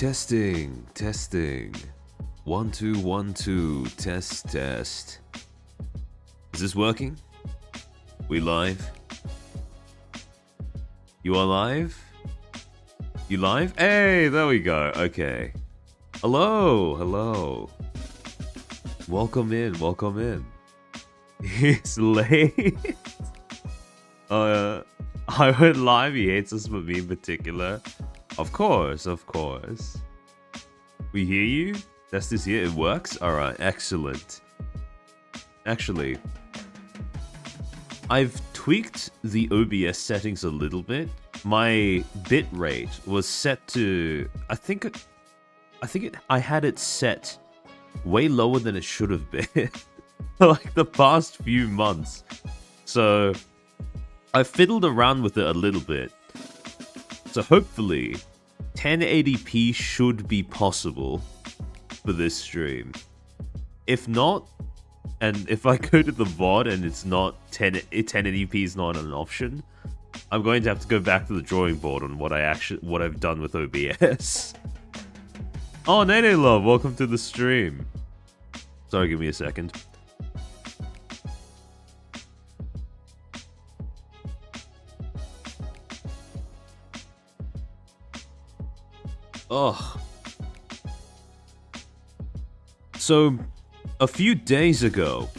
Testing, testing. 1 2 1 2. Test, test. Is this working? We live? You are live? You live? Hey, there we go. Okay. Hello, hello. Welcome in, welcome in. He's late. I went live. He hates us for me in particular. Of course, of course. We hear you. That's this here. It works. All right, excellent. Actually, I've tweaked the OBS settings a little bit. My bit rate was set to, I had it set way lower than it should have been like the past few months. So I fiddled around with it a little bit. So hopefully 1080p should be possible for this stream. If not, and if I go to the VOD and it's not 1080p is not an option, I'm going to have to go back to the drawing board on what I've done with OBS. Oh, Nene Love, welcome to the stream. Sorry, give me a second. Ugh. So, a few days ago,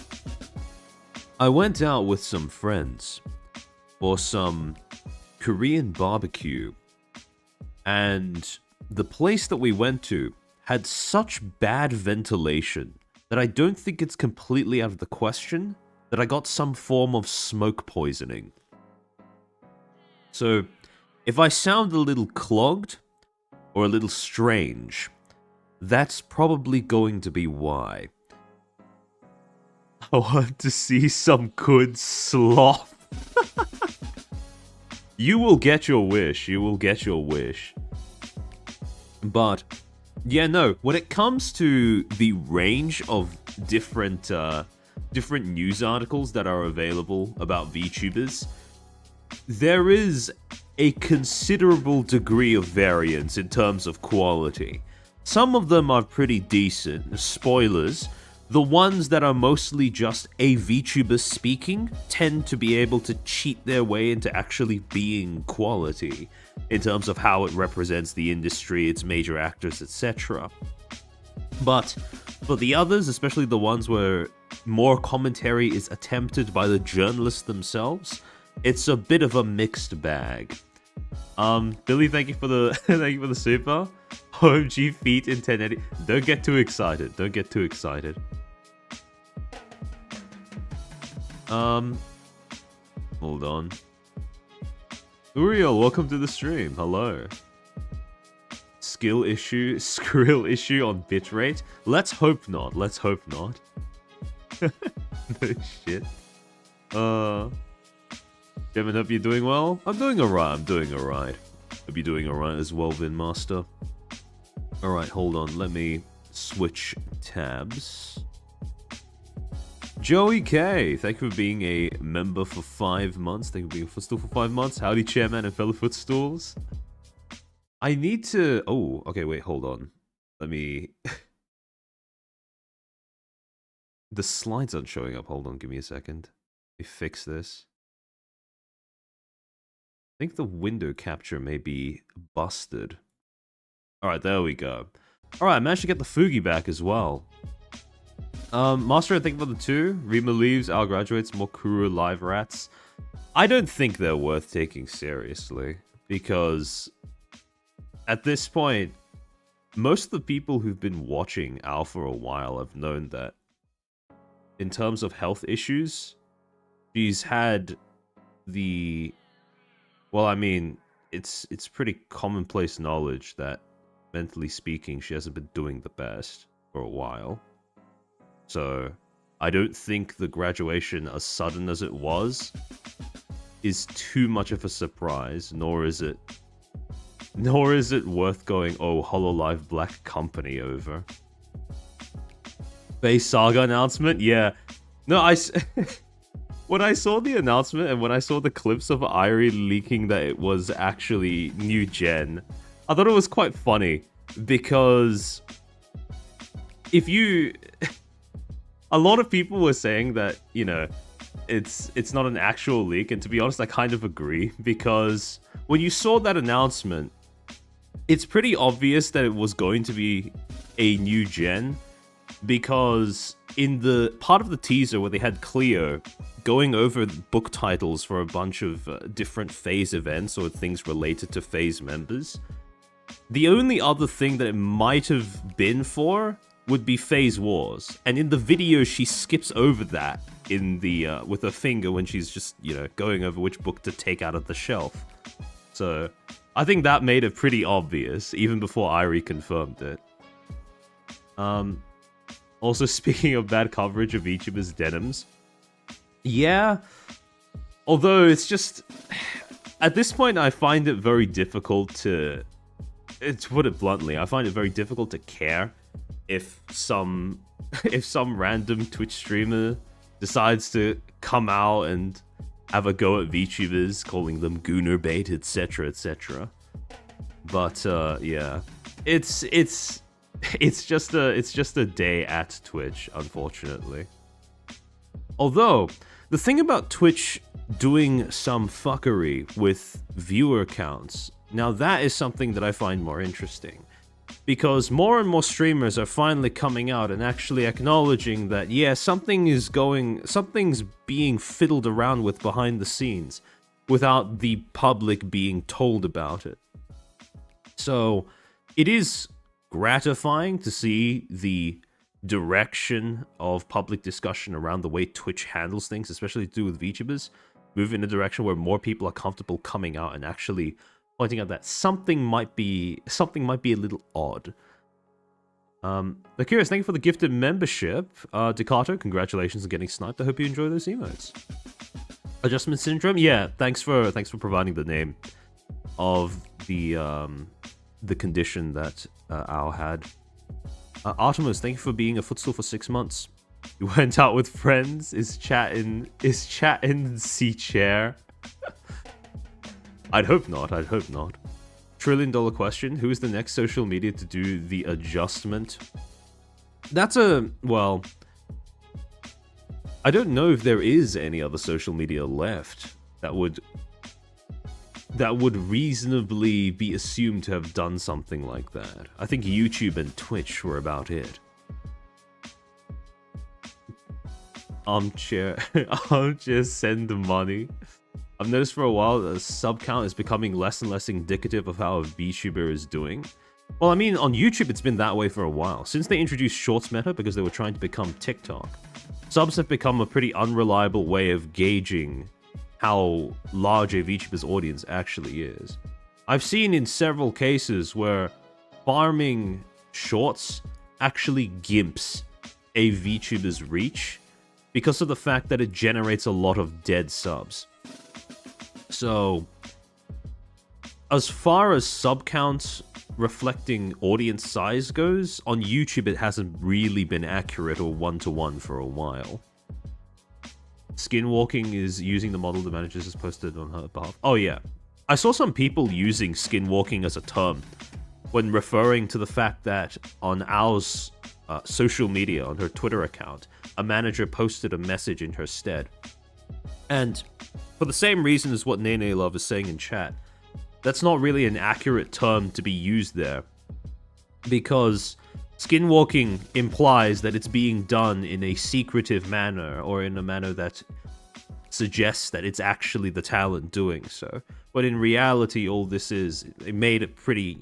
I went out with some friends for some Korean barbecue, and the place that we went to had such bad ventilation that I don't think it's completely out of the question that I got some form of smoke poisoning. So, if I sound a little clogged or a little strange, that's probably going to be why. I want to see some good slop. You will get your wish. You will get your wish. But, yeah, no. When it comes to the range of different news articles that are available about VTubers, there is a considerable degree of variance in terms of quality. Some of them are pretty decent. Spoilers. The ones that are mostly just a VTuber speaking tend to be able to cheat their way into actually being quality in terms of how it represents the industry, its major actors, etc. But for the others, especially the ones where more commentary is attempted by the journalists themselves, it's a bit of a mixed bag. Billy, thank you for the thank you for the super. OMG feet in 1080. Don't get too excited. Don't get too excited. Hold on. Uriel, welcome to the stream. Hello. Skrill issue on bitrate. Let's hope not. Let's hope not. No shit. Kevin, hope you're doing well. I'm doing alright. I'm doing alright. Hope you're doing alright as well, Vin Master. Alright, hold on. Let me switch tabs. Joey K, thank you for being a member for 5 months. Thank you for being a Footstool for 5 months. Howdy, Chairman and fellow Footstools. I need to... Oh, okay, wait, hold on. Let me... The slides aren't showing up. Hold on, give me a second. Let me fix this. I think the window capture may be busted. Alright, there we go. Alright, I managed to get the Fugi back as well. Master, I think about the 2. Rima leaves, Al graduates, Mokuru live rats. I don't think they're worth taking seriously. Because at this point, most of the people who've been watching Al for a while have known that in terms of health issues, she's had the... Well, I mean, it's pretty commonplace knowledge that, mentally speaking, she hasn't been doing the best for a while. So, I don't think the graduation, as sudden as it was, is too much of a surprise, nor is it worth going, oh, Hololive Black Company over. Base Saga announcement? Yeah. No, when I saw the announcement and when I saw the clips of Irie leaking that it was actually new gen, I thought it was quite funny. because if you... A lot of people were saying that, you know, it's not an actual leak, and to be honest, I kind of agree, because when you saw that announcement, it's pretty obvious that it was going to be a new gen, because in the part of the teaser where they had Cleo going over the book titles for a bunch of different FaZe events or things related to FaZe members, the only other thing that it might have been for would be FaZe Wars, and in the video she skips over that in the with her finger when she's just, you know, going over which book to take out of the shelf. So I think that made it pretty obvious even before Irie confirmed it. Also, speaking of bad coverage of VTubers denims, yeah, although it's just, at this point I find it very difficult to put it bluntly, I find it very difficult to care if some random Twitch streamer decides to come out and have a go at VTubers, calling them gooner bait, etc, etc. But yeah, it's just a day at Twitch, unfortunately. Although the thing about Twitch doing some fuckery with viewer counts, now that is something that I find more interesting. Because more and more streamers are finally coming out and actually acknowledging that, yeah, something's being fiddled around with behind the scenes without the public being told about it. So it is gratifying to see the direction of public discussion around the way Twitch handles things, especially to do with VTubers, move in a direction where more people are comfortable coming out and actually pointing out that something might be a little odd. But curious, thank you for the gifted membership. Decato, congratulations on getting sniped. I hope you enjoy those emotes. Adjustment syndrome? Yeah, thanks for providing the name of the condition that Al had. Artemis, thank you for being a Footstool for 6 months. You went out with friends, is chat in C chair. I'd hope not, I'd hope not. $1 trillion question, who is the next social media to do the adjustment? That's well, I don't know if there is any other social media left that would reasonably be assumed to have done something like that. I think YouTube and Twitch were about it. Armchair send the money. I've noticed for a while that the sub count is becoming less and less indicative of how a VTuber is doing. Well, I mean, on YouTube it's been that way for a while. Since they introduced Shorts meta because they were trying to become TikTok, subs have become a pretty unreliable way of gauging how large a VTuber's audience actually is. I've seen in several cases where farming Shorts actually gimps a VTuber's reach because of the fact that it generates a lot of dead subs. So, as far as sub counts reflecting audience size goes, on YouTube it hasn't really been accurate or one-to-one for a while. Skinwalking is using the model the manager has posted on her behalf. Oh yeah, I saw some people using skinwalking as a term when referring to the fact that on Al's social media, on her Twitter account, a manager posted a message in her stead. And for the same reason as what Nene Love is saying in chat, that's not really an accurate term to be used there, because skinwalking implies that it's being done in a secretive manner or in a manner that suggests that it's actually the talent doing so. But in reality, all this is, they made it pretty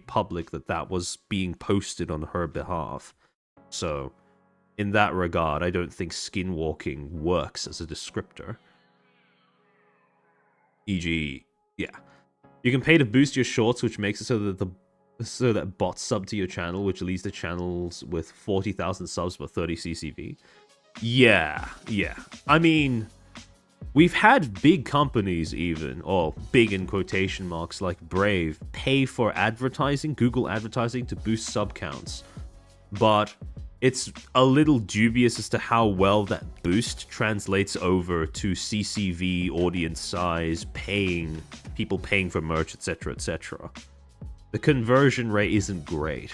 public that that was being posted on her behalf. So, in that regard, I don't think skinwalking works as a descriptor. E.g., yeah, you can pay to boost your shorts, which makes it so that bots sub to your channel, which leads to channels with 40,000 subs but 30 CCV. Yeah. I mean, we've had big companies even, or big in quotation marks, like Brave, pay for advertising, Google advertising, to boost sub counts. But it's a little dubious as to how well that boost translates over to CCV, audience size, people paying for merch, etc, etc. The conversion rate isn't great.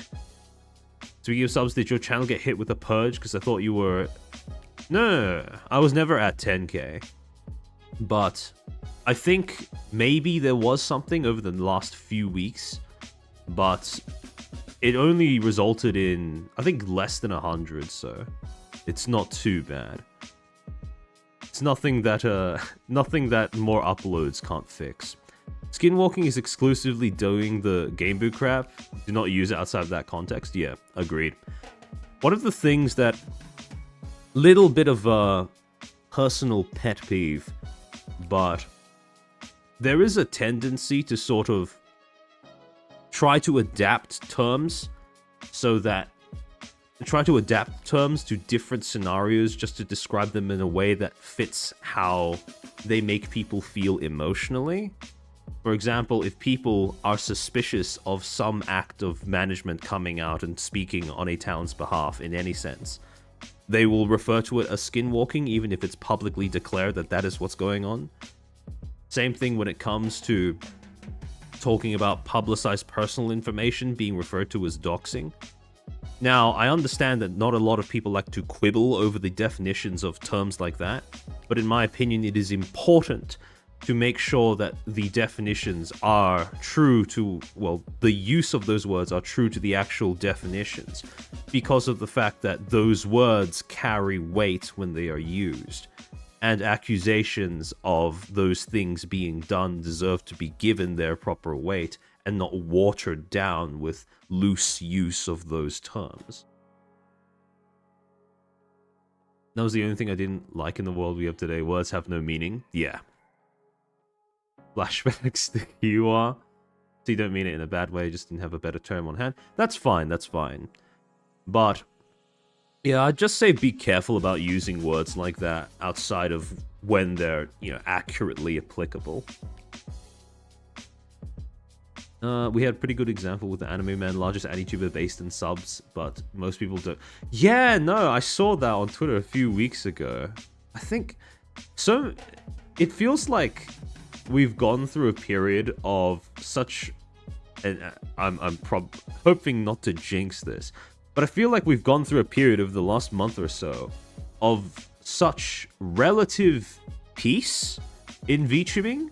Speaking of subs, did your channel get hit with a purge? Because I thought you were... No. I was never at 10k. But I think maybe there was something over the last few weeks. But it only resulted in, I think, less than 100, so it's not too bad. It's nothing that more uploads can't fix. Skinwalking is exclusively doing the game boot crap. Do not use it outside of that context. Yeah, agreed. One of the things that... Little bit of a personal pet peeve, but there is a tendency to sort of try to adapt terms so that... Try to adapt terms to different scenarios just to describe them in a way that fits how they make people feel emotionally. For example, if people are suspicious of some act of management coming out and speaking on a town's behalf in any sense, they will refer to it as skinwalking, even if it's publicly declared that that is what's going on. Same thing when it comes to talking about publicized personal information being referred to as doxing. Now, I understand that not a lot of people like to quibble over the definitions of terms like that, but in my opinion, it is important to make sure that the definitions are true to, well, the use of those words are true to the actual definitions, because of the fact that those words carry weight when they are used, and accusations of those things being done deserve to be given their proper weight and not watered down with loose use of those terms. That was the only thing I didn't like in the world we have today. Words have no meaning. Yeah. Flashbacks to you are. So you don't mean it in a bad way, just didn't have a better term on hand. That's fine, that's fine. But, yeah, I'd just say be careful about using words like that outside of when they're, you know, accurately applicable. We had a pretty good example with the Anime Man, largest anti-tuber based in subs, but most people don't. Yeah, no, I saw that on Twitter a few weeks ago. I think, so, it feels like we've gone through a period of such, and I'm hoping not to jinx this, but I feel like we've gone through a period over the last month or so of such relative peace in VTubing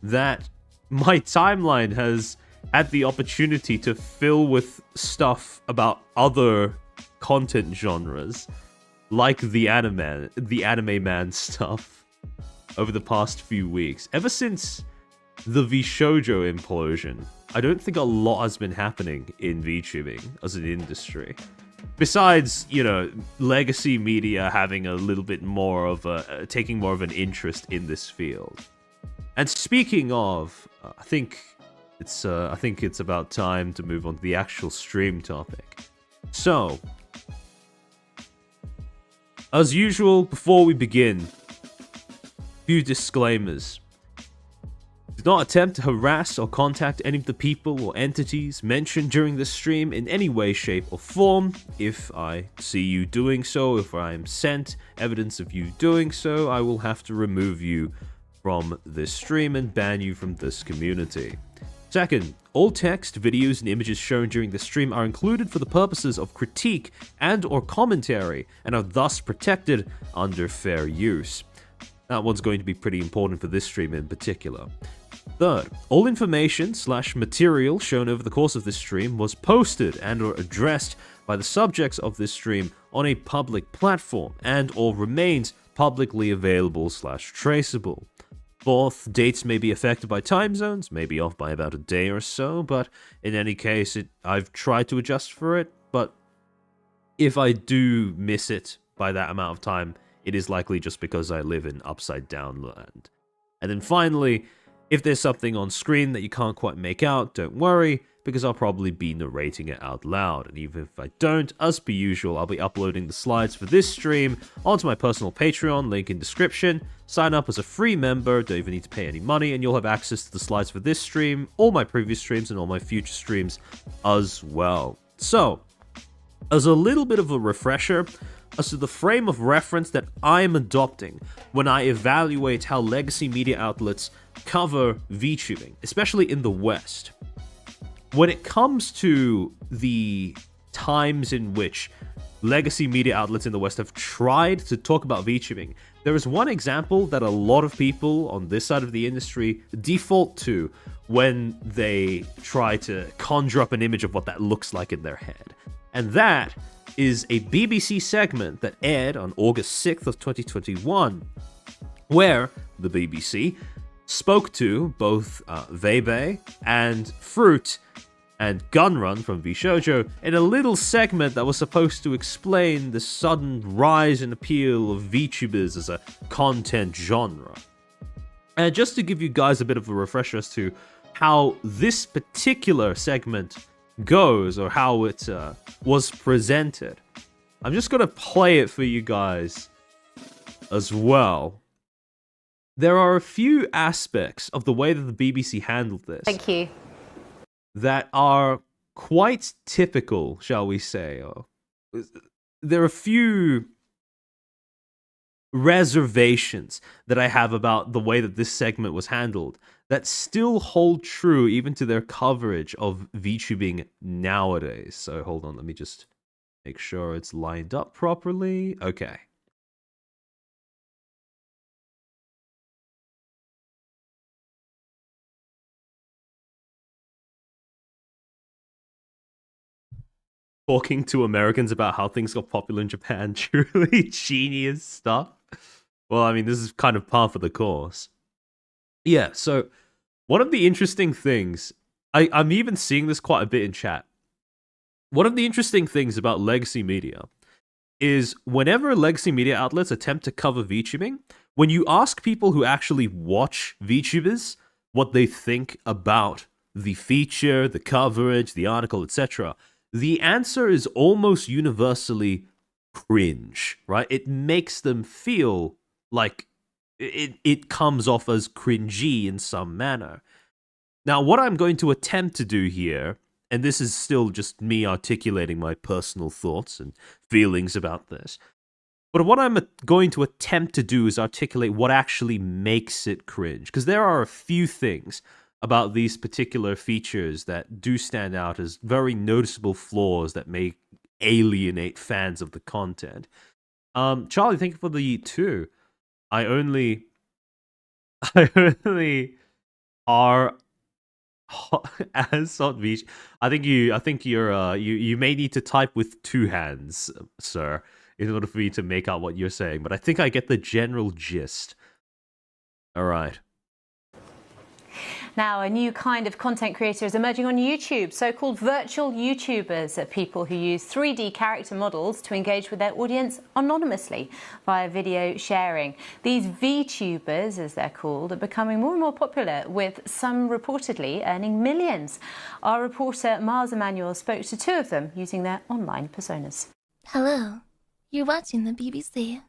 that my timeline has had the opportunity to fill with stuff about other content genres, like the anime man stuff, over the past few weeks. Ever since the VShoujo implosion, I don't think a lot has been happening in VTubing as an industry. Besides, you know, legacy media having a little bit more of a, taking more of an interest in this field. And speaking of, I think it's about time to move on to the actual stream topic. So, as usual, before we begin, few disclaimers. Do not attempt to harass or contact any of the people or entities mentioned during this stream in any way, shape, or form. If I see you doing so, if I am sent evidence of you doing so, I will have to remove you from this stream and ban you from this community. Second, all text, videos, and images shown during the stream are included for the purposes of critique and or commentary and are thus protected under fair use. That one's going to be pretty important for this stream in particular. Third, all information/material shown over the course of this stream was posted and or addressed by the subjects of this stream on a public platform and or remains publicly available/traceable. Fourth, dates may be affected by time zones, may be off by about a day or so, but in any case, I've tried to adjust for it, but if I do miss it by that amount of time, it is likely just because I live in upside down land. And then finally, if there's something on screen that you can't quite make out, don't worry, because I'll probably be narrating it out loud. And even if I don't, as per usual, I'll be uploading the slides for this stream onto my personal Patreon, link in description. Sign up as a free member, don't even need to pay any money, and you'll have access to the slides for this stream, all my previous streams, and all my future streams as well. So, as a little bit of a refresher as to the frame of reference that I'm adopting when I evaluate how legacy media outlets cover VTubing, especially in the West. when it comes to the times in which legacy media outlets in the West have tried to talk about VTubing, there is one example that a lot of people on this side of the industry default to when they try to conjure up an image of what that looks like in their head. And that is a BBC segment that aired on August 6th of 2021, where the BBC spoke to both Vebe and Fruit and Gunrun from VShojo in a little segment that was supposed to explain the sudden rise in appeal of VTubers as a content genre. And just to give you guys a bit of a refresher as to how this particular segment goes, or how it was presented, I'm just going to play it for you guys as well. There are a few aspects of the way that the BBC handled this. Thank you. That are quite typical, shall we say. There are a few reservations that I have about the way that this segment was handled that still hold true even to their coverage of VTubing nowadays. So hold on, let me just make sure it's lined up properly. Okay. Talking to Americans about how things got popular in Japan, truly genius stuff. Well, I mean, this is kind of par for the course. Yeah, so one of the interesting things, I'm even seeing this quite a bit in chat. One of the interesting things about legacy media is whenever legacy media outlets attempt to cover VTubing, when you ask people who actually watch VTubers what they think about the feature, the coverage, the article, etc., the answer is almost universally cringe, right? It makes them feel like it comes off as cringy in some manner. Now, what I'm going to attempt to do here, and this is still just me articulating my personal thoughts and feelings about this, but what I'm going to attempt to do is articulate what actually makes it cringe, because there are a few things about these particular features that do stand out as very noticeable flaws that may alienate fans of the content. Charlie, thank you for the 2. I only are as Hot Beach. I think you may need to type with 2 hands, sir, in order for me to make out what you're saying. But I think I get the general gist. All right. Now, a new kind of content creator is emerging on YouTube, so-called virtual YouTubers are people who use 3D character models to engage with their audience anonymously via video sharing. These VTubers, as they're called, are becoming more and more popular, with some reportedly earning millions. Our reporter Mars Emanuel spoke to 2 of them using their online personas. Hello, you're watching the BBC.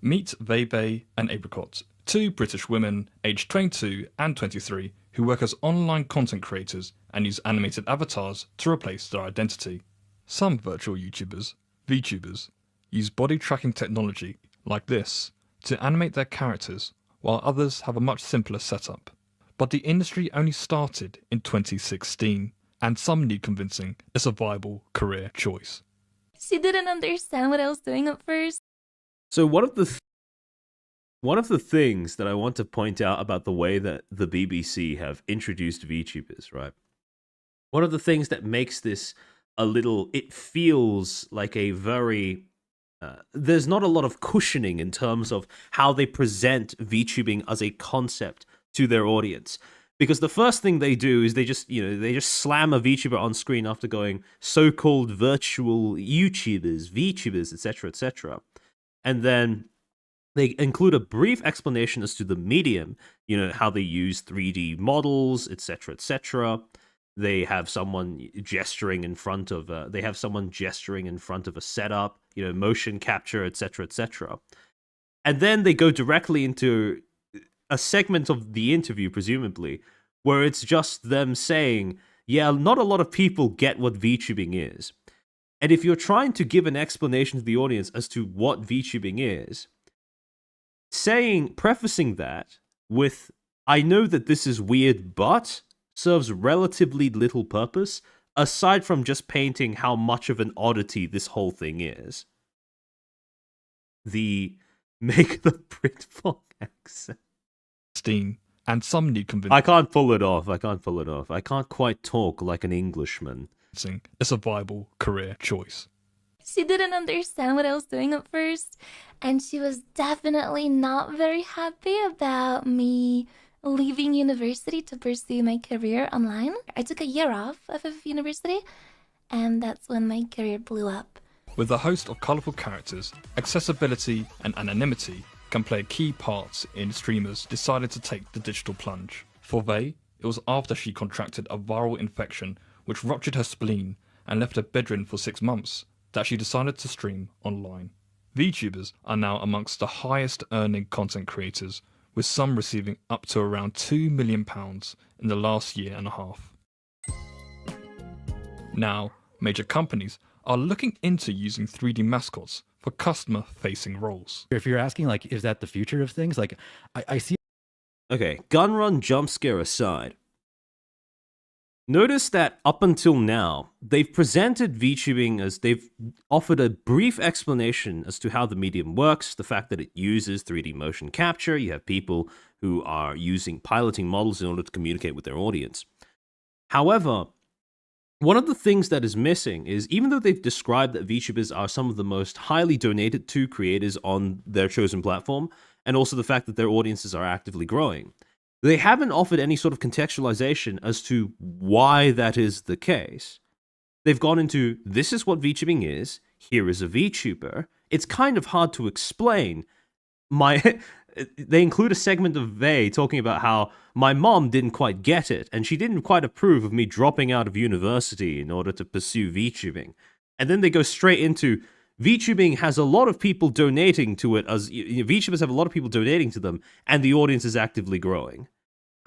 Meet Vebe and Apricot, 2 British women aged 22 and 23 who work as online content creators and use animated avatars to replace their identity. Some virtual YouTubers, VTubers, use body tracking technology like this to animate their characters, while others have a much simpler setup. But the industry only started in 2016, and some need convincing it's a viable career choice. She didn't understand what I was doing at first. So one of the things that I want to point out about the way that the BBC have introduced VTubers, right? One of the things that makes this it feels like a very, there's not a lot of cushioning in terms of how they present VTubing as a concept to their audience. Because the first thing they do is they just slam a VTuber on screen after going so-called virtual YouTubers, VTubers, etc., etc. And then they include a brief explanation as to the medium, how they use 3D models, etc., etc. They have someone gesturing in front of a setup, motion capture, etc., etc. And then they go directly into a segment of the interview, presumably, where it's just them saying, yeah, not a lot of people get what VTubing is. And if you're trying to give an explanation to the audience as to what VTubing is, prefacing that with, I know that this is weird, but serves relatively little purpose, aside from just painting how much of an oddity this whole thing is, the make the Britpop accent. Steam, and some need I can't pull it off. I can't quite talk like an Englishman. convincing it's a viable career choice. She didn't understand what I was doing at first, and she was definitely not very happy about me leaving university to pursue my career online. I took a year off of university, and that's when my career blew up. With a host of colourful characters, accessibility and anonymity can play key parts in streamers decided to take the digital plunge. For Vey, it was after she contracted a viral infection which ruptured her spleen and left her bedridden for 6 months that she decided to stream online. VTubers are now amongst the highest earning content creators, with some receiving up to around £2 million in the last year and a half. Now, major companies are looking into using 3D mascots for customer-facing roles. If you're asking, like, is that the future of things? Like, I see. Okay, gun run jump scare aside. Notice that up until now, they've presented VTubing as they've offered a brief explanation as to how the medium works, the fact that it uses 3D motion capture. You have people who are using piloting models in order to communicate with their audience. However, one of the things that is missing is, even though they've described that VTubers are some of the most highly donated to creators on their chosen platform, and also the fact that their audiences are actively growing, they haven't offered any sort of contextualization as to why that is the case. They've gone into, this is what VTubing is, here is a VTuber. It's kind of hard to explain. They include a segment of Vey talking about how my mom didn't quite get it, and she didn't quite approve of me dropping out of university in order to pursue VTubing. And then they go straight into, VTubing has a lot of people donating to it, as VTubers have a lot of people donating to them, and the audience is actively growing.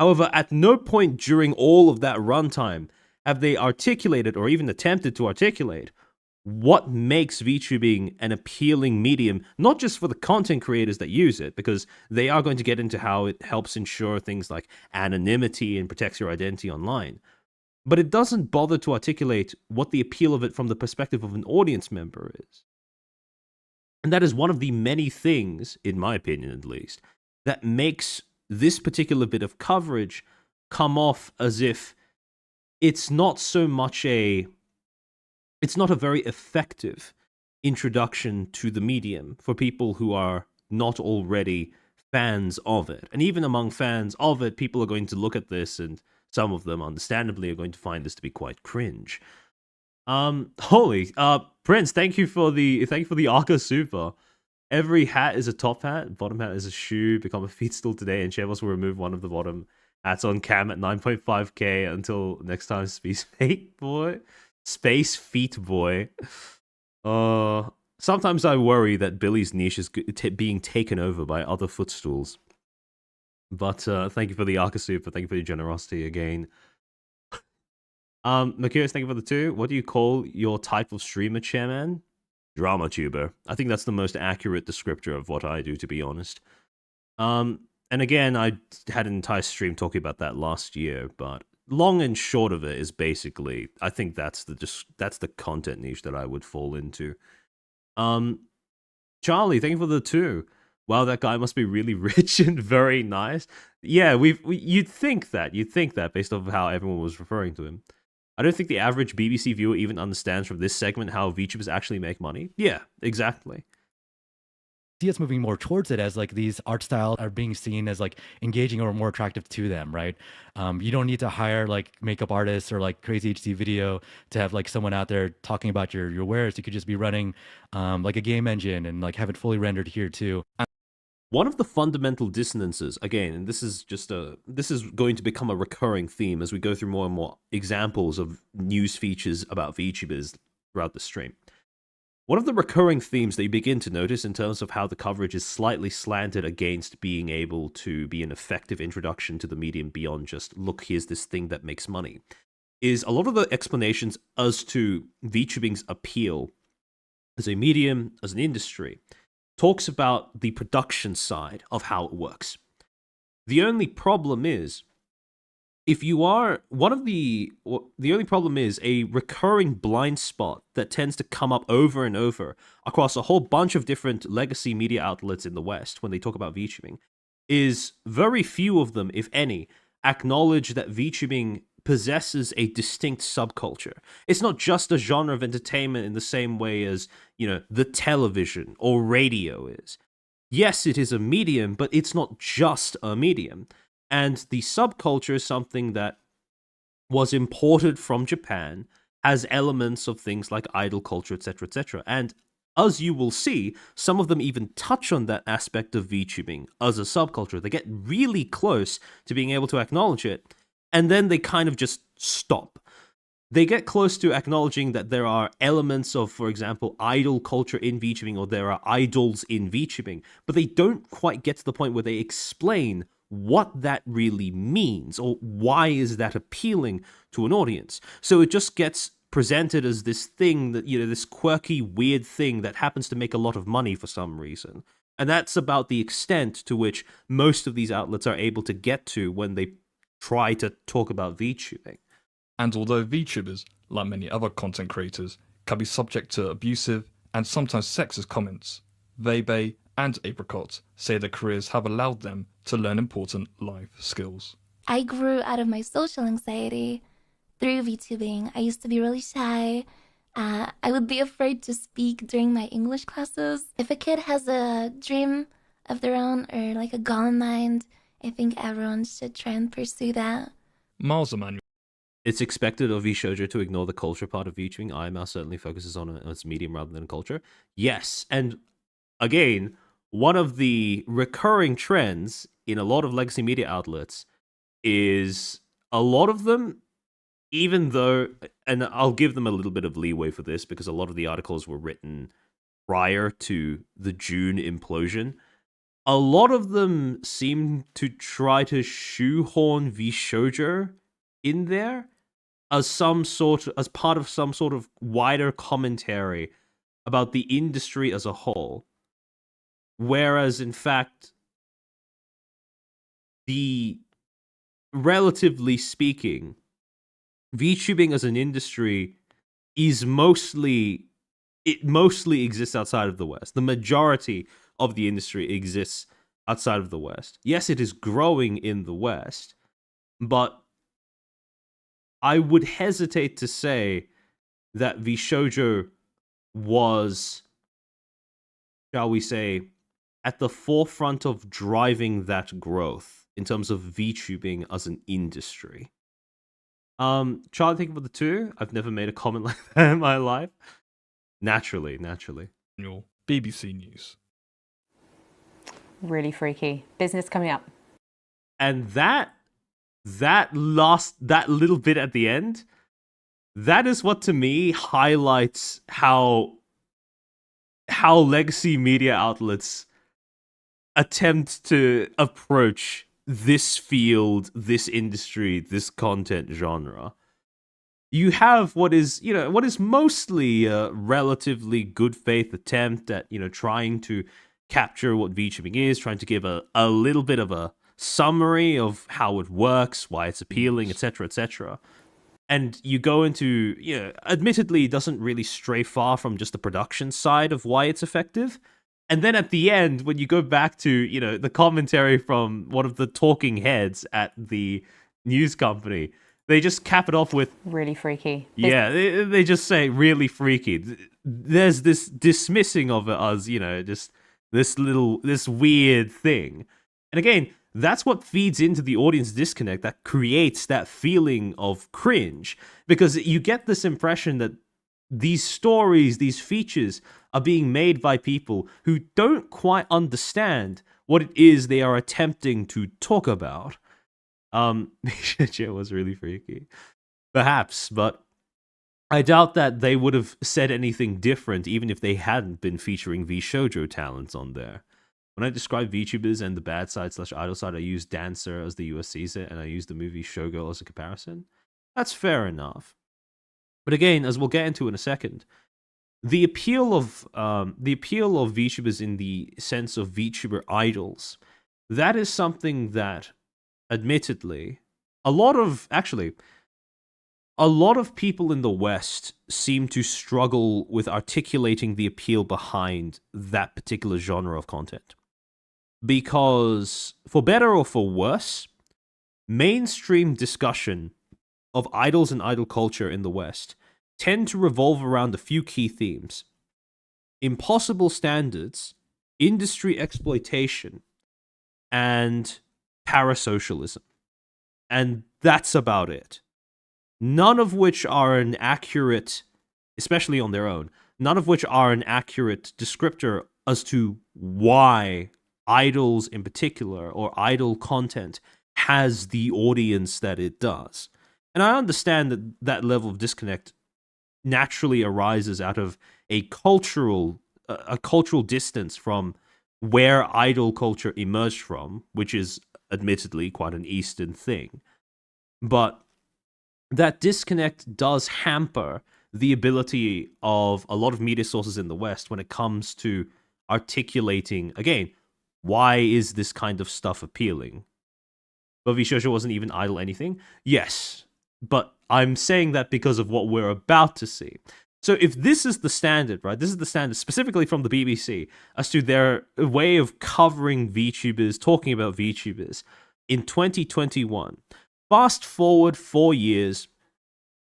However, at no point during all of that runtime have they articulated, or even attempted to articulate, what makes VTubing an appealing medium, not just for the content creators that use it, because they are going to get into how it helps ensure things like anonymity and protects your identity online. But it doesn't bother to articulate what the appeal of it from the perspective of an audience member is. And that is one of the many things, in my opinion at least, that makes this particular bit of coverage come off as if it's not so much it's not a very effective introduction to the medium for people who are not already fans of it. And even among fans of it, people are going to look at this, and some of them, understandably, are going to find this to be quite cringe. Prince, thank you for the Arca Super. Every hat is a top hat, bottom hat is a shoe. Become a Footstool today, and Chevos will remove one of the bottom hats on cam at 9.5k until next time. Space Feet Boy. Sometimes I worry that Billy's niche is being taken over by other footstools. But thank you for the Arca Super. Thank you for your generosity again. Mercurius, thank you for the 2. What do you call your type of streamer, chairman? Drama tuber. I think that's the most accurate descriptor of what I do, to be honest. And again, I had an entire stream talking about that last year, but long and short of it is basically, I think that's the content niche that I would fall into. Charlie, thank you for the 2. Wow, that guy must be really rich and very nice. Yeah, you'd think that based off of how everyone was referring to him. I don't think the average BBC viewer even understands from this segment how VTubers actually make money. Yeah, exactly. See us moving more towards it as like these art styles are being seen as like engaging or more attractive to them, right? You don't need to hire like makeup artists or like crazy HD video to have like someone out there talking about your wares. You could just be running like a game engine and like have it fully rendered here too. One of the fundamental dissonances, again, and this is going to become a recurring theme as we go through more and more examples of news features about VTubers throughout the stream. One of the recurring themes that you begin to notice in terms of how the coverage is slightly slanted against being able to be an effective introduction to the medium beyond just, look, here's this thing that makes money, is a lot of the explanations as to VTubing's appeal as a medium, as an industry, talks about the production side of how it works. The only problem is, if you are one of the only problem is a recurring blind spot that tends to come up over and over across a whole bunch of different legacy media outlets in the West when they talk about VTubing is very few of them, if any, acknowledge that VTubing possesses a distinct subculture. It's not just a genre of entertainment in the same way as, the television or radio is. Yes, it is a medium, but it's not just a medium. And the subculture is something that was imported from Japan, has elements of things like idol culture, etc., etc. And as you will see, some of them even touch on that aspect of VTubing as a subculture. They get really close to being able to acknowledge it, and then they kind of just stop. They get close to acknowledging that there are elements of, for example, idol culture in VTubing, or there are idols in VTubing, but they don't quite get to the point where they explain what that really means, or why is that appealing to an audience. So it just gets presented as this thing that, this quirky, weird thing that happens to make a lot of money for some reason. And that's about the extent to which most of these outlets are able to get to when they try to talk about VTubing. And although VTubers, like many other content creators, can be subject to abusive and sometimes sexist comments, Vebe and Apricot say their careers have allowed them to learn important life skills. I grew out of my social anxiety through VTubing. I used to be really shy. I would be afraid to speak during my English classes. If a kid has a dream of their own or like a goal in mind, I think everyone should try and pursue that. Miles Emanuel. It's expected of VShoujo to ignore the culture part of VTubing. IML certainly focuses on its medium rather than culture. Yes, and again, one of the recurring trends in a lot of legacy media outlets is a lot of them, even though, and I'll give them a little bit of leeway for this because a lot of the articles were written prior to the June implosion, a lot of them seem to try to shoehorn VShoujo in there as part of some sort of wider commentary about the industry as a whole. Whereas, in fact, relatively speaking, VTubing as an industry mostly exists outside of the West. The majority of the industry exists outside of the West. Yes, it is growing in the West, but I would hesitate to say that VShoujo was, shall we say, at the forefront of driving that growth in terms of VTubing as an industry. Trying to think of the two. I've never made a comment like that in my life. Naturally. BBC News. Really freaky. Business coming up. And that little bit at the end, that is what to me highlights how legacy media outlets attempt to approach this field, this industry, this content genre. You have what is mostly a relatively good faith attempt at, trying to capture what VTubing is, trying to give a little bit of a summary of how it works, why it's appealing, etc., etc. And you go into, admittedly, it doesn't really stray far from just the production side of why it's effective. And then at the end, when you go back to, the commentary from one of the talking heads at the news company, they just cap it off with really freaky. Yeah, they just say really freaky. There's this dismissing of it as, just this weird thing. And again, that's what feeds into the audience disconnect that creates that feeling of cringe, because you get this impression that these stories, these features are being made by people who don't quite understand what it is they are attempting to talk about. It was really freaky. Perhaps, but I doubt that they would have said anything different even if they hadn't been featuring VShoujo talents on there. When I describe VTubers and the bad side / idol side, I use Dancer as the US sees it, and I use the movie Showgirl as a comparison. That's fair enough. But again, as we'll get into in a second, the appeal of VTubers in the sense of VTuber idols, that is something that, admittedly, a lot of people in the West seem to struggle with articulating the appeal behind that particular genre of content. Because, for better or for worse, mainstream discussion of idols and idol culture in the West tend to revolve around a few key themes: impossible standards, industry exploitation, and parasocialism. And that's about it. None of which are an accurate, especially on their own, none of which are an accurate descriptor as to why idols in particular, or idol content, has the audience that it does. And I understand that that level of disconnect naturally arises out of a cultural distance from where idol culture emerged from, which is admittedly quite an Eastern thing. But that disconnect does hamper the ability of a lot of media sources in the West when it comes to articulating, again, why is this kind of stuff appealing? But Vishojo wasn't even idol anything? Yes, but I'm saying that because of what we're about to see. So if this is the standard, right, this is the standard specifically from the BBC as to their way of covering VTubers, talking about VTubers in 2021. Fast forward 4 years,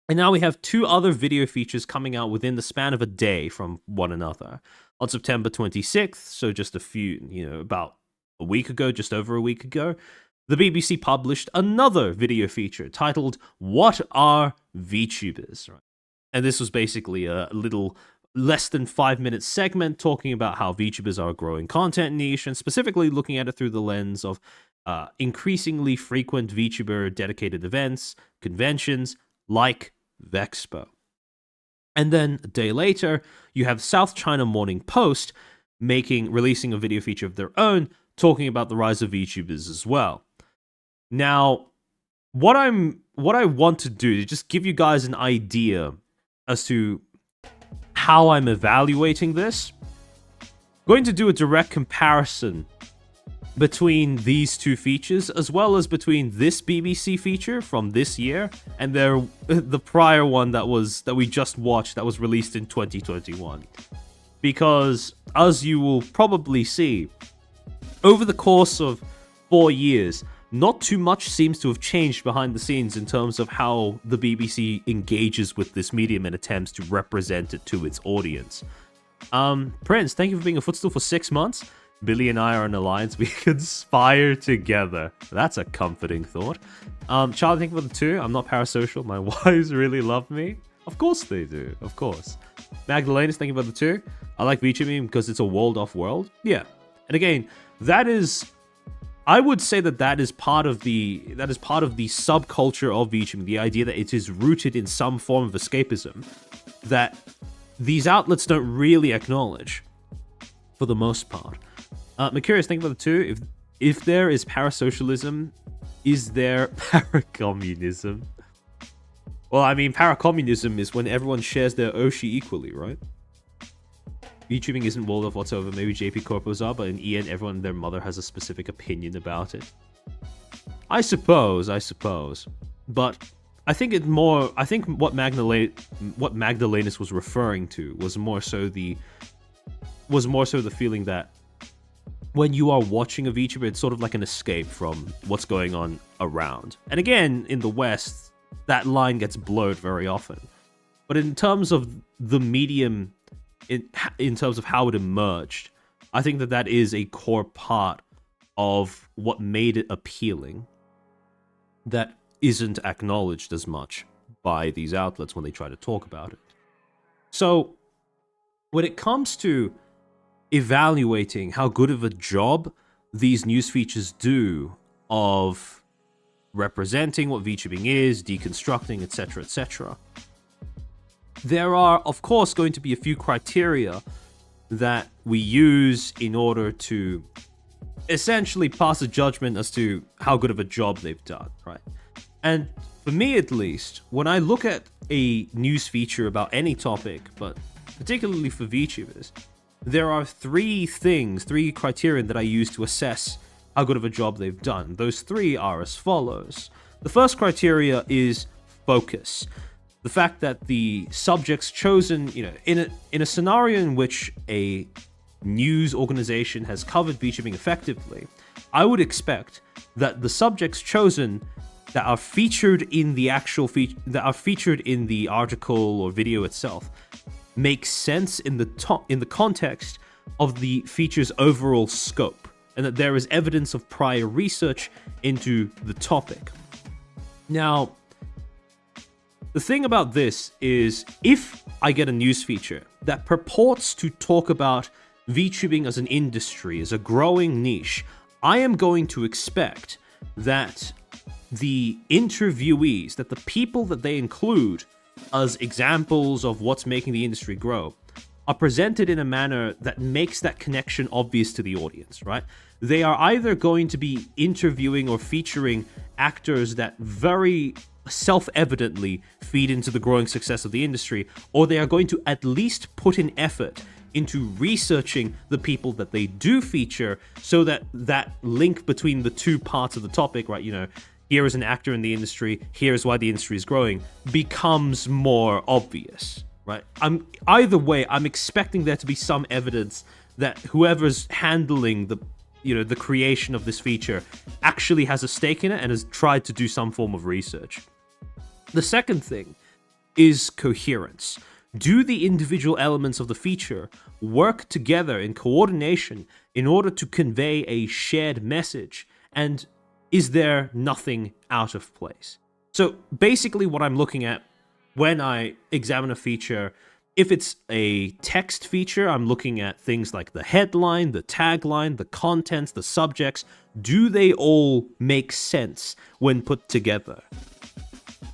and now we have 2 other video features coming out within the span of a day from one another. On September 26th, so just a few, about a week ago, just over a week ago, the BBC published another video feature titled "What Are VTubers?" Right? And this was basically a little less than 5-minute segment talking about how VTubers are a growing content niche, and specifically looking at it through the lens of increasingly frequent VTuber dedicated events, conventions like Vexpo. And then a day later, you have South China Morning Post releasing a video feature of their own, talking about the rise of VTubers as well. Now, what I want to do is just give you guys an idea as to how I'm evaluating this. I'm going to do a direct comparison between these 2 features, as well as between this BBC feature from this year and the prior one that we just watched that was released in 2021. Because, as you will probably see, over the course of 4 years, not too much seems to have changed behind the scenes in terms of how the BBC engages with this medium and attempts to represent it to its audience. Prince, thank you for being a Footstool for 6 months. Billy and I are an alliance. We conspire together. That's a comforting thought. Charlie, thank you for the 2. I'm not parasocial. My wives really love me. Of course they do. Of course. Magdalena's, thank you for the 2. I like VTubing because it's a walled-off world. Yeah. And again, I would say that is part of the subculture of VTubing, the idea that it is rooted in some form of escapism that these outlets don't really acknowledge for the most part. Mercurius, think about the 2. If there is parasocialism, is there paracommunism? Well, I mean, paracommunism is when everyone shares their Oshi equally, right? VTubing isn't walled off whatsoever. Maybe JP Corpos are, but in EN, everyone and their mother has a specific opinion about it. I suppose. But I think what Magdalenas was referring to was more so the feeling that when you are watching a VTuber, it's sort of like an escape from what's going on around. And again, in the West, that line gets blurred very often. But in terms of the medium, in terms of how it emerged, I think that is a core part of what made it appealing that isn't acknowledged as much by these outlets when they try to talk about it. So, when it comes to evaluating how good of a job these news features do of representing what VTubing is, deconstructing, etc., etc., there are, of course, going to be a few criteria that we use in order to essentially pass a judgment as to how good of a job they've done, right? And for me, at least, when I look at a news feature about any topic, but particularly for VTubers, there are 3 criteria that I use to assess how good of a job they've done. Those 3 are as follows. The first criteria is focus. The fact that the subjects chosen, in a scenario in which a news organization has covered VTubing effectively, I would expect that the subjects chosen that are featured in the article or video itself make sense in the context of the feature's overall scope, and that there is evidence of prior research into the topic. Now, the thing about this is, if I get a news feature that purports to talk about VTubing as an industry, as a growing niche, I am going to expect that the interviewees, that the people that they include as examples of what's making the industry grow, are presented in a manner that makes that connection obvious to the audience, right? They are either going to be interviewing or featuring actors that very self-evidently feed into the growing success of the industry, or they are going to at least put in effort into researching the people that they do feature, so that that link between the two parts of the topic, right, here is an actor in the industry, here's why the industry is growing, becomes more obvious, right? Either way, I'm expecting there to be some evidence that whoever's handling the creation of this feature actually has a stake in it and has tried to do some form of research. The second thing is coherence. Do the individual elements of the feature work together in coordination in order to convey a shared message? And is there nothing out of place? So basically what I'm looking at when I examine a feature, if it's a text feature, I'm looking at things like the headline, the tagline, the contents, the subjects. Do they all make sense when put together?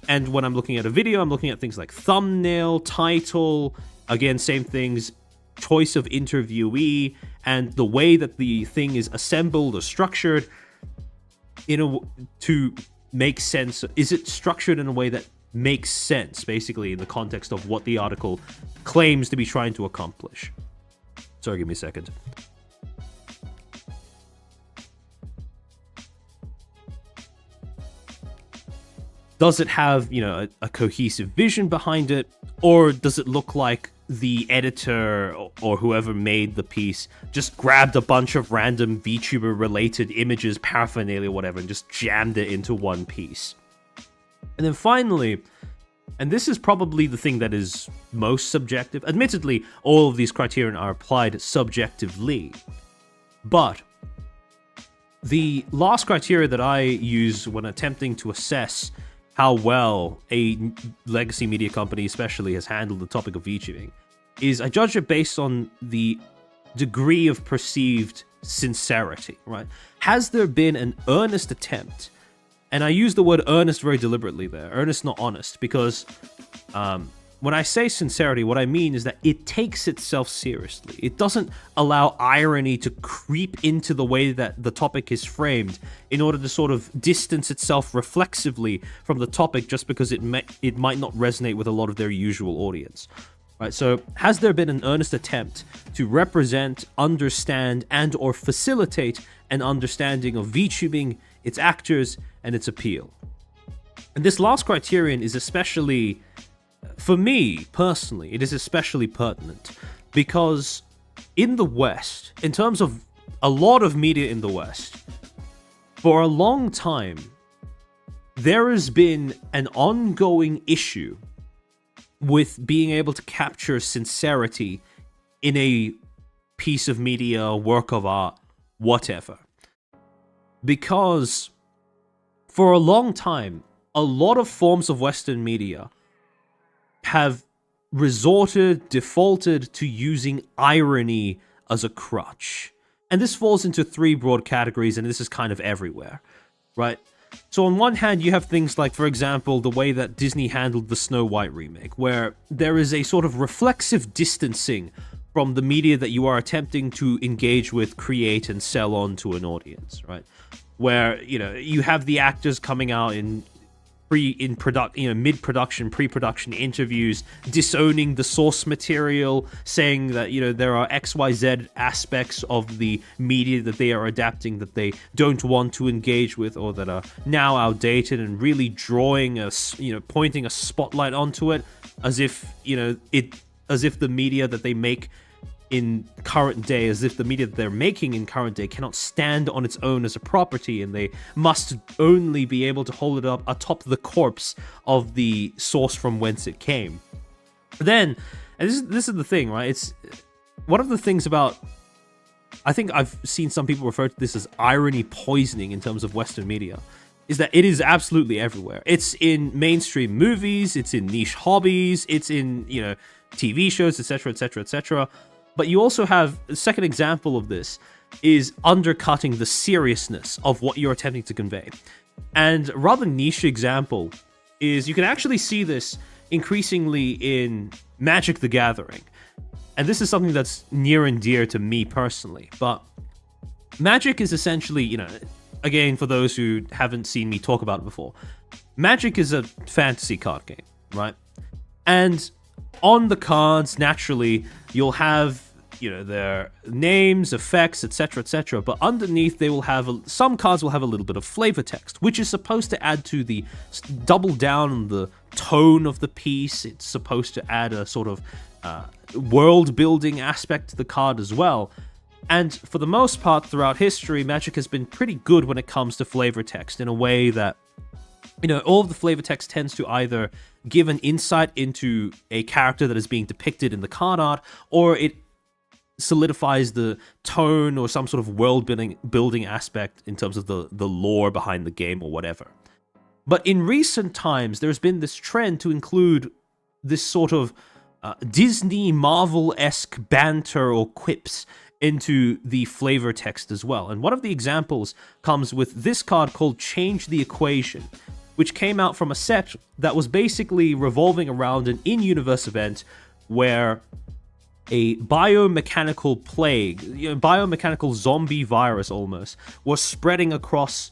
And when I'm looking at a video, I'm looking at things like thumbnail, title, again, same things, choice of interviewee, and the way that the thing is assembled or structured to make sense. Is it structured in a way that makes sense, basically, in the context of what the article claims to be trying to accomplish? Sorry, give me a second. Does it have, a cohesive vision behind it? Or does it look like the editor or whoever made the piece just grabbed a bunch of random VTuber-related images, paraphernalia, whatever, and just jammed it into one piece? And then finally, and this is probably the thing that is most subjective. Admittedly, all of these criterion are applied subjectively. But the last criteria that I use when attempting to assess how well a legacy media company especially has handled the topic of VTubing is I judge it based on the degree of perceived sincerity, right? Has there been an earnest attempt? And I use the word earnest very deliberately there. Earnest, not honest, because when I say sincerity, what I mean is that it takes itself seriously. It doesn't allow irony to creep into the way that the topic is framed in order to sort of distance itself reflexively from the topic just because it might not resonate with a lot of their usual audience. Right, so has there been an earnest attempt to represent, understand, and or facilitate an understanding of VTubing, its actors, and its appeal? And this last criterion is especially, for me personally, it is especially pertinent because in the West, in terms of a lot of media in the West, for a long time, there has been an ongoing issue with being able to capture sincerity in a piece of media, work of art, whatever. Because for a long time, a lot of forms of Western media have defaulted to using irony as a crutch. And this falls into three broad categories, and this is kind of everywhere, right? So on one hand, you have things like, for example, the way that Disney handled the Snow White remake, where there is a sort of reflexive distancing from the media that you are attempting to engage with, create, and sell on to an audience, right? Where, you have the actors coming out in mid-production, pre-production interviews, disowning the source material, saying that, there are XYZ aspects of the media that they are adapting that they don't want to engage with, or that are now outdated, and really drawing pointing a spotlight onto it, as if the media that they make in current day, as if the media that they're making in current day cannot stand on its own as a property, and they must only be able to hold it up atop the corpse of the source from whence it came. Then, and this is the thing, right? It's one of the things about, I think I've seen some people refer to this as irony poisoning in terms of Western media, is that it is absolutely everywhere. It's in mainstream movies, it's in niche hobbies, it's in, TV shows, etc., etc., etc. But you also have a second example of this is undercutting the seriousness of what you're attempting to convey. And a rather niche example is you can actually see this increasingly in Magic the Gathering. And this is something that's near and dear to me personally. But Magic is essentially, again, for those who haven't seen me talk about it before, Magic is a fantasy card game, right? And on the cards, naturally, you'll have, their names, effects, etc., etc. But underneath, they will have some cards will have a little bit of flavor text, which is supposed to add to the double down on the tone of the piece. It's supposed to add a sort of world building aspect to the card as well. And for the most part, throughout history, Magic has been pretty good when it comes to flavor text, in a way that, all of the flavor text tends to either give an insight into a character that is being depicted in the card art, or it solidifies the tone or some sort of world building aspect in terms of the lore behind the game or whatever. But in recent times, there's been this trend to include this sort of Disney Marvel-esque banter or quips into the flavor text as well. And one of the examples comes with this card called Change the Equation, which came out from a set that was basically revolving around an in-universe event where a biomechanical plague, biomechanical zombie virus almost, was spreading across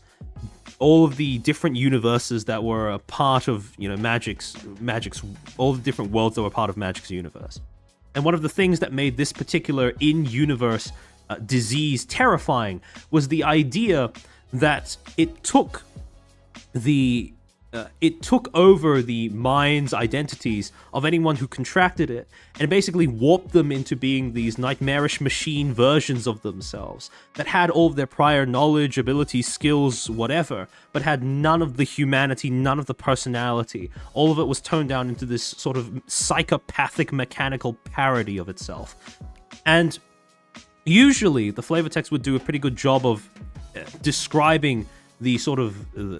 all of the different universes that were a part of, Magic's, all the different worlds that were part of Magic's universe. And one of the things that made this particular in-universe disease terrifying was the idea that it took over the minds, identities of anyone who contracted it, and basically warped them into being these nightmarish machine versions of themselves that had all of their prior knowledge, abilities, skills, whatever, but had none of the humanity, none of the personality. All of it was toned down into this sort of psychopathic mechanical parody of itself. And usually the flavor text would do a pretty good job of describing the sort of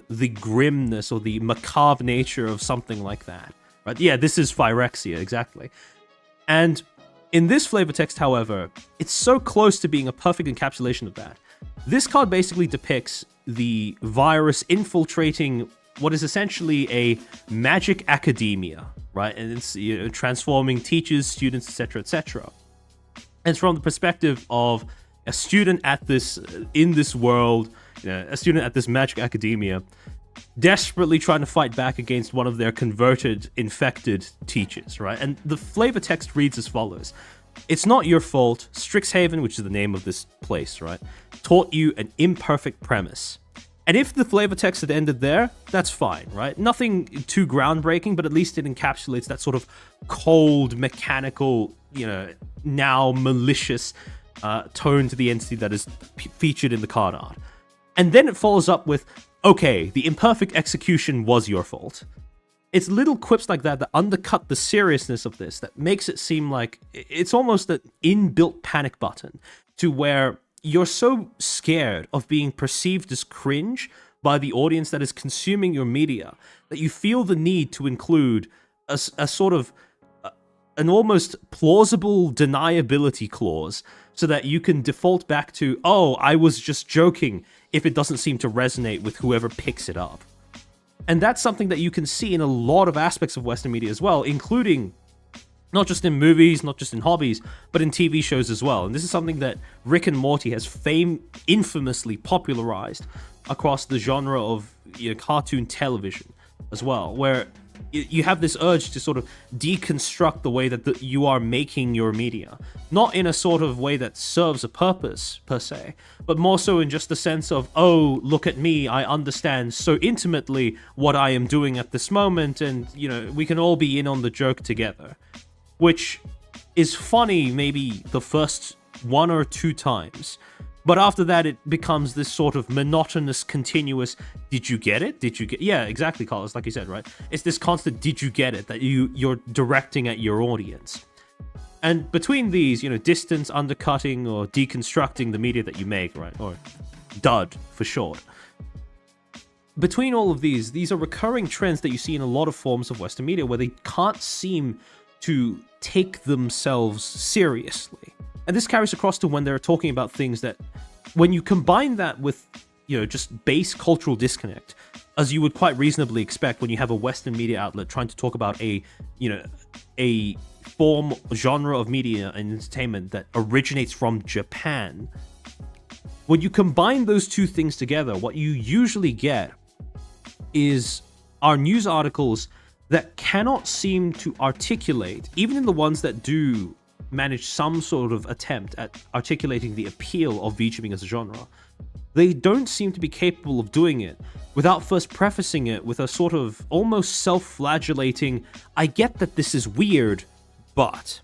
the grimness or the macabre nature of something like that, right? Yeah, this is Phyrexia, exactly. And in this flavor text, however, it's so close to being a perfect encapsulation of that. This card basically depicts the virus infiltrating what is essentially a magic academia, right? And it's transforming teachers, students, etc., etc. And it's from the perspective of a student at this in this world. A student at this magic academia desperately trying to fight back against one of their converted, infected teachers, right? And the flavor text reads as follows. It's not your fault. Strixhaven, which is the name of this place, right, taught you an imperfect premise. And if the flavor text had ended there, that's fine, right? Nothing too groundbreaking, but at least it encapsulates that sort of cold, mechanical, now malicious tone to the entity that is featured in the card art. And then it follows up with, okay, the imperfect execution was your fault. It's little quips like that that undercut the seriousness of this, that makes it seem like it's almost an inbuilt panic button to where you're so scared of being perceived as cringe by the audience that is consuming your media that you feel the need to include a sort of an almost plausible deniability clause so that you can default back to, oh, I was just joking, if it doesn't seem to resonate with whoever picks it up. And that's something that you can see in a lot of aspects of Western media as well, including not just in movies, not just in hobbies, but in TV shows as well. And this is something that Rick and Morty has infamously popularized across the genre of cartoon television. as well, where you have this urge to sort of deconstruct the way that you are making your media. Not in a sort of way that serves a purpose, per se, but more so in just the sense of, oh, look at me, I understand so intimately what I am doing at this moment, and, you know, we can all be in on the joke together. Which is funny maybe the first 1 or 2 times. But after that, it becomes this sort of monotonous, continuous, did you get it? Did you get... Yeah, exactly, Carlos, like you said, right? It's this constant, did you get it, that you're directing at your audience. And between these, you know, distance, undercutting, or deconstructing the media that you make, right? Or dud, for short. Between all of these are recurring trends that you see in a lot of forms of Western media where they can't seem to take themselves seriously. And this carries across to when they're talking about things that, when you combine that with, you know, just base cultural disconnect, as you would quite reasonably expect when you have a Western media outlet trying to talk about a form, genre of media and entertainment that originates from Japan. When you combine those two things together, what you usually get are news articles that cannot seem to articulate, even in the ones that do manage some sort of attempt at articulating the appeal of VTubing as a genre. They don't seem to be capable of doing it without first prefacing it with a sort of almost self-flagellating, I get that this is weird, but...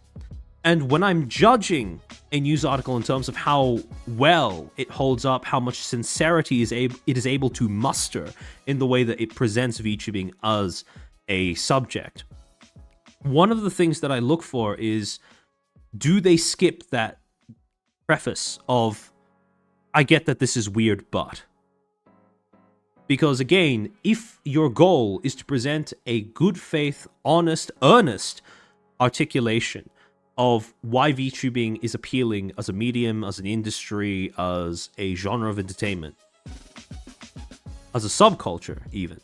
And when I'm judging a news article in terms of how well it holds up, how much sincerity it is able to muster in the way that it presents VTubing as a subject, one of the things that I look for is, do they skip that preface of, I get that this is weird, but... Because again, if your goal is to present a good faith, honest, earnest articulation of why VTubing is appealing as a medium, as an industry, as a genre of entertainment, as a subculture even,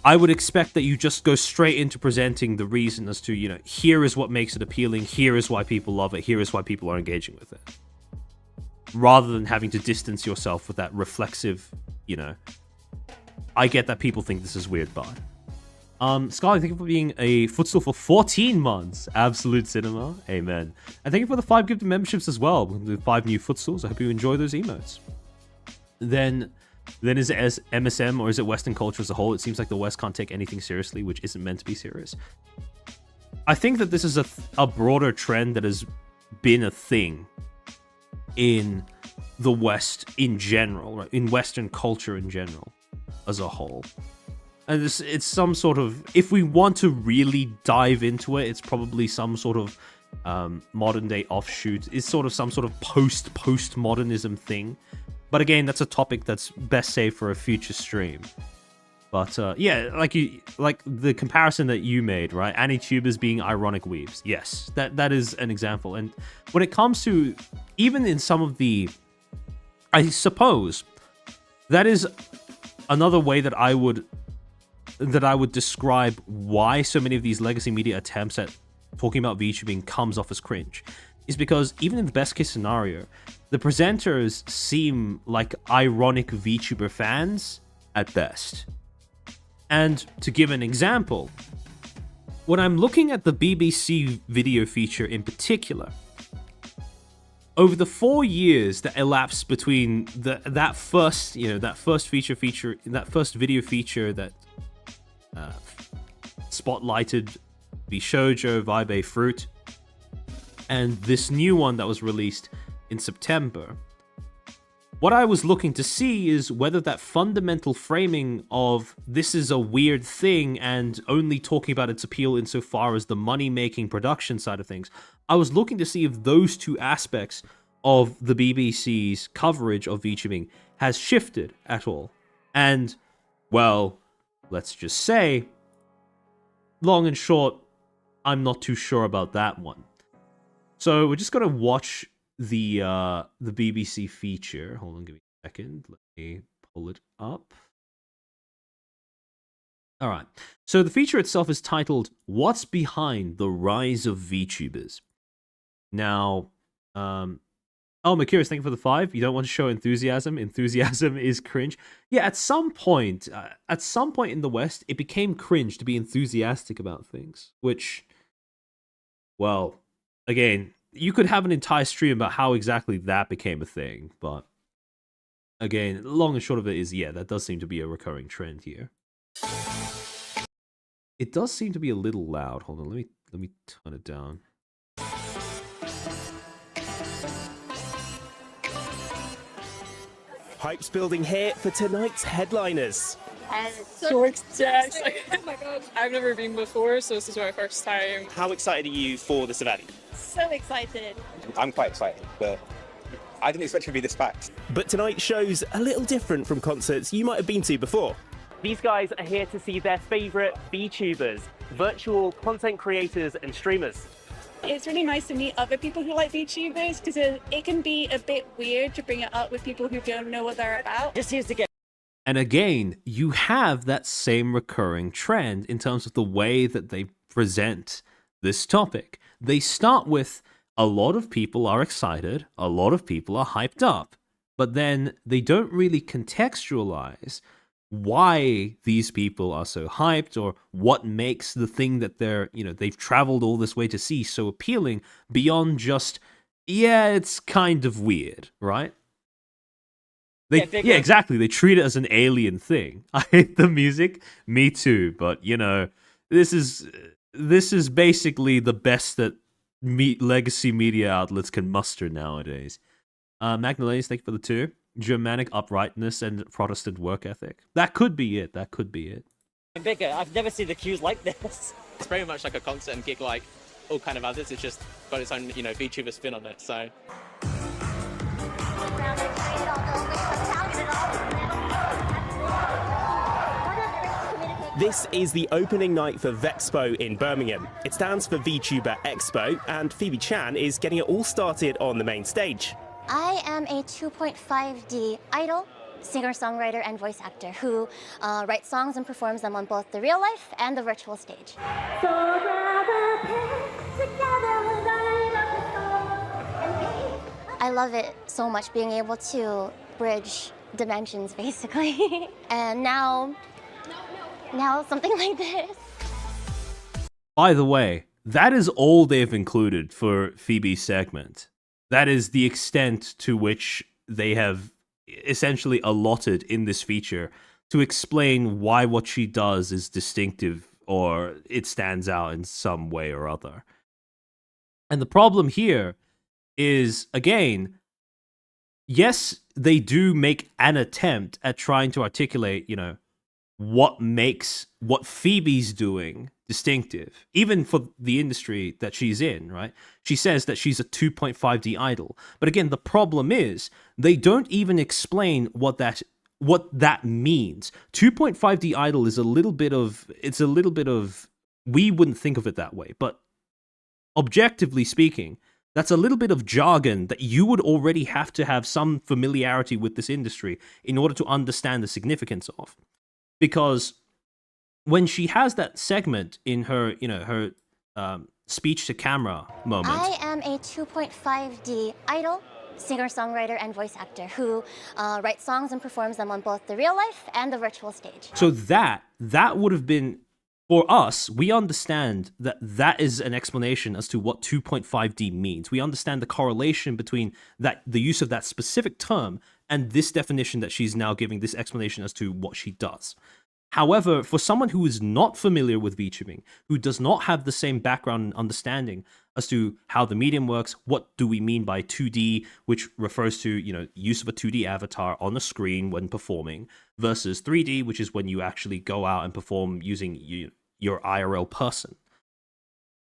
I would expect that you just go straight into presenting the reason as to, you know, here is what makes it appealing, here is why people love it, here is why people are engaging with it. Rather than having to distance yourself with that reflexive, you know, I get that people think this is weird, but... Scarlett, thank you for being a Footstool for 14 months. Absolute cinema. Amen. And thank you for the 5 gifted memberships as well. The 5 new Footstools. I hope you enjoy those emotes. Then is it as MSM or is it Western culture as a whole? It seems like the West can't take anything seriously, which isn't meant to be serious. I think that this is a broader trend that has been a thing in the West in general, right? In Western culture in general, as a whole. And it's some sort of, if we want to really dive into it, it's probably some sort of modern day offshoot. It's sort of some sort of postmodernism thing. But again, that's a topic that's best saved for a future stream. But yeah, like the comparison that you made, right? Anti-tubers being ironic weaves. Yes, that is an example. And when it comes to, even in some of the, I suppose, that is another way that I would describe why so many of these legacy media attempts at talking about VTubing comes off as cringe, is because even in the best case scenario, the presenters seem like ironic VTuber fans at best. And to give an example, when I'm looking at the BBC video feature in particular, over the 4 years that elapsed between that first video feature that spotlighted the shoujo vibe fruit, and this new one that was released in September, what I was looking to see is whether that fundamental framing of this is a weird thing and only talking about its appeal insofar as the money-making production side of things, I was looking to see if those two aspects of the BBC's coverage of VTubing has shifted at all. And, well, let's just say, long and short, I'm not too sure about that one. So we're just gonna watch the BBC feature. Hold on, give me a second. Let me pull it up. All right. So the feature itself is titled "What's Behind the Rise of VTubers." Now, Oh, Mercurius, thank you for the 5. You don't want to show enthusiasm. Enthusiasm is cringe. Yeah, at some point in the West, it became cringe to be enthusiastic about things. Which, well, again, you could have an entire stream about how exactly that became a thing. But again, long and short of it is, yeah, that does seem to be a recurring trend here. It does seem to be a little loud. Hold on, let me turn it down. Hype's building here for tonight's headliners. So excited. Oh my god. I've never been before, so this is my first time. How excited are you for this event? So excited. I'm quite excited, but I didn't expect it to be this packed. But tonight's show's a little different from concerts you might have been to before. These guys are here to see their favourite VTubers, virtual content creators and streamers. It's really nice to meet other people who like VTubers because it can be a bit weird to bring it up with people who don't know what they're about. Just here to get. And again, you have that same recurring trend in terms of the way that they present this topic. They start with a lot of people are excited, a lot of people are hyped up, but then they don't really contextualize why these people are so hyped or what makes the thing that they've traveled all this way to see so appealing beyond just, yeah, it's kind of weird, right? Yeah, exactly. They treat it as an alien thing. I hate the music. Me too. But, this is basically the best that legacy media outlets can muster nowadays. Magnolias, thank you for the 2. Germanic uprightness and Protestant work ethic. That could be it. Bigger. I've never seen the queues like this. It's very much like a concert and gig like all kind of others. It's just got its own, VTuber spin on it. So. This is the opening night for VEXPO in Birmingham. It stands for VTuber Expo, and Phoebe Chan is getting it all started on the main stage. I am a 2.5D idol, singer-songwriter, and voice actor who writes songs and performs them on both the real life and the virtual stage. I love it so much, being able to bridge dimensions, basically. And now something like this. By the way, that is all they've included for Phoebe's segment. That is the extent to which they have essentially allotted in this feature to explain why what she does is distinctive or it stands out in some way or other. And the problem here is, again, yes, they do make an attempt at trying to articulate, what makes what Phoebe's doing distinctive, even for the industry that she's in, right? She says that she's a 2.5D idol. But again, the problem is they don't even explain what that means. 2.5D idol is a little bit of we wouldn't think of it that way, but objectively speaking, that's a little bit of jargon that you would already have to have some familiarity with this industry in order to understand the significance of. Because when she has that segment in her, her speech to camera moment. I am a 2.5D idol, singer-songwriter, and voice actor who writes songs and performs them on both the real life and the virtual stage. So that would have been, for us, we understand that is an explanation as to what 2.5D means. We understand the correlation between the use of that specific term and this definition that she's now giving, this explanation as to what she does. However, for someone who is not familiar with VTubing, who does not have the same background and understanding as to how the medium works, what do we mean by 2D, which refers to, use of a 2D avatar on the screen when performing, versus 3D, which is when you actually go out and perform using your IRL person.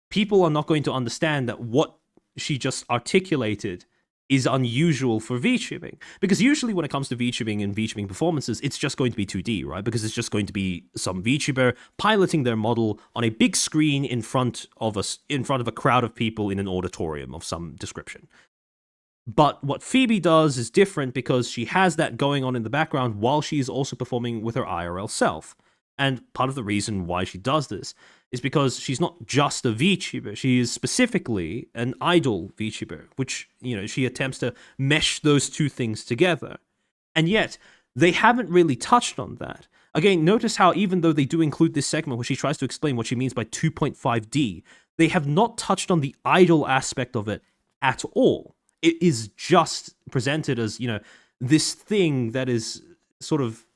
People are not going to understand that what she just articulated is unusual for VTubing. Because usually when it comes to VTubing and VTubing performances, it's just going to be 2D, right? Because it's just going to be some VTuber piloting their model on a big screen in front of a crowd of people in an auditorium of some description. But what Phoebe does is different because she has that going on in the background while she is also performing with her IRL self. And part of the reason why she does this is because she's not just a VTuber. She is specifically an idol VTuber, which, you know, she attempts to mesh those two things together. And yet, they haven't really touched on that. Again, notice how even though they do include this segment where she tries to explain what she means by 2.5D, they have not touched on the idol aspect of it at all. It is just presented as, you know, this thing that is sort of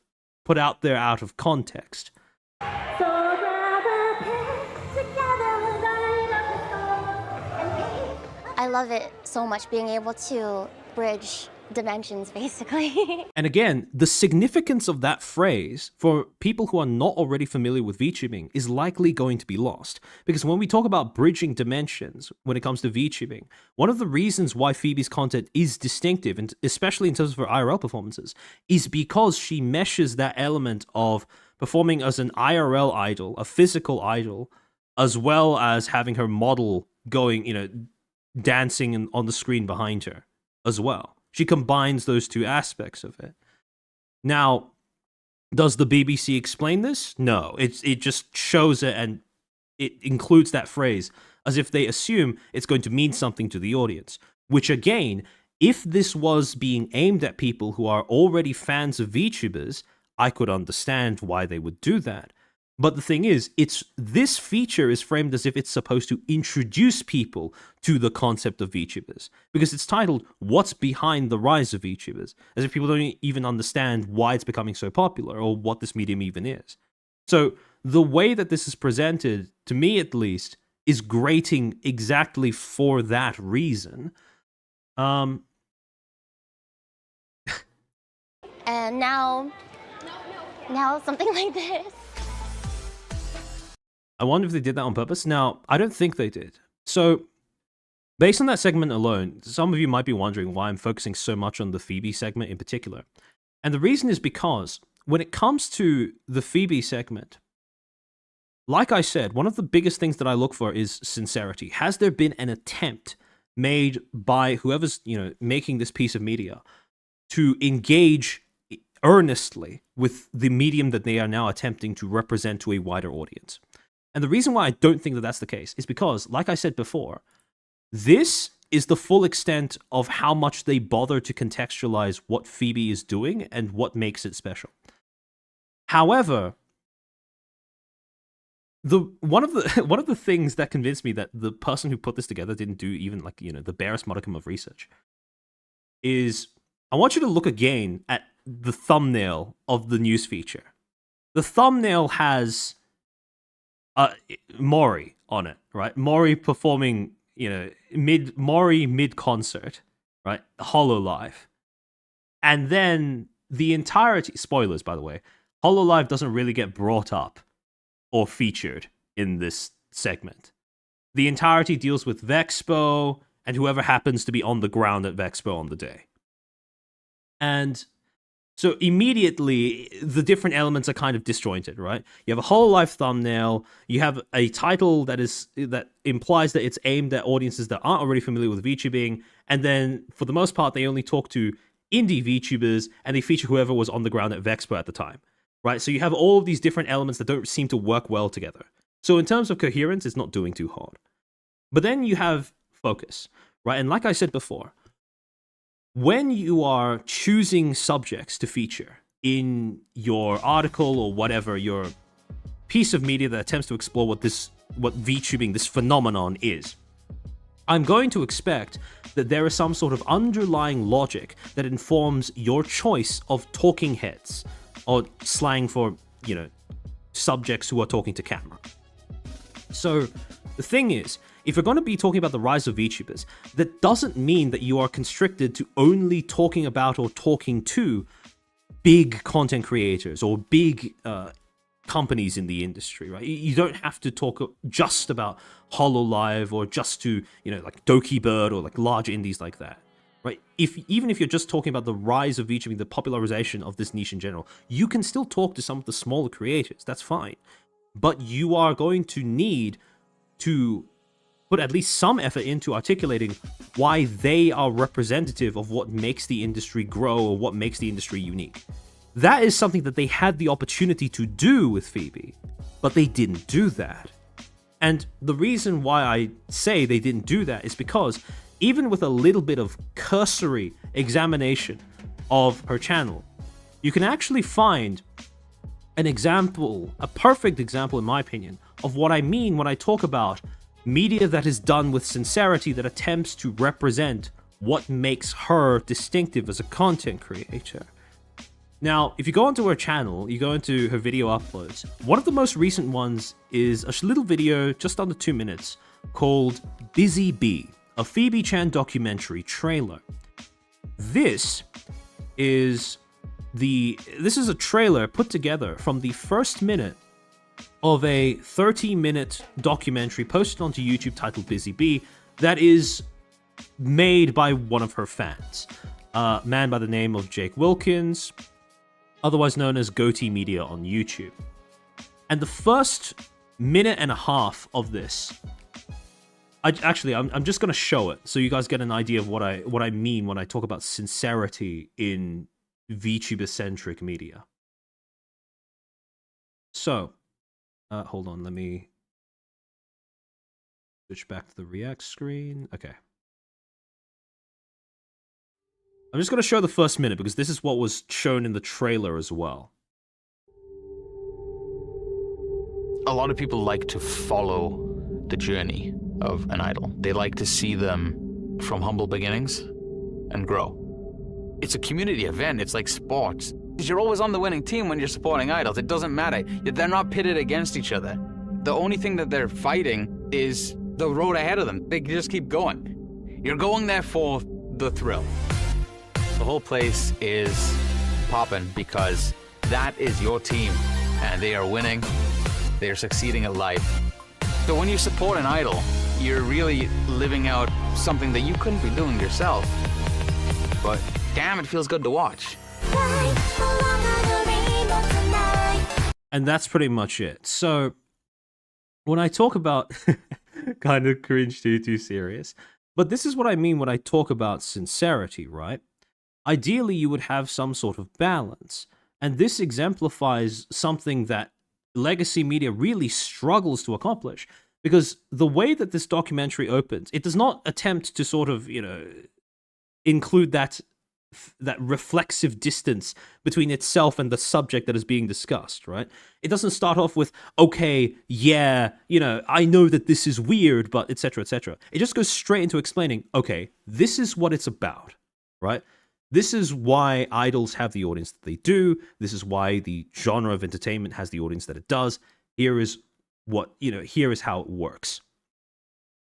put out there out of context. I love it so much, being able to bridge dimensions, basically. And again, the significance of that phrase for people who are not already familiar with VTubing is likely going to be lost. Because when we talk about bridging dimensions when it comes to VTubing, one of the reasons why Phoebe's content is distinctive, and especially in terms of her IRL performances, is because she meshes that element of performing as an IRL idol, a physical idol, as well as having her model going, you know, dancing on the screen behind her as well. She combines those two aspects of it. Now, does the BBC explain this? No, it just shows it, and it includes that phrase as if they assume it's going to mean something to the audience. Which again, if this was being aimed at people who are already fans of VTubers, I could understand why they would do that. But the thing is, this feature is framed as if it's supposed to introduce people to the concept of VTubers. Because it's titled, What's Behind the Rise of VTubers? As if people don't even understand why it's becoming so popular or what this medium even is. So the way that this is presented, to me at least, is grating exactly for that reason. And now something like this. I wonder if they did that on purpose. Now, I don't think they did. So, based on that segment alone, some of you might be wondering why I'm focusing so much on the Phoebe segment in particular. And the reason is because when it comes to the Phoebe segment, like I said, one of the biggest things that I look for is sincerity. Has there been an attempt made by whoever's, you know, making this piece of media to engage earnestly with the medium that they are now attempting to represent to a wider audience? And the reason why I don't think that that's the case is because, like I said before, this is the full extent of how much they bother to contextualize what Phoebe is doing and what makes it special. However, one of the things that convinced me that the person who put this together didn't do even, like, you know, the barest modicum of research is, I want you to look again at the thumbnail of the news feature. The thumbnail has Mori on it, right? Mori performing, you know, mid-concert, right? HoloLive. And then the entirety, spoilers by the way, HoloLive doesn't really get brought up or featured in this segment. The entirety deals with Vexpo and whoever happens to be on the ground at Vexpo on the day. And so immediately, the different elements are kind of disjointed, right? You have a HoloLive thumbnail, you have a title that implies that it's aimed at audiences that aren't already familiar with VTubing, and then, for the most part, they only talk to indie VTubers, and they feature whoever was on the ground at Vexpo at the time, right? So you have all of these different elements that don't seem to work well together. So in terms of coherence, it's not doing too hard. But then you have focus, right? And like I said before, when you are choosing subjects to feature in your article or whatever, your piece of media that attempts to explore what VTubing, this phenomenon, is, I'm going to expect that there is some sort of underlying logic that informs your choice of talking heads, or slang for, you know, subjects who are talking to camera. So the thing is, if you're going to be talking about the rise of VTubers, that doesn't mean that you are constricted to only talking about or talking to big content creators or big companies in the industry, right? You don't have to talk just about HoloLive or just to, you know, like Doki Bird or like large indies like that, right? Even if you're just talking about the rise of VTubing, the popularization of this niche in general, you can still talk to some of the smaller creators. That's fine. But you are going to need to put at least some effort into articulating why they are representative of what makes the industry grow or what makes the industry unique. That is something that they had the opportunity to do with Phoebe, but they didn't do that. And the reason why I say they didn't do that is because even with a little bit of cursory examination of her channel, you can actually find an example, a perfect example in my opinion, of what I mean when I talk about media that is done with sincerity, that attempts to represent what makes her distinctive as a content creator. Now, if you go onto her channel, you go into her video uploads, one of the most recent ones is a little video just under 2 minutes called Busy Bee, a Phoebe Chan documentary trailer. This is a trailer put together from the first minute of a 30-minute documentary posted onto YouTube titled Busy Bee that is made by one of her fans, a man by the name of Jake Wilkins, otherwise known as Goatee Media on YouTube. And the first minute and a half of this, I'm just going to show it so you guys get an idea of what I mean when I talk about sincerity in VTuber-centric media. So, hold on, let me switch back to the React screen. Okay. I'm just going to show the first minute because this is what was shown in the trailer as well. A lot of people like to follow the journey of an idol. They like to see them from humble beginnings and grow. It's a community event. It's like sports. You're always on the winning team when you're supporting idols. It doesn't matter. They're not pitted against each other. The only thing that they're fighting is the road ahead of them. They just keep going. You're going there for the thrill. The whole place is popping because that is your team and they are winning. They are succeeding at life. So when you support an idol, you're really living out something that you couldn't be doing yourself. But damn, it feels good to watch. And that's pretty much it. So when I talk about kind of cringe too serious, but this is what I mean when I talk about sincerity, right? Ideally, you would have some sort of balance. And this exemplifies something that legacy media really struggles to accomplish. Because the way that this documentary opens, it does not attempt to sort of, include that reflexive distance between itself and the subject that is being discussed, right? It doesn't start off with, okay, yeah, I know that this is weird, but etc., etc. It just goes straight into explaining, okay, this is what it's about, right? This is why idols have the audience that they do. This is why the genre of entertainment has the audience that it does. Here is here is how it works.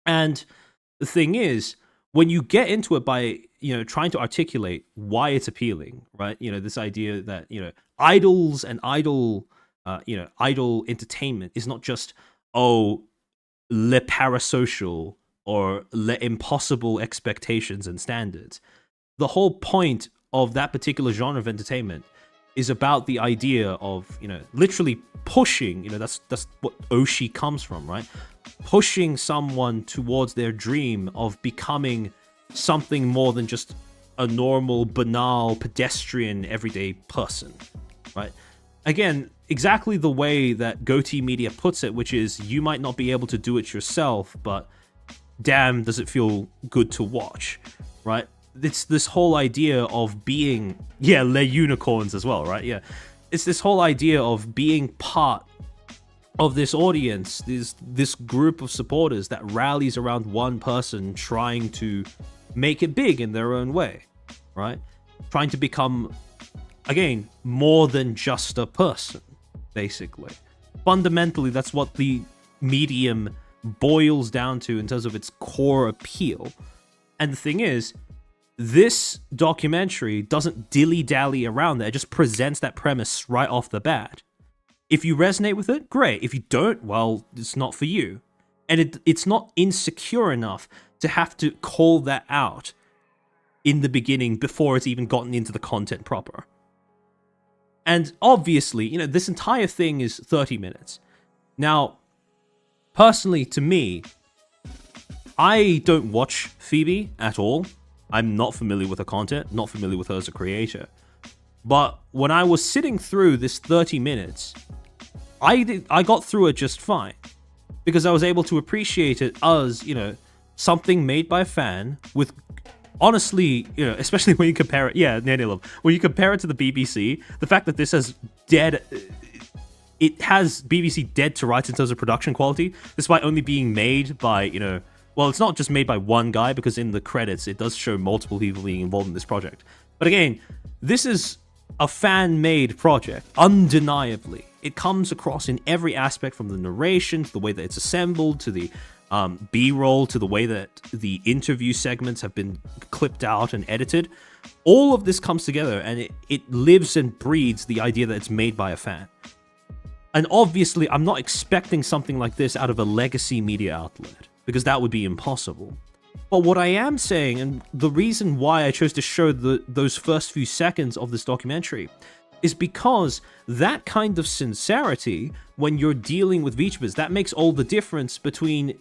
And the thing is, when you get into it by, trying to articulate why it's appealing, right? This idea that, idols and idol entertainment is not just, le parasocial or le impossible expectations and standards. The whole point of that particular genre of entertainment is about the idea of, literally pushing, that's what Oshi comes from, right? Pushing someone towards their dream of becoming something more than just a normal, banal, pedestrian, everyday person, right? Again, exactly the way that Goatee Media puts it, which is you might not be able to do it yourself, but damn, does it feel good to watch, right? It's this whole idea of being, le unicorns as well, right? Yeah. It's this whole idea of being part of this audience, this group of supporters that rallies around one person trying to make it big in their own way, right? Trying to become, again, more than just a person, basically. Fundamentally, that's what the medium boils down to in terms of its core appeal. And the thing is, this documentary doesn't dilly-dally around that. It just presents that premise right off the bat. If you resonate with it, great. If you don't, well, it's not for you. And it's not insecure enough to have to call that out in the beginning before it's even gotten into the content proper. And obviously, this entire thing is 30 minutes. Now, personally, to me, I don't watch Phoebe at all. I'm not familiar with her content, not familiar with her as a creator. But when I was sitting through this 30 minutes, I got through it just fine. because I was able to appreciate it as, something made by a fan with, honestly, especially when you compare it, when you compare it to the BBC, the fact that this has it has BBC dead to rights in terms of production quality, despite only being made by, well, it's not just made by one guy, because in the credits, it does show multiple people being involved in this project. But again, this is a fan-made project, undeniably. It comes across in every aspect, from the narration, to the way that it's assembled, to the B-roll, to the way that the interview segments have been clipped out and edited. All of this comes together, and it lives and breathes the idea that it's made by a fan. And obviously, I'm not expecting something like this out of a legacy media outlet, because that would be impossible. But what I am saying, and the reason why I chose to show those first few seconds of this documentary, is because that kind of sincerity, when you're dealing with VTubers, that makes all the difference between,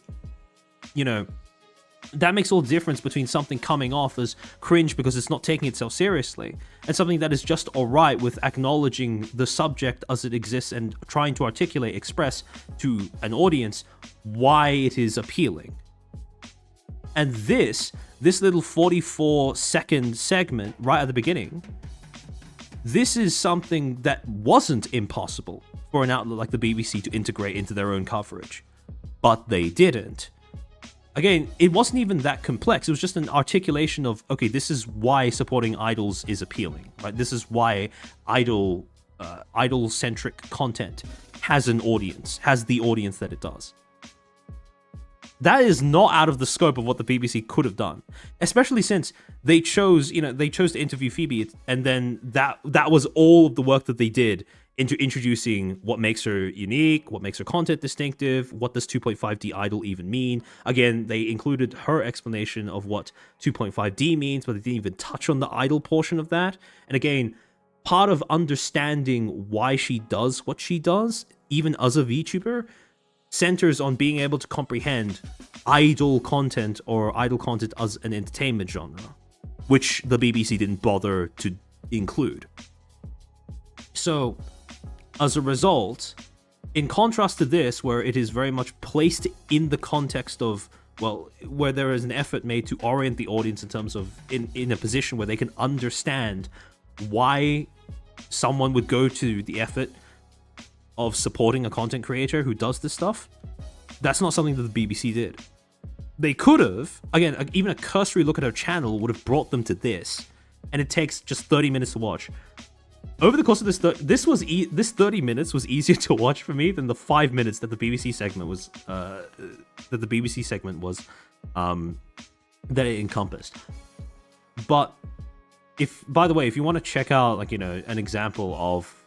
something coming off as cringe because it's not taking itself seriously, and something that is just alright with acknowledging the subject as it exists and trying to express to an audience why it is appealing. And this little 44-second segment right at the beginning, this is something that wasn't impossible for an outlet like the BBC to integrate into their own coverage. But they didn't. Again, it wasn't even that complex. It was just an articulation of, okay, this is why supporting idols is appealing, right? This is why idol-centric content has an audience, has the audience that it does. That is not out of the scope of what the BBC could have done, especially since they chose to interview Phoebe, and then that was all of the work that they did into introducing what makes her unique, what makes her content distinctive, what does 2.5D idol even mean. Again, they included her explanation of what 2.5D means, but they didn't even touch on the idol portion of that. And again, part of understanding why she does what she does, even as a VTuber, centers on being able to comprehend idol content or idol content as an entertainment genre, which the BBC didn't bother to include. So, as a result, in contrast to this, where it is very much placed in the context of, well, where there is an effort made to orient the audience in terms of in a position where they can understand why someone would go to the effort of supporting a content creator who does this stuff, that's not something that the BBC did. They could have, again, even a cursory look at her channel would have brought them to this, and it takes just 30 minutes to watch. Over the course of this 30 minutes was easier to watch for me than the 5 minutes that the BBC segment was, that it encompassed. But by the way, if you want to check out, an example of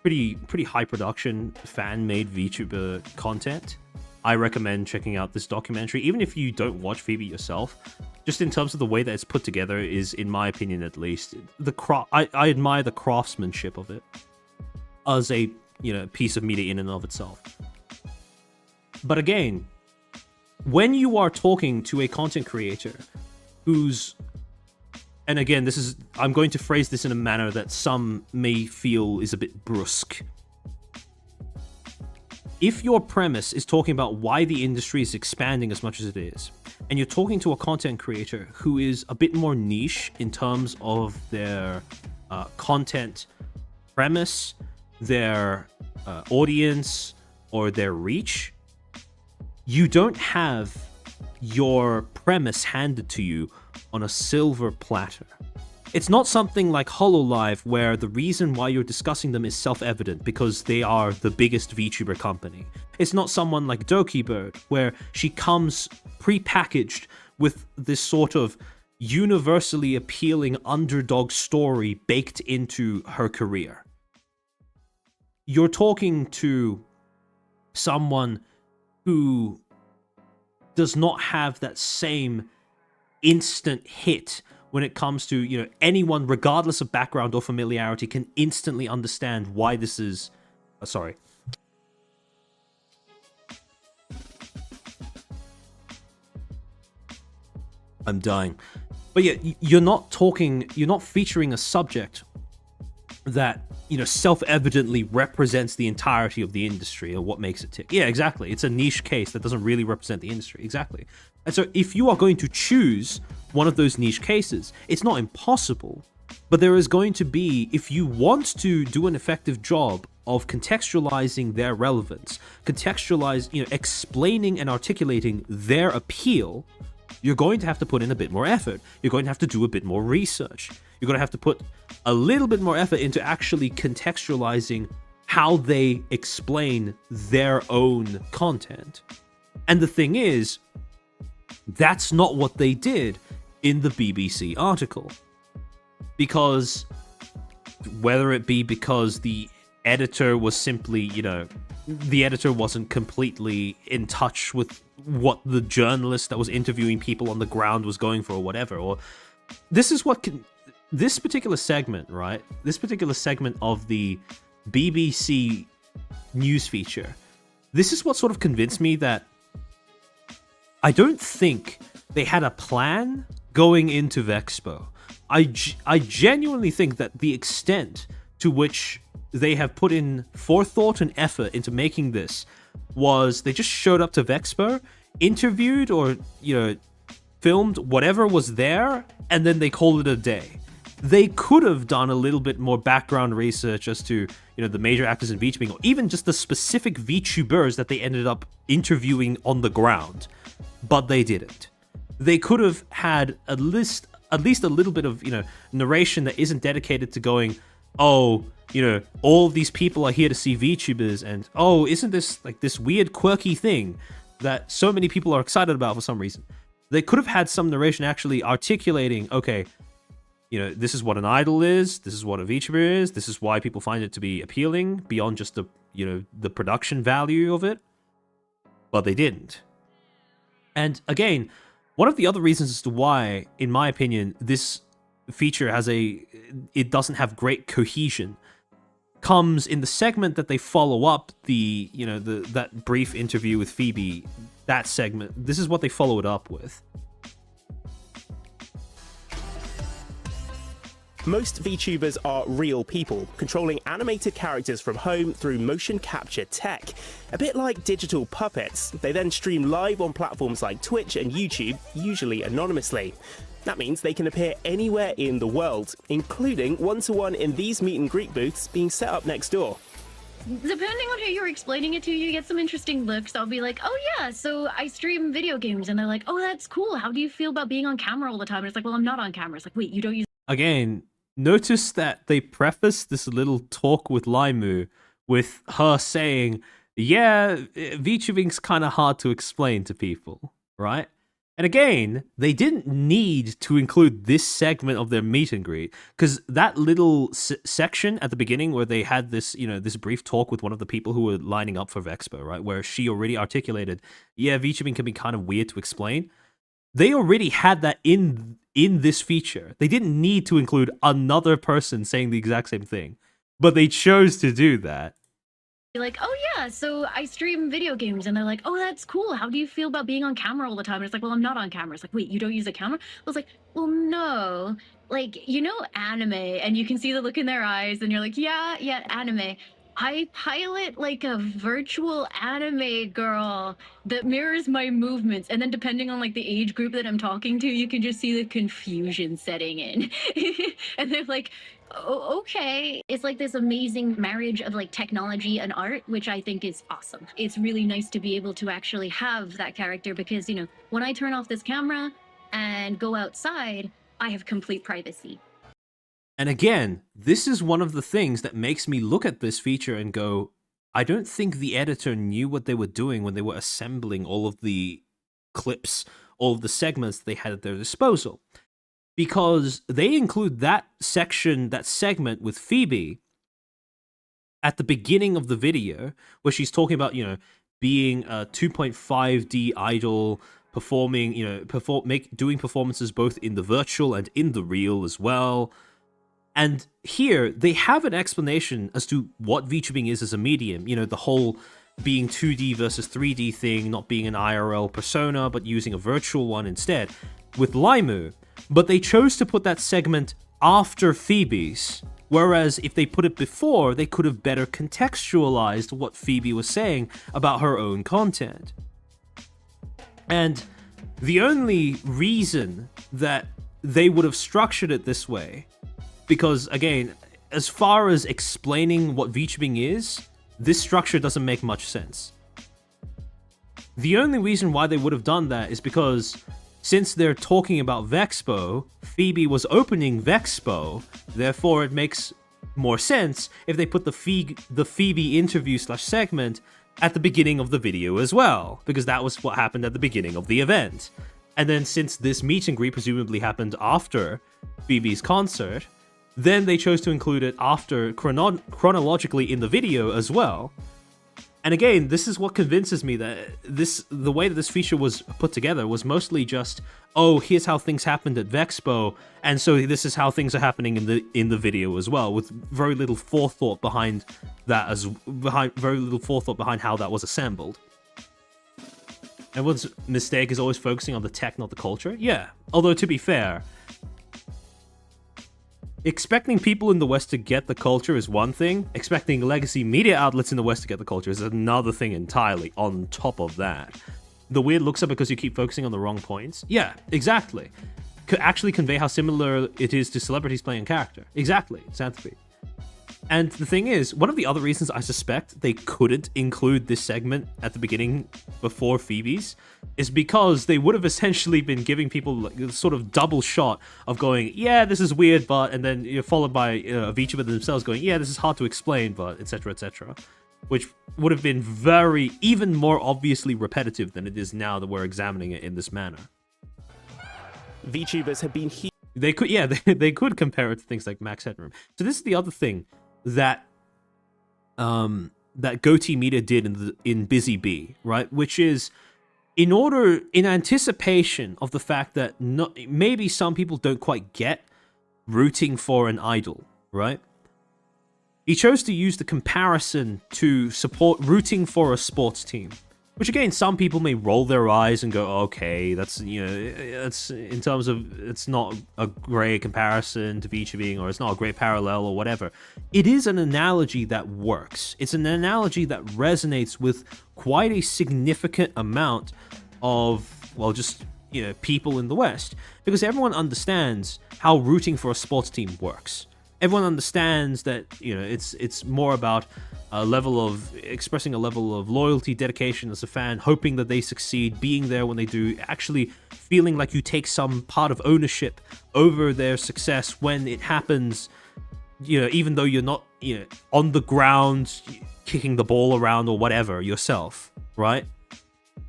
pretty high production fan-made VTuber content, I recommend checking out this documentary, even if you don't watch Phoebe yourself. Just in terms of the way that it's put together is, in my opinion at least, I admire the craftsmanship of it as a piece of media in and of itself. But again, when you are talking to a content creator who's, and again, I'm going to phrase this in a manner that some may feel is a bit brusque. If your premise is talking about why the industry is expanding as much as it is, and you're talking to a content creator who is a bit more niche in terms of their content premise, their audience, or their reach, you don't have your premise handed to you on a silver platter. It's not something like HoloLive where the reason why you're discussing them is self-evident because they are the biggest VTuber company. It's not someone like DokiBird where she comes pre-packaged with this sort of universally appealing underdog story baked into her career. You're talking to someone who does not have that same instant hit when it comes to, anyone, regardless of background or familiarity, can instantly understand why this is... sorry. I'm dying. But yeah, you're not featuring a subject that self-evidently represents the entirety of the industry or what makes it tick. Yeah, exactly. It's a niche case that doesn't really represent the industry. Exactly. And so if you are going to choose one of those niche cases, it's not impossible, but there is going to be, if you want to do an effective job of contextualizing their relevance, explaining and articulating their appeal, you're going to have to put in a bit more effort. You're going to have to do a bit more research. You're going to have to put a little bit more effort into actually contextualizing how they explain their own content. And the thing is, that's not what they did in the BBC article. Because whether it be because the editor was simply, the editor wasn't completely in touch with what the journalist that was interviewing people on the ground was going for or whatever, or this particular segment, right? This particular segment of the BBC news feature, this is what sort of convinced me that I don't think they had a plan going into Vexpo. I genuinely think that the extent to which they have put in forethought and effort into making this was they just showed up to Vexpo, interviewed or, filmed whatever was there, and then they called it a day. They could have done a little bit more background research as to, the major actors in VTubing, or even just the specific VTubers that they ended up interviewing on the ground, but they didn't. They could have had at least a little bit of, narration that isn't dedicated to going, oh, all of these people are here to see VTubers, and oh, isn't this like this weird quirky thing that so many people are excited about for some reason. They could have had some narration actually articulating, okay, this is what an idol is, this is what a VTuber is, this is why people find it to be appealing beyond just the, the production value of it. But they didn't. And again, one of the other reasons as to why, in my opinion, this feature it doesn't have great cohesion comes in the segment that they follow up that brief interview with Phoebe. That segment, this is what they follow it up with. Most VTubers are real people, controlling animated characters from home through motion capture tech. A bit like digital puppets, they then stream live on platforms like Twitch and YouTube, usually anonymously. That means they can appear anywhere in the world, including one-to-one in these meet and greet booths being set up next door. Depending on who you're explaining it to, you get some interesting looks. I'll be like, oh yeah, so I stream video games, and they're like, oh, that's cool. How do you feel about being on camera all the time? And it's like, well, I'm not on camera. It's like, wait, you don't use... Again, notice that they preface this little talk with Laimu with her saying, yeah, VTubing's kind of hard to explain to people, right? And again, they didn't need to include this segment of their meet and greet, because that little section at the beginning where they had this, this brief talk with one of the people who were lining up for Vexpo, right, where she already articulated, yeah, VTubing can be kind of weird to explain. They already had that in this feature. They didn't need to include another person saying the exact same thing, but they chose to do that. Like, oh yeah, so I stream video games, and they're like, oh, that's cool. How do you feel about being on camera all the time? And it's like, well, I'm not on camera. It's like, wait, you don't use a camera? I was like, well, no, like, anime, and you can see the look in their eyes, and you're like, yeah, anime. I pilot like a virtual anime girl that mirrors my movements, and then depending on like the age group that I'm talking to, you can just see the confusion setting in. And they're like, oh, okay. It's like this amazing marriage of like technology and art, which I think is awesome. It's really nice to be able to actually have that character because, when I turn off this camera and go outside, I have complete privacy. And again, this is one of the things that makes me look at this feature and go, I don't think the editor knew what they were doing when they were assembling all of the clips, all of the segments they had at their disposal. Because they include that segment with Phoebe at the beginning of the video, where she's talking about, being a 2.5D idol, performing, doing performances both in the virtual and in the real as well. And here, they have an explanation as to what VTubing is as a medium. The whole being 2D versus 3D thing, not being an IRL persona, but using a virtual one instead, with Laimu. But they chose to put that segment after Phoebe's, Whereas if they put it before, they could have better contextualized what Phoebe was saying about her own content. And the only reason that they would have structured it this way, because again, as far as explaining what VTubing is, this structure doesn't make much sense. The only reason why they would have done that is because since they're talking about Vexpo, Phoebe was opening Vexpo, therefore it makes more sense if they put the Phoebe interview / segment at the beginning of the video as well, because that was what happened at the beginning of the event. And then since this meet and greet presumably happened after Phoebe's concert, then they chose to include it after chronologically in the video as well. And again, this is what convinces me that the way that this feature was put together was mostly just, oh, here's how things happened at Vexpo, and so this is how things are happening in the video as well, with very little forethought behind that, very little forethought behind how that was assembled. Everyone's mistake is always focusing on the tech, not the culture. Yeah, although to be fair, expecting people in the West to get the culture is one thing. Expecting legacy media outlets in the West to get the culture is another thing entirely on top of that. The weird looks up because you keep focusing on the wrong points. Yeah, exactly. Could actually convey how similar it is to celebrities playing character. Exactly, Xanthropy. And the thing is, one of the other reasons I suspect they couldn't include this segment at the beginning before Phoebe's is because they would have essentially been giving people like a sort of double shot of going, yeah, this is weird, but, and then followed by a VTuber themselves going, yeah, this is hard to explain, but, etc., etc., which would have been even more obviously repetitive than it is now that we're examining it in this manner. VTubers have been huge. They could, yeah, they could compare it to things like Max Headroom. So this is the other thing that that Goatee Media did in Busy Bee, right? Which is in anticipation of the fact that maybe some people don't quite get rooting for an idol, right? He chose to use the comparison to support rooting for a sports team. Which again, some people may roll their eyes and go, okay, that's, that's in terms of, it's not a great comparison to VTubing, or it's not a great parallel or whatever. It is an analogy that works. It's an analogy that resonates with quite a significant amount of, well, just, people in the West. Because everyone understands how rooting for a sports team works. Everyone understands that, it's more about expressing a level of loyalty, dedication as a fan, hoping that they succeed, being there when they do, actually feeling like you take some part of ownership over their success when it happens, even though you're not, on the ground, kicking the ball around or whatever yourself, right?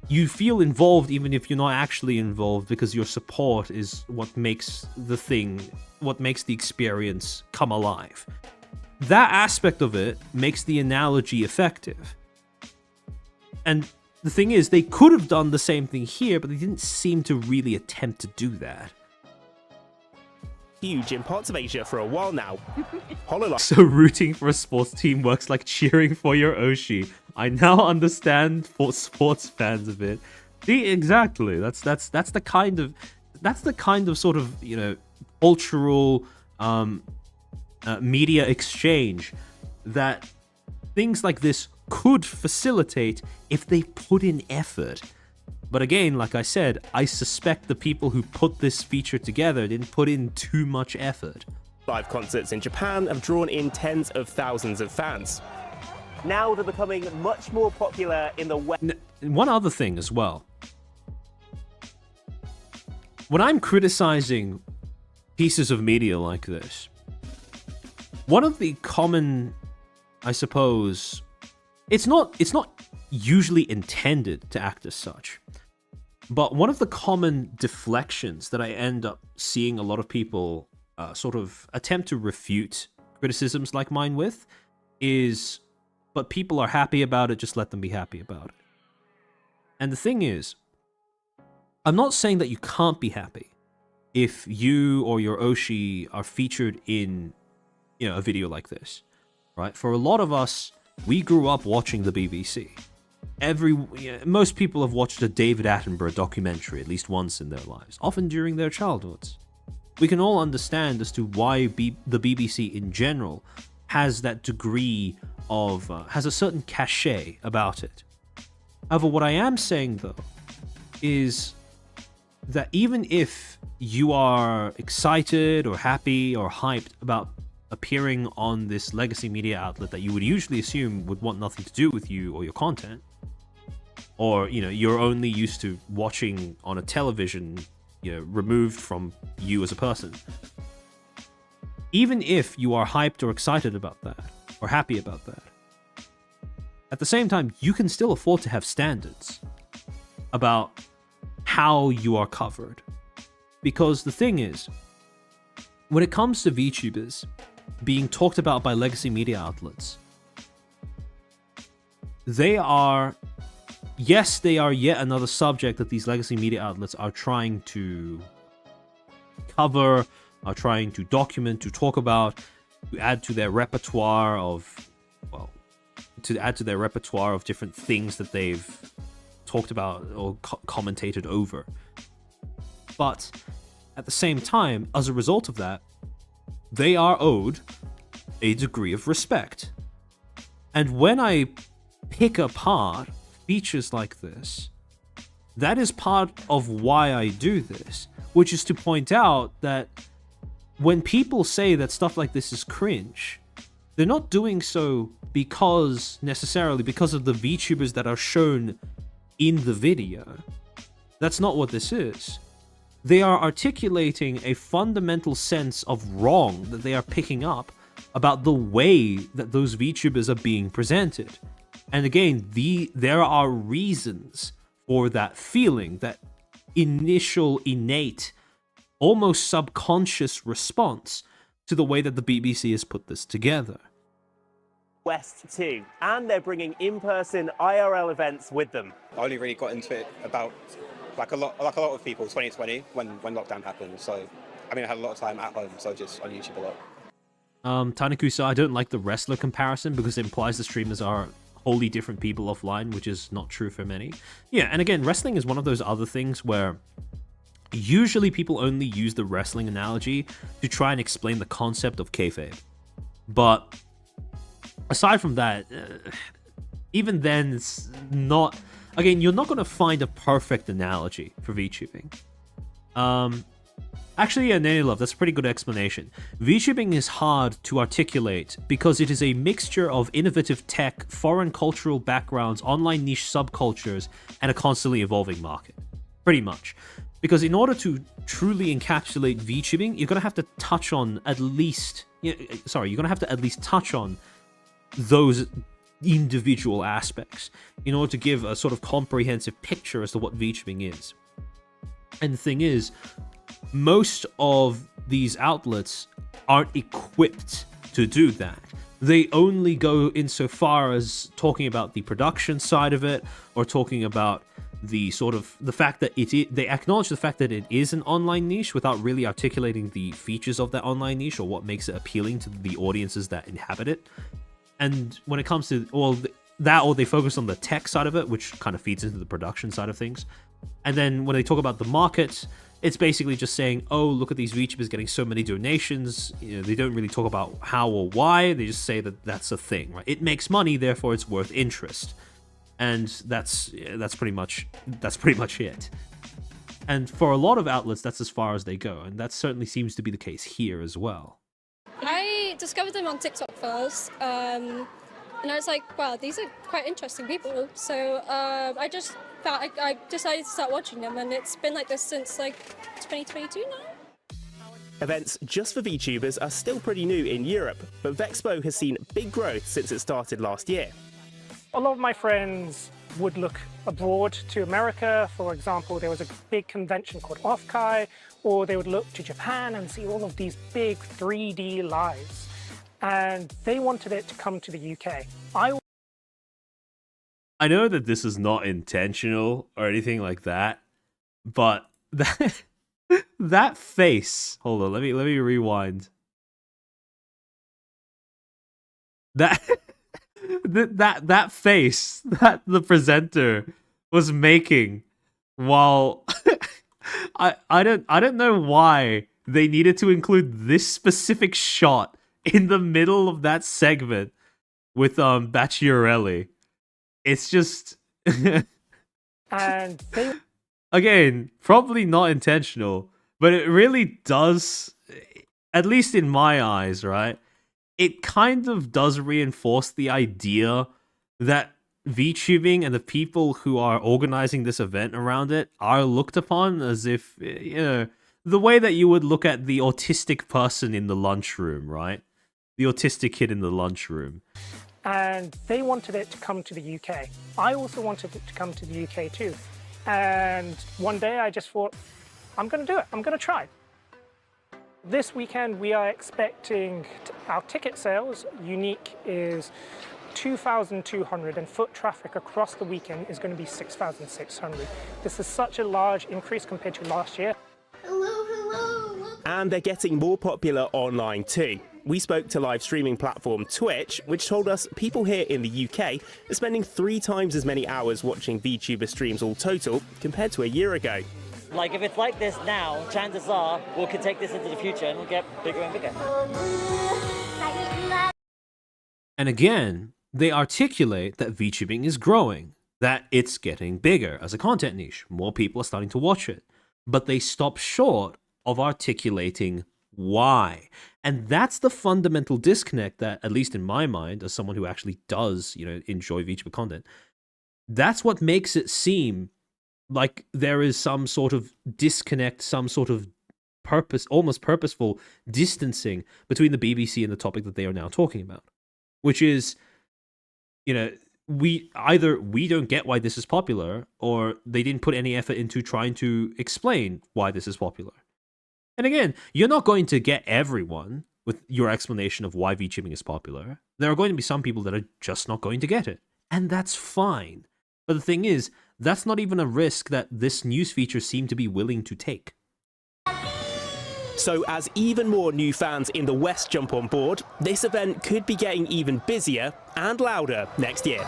You feel involved even if you're not actually involved, because your support is what makes the experience come alive. That aspect of it makes the analogy effective. And the thing is, they could have done the same thing here, but they didn't seem to really attempt to do that. Huge in parts of Asia for a while now. So rooting for a sports team works like cheering for your Oshi. I now understand for sports fans a bit. See, exactly. That's the kind of sort of cultural media exchange that things like this could facilitate if they put in effort. But again, like I said, I suspect the people who put this feature together didn't put in too much effort. Live concerts in Japan have drawn in tens of thousands of fans. Now they're becoming much more popular in the West. One other thing as well. When I'm criticizing pieces of media like this, one of the common, I suppose, it's not usually intended to act as such, but one of the common deflections that I end up seeing a lot of people sort of attempt to refute criticisms like mine with is, but people are happy about it, just let them be happy about it. And the thing is, I'm not saying that you can't be happy if you or your Oshi are featured in, a video like this, right? For a lot of us, we grew up watching the BBC. Most people have watched a David Attenborough documentary at least once in their lives, often during their childhoods. we can all understand as to why the BBC in general has that degree of, has a certain cachet about it. However, what I am saying though, is that even if you are excited or happy or hyped about appearing on this legacy media outlet that you would usually assume would want nothing to do with you or your content, or, you know, you're only used to watching on a television, you know, removed from you as a person. Even if you are hyped or excited about that, or happy about that, at the same time, you can still afford to have standards about how you are covered. Because the thing is, when it comes to VTubers being talked about by legacy media outlets, they are, yes, they are yet another subject that these legacy media outlets are trying to cover, are trying to document, to talk about, to add to their repertoire of, well, to add to their repertoire of different things that they've talked about or commentated over. But at the same time, as a result of that, they are owed a degree of respect. And when I pick apart features like this, that is part of why I do this, which is to point out that when people say that stuff like this is cringe, they're not doing so necessarily because of the VTubers that are shown in the video. That's not what this is. They are articulating a fundamental sense of wrong that they are picking up about the way that those VTubers are being presented. And again, there are reasons for that feeling, that initial innate, almost subconscious response to the way that the BBC has put this together. West too, and they're bringing in-person IRL events with them. I only really got into it about like a lot of people 2020 when lockdown happened. So I mean, I had a lot of time at home, so just on YouTube a lot. Tanakusa, I don't like the wrestler comparison because it implies the streamers are wholly different people offline, which is not true for many. Yeah, and again, wrestling is one of those other things where usually people only use the wrestling analogy to try and explain the concept of kayfabe. But aside from that, even then, it's not... Again, you're not going to find a perfect analogy for VTubing. Actually, yeah, Nanny Love, that's a pretty good explanation. VTubing is hard to articulate because it is a mixture of innovative tech, foreign cultural backgrounds, online niche subcultures, and a constantly evolving market. Pretty much. Because in order to truly encapsulate VTubing, you're going to have to touch on at least... you're going to have to at least touch on those individual aspects in order to give a sort of comprehensive picture as to what VTubing is. And the thing is, most of these outlets aren't equipped to do that. They only go insofar as talking about the production side of it, or talking about the sort of the fact that they acknowledge the fact that it is an online niche without really articulating the features of that online niche or what makes it appealing to the audiences that inhabit it. And when it comes to that, or they focus on the tech side of it, which kind of feeds into the production side of things. And then when they talk about the market, it's basically just saying, oh, look at these VTubers getting so many donations. You know, they don't really talk about how or why. They just say that that's a thing, right? It makes money, therefore it's worth interest. And that's pretty much it. And for a lot of outlets, that's as far as they go. And that certainly seems to be the case here as well. I discovered them on TikTok first, and I was like, wow, these are quite interesting people. So I decided to start watching them, and it's been like this since like 2022 now. Events just for VTubers are still pretty new in Europe, but Vexpo has seen big growth since it started last year. A lot of my friends would look abroad to America. For example, there was a big convention called Offkai, or they would look to Japan and see all of these big 3D lives. And they wanted it to come to the UK. I know that this is not intentional or anything like that, but that face. Hold on, let me rewind. That face that the presenter was making while I don't know why they needed to include this specific shot in the middle of that segment with Bacciarelli. It's just And they again, probably not intentional, but it really does, at least in my eyes, right? It kind of does reinforce the idea that VTubing and the people who are organizing this event around it are looked upon as if, you know, the way that you would look at the autistic person in the lunchroom, right? The autistic kid in the lunchroom. and they wanted it to come to the UK. I also wanted it to come to the UK too. And one day I just thought, I'm going to do it. I'm going to try. This weekend we are expecting our ticket sales, unique, is 2,200, and foot traffic across the weekend is going to be 6,600. This is such a large increase compared to last year. And they're getting more popular online too. We spoke to live streaming platform Twitch, which told us people here in the UK are spending 3 times as many hours watching VTuber streams all total compared to a year ago. Like, if it's like this now, chances are we can take this into the future and we'll get bigger and bigger. And again, they articulate that VTubing is growing, that it's getting bigger as a content niche. More people are starting to watch it. But they stop short of articulating why. And that's the fundamental disconnect that, at least in my mind, as someone who actually does, you know, enjoy VTuber content, that's what makes it seem like there is some sort of disconnect, some sort of purpose, almost purposeful distancing between the BBC and the topic that they are now talking about. Which is, you know, we don't get why this is popular, or they didn't put any effort into trying to explain why this is popular. And again, you're not going to get everyone with your explanation of why VTubing is popular. There are going to be some people that are just not going to get it. And that's fine. But the thing is, that's not even a risk that this news feature seemed to be willing to take. So as even more new fans in the West jump on board, this event could be getting even busier and louder next year.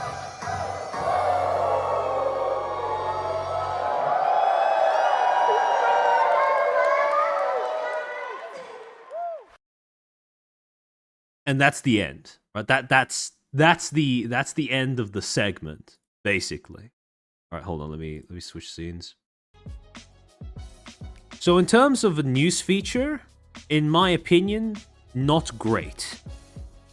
And that's the end, right? That's the end of the segment, basically. All right, hold on. Let me switch scenes. So in terms of a news feature, in my opinion, not great.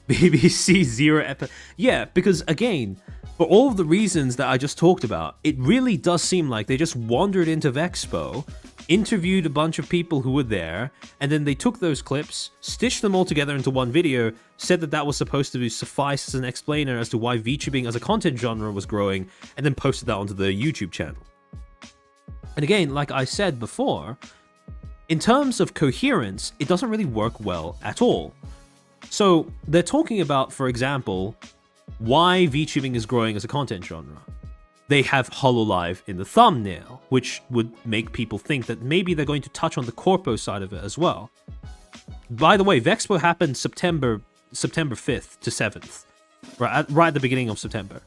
BBC Zero yeah, because again, for all of the reasons that I just talked about, it really does seem like they just wandered into Vexpo, interviewed a bunch of people who were there, and then they took those clips, stitched them all together into one video, said that that was supposed to suffice as an explainer as to why VTubing as a content genre was growing, and then posted that onto the YouTube channel. And again, like I said before, in terms of coherence, it doesn't really work well at all. So they're talking about, for example, why VTubing is growing as a content genre. They have HoloLive in the thumbnail, which would make people think that maybe they're going to touch on the corpo side of it as well. By the way, Vexpo happened September 5th to 7th, right at the beginning of September.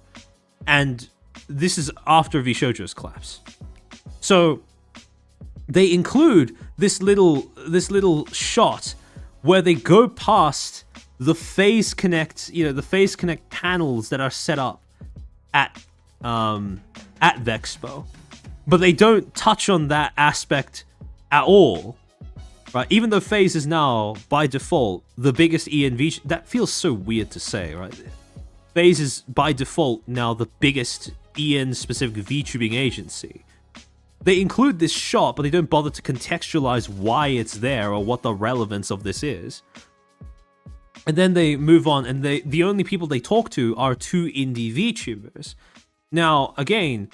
And this is after VShojo's collapse. So they include this little shot where they go past the Phase Connect, the Phase Connect panels that are set up at Vexpo, but they don't touch on that aspect at all, right? Even though Phase is now by default the biggest ENV, that feels so weird to say, right? Phase is by default now the biggest EN specific VTubing agency. They include this shot, but they don't bother to contextualize why it's there or what the relevance of this is. And then they move on, and the only people they talk to are 2 indie VTubers. Now, again,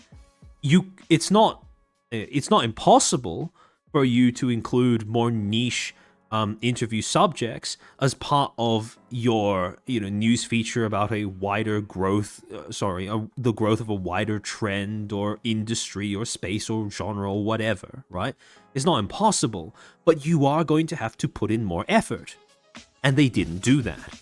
it's not impossible for you to include more niche interview subjects as part of your news feature about a wider growth, the growth of a wider trend or industry or space or genre or whatever, right? It's not impossible, but you are going to have to put in more effort. And they didn't do that.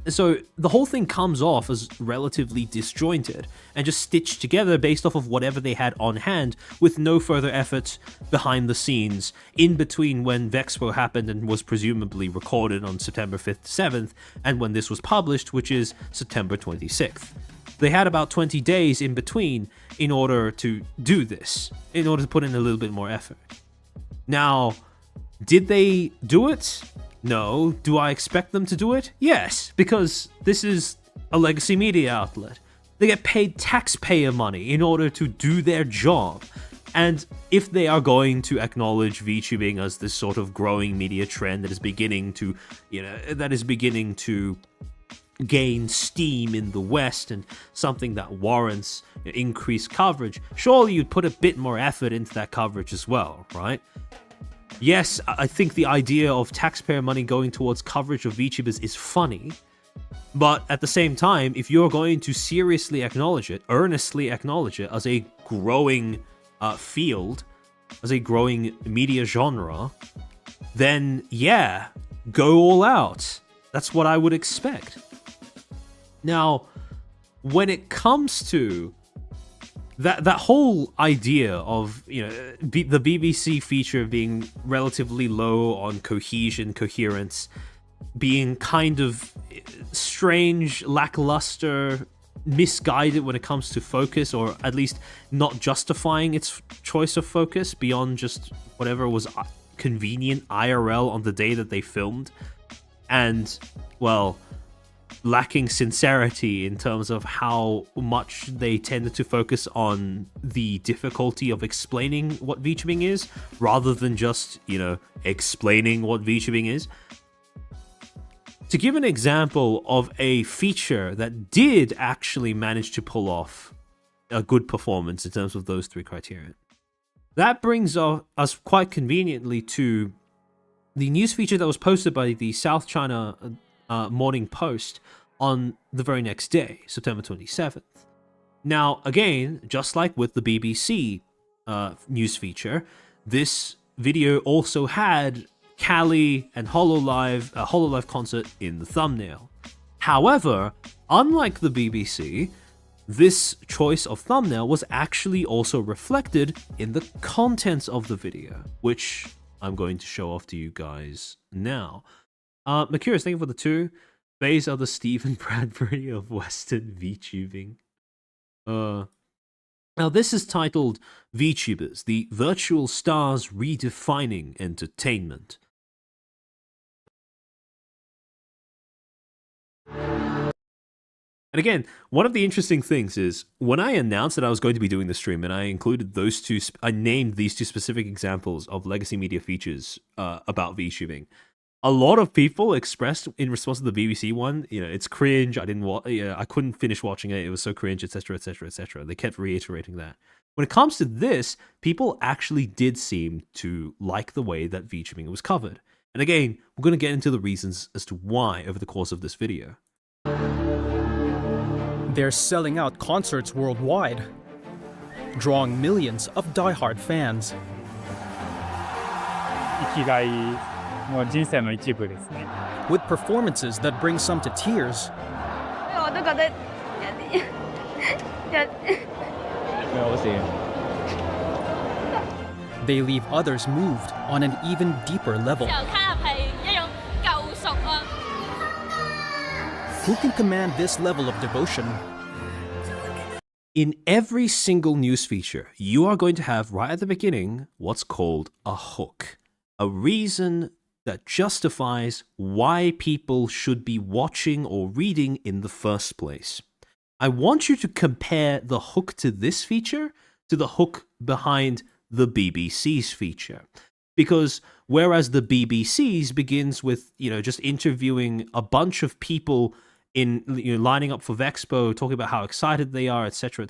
So the whole thing comes off as relatively disjointed and just stitched together based off of whatever they had on hand, with no further effort behind the scenes in between when Vexpo happened and was presumably recorded on September 5th to 7th, and when this was published, which is September 26th. They had about 20 days in between in order to do this, in order to put in a little bit more effort. Now, did they do it? No. Do I expect them to do it? Yes, because this is a legacy media outlet. They get paid taxpayer money in order to do their job. And if they are going to acknowledge VTubing as this sort of growing media trend that is beginning to, gain steam in the West and something that warrants increased coverage, surely you'd put a bit more effort into that coverage as well, right? Yes, I think the idea of taxpayer money going towards coverage of VTubers is funny, but at the same time, if you're going to seriously acknowledge it, earnestly acknowledge it as a growing field, as a growing media genre, then yeah, go all out. That's what I would expect. Now, when it comes to that whole idea of, the BBC feature being relatively low on coherence, being kind of strange, lackluster, misguided when it comes to focus, or at least not justifying its choice of focus beyond just whatever was convenient IRL on the day that they filmed, and, well, lacking sincerity in terms of how much they tended to focus on the difficulty of explaining what VTubing is, rather than just, explaining what VTubing is. To give an example of a feature that did actually manage to pull off a good performance in terms of those three criteria, that brings us quite conveniently to the news feature that was posted by the South China Morning Post on the very next day, September 27th. Now, again, just like with the BBC news feature, this video also had Kali and HoloLive, a HoloLive concert in the thumbnail. However, unlike the BBC, this choice of thumbnail was actually also reflected in the contents of the video, which I'm going to show off to you guys now. Mercurius, thank you for the 2. Bays are the Stephen Bradbury of Western VTubing. Now this is titled VTubers, the Virtual Stars Redefining Entertainment. And again, one of the interesting things is, when I announced that I was going to be doing the stream, and I included those two, I named these two specific examples of legacy media features about VTubing. A lot of people expressed in response to the BBC one, it's cringe. I couldn't finish watching it. It was so cringe, etc., etc., etc. They kept reiterating that. When it comes to this, people actually did seem to like the way that VTubing was covered. And again, we're going to get into the reasons as to why over the course of this video. They're selling out concerts worldwide, drawing millions of diehard fans. 生きがい、もう人生の一部ですね。 With performances that bring some to tears. 我都覺得有時 They leave others moved on an even deeper level. Who can command this level of devotion? In every single news feature, you are going to have right at the beginning what's called a hook. A reason that justifies why people should be watching or reading in the first place. I want you to compare the hook to this feature to the hook behind the BBC's feature. Because whereas the BBC's begins with, just interviewing a bunch of people in lining up for Vexpo, talking about how excited they are, etc.,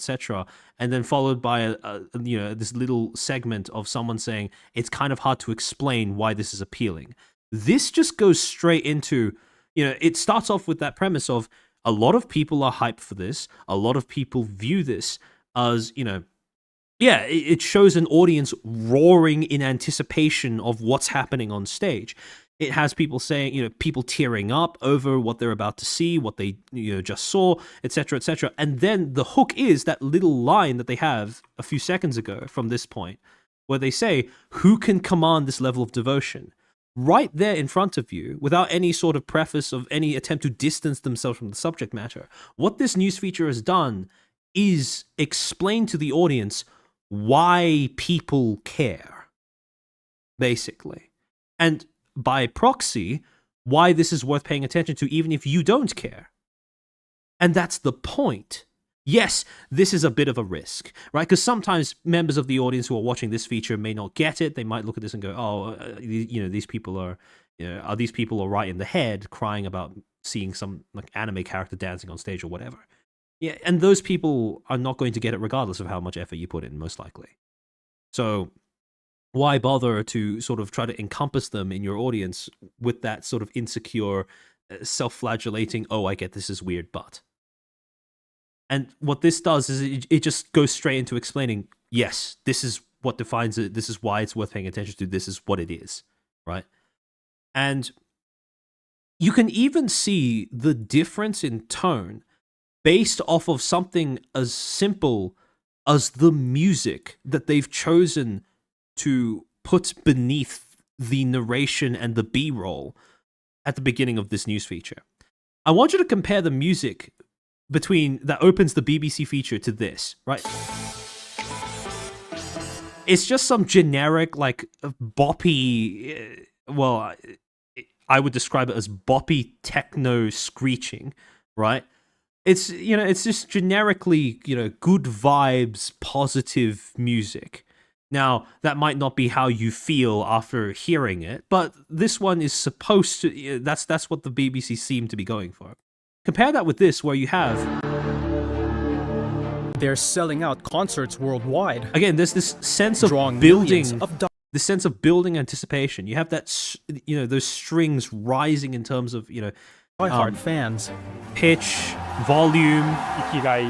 and then followed by this little segment of someone saying it's kind of hard to explain why this is appealing. This just goes straight into, it starts off with that premise of a lot of people are hyped for this. A lot of people view this as, it shows an audience roaring in anticipation of what's happening on stage. It has people saying, people tearing up over what they're about to see, what they just saw, etc., etc. And then the hook is that little line that they have a few seconds ago from this point, where they say, "Who can command this level of devotion?" Right there in front of you, without any sort of preface of any attempt to distance themselves from the subject matter. What this news feature has done is explain to the audience why people care, basically. And by proxy, why this is worth paying attention to, even if you don't care. And that's the point. Yes, this is a bit of a risk, right? Because sometimes members of the audience who are watching this feature may not get it. They might look at this and go, "Oh, these people are these people all right in the head, crying about seeing some like anime character dancing on stage or whatever." Yeah, and those people are not going to get it regardless of how much effort you put in, most likely. So why bother to sort of try to encompass them in your audience with that sort of insecure, self-flagellating, "Oh, I get this is weird, but..." And what this does is it just goes straight into explaining, yes, this is what defines it, this is why it's worth paying attention to, this is what it is, right? And you can even see the difference in tone based off of something as simple as the music that they've chosen to put beneath the narration and the B-roll at the beginning of this news feature. I want you to compare the music between that opens the BBC feature to this, right? It's just some generic, like, boppy, I would describe it as boppy techno screeching, right? It's, it's just generically, good vibes, positive music. Now, that might not be how you feel after hearing it, but this one is supposed to, that's what the BBC seem to be going for. Compare that with this, where you have... They're selling out concerts worldwide. Again, there's this sense of the sense of building anticipation. You have that, those strings rising in terms of, diehard fans. Pitch, volume. 生きがい、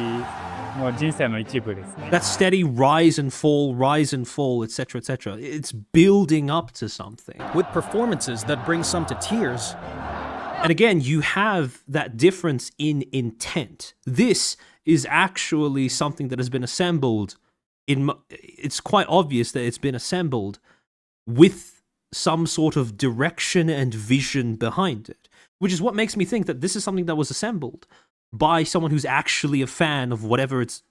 もう人生の一部ですね。 That steady rise and fall, etc., etc. It's building up to something. With performances that bring some to tears. And again, you have that difference in intent. This is actually something that has been assembled it's quite obvious that it's been assembled with some sort of direction and vision behind it, which is what makes me think that this is something that was assembled by someone who's actually a fan of whatever's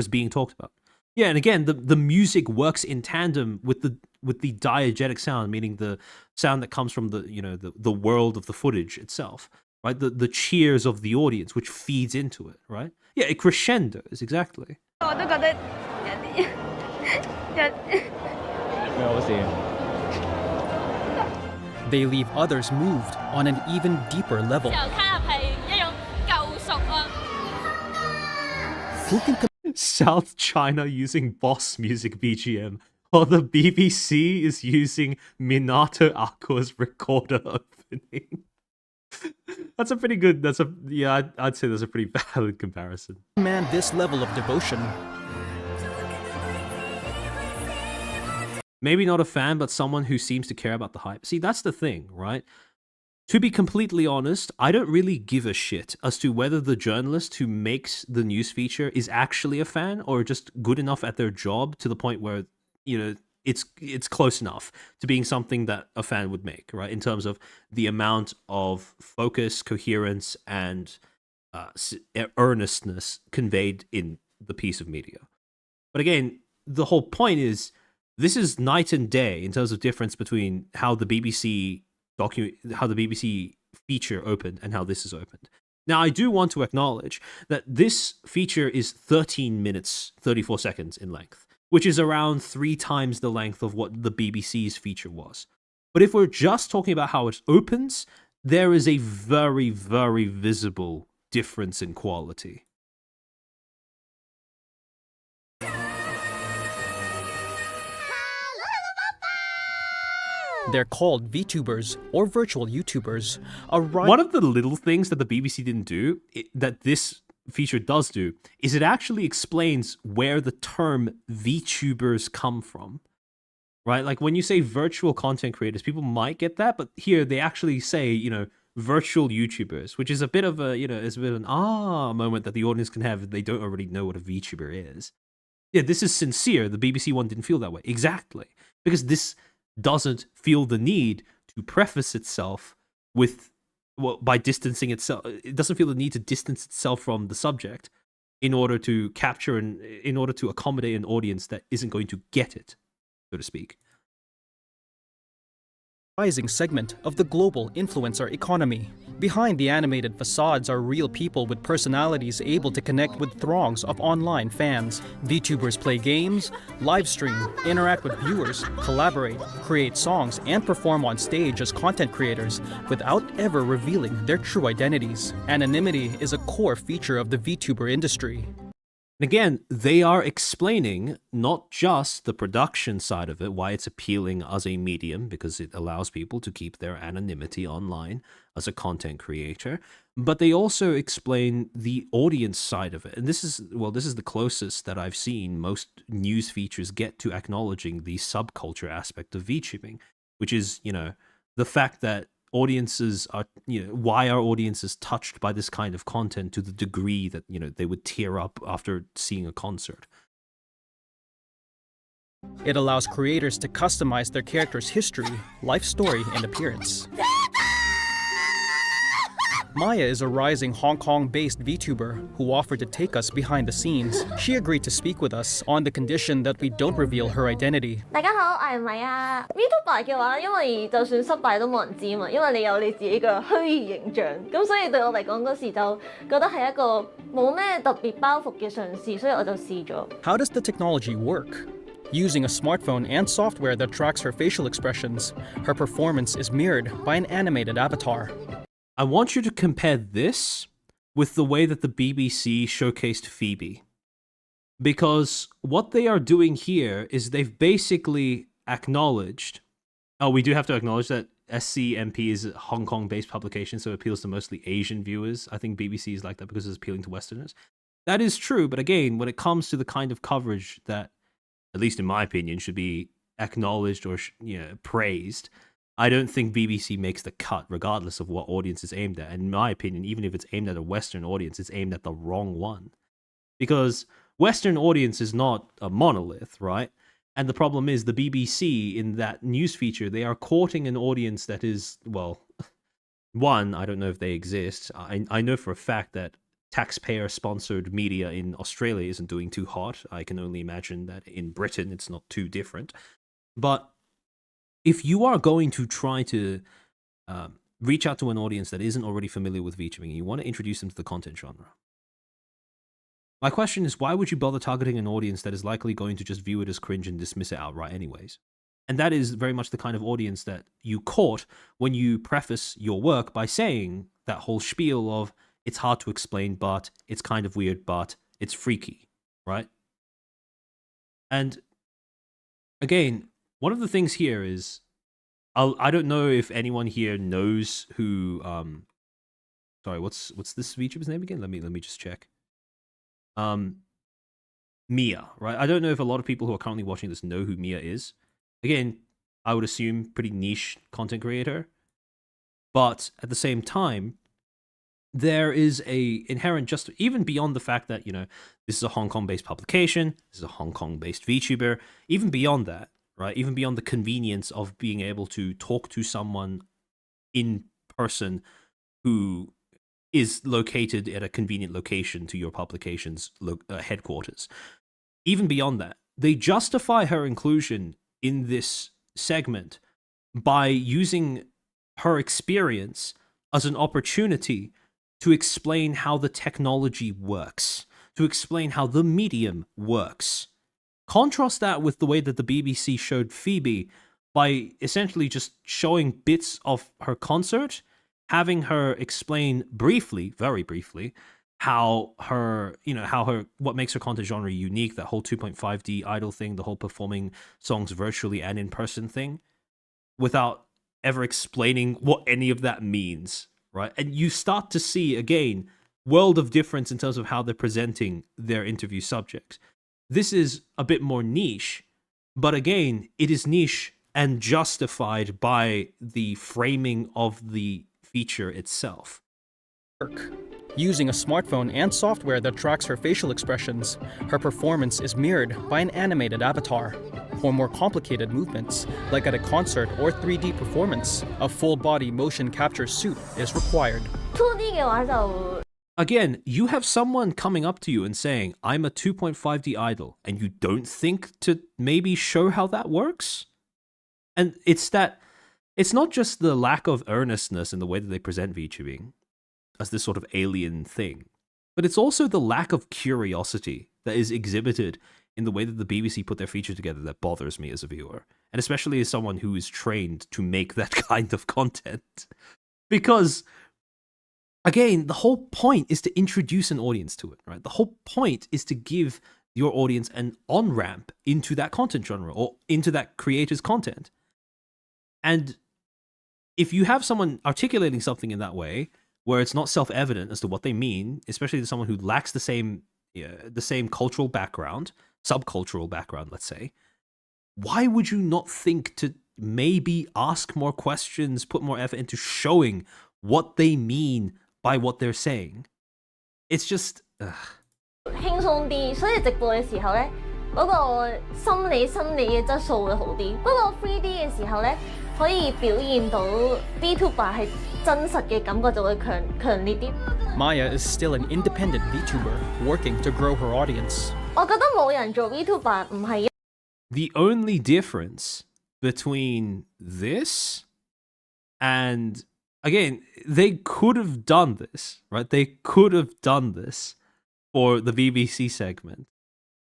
being talked about. Yeah, and again, the music works in tandem with the diegetic sound, meaning the sound that comes from the world of the footage itself, right? The cheers of the audience, which feeds into it, right? Yeah, it crescendos, exactly. They leave others moved on an even deeper level. Who can South China using boss music BGM, while the BBC is using Minato Aqua's recorder opening. That's a pretty good, I'd say that's a pretty valid comparison. command this level of devotion? Maybe not a fan, but someone who seems to care about the hype. See, that's the thing, right? To be completely honest, I don't really give a shit as to whether the journalist who makes the news feature is actually a fan or just good enough at their job to the point where, it's close enough to being something that a fan would make, right? In terms of the amount of focus, coherence, and earnestness conveyed in the piece of media. But again, the whole point is, this is night and day in terms of difference between how the BBC feature opened and how this is opened. Now, I do want to acknowledge that this feature is 13 minutes, 34 seconds in length, which is around 3 times the length of what the BBC's feature was. But if we're just talking about how it opens, there is a very, very visible difference in quality. They're called VTubers, or virtual YouTubers. One of the little things that the BBC didn't do, that this feature does do, is it actually explains where the term VTubers come from. right? Like when you say virtual content creators, people might get that, but here they actually say, virtual YouTubers, which is a bit of a, it's a bit of an moment that the audience can have if they don't already know what a VTuber is. Yeah, this is sincere. The BBC one didn't feel that way. Exactly. Because this doesn't feel the need to preface itself with, by distancing itself. It doesn't feel the need to distance itself from the subject in order to capture and in order to accommodate an audience that isn't going to get it, so to speak. Rising segment of the global influencer economy. Behind the animated facades are real people with personalities able to connect with throngs of online fans. VTubers play games, live stream, interact with viewers, collaborate, create songs, and perform on stage as content creators without ever revealing their true identities. Anonymity is a core feature of the VTuber industry. Again, they are explaining not just the production side of it, why it's appealing as a medium, because it allows people to keep their anonymity online as a content creator, but they also explain the audience side of it. And this is the closest that I've seen most news features get to acknowledging the subculture aspect of VTubing, which is, the fact that audiences are, why are audiences touched by this kind of content to the degree that, they would tear up after seeing a concert. It allows creators to customize their character's history, life story, and appearance. Maya is a rising Hong Kong-based VTuber who offered to take us behind the scenes. She agreed to speak with us on the condition that we don't reveal her identity. 大家好，我係米啊。VTuber 嘅話，因為就算失敗都冇人知嘛，因為你有你自己嘅虛擬形象，咁所以對我嚟講嗰時就覺得係一個冇咩特別包袱嘅嘗試，所以我就試咗。How does the technology work? Using a smartphone and software that tracks her facial expressions, her performance is mirrored by an animated avatar. I want you to compare this with the way that the BBC showcased Phoebe. Because what they are doing here is they've basically acknowledged... Oh, we do have to acknowledge that SCMP is a Hong Kong-based publication, so it appeals to mostly Asian viewers. I think BBC is like that because it's appealing to Westerners. That is true, but again, when it comes to the kind of coverage that, at least in my opinion, should be acknowledged or praised, I don't think BBC makes the cut regardless of what audience it's aimed at. And in my opinion, even if it's aimed at a Western audience, it's aimed at the wrong one. Because Western audience is not a monolith, right? And the problem is the BBC in that news feature, they are courting an audience that is, well, one, I don't know if they exist. I know for a fact that taxpayer-sponsored media in Australia isn't doing too hot. I can only imagine that in Britain it's not too different. But if you are going to try to reach out to an audience that isn't already familiar with VTubing, and you want to introduce them to the content genre, my question is, why would you bother targeting an audience that is likely going to just view it as cringe and dismiss it outright anyways? And that is very much the kind of audience that you court when you preface your work by saying that whole spiel of, it's hard to explain, but it's kind of weird, but it's freaky, right? And again, one of the things here is, I don't know if anyone here knows who, sorry, what's this VTuber's name again? Let me just check. Mia, right? I don't know if a lot of people who are currently watching this know who Mia is. Again, I would assume pretty niche content creator. But at the same time, there is a inherent even beyond the fact that, this is a Hong Kong-based publication, this is a Hong Kong-based VTuber, even beyond that, right? Even beyond the convenience of being able to talk to someone in person who is located at a convenient location to your publication's headquarters. Even beyond that, they justify her inclusion in this segment by using her experience as an opportunity to explain how the technology works, to explain how the medium works. Contrast that with the way that the BBC showed Phoebe by essentially just showing bits of her concert, having her explain briefly, very briefly, how her, what makes her content genre unique, that whole 2.5D idol thing, the whole performing songs virtually and in person thing, without ever explaining what any of that means, right? And you start to see, again, world of difference in terms of how they're presenting their interview subjects. This is a bit more niche, But again, it is niche and justified by the framing of the feature itself. Using a smartphone and software that tracks her facial expressions, her performance is mirrored by an animated avatar. For more complicated movements, like at a concert or 3D performance, a full-body motion capture suit is required. 2D 嘅話就 Again, you have someone coming up to you and saying, I'm a 2.5D idol, and you don't think to maybe show how that works? And it's not just the lack of earnestness in the way that they present VTubing as this sort of alien thing, but it's also the lack of curiosity that is exhibited in the way that the BBC put their feature together that bothers me as a viewer, and especially as someone who is trained to make that kind of content. Because again, the whole point is to introduce an audience to it, right? The whole point is to give your audience an on-ramp into that content genre or into that creator's content. And if you have someone articulating something in that way, where it's not self-evident as to what they mean, especially to someone who lacks the same cultural background, subcultural background, let's say, why would you not think to maybe ask more questions, put more effort into showing what they mean by what they're saying? It's just 輕鬆啲，所以直播嘅時候咧，嗰個心理嘅質素會好啲。不過 3D 嘅時候咧，可以表現到 VTuber 係真實嘅感覺就會強烈啲。Maya is still an independent VTuber working to grow her audience. 我覺得冇人做 VTuber 唔係。The only difference between this and, again, they could have done this, right? They could have done this for the BBC segment.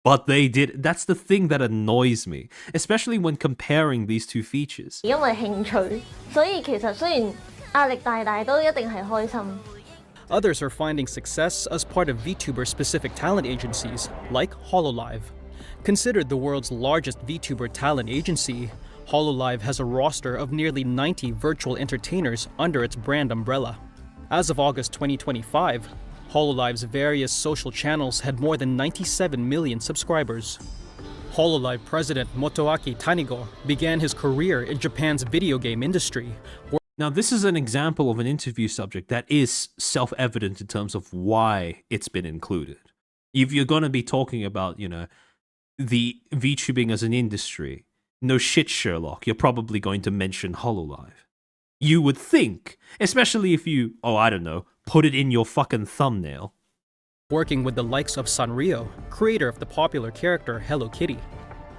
But they did. That's the thing that annoys me, especially when comparing these two features. 因為興趣，所以其實雖然壓力大都一定係開心。Others are finding success as part of VTuber-specific talent agencies, like Hololive. Considered the world's largest VTuber talent agency, Hololive has a roster of nearly 90 virtual entertainers under its brand umbrella. As of August 2025, Hololive's various social channels had more than 97 million subscribers. Hololive president Motoaki Tanigo began his career in Japan's video game industry. Now, this is an example of an interview subject that is self-evident in terms of why it's been included. If you're going to be talking about, the VTubing as an industry, no shit, Sherlock, you're probably going to mention Hololive. You would think, especially if you, put it in your fucking thumbnail. Working with the likes of Sanrio, creator of the popular character Hello Kitty.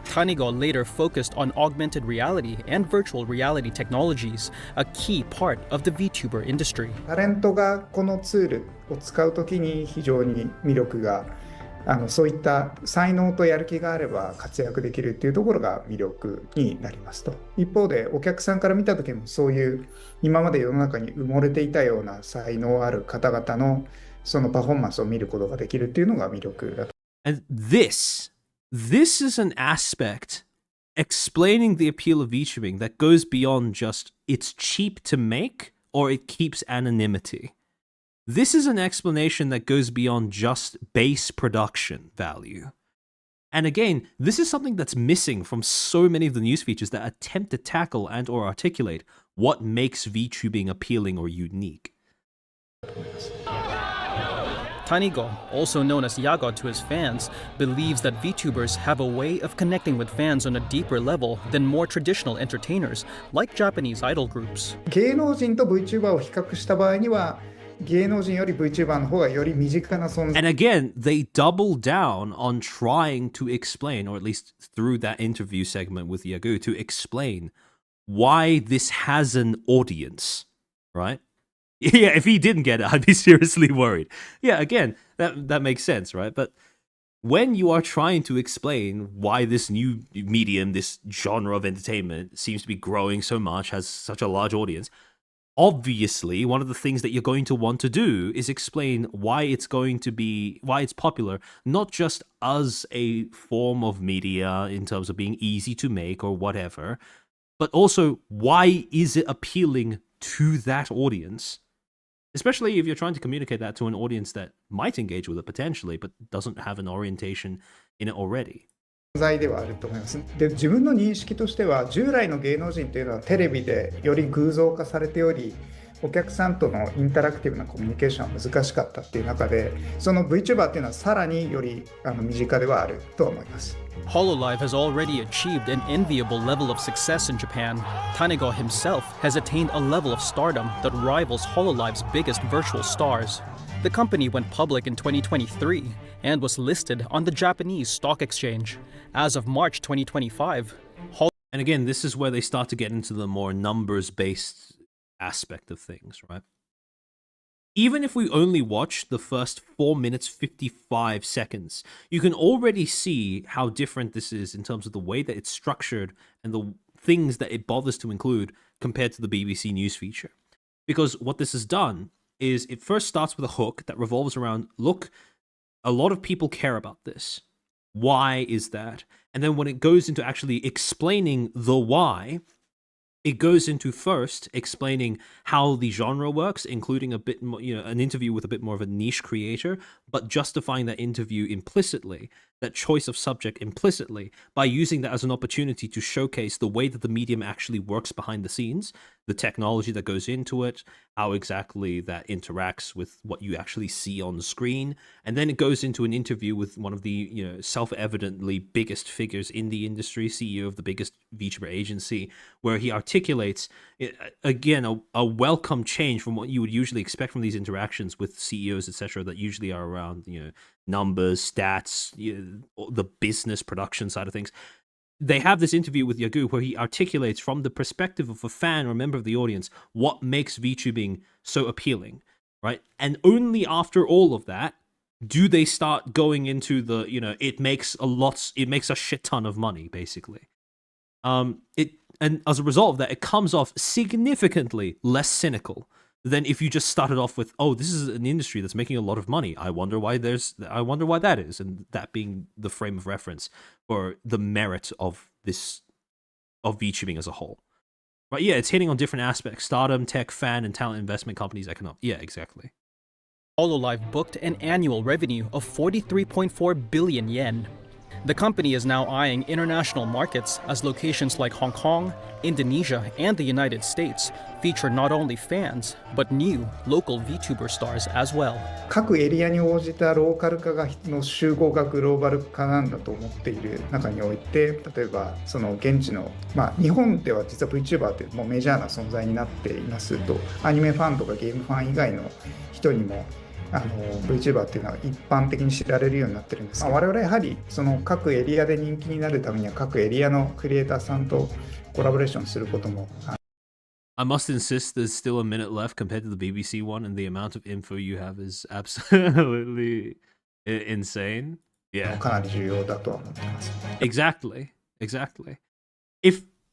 Tanigo later focused on augmented reality and virtual reality technologies, a key part of the VTuber industry. タレントがこのツールを使うときに非常に魅力がそういった才能とやる気があれば活躍できるっていうところが魅力になりますと。一方でお客さんから見た時もそういう今まで世の中に埋もれていたような才能ある方々のそのパフォーマンスを見ることができるっていうのが魅力だと。And this is an aspect explaining the appeal of VTubing that goes beyond just it's cheap to make or it keeps anonymity. This is an explanation that goes beyond just base production value. And again, this is something that's missing from so many of the news features that attempt to tackle and or articulate what makes VTubing appealing or unique. Tanigo, also known as Yaga to his fans, believes that VTubers have a way of connecting with fans on a deeper level than more traditional entertainers, like Japanese idol groups. 芸能人と VTuber を比較した場合には芸能人より VTuber の方がより身近な存在。 And again, they double down on trying to explain, or at least through that interview segment with Yagu, to explain why this has an audience, right? Yeah, if he didn't get it, I'd be seriously worried. Yeah, again, that makes sense, right? But when you are trying to explain why this new medium, this genre of entertainment seems to be growing so much, has such a large audience, obviously one of the things that you're going to want to do is explain why it's popular, not just as a form of media in terms of being easy to make or whatever, but also why is it appealing to that audience? Especially if you're trying to communicate that to an audience that might engage with it potentially, but doesn't have an orientation in it already. 在ではあると思います。で、自分の認識としては、従来の芸能人というのはテレビでより偶像化されており、お客さんとのインタラクティブなコミュニケーションは難しかったっていう中で、その VTuber っていうのはさらにより身近ではあるとは思います。Hololive has already achieved an enviable level of success in Japan. Tanigawa himself has attained a level of stardom that rivals Hololive's biggest virtual stars. The company went public in 2023 and was listed on the Japanese stock exchange. As of March 2025, and again, this is where they start to get into the more numbers-based aspect of things, right? Even if we only watch the first 4 minutes 55 seconds, you can already see how different this is in terms of the way that it's structured and the things that it bothers to include compared to the BBC News feature. Because what this has done is it first starts with a hook that revolves around, look, a lot of people care about this. Why is that? And then when it goes into actually explaining the why, it goes into first explaining how the genre works, including a bit more, an interview with a bit more of a niche creator, but justifying that interview implicitly, that choice of subject implicitly, by using that as an opportunity to showcase the way that the medium actually works behind the scenes, the technology that goes into it, how exactly that interacts with what you actually see on the screen. And then it goes into an interview with one of the, self-evidently biggest figures in the industry, CEO of the biggest VTuber agency, where he articulates, again, a welcome change from what you would usually expect from these interactions with CEOs, etc., that usually are around, numbers, stats, the business production side of things. They have this interview with Yagu where he articulates from the perspective of a fan or a member of the audience what makes VTubing so appealing, right? And only after all of that do they start going into the, it makes a shit ton of money, basically. And as a result of that, it comes off significantly less cynical than if you just started off with, oh, this is an industry that's making a lot of money. I wonder why that is, and that being the frame of reference for the merit of VTubing as a whole. Right? Yeah, it's hitting on different aspects: stardom, tech, fan, and talent investment companies, economic. Yeah, exactly. Hololive booked an annual revenue of 43.4 billion yen. The company is now eyeing international markets as locations like Hong Kong, Indonesia, and the United States feature not only fans, but new local VTuber stars as well. 各エリアに応じたローカル化の集合がグローバル化なんだと思っている中において、例えばその現地の、日本では実は VTuber ってもうメジャーな存在になっていますと、アニメファンとかゲームファン以外の人にもVTuber っていうのは一般的に知られるようになってるんですが、我々やはりその各エリアで人気になるためには各エリアのクリエイターさんとコラボレーションすることも。I must insist there's still a minute left compared to the BBC one, and the amount of info you have is absolutely insane. Yeah. かなり重要だとは思ってます。Exactly.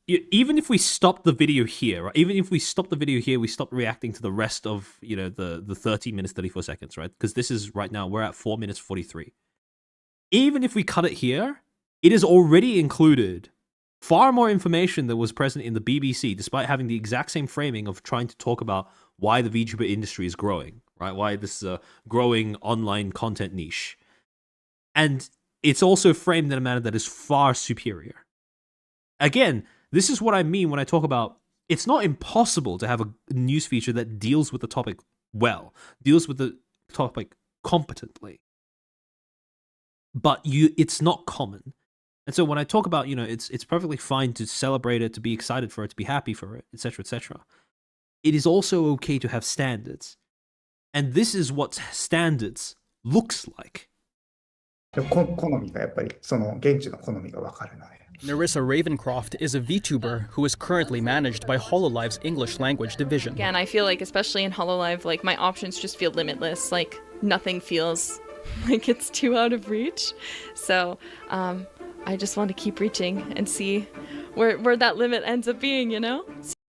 Even if we stop the video here, right? Even if we stop the video here, we stop reacting to the rest of, the 30 minutes, 34 seconds, right? Because this is right now, we're at 4 minutes 43. Even if we cut it here, it is already included far more information that was present in the BBC, despite having the exact same framing of trying to talk about why the VTuber industry is growing, right? Why this is a growing online content niche. And it's also framed in a manner that is far superior. Again, this is what I mean when I talk about it's not impossible to have a news feature that deals with the topic well, deals with the topic competently. But it's not common. And so when I talk about, it's perfectly fine to celebrate it, to be excited for it, to be happy for it, etc., etc. It is also okay to have standards. And this is what standards looks like. 好みがやっぱりその現地の好みが分かるので。Narissa Ravencroft is a VTuber who is currently managed by Hololive's English language division. Again, I feel like, especially in Hololive, like my options just feel limitless. Like nothing feels like it's too out of reach. So I just want to keep reaching and see where that limit ends up being,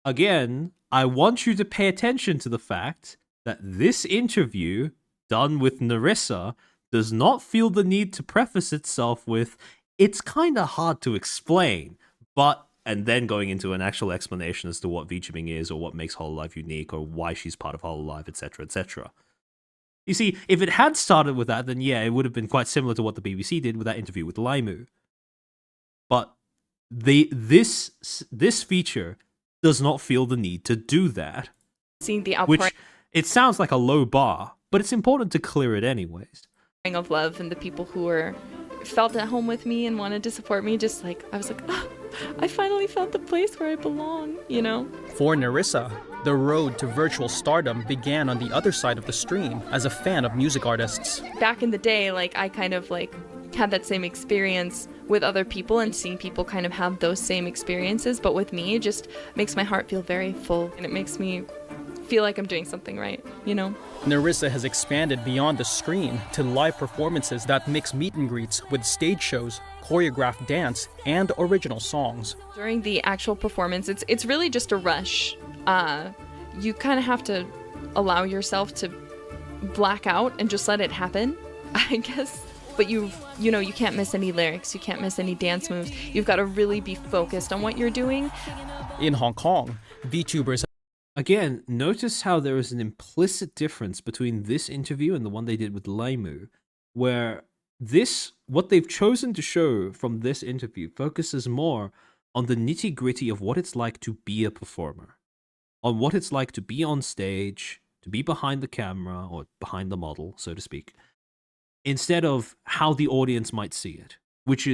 Again, I want you to pay attention to the fact that this interview done with Narissa does not feel the need to preface itself with, it's kind of hard to explain, and then going into an actual explanation as to what VTubing is or what makes Hololive unique or why she's part of Hololive, etc., etc. You see, if it had started with that, then yeah, it would have been quite similar to what the BBC did with that interview with Laimu. this feature does not feel the need to do that. Seeing the outpouring Which it sounds like a low bar, but it's important to clear it anyways. of love and the people who were felt at home with me and wanted to support me, just like I was like, I finally found the place where I belong, you know? For Narissa, the road to virtual stardom began on the other side of the stream as a fan of music artists. Back in the day, like I kind of like had that same experience with other people, and seeing people kind of have those same experiences, but with me, it just makes my heart feel very full, and it makes me feel like I'm doing something right, you know? Narissa has expanded beyond the screen to live performances that mix meet and greets with stage shows, choreographed dance, and original songs. During the actual performance, it's really just a rush. You kind of have to allow yourself to black out and just let it happen, I guess. But you can't miss any lyrics, you can't miss any dance moves. You've got to really be focused on what you're doing. In Hong Kong, VTubers... Again, notice how there is an implicit difference between this interview and the one they did with Laimu, where what they've chosen to show from this interview focuses more on the nitty-gritty of what it's like to be a performer, on what it's like to be on stage, to be behind the camera, or behind the model, so to speak, instead of how the audience might see it, which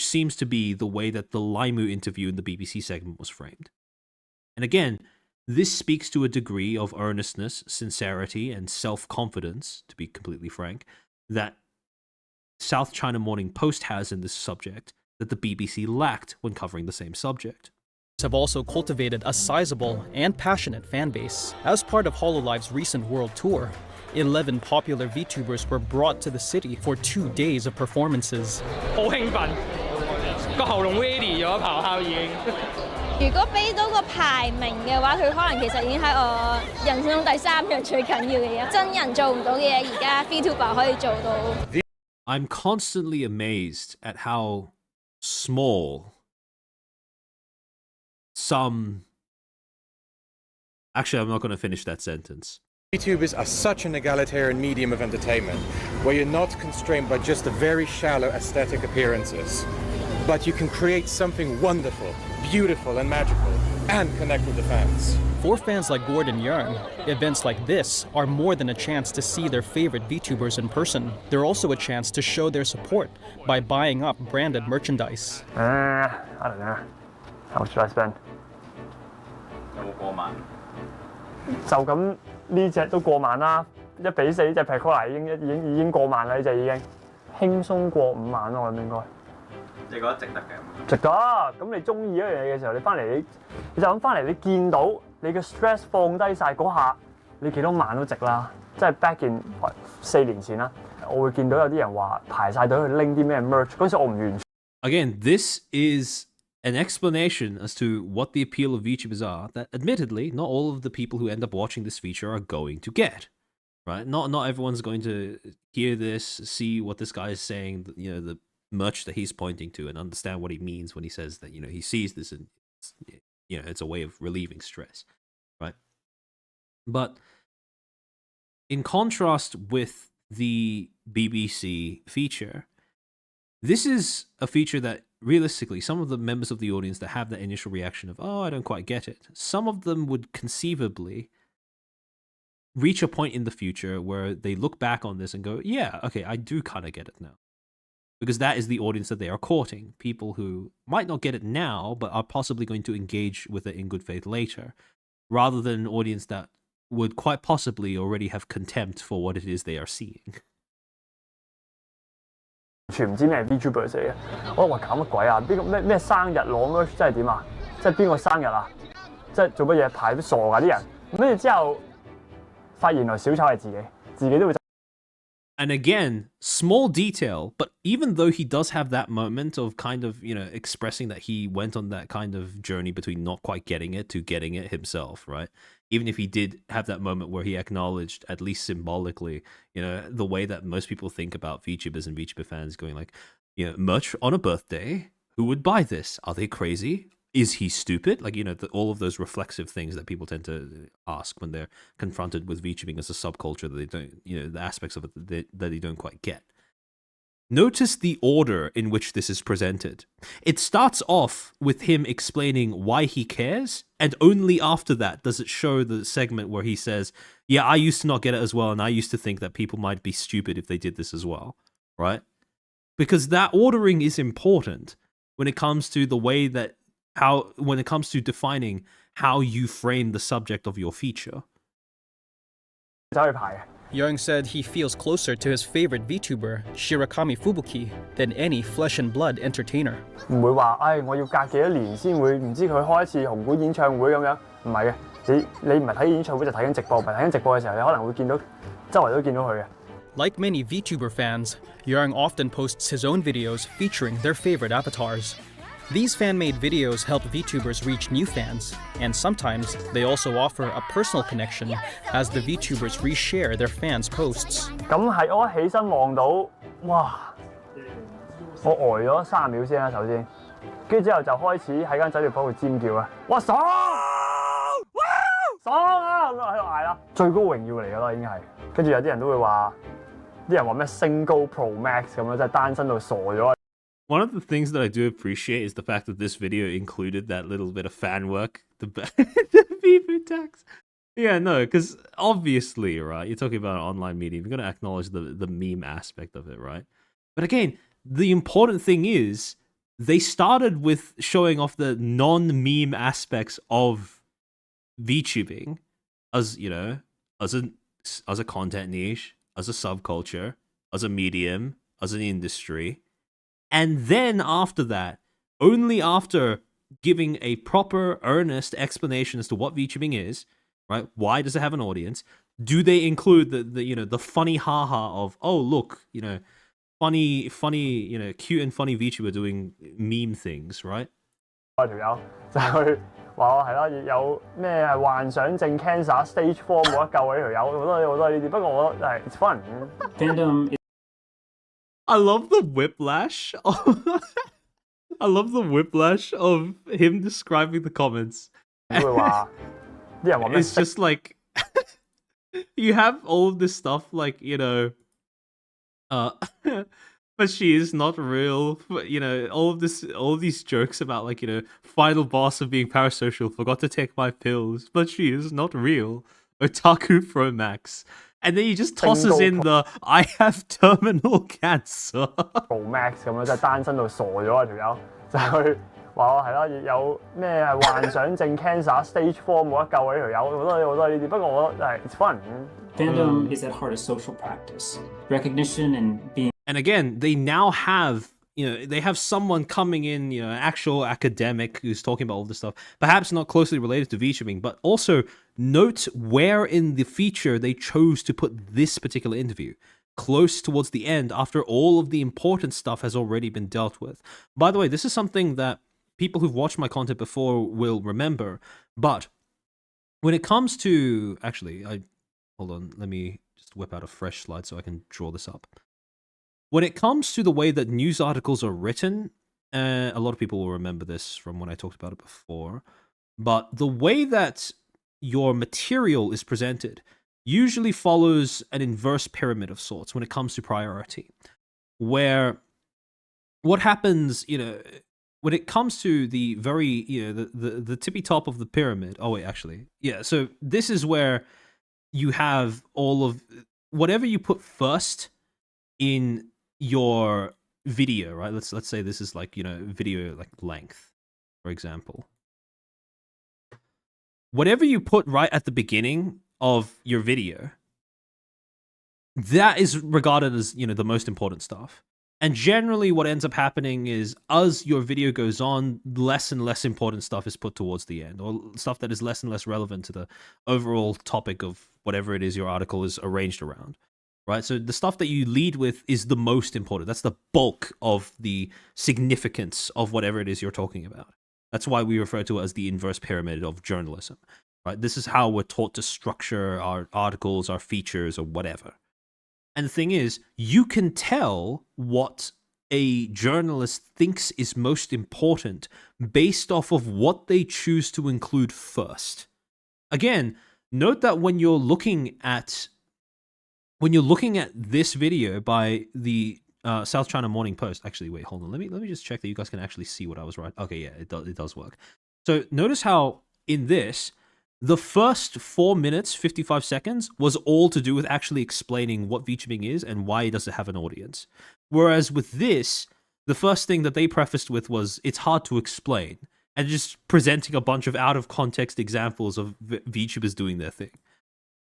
seems to be the way that the Laimu interview in the BBC segment was framed. And again, this speaks to a degree of earnestness, sincerity, and self-confidence, to be completely frank, that South China Morning Post has in this subject that the BBC lacked when covering the same subject. Have also cultivated a sizable and passionate fan base. As part of Hololive's recent world tour, 11 popular VTubers were brought to the city for 2 days of performances. 好興奮，個喉嚨 ready 咗，咆哮已經。如果俾到個排名嘅話，佢可能其實已經喺我人生中第3樣最緊要嘅嘢。真人做唔到嘅嘢，而家 VTuber 可以做到。I'm constantly amazed at how small some... Actually, I'm not going to finish that sentence. VTubers are such an egalitarian medium of entertainment, where you're not constrained by just the very shallow aesthetic appearances, but you can create something wonderful, beautiful and magical, and connect with the fans. For fans like Gordon Yearn, events like this are more than a chance to see their favorite VTubers in person. They're also a chance to show their support by buying up branded merchandise. I don't know. How much should I spend? 有冇過萬？就咁呢隻都過萬啦，1比4呢隻 Pecola 已經過萬啦，呢隻已經輕鬆過5萬咯，我諗應該。你覺得值得嘅？值得。咁你中意一樣嘢嘅時候，你翻嚟你就咁翻嚟，你見到你嘅 stress 放低曬嗰下，你幾多萬都值啦。即係 back in 4年前啦，我會見到有啲人話排曬隊去拎啲咩 merch，嗰陣時我唔完全。Again, this is an explanation as to what the appeal of VTubers are that admittedly not all of the people who end up watching this feature are going to get, right? Not everyone's going to hear this, see what this guy is saying, the merch that he's pointing to, and understand what he means when he says that, he sees this and it's a way of relieving stress, right? But in contrast with the BBC feature, this is a feature that realistically, some of the members of the audience that have that initial reaction of, oh, I don't quite get it, some of them would conceivably reach a point in the future where they look back on this and go, yeah, okay, I do kind of get it now. Because that is the audience that they are courting. People who might not get it now, but are possibly going to engage with it in good faith later, rather than an audience that would quite possibly already have contempt for what it is they are seeing. 全唔知咩 VTubers 嚟嘅，我話搞乜鬼啊？邊個咩生日攞 merch 真係點啊？即係邊個生日啊？即係做乜嘢排都傻㗎啲人。跟住之後發現原來小丑係自己都會。And again, small detail, but even though he does have that moment of kind of, expressing that he went on that kind of journey between not quite getting it to getting it himself, right? Even if he did have that moment where he acknowledged, at least symbolically, the way that most people think about VTubers and VTuber fans going like, merch on a birthday, who would buy this? Are they crazy? Is he stupid? Like, all of those reflexive things that people tend to ask when they're confronted with VTubing as a subculture that they don't, the aspects of it that they don't quite get. Notice the order in which this is presented. It starts off with him explaining why he cares, and only after that does it show the segment where he says, yeah, I used to not get it as well, and I used to think that people might be stupid if they did this as well, right? Because that ordering is important when it comes to the way that when it comes to defining how you frame the subject of your feature. Young said he feels closer to his favorite VTuber, Shirakami Fubuki, than any flesh and blood entertainer. 唔會話，我要隔幾多年先會唔知佢開一次紅館演唱會咁樣，唔係嘅，你唔係睇演唱會就睇緊直播，唔係睇緊直播嘅時候，你可能會見到周圍都見到佢嘅。Like many VTuber fans, Young often posts his own videos featuring their favorite avatars. These fan-made videos help VTubers reach new fans, and sometimes they also offer a personal connection as the VTubers reshare their fans' posts. 咁係我一起身望到，哇！我呆咗3秒先啦，首先，跟住之後就開始喺間酒店鋪度尖叫啦，哇爽！爽啊！咁喺度嗌啦，最高榮耀嚟㗎啦，已經係。跟住有啲人都會話，啲人話咩升高 Pro Max 咁樣，真係單身到傻咗。One of the things that I do appreciate is the fact that this video included that little bit of fan work, the beaver tax. Yeah, no, because obviously, right, you're talking about an online medium, you're going to acknowledge the meme aspect of it, right? But again, the important thing is they started with showing off the non-meme aspects of VTubing as, you know, as a content niche, as a subculture, as a medium, as an industry. And then after that, only after giving a proper, earnest explanation as to what VTubing is, right? Why does it have an audience? Do they include the funny haha of, oh look, funny, cute and funny VTuber doing meme things, right? 條友就去話我係啦，有咩幻想症 cancer stage 4冇得救啊！呢條友好多呢啲，不過我覺得係 it's fun. Fandom. I love the whiplash. I love the whiplash of him describing the comments. It's just like you have all of this stuff, like but she is not real. All of these jokes about like final boss of being parasocial, forgot to take my pills, but she is not real. Otaku Pro Max. And then he just tosses in the I have terminal cancer. Pro Max 咁樣，真係單身到傻咗啊！條友就去話我係啦，有咩幻想症 cancer stage 4冇得救啊！呢條友好多呢啲，不過我覺得係 it's fun. Fandom is at heart a social practice. Recognition and being. And again, they now have they have someone coming in, an actual academic who's talking about all this stuff, perhaps not closely related to VTubing, but also note where in the feature they chose to put this particular interview, close towards the end after all of the important stuff has already been dealt with. By the way, this is something that people who've watched my content before will remember, but when it comes to, actually, hold on, let me just whip out a fresh slide so I can draw this up. When it comes to the way that news articles are written, a lot of people will remember this from when I talked about it before, but the way that your material is presented usually follows an inverse pyramid of sorts when it comes to priority, where what happens, when it comes to the very, the tippy top of the pyramid, oh wait, actually, yeah, so this is where you have all of, whatever you put first in your video, right? Let's say this is like, video like length, for example. Whatever you put right at the beginning of your video, that is regarded as, the most important stuff. And generally what ends up happening is as your video goes on, less and less important stuff is put towards the end, or stuff that is less and less relevant to the overall topic of whatever it is your article is arranged around. Right, so the stuff that you lead with is the most important. That's the bulk of the significance of whatever it is you're talking about. That's why we refer to it as the inverse pyramid of journalism. Right, this is how we're taught to structure our articles, our features, or whatever. And the thing is, you can tell what a journalist thinks is most important based off of what they choose to include first. Again, note that when you're looking at this video by the South China Morning Post. Actually, wait, hold on. Let me just check that you guys can actually see what I was right. Okay, yeah, it does work. So notice how in this, the first 4 minutes 55 seconds was all to do with actually explaining what VTubing is and why it doesn't have an audience. Whereas with this, the first thing that they prefaced with was it's hard to explain, and just presenting a bunch of out of context examples of VTubers doing their thing.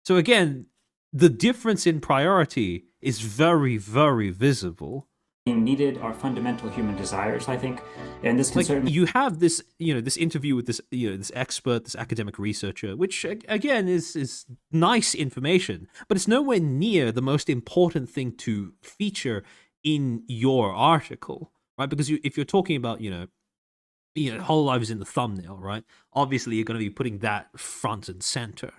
So again, the difference in priority is very, very visible. Needed are fundamental human desires, I think, and this can certainly. You have this, this interview with this, this expert, this academic researcher, which again is nice information, but it's nowhere near the most important thing to feature in your article, right? Because if you're talking about, HoloLive is in the thumbnail, right? Obviously, you're going to be putting that front and center.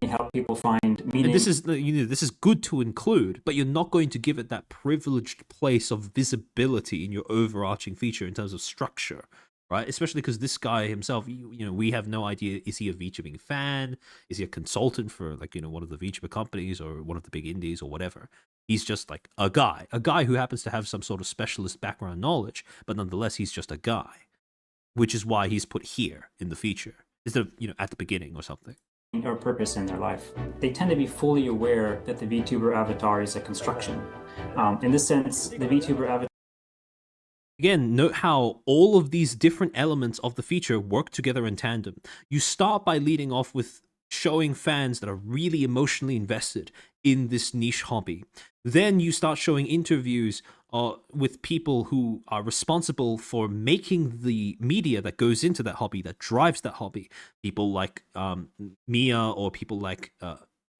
Help people find meaning. And this is, this is good to include, but you're not going to give it that privileged place of visibility in your overarching feature in terms of structure, right? Especially because this guy himself, we have no idea, is he a VTubing fan? Is he a consultant for one of the VTuber companies or one of the big indies or whatever? He's just like a guy who happens to have some sort of specialist background knowledge, but nonetheless, he's just a guy, which is why he's put here in the feature instead of, at the beginning or something. Or purpose in their life. They tend to be fully aware that the VTuber avatar is a construction. In this sense, the VTuber avatar. Again, note how all of these different elements of the feature work together in tandem. You start by leading off with showing fans that are really emotionally invested in this niche hobby. Then you start showing interviews with people who are responsible for making the media that goes into that hobby, that drives that hobby. People like Mia or people like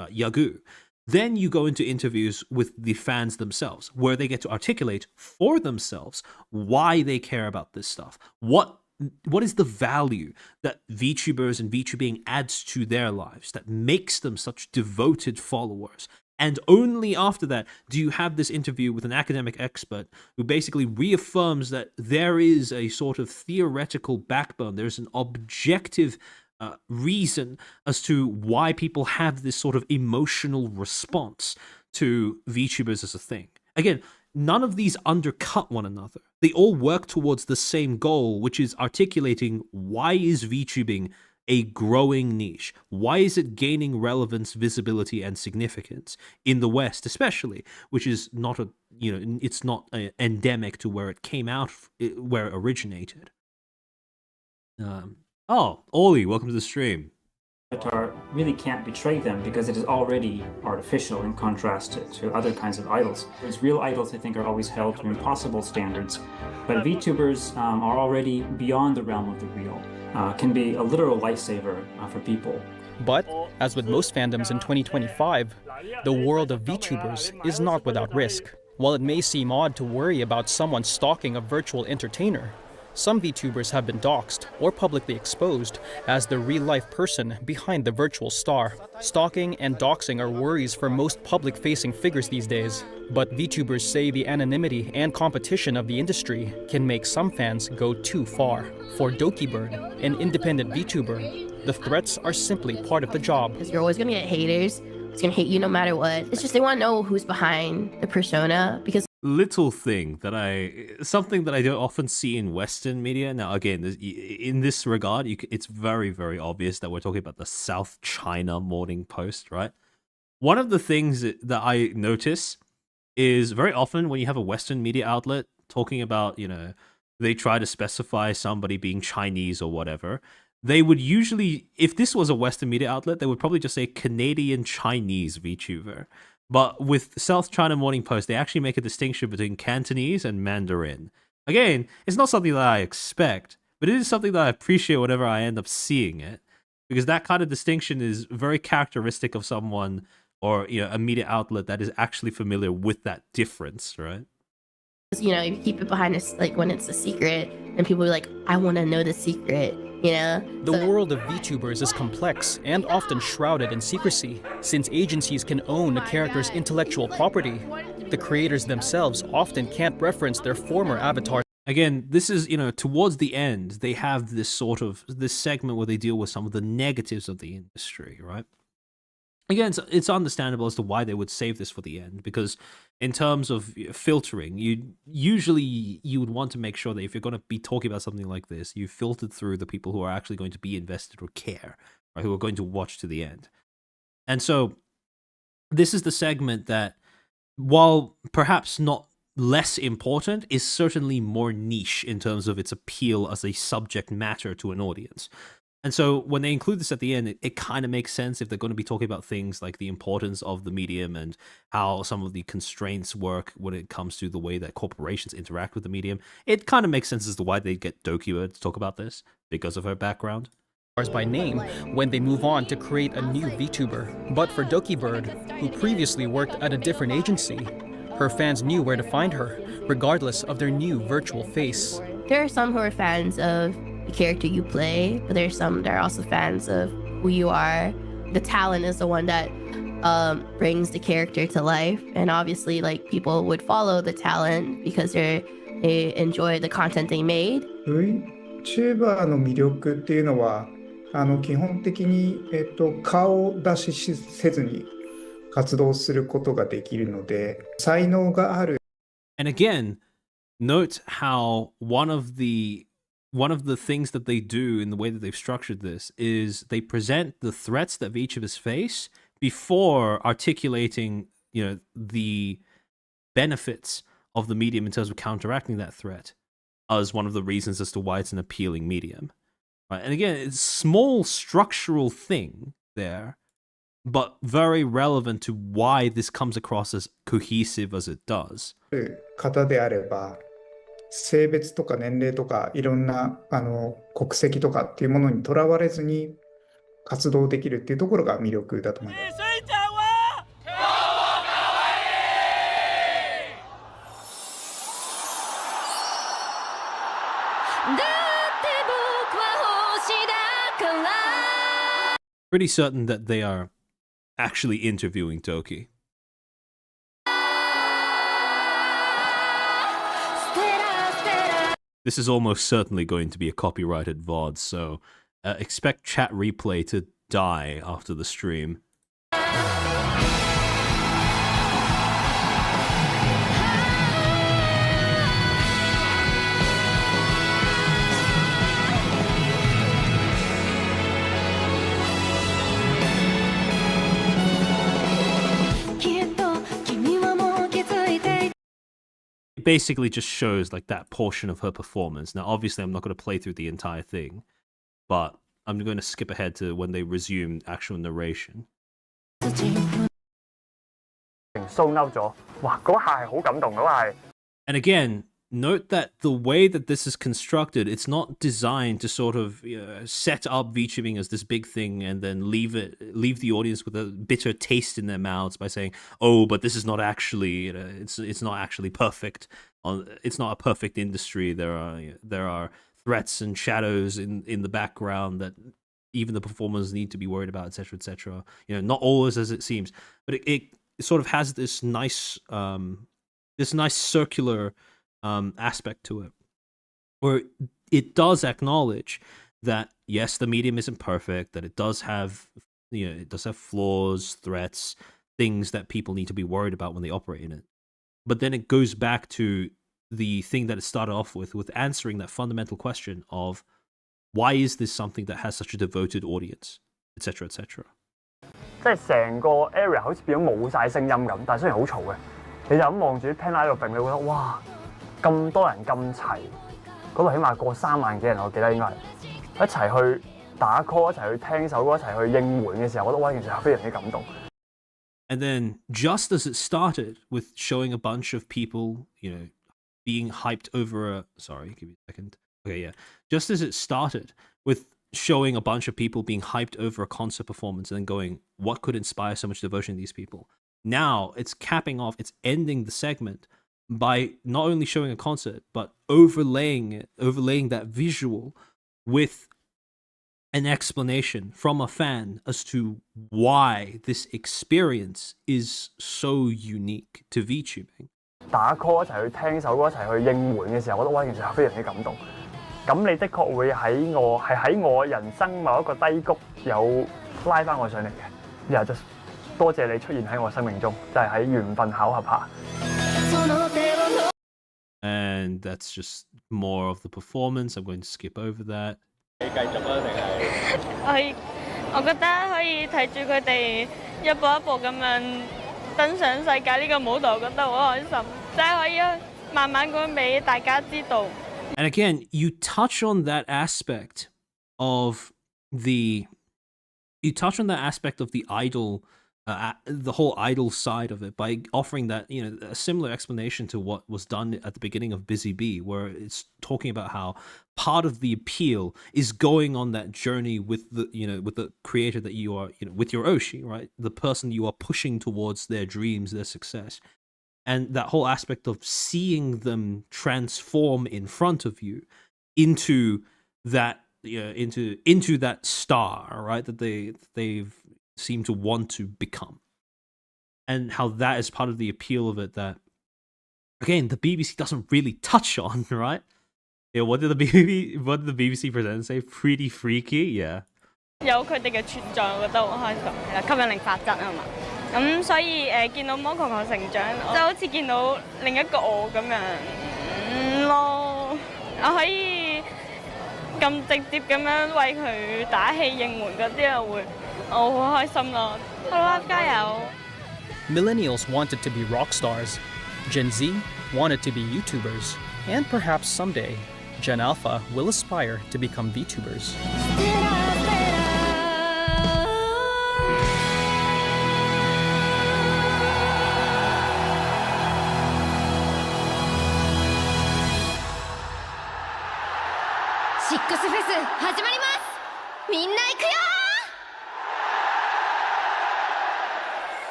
Yagu. Then you go into interviews with the fans themselves, where they get to articulate for themselves why they care about this stuff. What is the value that VTubers and VTubing adds to their lives that makes them such devoted followers? And only after that do you have this interview with an academic expert who basically reaffirms that there is a sort of theoretical backbone, there's an objective reason as to why people have this sort of emotional response to VTubers as a thing. Again, none of these undercut one another. They all work towards the same goal, which is articulating why is VTubing a growing niche? Why is it gaining relevance, visibility, and significance in the West, especially, which is not it's not endemic to where it came out, where it originated. Oli, welcome to the stream. Avatar really can't betray them because it is already artificial in contrast to other kinds of idols. Whereas real idols, I think, are always held to impossible standards, but VTubers are already beyond the realm of the real. Can be a literal lifesaver for people. But, as with most fandoms in 2025, the world of VTubers is not without risk. While it may seem odd to worry about someone stalking a virtual entertainer, some VTubers have been doxxed or publicly exposed as the real-life person behind the virtual star. Stalking and doxing are worries for most public-facing figures these days, but VTubers say the anonymity and competition of the industry can make some fans go too far. For Dokibird, an independent VTuber, the threats are simply part of the job. Because you're always going to get haters. It's going to hate you no matter what. It's just they want to know who's behind the persona because Little thing something that I don't often see in Western media. Now, again, in this regard, it's very, very obvious that we're talking about the South China Morning Post, right? One of the things that I notice is very often when you have a Western media outlet talking about, they try to specify somebody being Chinese or whatever, they would usually, if this was a Western media outlet, they would probably just say Canadian Chinese VTuber. But with South China Morning Post, they actually make a distinction between Cantonese and Mandarin. Again, it's not something that I expect, but it is something that I appreciate whenever I end up seeing it, because that kind of distinction is very characteristic of someone or a media outlet that is actually familiar with that difference, right? if you keep it behind us, like when it's a secret, and people are like, I want to know the secret. The world of VTubers is complex and often shrouded in secrecy. Since agencies can own a character's intellectual property, the creators themselves often can't reference their former avatars. Again, this is, towards the end, they have this segment where they deal with some of the negatives of the industry, right? again, it's understandable as to why they would save this for the end, because in terms of filtering, you would want to make sure that if you're going to be talking about something like this, you filtered through the people who are actually going to be invested or care, right, who are going to watch to the end. And so this is the segment that, while perhaps not less important, is certainly more niche in terms of its appeal as a subject matter to an audience. And so when they include this at the end, it kind of makes sense if they're going to be talking about things like the importance of the medium and how some of the constraints work when it comes to the way that corporations interact with the medium. It kind of makes sense as to why they get Dokibird to talk about this, because of her background. By name when they move on to create a new VTuber. But for Dokibird, who previously worked at a different agency, her fans knew where to find her, regardless of their new virtual face. There are some who are fans of the character you play, but there's some that are also fans of who you are. The talent is the one that brings the character to life, and obviously, like, people would follow the talent because they enjoy the content they made. VTuber の魅力っていうのは、基本的に、顔を出しせずに活動することができるので、才能がある。And again, note how one of the things that they do in the way that they've structured this is they present the threats that VTubers face before articulating, the benefits of the medium in terms of counteracting that threat as one of the reasons as to why it's an appealing medium. Right? And again, it's a small structural thing there, but very relevant to why this comes across as cohesive as it does. 方であれば、性別とか年齢とかいろんな国籍とかっていうものにとらわれずに活動できるっていうところが魅力だと思います。Pretty certain that they are actually interviewing Toki. This is almost certainly going to be a copyrighted VOD, so expect chat replay to die after the stream. Basically just shows like that portion of her performance. Now, obviously, I'm not going to play through the entire thing, but I'm going to skip ahead to when they resume actual narration. 收勾咗，哇！嗰下係好感動，嗰下係。And again, note that the way that this is constructed, it's not designed to sort of set up VTubing as this big thing and then leave the audience with a bitter taste in their mouths by saying, "Oh, but this is not actually, it's not actually perfect. It's not a perfect industry. There are threats and shadows in the background that even the performers need to be worried about, etc., etc." Not all is as it seems, but it sort of has this nice circular aspect to it, where it does acknowledge that yes, the medium isn't perfect, that it does have flaws, threats, things that people need to be worried about when they operate in it. But then it goes back to the thing that it started off with answering that fundamental question of why is this something that has such a devoted audience, etc., etc. 即係成個 area 好似變咗冇晒聲音咁，但係雖然好嘈嘅，你就咁望住啲 panel 喺度揈，你會覺得哇！咁多人咁齊，嗰度起碼過3萬幾人，我記得應該係一齊去打 call， 一齊去聽首歌，一齊去應援嘅時候，我覺得哇，件事係非常之感動。And then, just as it started with showing a bunch of people, being hyped over sorry, give me a second. Okay, yeah. Just as it started with showing a bunch of people being hyped over a concert performance and then going, what could inspire so much devotion in these people? Now, it's capping off, it's ending the segment by not only showing a concert, but overlaying that visual with an explanation from a fan as to why this experience is so unique to VTubing. 打 call 一齊去聽首歌，一齊去應援嘅時候，我覺得哇，件事係非常之感動。咁你的確會喺我人生某一個低谷有拉翻我上嚟嘅，然後就多謝你出現喺我生命中，就係喺緣分巧合下。And that's just more of the performance. I'm going to skip over that. 你繼續啊，定係？我覺得可以睇住佢哋一步一步咁樣登上世界呢個舞台，我覺得好開心，即係可以慢慢咁俾大家知道。And again, you touch on that aspect of the idol, the whole idol side of it by offering that, a similar explanation to what was done at the beginning of Busy Bee, where it's talking about how part of the appeal is going on that journey with the creator that you are, with your Oshi, right? The person you are pushing towards their dreams, their success. And that whole aspect of seeing them transform in front of you into that, into that star, right? That they've seem to want to become, and how that is part of the appeal of it. That again, the BBC doesn't really touch on, right? Yeah, what did the BBC presenter say? Pretty freaky, yeah. 有佢哋嘅存在，我覺得好開心，係啦，吸引力法則啊嘛。咁所以見到魔球球成長，就好似見到另一個我咁樣咯。我可以咁直接咁樣為佢打氣應援嗰啲人會。Millennials wanted to be rock stars. Gen Z wanted to be YouTubers. And perhaps someday, Gen Alpha will aspire to become VTubers.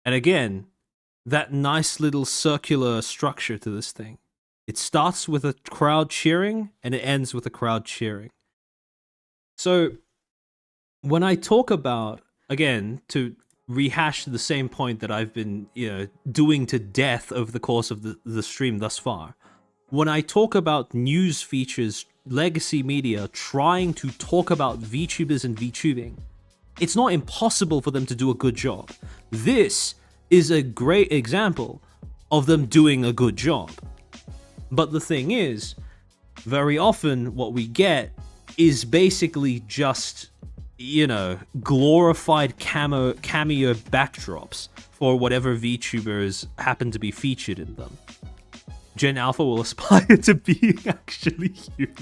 And again, that nice little circular structure to this thing. It starts with a crowd cheering and it ends with a crowd cheering. So when I talk about, again, to rehash the same point that I've been, doing to death over the course of the stream thus far, when I talk about news features, legacy media trying to talk about VTubers and VTubing, it's not impossible for them to do a good job. This is a great example of them doing a good job. But the thing is, very often what we get is basically just, glorified cameo backdrops for whatever VTubers happen to be featured in them. Gen Alpha will aspire to being actually human.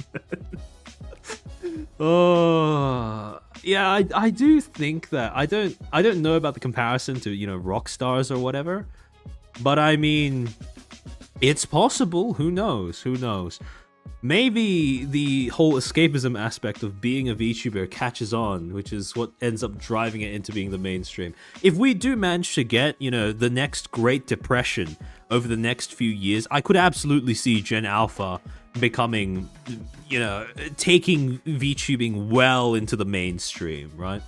Oh, yeah, I do think that I don't know about the comparison to rock stars or whatever, but I mean, it's possible. Who knows? Maybe the whole escapism aspect of being a VTuber catches on, which is what ends up driving it into being the mainstream. If we do manage to get, the next Great Depression over the next few years, I could absolutely see Gen Alpha becoming, taking VTubing well into the mainstream, right?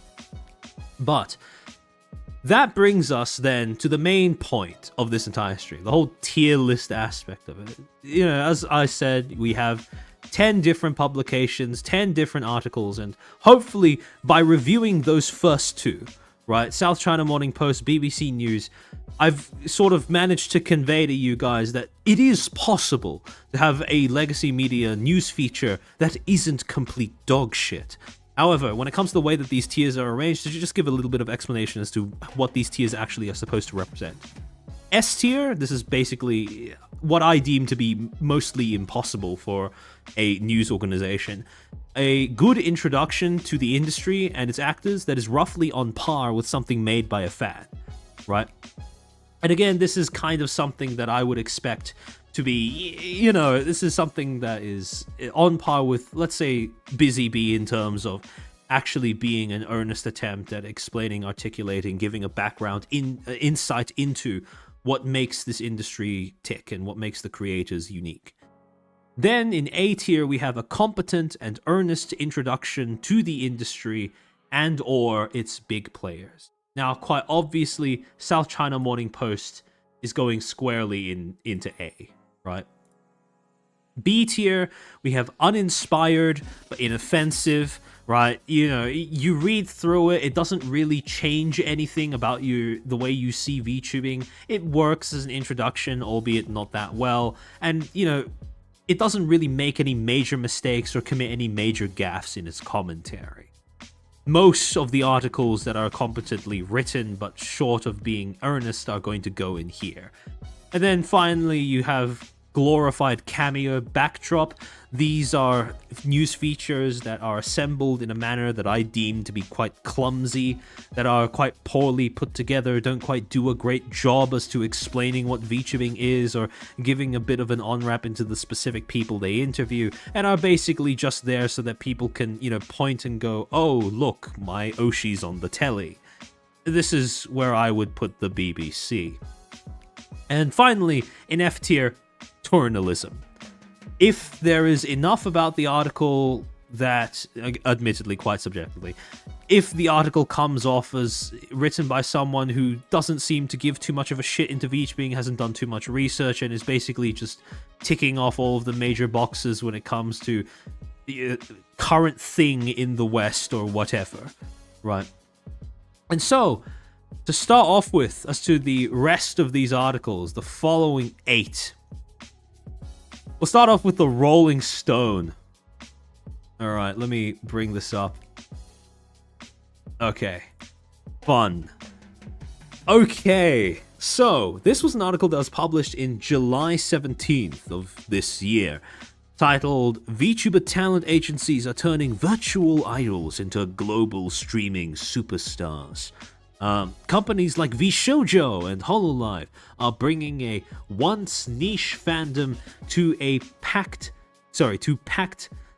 But that brings us then to the main point of this entire stream, the whole tier list aspect of it. As I said, we have 10 different publications, 10 different articles, and hopefully by reviewing those first two, right, South China Morning Post, BBC News, I've sort of managed to convey to you guys that it is possible to have a legacy media news feature that isn't complete dog shit. However, when it comes to the way that these tiers are arranged, did you just give a little bit of explanation as to what these tiers actually are supposed to represent? S tier, this is basically what I deem to be mostly impossible for a news organization. A good introduction to the industry and its actors that is roughly on par with something made by a fan, right? And again, this is kind of something that I would expect to be, this is something that is on par with, let's say, Busy Bee in terms of actually being an earnest attempt at explaining, articulating, giving a background, insight into what makes this industry tick and what makes the creators unique. Then in A tier, we have a competent and earnest introduction to the industry and or its big players. Now, quite obviously, South China Morning Post is going squarely into A, right? B tier, we have uninspired but inoffensive, right? You know, you read through it, it doesn't really change anything about the way you see VTubing. It works as an introduction, albeit not that well, and, you know, it doesn't really make any major mistakes or commit any major gaffes in its commentary. Most of the articles that are competently written but short of being earnest are going to go in here. And then finally you have glorified cameo backdrop. These are news features that are assembled in a manner that I deem to be quite clumsy, that are quite poorly put together, don't quite do a great job as to explaining what VTubing is or giving a bit of an on-ramp into the specific people they interview, and are basically just there so that people can, you know, point and go, oh, look, my Oshi's on the telly. This is where I would put the BBC. And finally, in F tier, journalism. If there is enough about the article that, admittedly quite subjectively, if the article comes off as written by someone who doesn't seem to give too much of a shit into VTubing, hasn't done too much research, and is basically just ticking off all of the major boxes when it comes to the current thing in the West or whatever, right? And so, to start off with, as to the rest of these articles, the following 8. We'll start off with the Rolling Stone. Alright, let me bring this up. Okay. Fun. Okay. So, this was an article that was published in July 17th of this year, titled, VTuber talent agencies are turning virtual idols into global streaming superstars. Companies like VShojo and HoloLive are bringing a once niche fandom to packed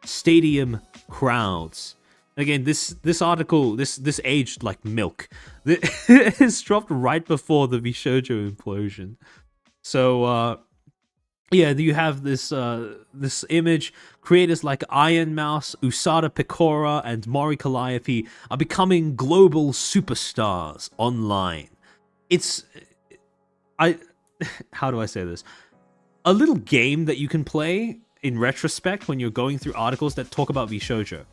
stadium crowds. Again, this article, this aged like milk. It's dropped right before the VShojo implosion. So, yeah, you have this this image. Creators like Iron Mouse, Usada Picora, and Mori Calliope are becoming global superstars online. It's... how do I say this? A little game that you can play in retrospect when you're going through articles that talk about VShojo.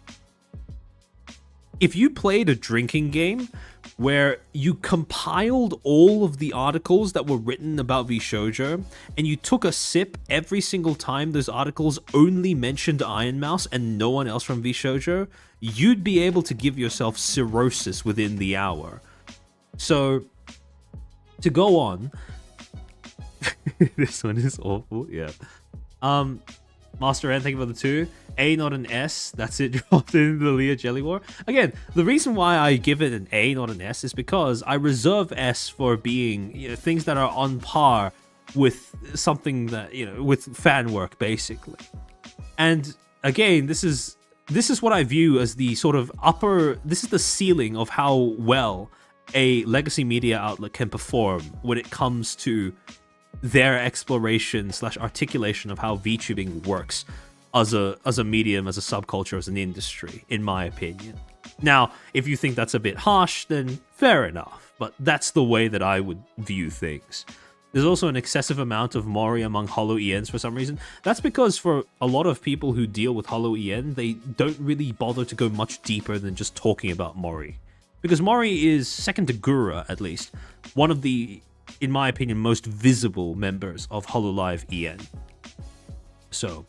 If you played a drinking game where you compiled all of the articles that were written about VShojo and you took a sip every single time those articles only mentioned Iron Mouse and no one else from VShojo, you'd be able to give yourself cirrhosis within the hour. So, to go on, this one is awful, yeah. Master N, thank you for the 2. A, not an S. That's it, dropped in the Leah Jelly War. Again, the reason why I give it an A, not an S, is because I reserve S for being, you know, things that are on par with something that, you know, with fan work, basically. And again, this is what I view as the sort of this is the ceiling of how well a legacy media outlet can perform when it comes to their exploration / articulation of how VTubing works as a medium, as a subculture, as an industry, in my opinion. Now, if you think that's a bit harsh, then fair enough, but that's the way that I would view things. There's also an excessive amount of Mori among Holo ENs for some reason. That's because for a lot of people who deal with Holo EN, they don't really bother to go much deeper than just talking about Mori. Because Mori is, second to Gura at least, one of the, in my opinion, most visible members of HoloLive EN. So,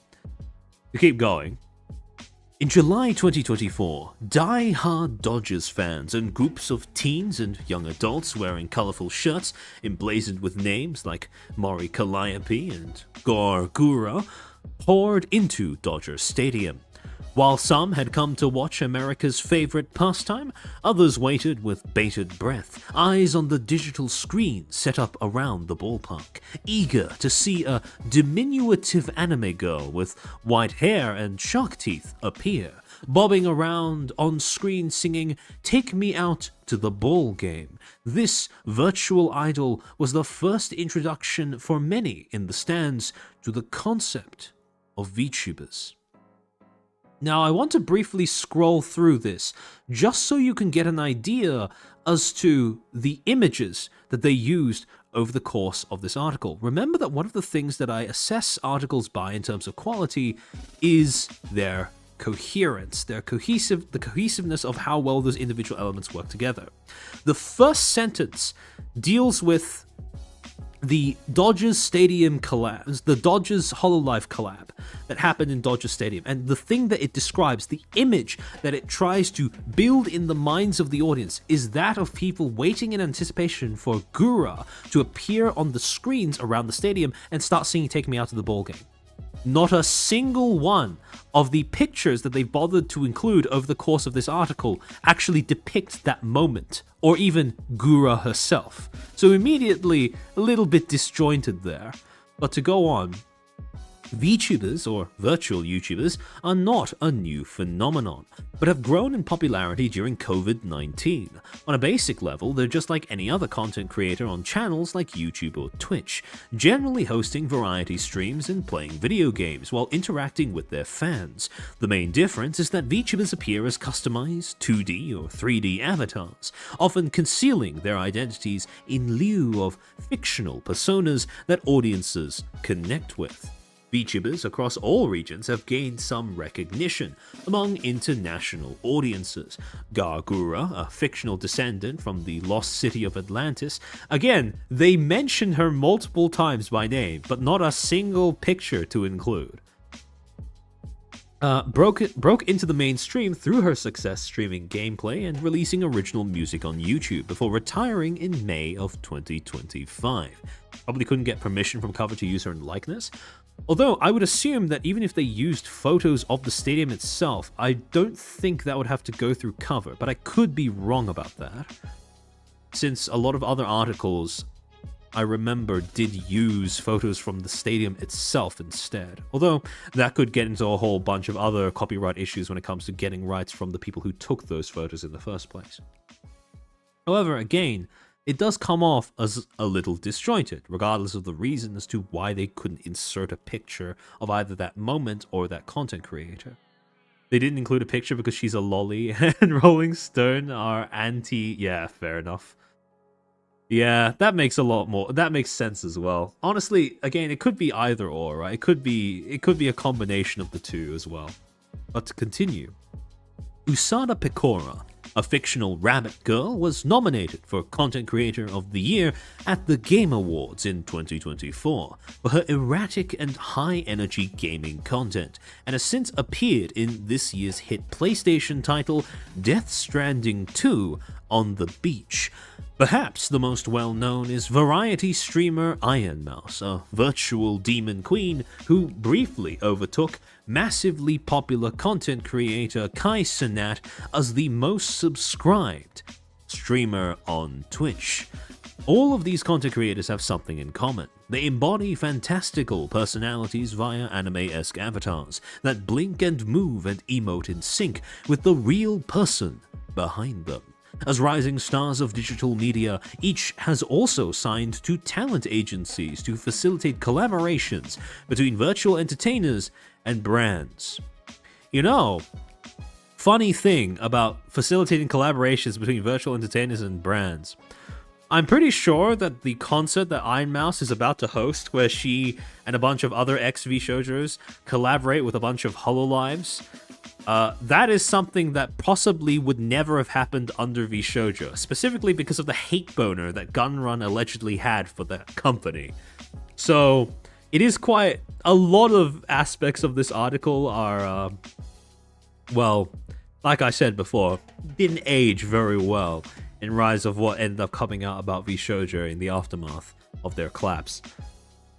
to keep going. In July 2024, die-hard Dodgers fans and groups of teens and young adults wearing colorful shirts emblazoned with names like Mori Calliope and Gore Gura poured into Dodger Stadium. While some had come to watch America's favorite pastime, others waited with bated breath, eyes on the digital screen set up around the ballpark, eager to see a diminutive anime girl with white hair and shark teeth appear, bobbing around on screen singing "Take Me Out to the Ball Game." This virtual idol was the first introduction for many in the stands to the concept of VTubers. Now, I want to briefly scroll through this, just so you can get an idea as to the images that they used over the course of this article. Remember that one of the things that I assess articles by in terms of quality is their coherence, the cohesiveness of how well those individual elements work together. The first sentence deals with the Dodgers Stadium collapse, the Dodgers HoloLive collab that happened in Dodger Stadium, and the thing that it describes, the image that it tries to build in the minds of the audience, is that of people waiting in anticipation for Gura to appear on the screens around the stadium and start singing Take Me Out to the Ball Game. Not a single one of the pictures that they've bothered to include over the course of this article actually depict that moment, or even Gura herself. So immediately, a little bit disjointed there. But to go on, VTubers, or virtual YouTubers, are not a new phenomenon, but have grown in popularity during COVID-19. On a basic level, they're just like any other content creator on channels like YouTube or Twitch, generally hosting variety streams and playing video games while interacting with their fans. The main difference is that VTubers appear as customized 2D or 3D avatars, often concealing their identities in lieu of fictional personas that audiences connect with. VTubers across all regions have gained some recognition among international audiences. Gargura, a fictional descendant from the lost city of Atlantis, again, they mention her multiple times by name, but not a single picture to include. Broke into the mainstream through her success streaming gameplay and releasing original music on YouTube before retiring in May of 2025. Probably couldn't get permission from Cover to use her likeness. Although I would assume that even if they used photos of the stadium itself, I don't think that would have to go through Cover, but I could be wrong about that, since a lot of other articles I remember did use photos from the stadium itself instead. Although that could get into a whole bunch of other copyright issues when it comes to getting rights from the people who took those photos in the first place. However, again, it does come off as a little disjointed, regardless of the reason as to why they couldn't insert a picture of either that moment or that content creator. They didn't include a picture because she's a lolly and Rolling Stone are anti... Yeah, fair enough. Yeah, that makes sense as well. Honestly, again, it could be either or, right? It could be a combination of the two as well. But to continue, Usada Pecora, a fictional rabbit girl, was nominated for Content Creator of the Year at the Game Awards in 2024 for her erratic and high-energy gaming content, and has since appeared in this year's hit PlayStation title Death Stranding 2 on the Beach. Perhaps the most well-known is variety streamer Iron Mouse, a virtual demon queen who briefly overtook massively popular content creator Kai Cenat as the most subscribed streamer on Twitch. All of these content creators have something in common. They embody fantastical personalities via anime-esque avatars that blink and move and emote in sync with the real person behind them. As rising stars of digital media, each has also signed to talent agencies to facilitate collaborations between virtual entertainers and brands. You know, funny thing about facilitating collaborations between virtual entertainers and brands. I'm pretty sure that the concert that Iron Mouse is about to host, where she and a bunch of other ex-VShoujos collaborate with a bunch of HoloLives, that is something that possibly would never have happened under VShoujo, specifically because of the hate boner that Gunrun allegedly had for that company. So, it is quite... A lot of aspects of this article are, well, like I said before, didn't age very well in rise of what ended up coming out about VShoujo in the aftermath of their collapse.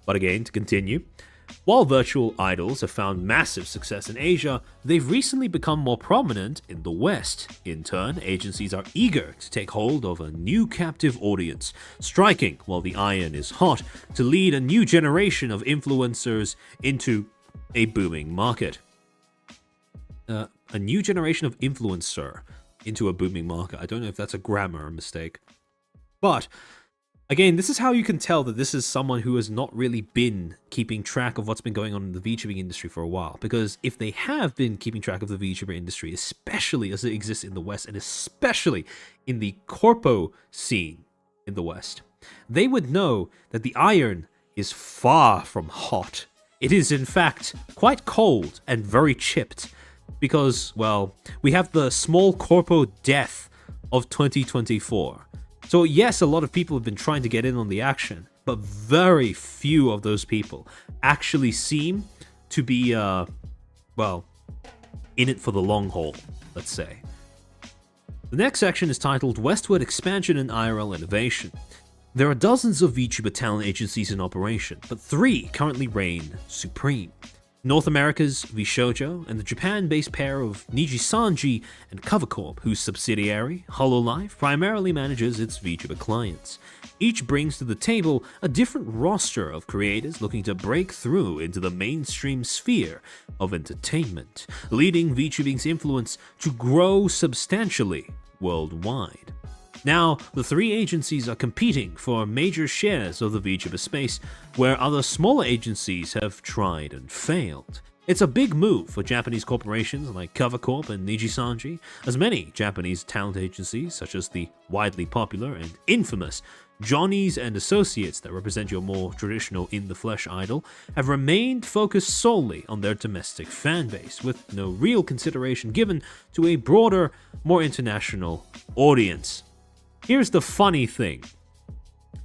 But again, to continue, while virtual idols have found massive success in Asia, they've recently become more prominent in the West. In turn, agencies are eager to take hold of a new captive audience, striking while the iron is hot to lead a new generation of influencers into a booming market. A new generation of influencer into a booming market. I don't know if that's a grammar mistake. But again, this is how you can tell that this is someone who has not really been keeping track of what's been going on in the VTubing industry for a while. Because if they have been keeping track of the VTuber industry, especially as it exists in the West, and especially in the corpo scene in the West, they would know that the iron is far from hot. It is, in fact, quite cold and very chipped. because, well, we have the small corpo death of 2024. So yes, a lot of people have been trying to get in on the action, but very few of those people actually seem to be, well, in it for the long haul, let's say. The next section is titled Westward Expansion and IRL Innovation. There are dozens of VTuber talent agencies in operation, but 3 currently reign supreme. North America's VShojo and the Japan-based pair of Niji-Sanji and Covercorp, whose subsidiary, HoloLive, primarily manages its VTuber clients. Each brings to the table a different roster of creators looking to break through into the mainstream sphere of entertainment, leading VTubing's influence to grow substantially worldwide. Now, the 3 agencies are competing for major shares of the VTuber space, where other smaller agencies have tried and failed. It's a big move for Japanese corporations like Covercorp and Niji-Sanji, as many Japanese talent agencies, such as the widely popular and infamous Johnny's and Associates that represent your more traditional in-the-flesh idol, have remained focused solely on their domestic fanbase, with no real consideration given to a broader, more international audience. Here's the funny thing.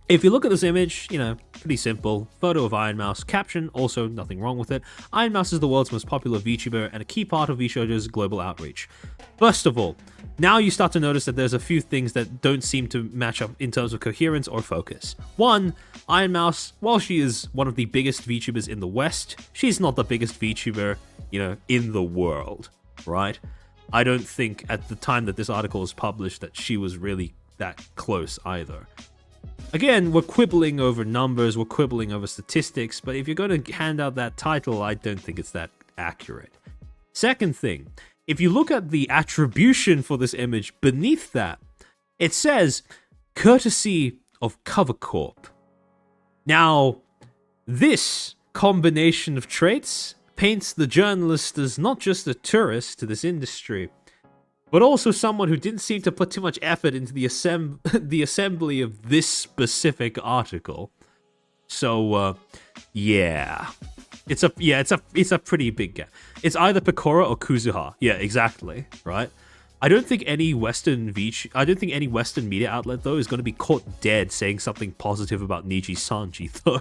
If you look at this image, pretty simple. Photo of Iron Mouse. Caption, also nothing wrong with it. Iron Mouse is the world's most popular VTuber and a key part of VShojo's global outreach. First of all, now you start to notice that there's a few things that don't seem to match up in terms of coherence or focus. One, Iron Mouse, while she is one of the biggest VTubers in the West, she's not the biggest VTuber, in the world, right? I don't think at the time that this article was published that she was really that close either. Again, we're quibbling over numbers, we're quibbling over statistics, but if you're going to hand out that title, I don't think it's that accurate. Second thing, if you look at the attribution for this image beneath that, it says, courtesy of Covercorp. Now, this combination of traits paints the journalist as not just a tourist to this industry, but also someone who didn't seem to put too much effort into the assembly of this specific article. So, yeah. It's a pretty big gap. It's either Pecora or Kuzuha. Yeah, exactly, right? I don't think any Western media outlet though is going to be caught dead saying something positive about Niji-Sanji though.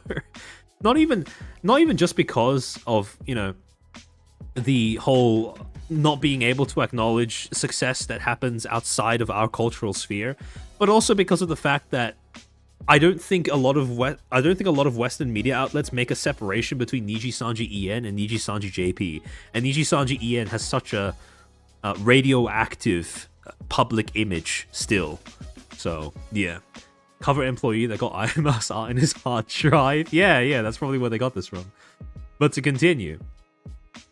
Not even just because of, the whole not being able to acknowledge success that happens outside of our cultural sphere, but also because of the fact that I don't think a lot of Western media outlets make a separation between Niji-Sanji EN and Niji-Sanji JP, and Niji-Sanji EN has such a radioactive public image still. So yeah, cover employee that got Iron Mouse art in his hard drive. Yeah, that's probably where they got this from. But to continue.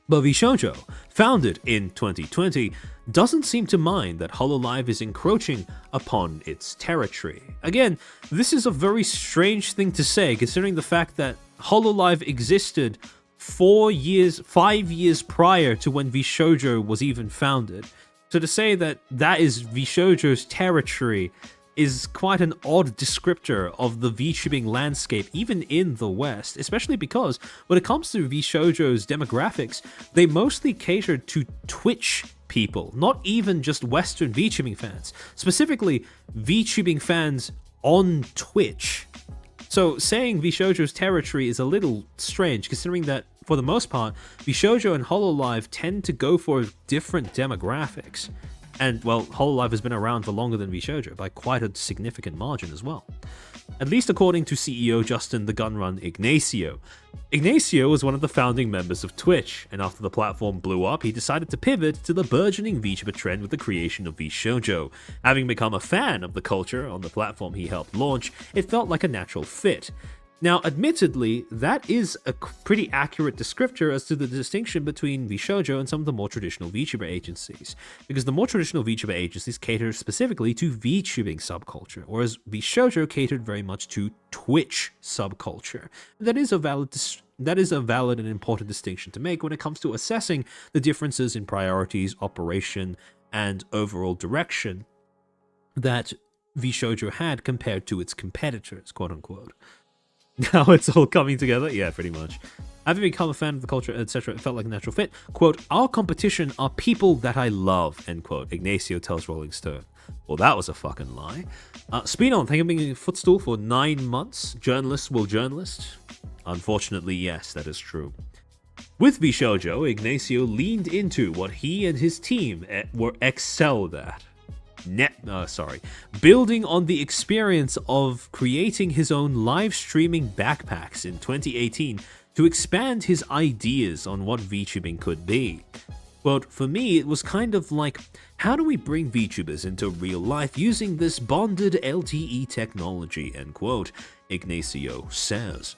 But VShojo, founded in 2020, doesn't seem to mind that HoloLive is encroaching upon its territory. Again, this is a very strange thing to say, considering the fact that HoloLive existed 5 years prior to when VShojo was even founded. So to say that is VShojo's territory is quite an odd descriptor of the VTubing landscape, even in the West, especially because when it comes to VShojo's demographics, they mostly catered to Twitch people, not even just Western VTubing fans, specifically VTubing fans on Twitch. So saying VShojo's territory is a little strange, considering that, for the most part, VShojo and HoloLive tend to go for different demographics. And, well, HoloLive has been around for longer than VShojo, by quite a significant margin as well. At least according to CEO Justin the Gunrun Ignacio. Ignacio was one of the founding members of Twitch, and after the platform blew up, he decided to pivot to the burgeoning VTuber trend with the creation of VShojo. Having become a fan of the culture on the platform he helped launch, it felt like a natural fit. Now, admittedly, that is a pretty accurate descriptor as to the distinction between VShojo and some of the more traditional VTuber agencies, because the more traditional VTuber agencies cater specifically to VTubing subculture, whereas VShojo catered very much to Twitch subculture. That is a valid and important distinction to make when it comes to assessing the differences in priorities, operation, and overall direction that VShojo had compared to its competitors, quote unquote. How it's all coming together? Yeah, pretty much. Having become a fan of the culture, etc., it felt like a natural fit. Quote, our competition are people that I love, end quote, Ignacio tells Rolling Stone. Well, that was a fucking lie. Speed on, thank you for being a Footstool for 9 months. Journalists will journalist. Unfortunately, yes, that is true. With VShojo, Ignacio leaned into what he and his team were excelled at. Building on the experience of creating his own live streaming backpacks in 2018 to expand his ideas on what VTubing could be. Quote, for me, it was kind of like, how do we bring VTubers into real life using this bonded LTE technology, end quote, Ignacio says.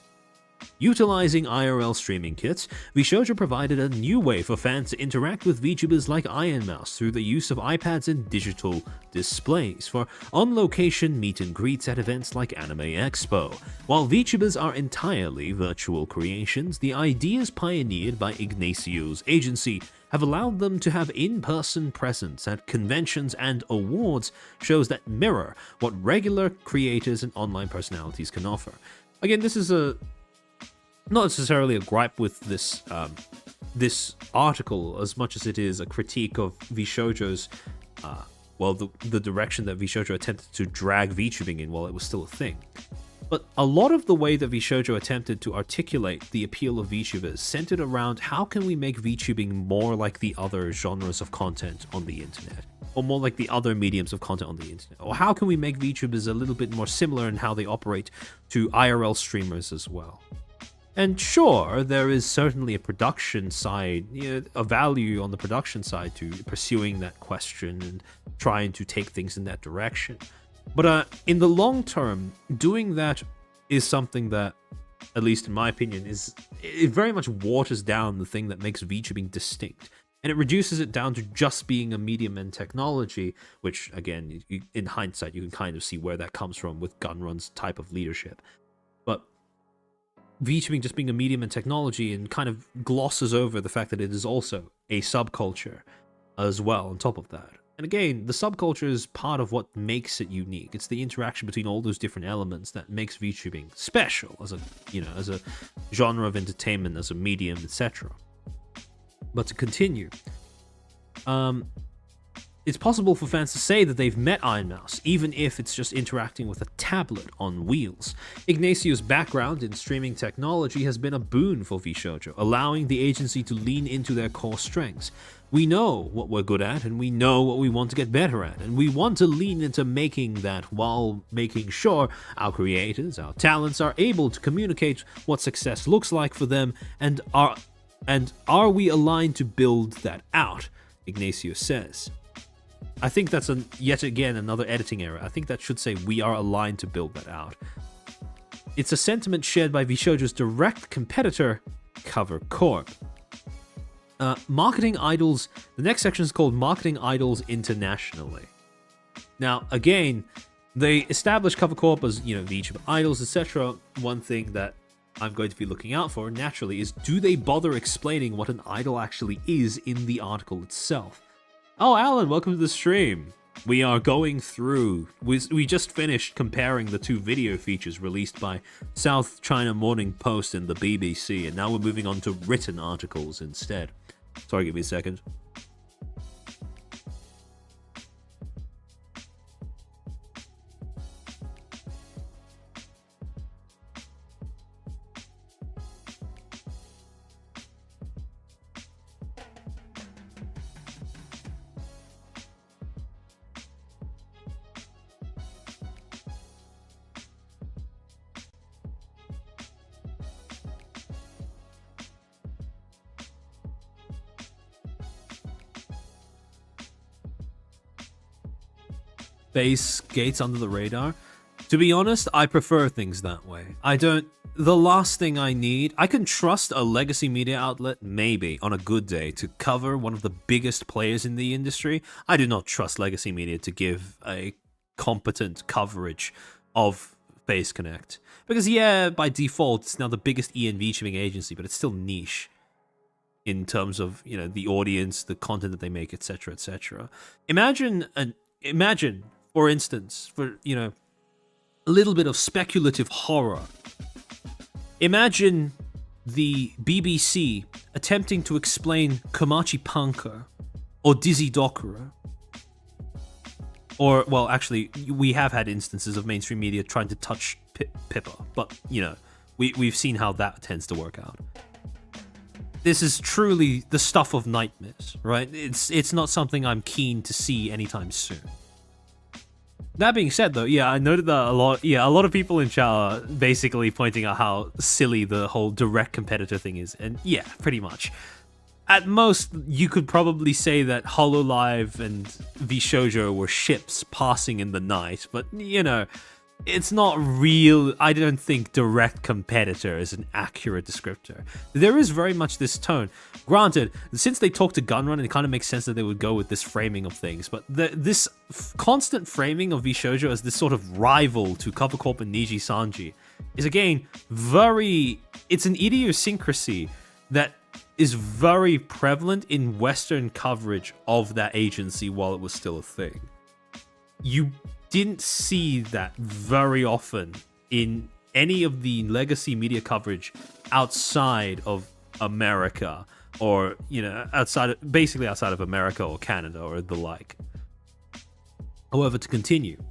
Utilizing IRL streaming kits, VShojo provided a new way for fans to interact with VTubers like Iron Mouse through the use of iPads and digital displays for on-location meet and greets at events like Anime Expo. While VTubers are entirely virtual creations, the ideas pioneered by Ignacio's agency have allowed them to have in-person presence at conventions and awards shows that mirror what regular creators and online personalities can offer. Again, this is not necessarily a gripe with this this article as much as it is a critique of VShojo's the direction that VShojo attempted to drag VTubing in while it was still a thing. But a lot of the way that VShojo attempted to articulate the appeal of VTubers centered around how can we make VTubing more like the other genres of content on the internet, or more like the other mediums of content on the internet, or how can we make VTubers a little bit more similar in how they operate to IRL streamers as well. And sure, there is certainly a production side, a value on the production side to pursuing that question and trying to take things in that direction. But in the long term, doing that is something that, at least in my opinion, it very much waters down the thing that makes VTubing distinct. And it reduces it down to just being a medium and technology, which, again, in hindsight, you can kind of see where that comes from with Gunrun's type of leadership. But VTubing just being a medium and technology and kind of glosses over the fact that it is also a subculture as well on top of that. And again, the subculture is part of what makes it unique. It's the interaction between all those different elements that makes VTubing special as a genre of entertainment, as a medium, etc. But to continue, it's possible for fans to say that they've met Iron Mouse, even if it's just interacting with a tablet on wheels. Ignacio's background in streaming technology has been a boon for VShojo, allowing the agency to lean into their core strengths. We know what we're good at, and we know what we want to get better at, and we want to lean into making that while making sure our creators, our talents are able to communicate what success looks like for them, and are we aligned to build that out, Ignacio says. I think that's yet again another editing error. I think that should say we are aligned to build that out. It's a sentiment shared by VShojo's direct competitor, Cover Corp. Marketing idols. The next section is called Marketing Idols Internationally. Now, again, they established Cover Corp as, VTuber idols, etc. One thing that I'm going to be looking out for, naturally, is do they bother explaining what an idol actually is in the article itself? Oh, Alan, welcome to the stream. We are going through... We just finished comparing the two video features released by South China Morning Post and the BBC, and now we're moving on to written articles instead. Sorry, give me a second. Base skates under the radar. To be honest, I prefer things that way. The last thing I need, I can trust a legacy media outlet, maybe, on a good day, to cover one of the biggest players in the industry. I do not trust legacy media to give a competent coverage of Face Connect. Because yeah, by default, it's now the biggest VTubing agency, but it's still niche in terms of, the audience, the content that they make, etc., etc. Imagine, for instance, for, a little bit of speculative horror. Imagine the BBC attempting to explain Komachi Punker or Dizzy Dokura. Or, well, actually, we have had instances of mainstream media trying to touch Pippa, but, you know, we've seen how that tends to work out. This is truly the stuff of nightmares, right? It's not something I'm keen to see anytime soon. That being said, though, yeah, I noted that a lot of people in chat are basically pointing out how silly the whole direct competitor thing is, and yeah, pretty much. At most, you could probably say that HoloLive and VShoujo were ships passing in the night, but, you know, it's not real. I don't think direct competitor is an accurate descriptor. There is very much this tone. Granted, since they talk to Gunrun, it kind of makes sense that they would go with this framing of things, but this constant framing of VShoujo as this sort of rival to Cover Corp and Niji Sanji is, again, it's an idiosyncrasy that is very prevalent in Western coverage of that agency while it was still a thing. You didn't see that very often in any of the legacy media coverage outside of America, or, you know, basically outside of America or Canada or the like. However, to continue,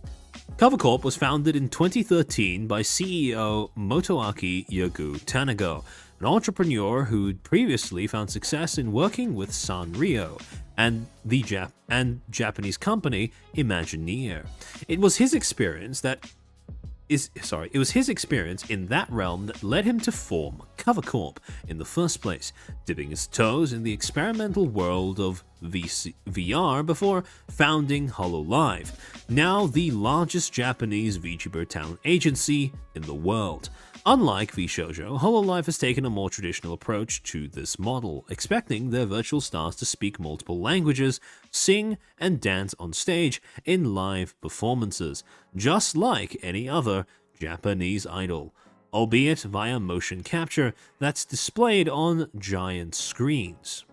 Cover Corp was founded in 2013 by CEO Motoaki Yagu Tanago, an entrepreneur who'd previously found success in working with Sanrio and the Japanese company Imagineer. It was his experience in that realm that led him to form Cover Corp in the first place, dipping his toes in the experimental world of VR before founding HoloLive, now the largest Japanese VTuber talent agency in the world. Unlike VShoujo, HoloLive has taken a more traditional approach to this model, expecting their virtual stars to speak multiple languages, sing and dance on stage in live performances, just like any other Japanese idol, albeit via motion capture that's displayed on giant screens.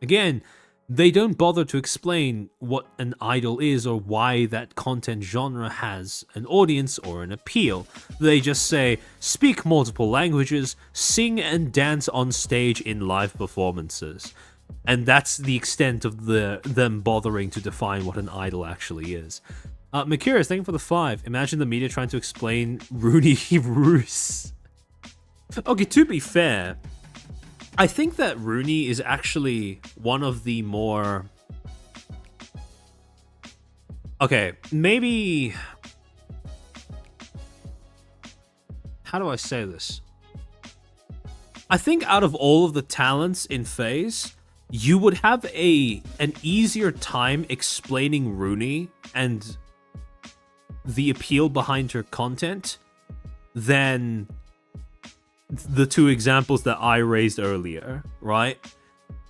Again, they don't bother to explain what an idol is or why that content genre has an audience or an appeal. They just say, speak multiple languages, sing and dance on stage in live performances. And that's the extent of them bothering to define what an idol actually is. Mercurius, thank you for the 5. Imagine the media trying to explain Rooney Roos. Okay, to be fair, I think that Rooney is actually one of the more... Okay, maybe... How do I say this? I think out of all of the talents in FaZe, you would have an easier time explaining Rooney and the appeal behind her content than the two examples that I raised earlier, right?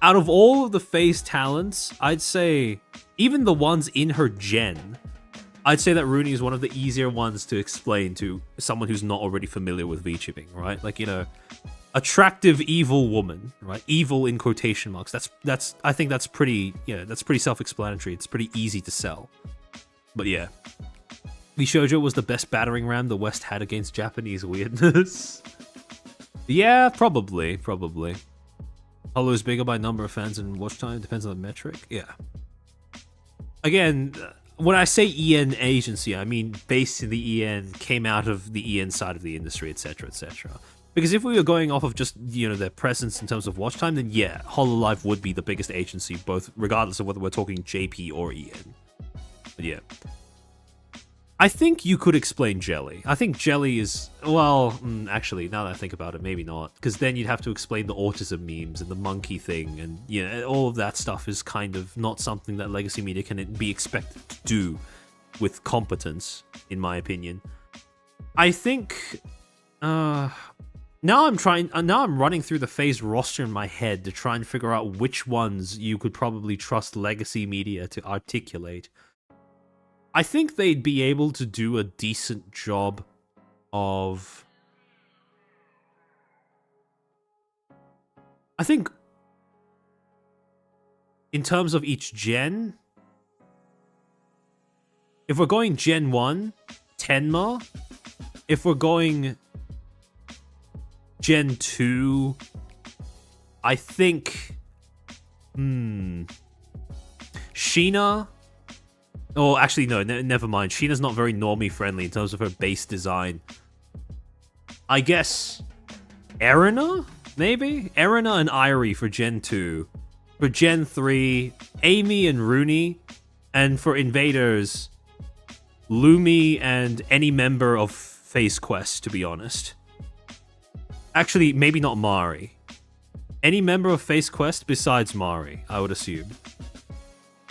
Out of all of the FaZe talents, I'd say, even the ones in her gen, I'd say that Rooney is one of the easier ones to explain to someone who's not already familiar with VTubing, right? Like, you know, attractive evil woman, right? Evil in quotation marks. That's I think that's pretty, that's pretty self-explanatory. It's pretty easy to sell. But yeah. VShoujo was the best battering ram the West had against Japanese weirdness. Yeah, probably. Holo is bigger by number of fans and watch time, depends on the metric. Yeah. Again, when I say EN agency, I mean based in the EN, came out of the EN side of the industry, etc., etc. Because if we were going off of just, their presence in terms of watch time, then yeah, HoloLive would be the biggest agency, both regardless of whether we're talking JP or EN. But yeah. I think you could explain Jelly. I think Jelly is, well, actually, now that I think about it, maybe not. Because then you'd have to explain the autism memes and the monkey thing, and all of that stuff is kind of not something that legacy media can be expected to do with competence, in my opinion. I think, now I'm running through the FaZe roster in my head to try and figure out which ones you could probably trust legacy media to articulate. I think they'd be able to do a decent job of... I think in terms of each gen, if we're going Gen 1, Tenma. If we're going Gen 2, I think... Sheena... Oh, actually, no, never mind. Sheena's not very normie friendly in terms of her base design. I guess... Erina? Maybe? Erina and Irie for Gen 2. For Gen 3, Amy and Rooney. And for Invaders, Lumi and any member of Face Quest, to be honest. Actually, maybe not Mari. Any member of Face Quest besides Mari, I would assume.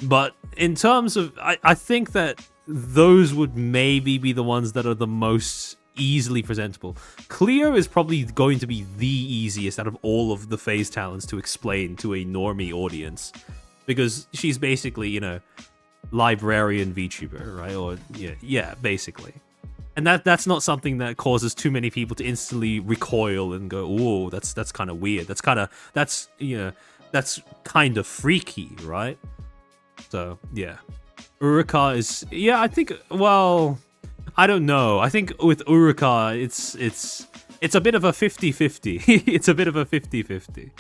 But in terms of... I think that those would maybe be the ones that are the most easily presentable. Cleo is probably going to be the easiest out of all of the phase talents to explain to a normie audience. Because she's basically, you know, librarian VTuber, right? Or, yeah, basically. And that's not something that causes too many people to instantly recoil and go, "Whoa, that's kind of weird. That's kind of freaky, right?" So yeah, Uruka is I think. Well, I don't know. I think with Uruka, it's a bit of a 50-50. It's a bit of a 50-50.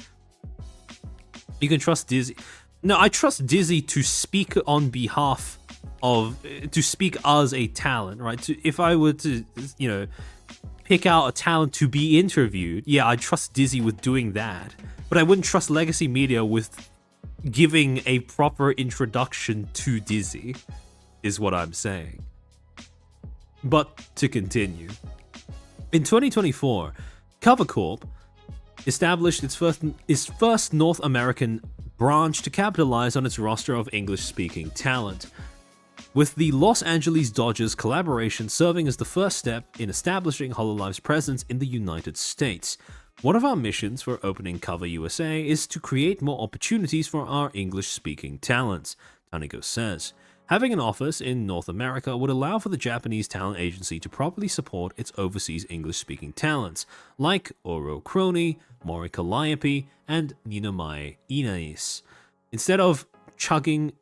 You can trust Dizzy. No, I trust Dizzy to speak on behalf of, to speak as a talent, right? If I were to, you know, pick out a talent to be interviewed, yeah, I'd trust Dizzy with doing that. But I wouldn't trust Legacy Media with giving a proper introduction to Dizzy, is what I'm saying. But to continue. In 2024, Cover Corp established its first North American branch to capitalize on its roster of English-speaking talent, with the Los Angeles Dodgers collaboration serving as the first step in establishing HoloLive's presence in the United States. One of our missions for opening Cover USA is to create more opportunities for our English-speaking talents, Tanigo says. Having an office in North America would allow for the Japanese talent agency to properly support its overseas English-speaking talents, like Oro Crony, Mori Calliope, and Ninamae Inais. Instead of churning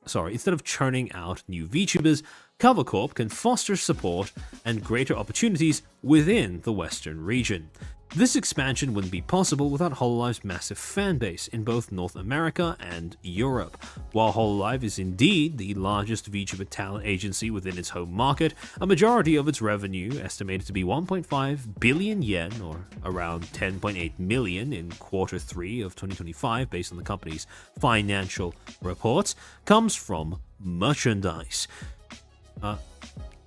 out new VTubers, Cover Corp can foster support and greater opportunities within the Western region. This expansion wouldn't be possible without HoloLive's massive fanbase in both North America and Europe. While HoloLive is indeed the largest VTuber talent agency within its home market, a majority of its revenue, estimated to be 1.5 billion yen, or around 10.8 million in Q3 of 2025 based on the company's financial reports, comes from merchandise.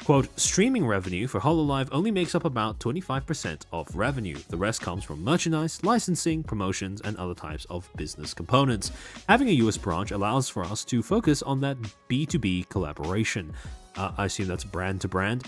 Quote, streaming revenue for HoloLive only makes up about 25% of revenue. The rest comes from merchandise, licensing, promotions, and other types of business components. Having a US branch allows for us to focus on that B2B collaboration. I assume that's brand to brand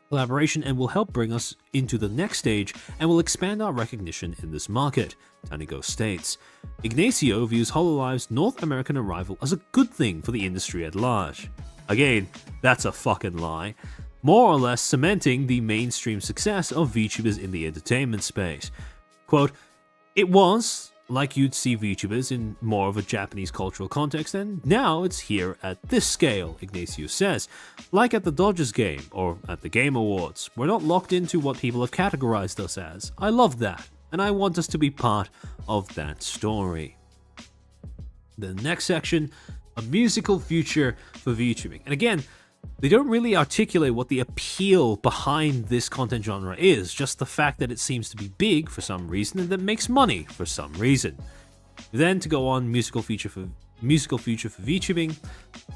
collaboration, and will help bring us into the next stage and will expand our recognition in this market, Tanigo states. Ignacio views HoloLive's North American arrival as a good thing for the industry at large. Again, that's a fucking lie. More or less cementing the mainstream success of VTubers in the entertainment space. Quote, it was like you'd see VTubers in more of a Japanese cultural context, and now it's here at this scale, Ignacio says. Like at the Dodgers game, or at the Game Awards, we're not locked into what people have categorized us as. I love that, and I want us to be part of that story. The next section, a musical future for VTubing. And again, they don't really articulate what the appeal behind this content genre is, just the fact that it seems to be big for some reason and that makes money for some reason. Then to go on musical future for VTubing,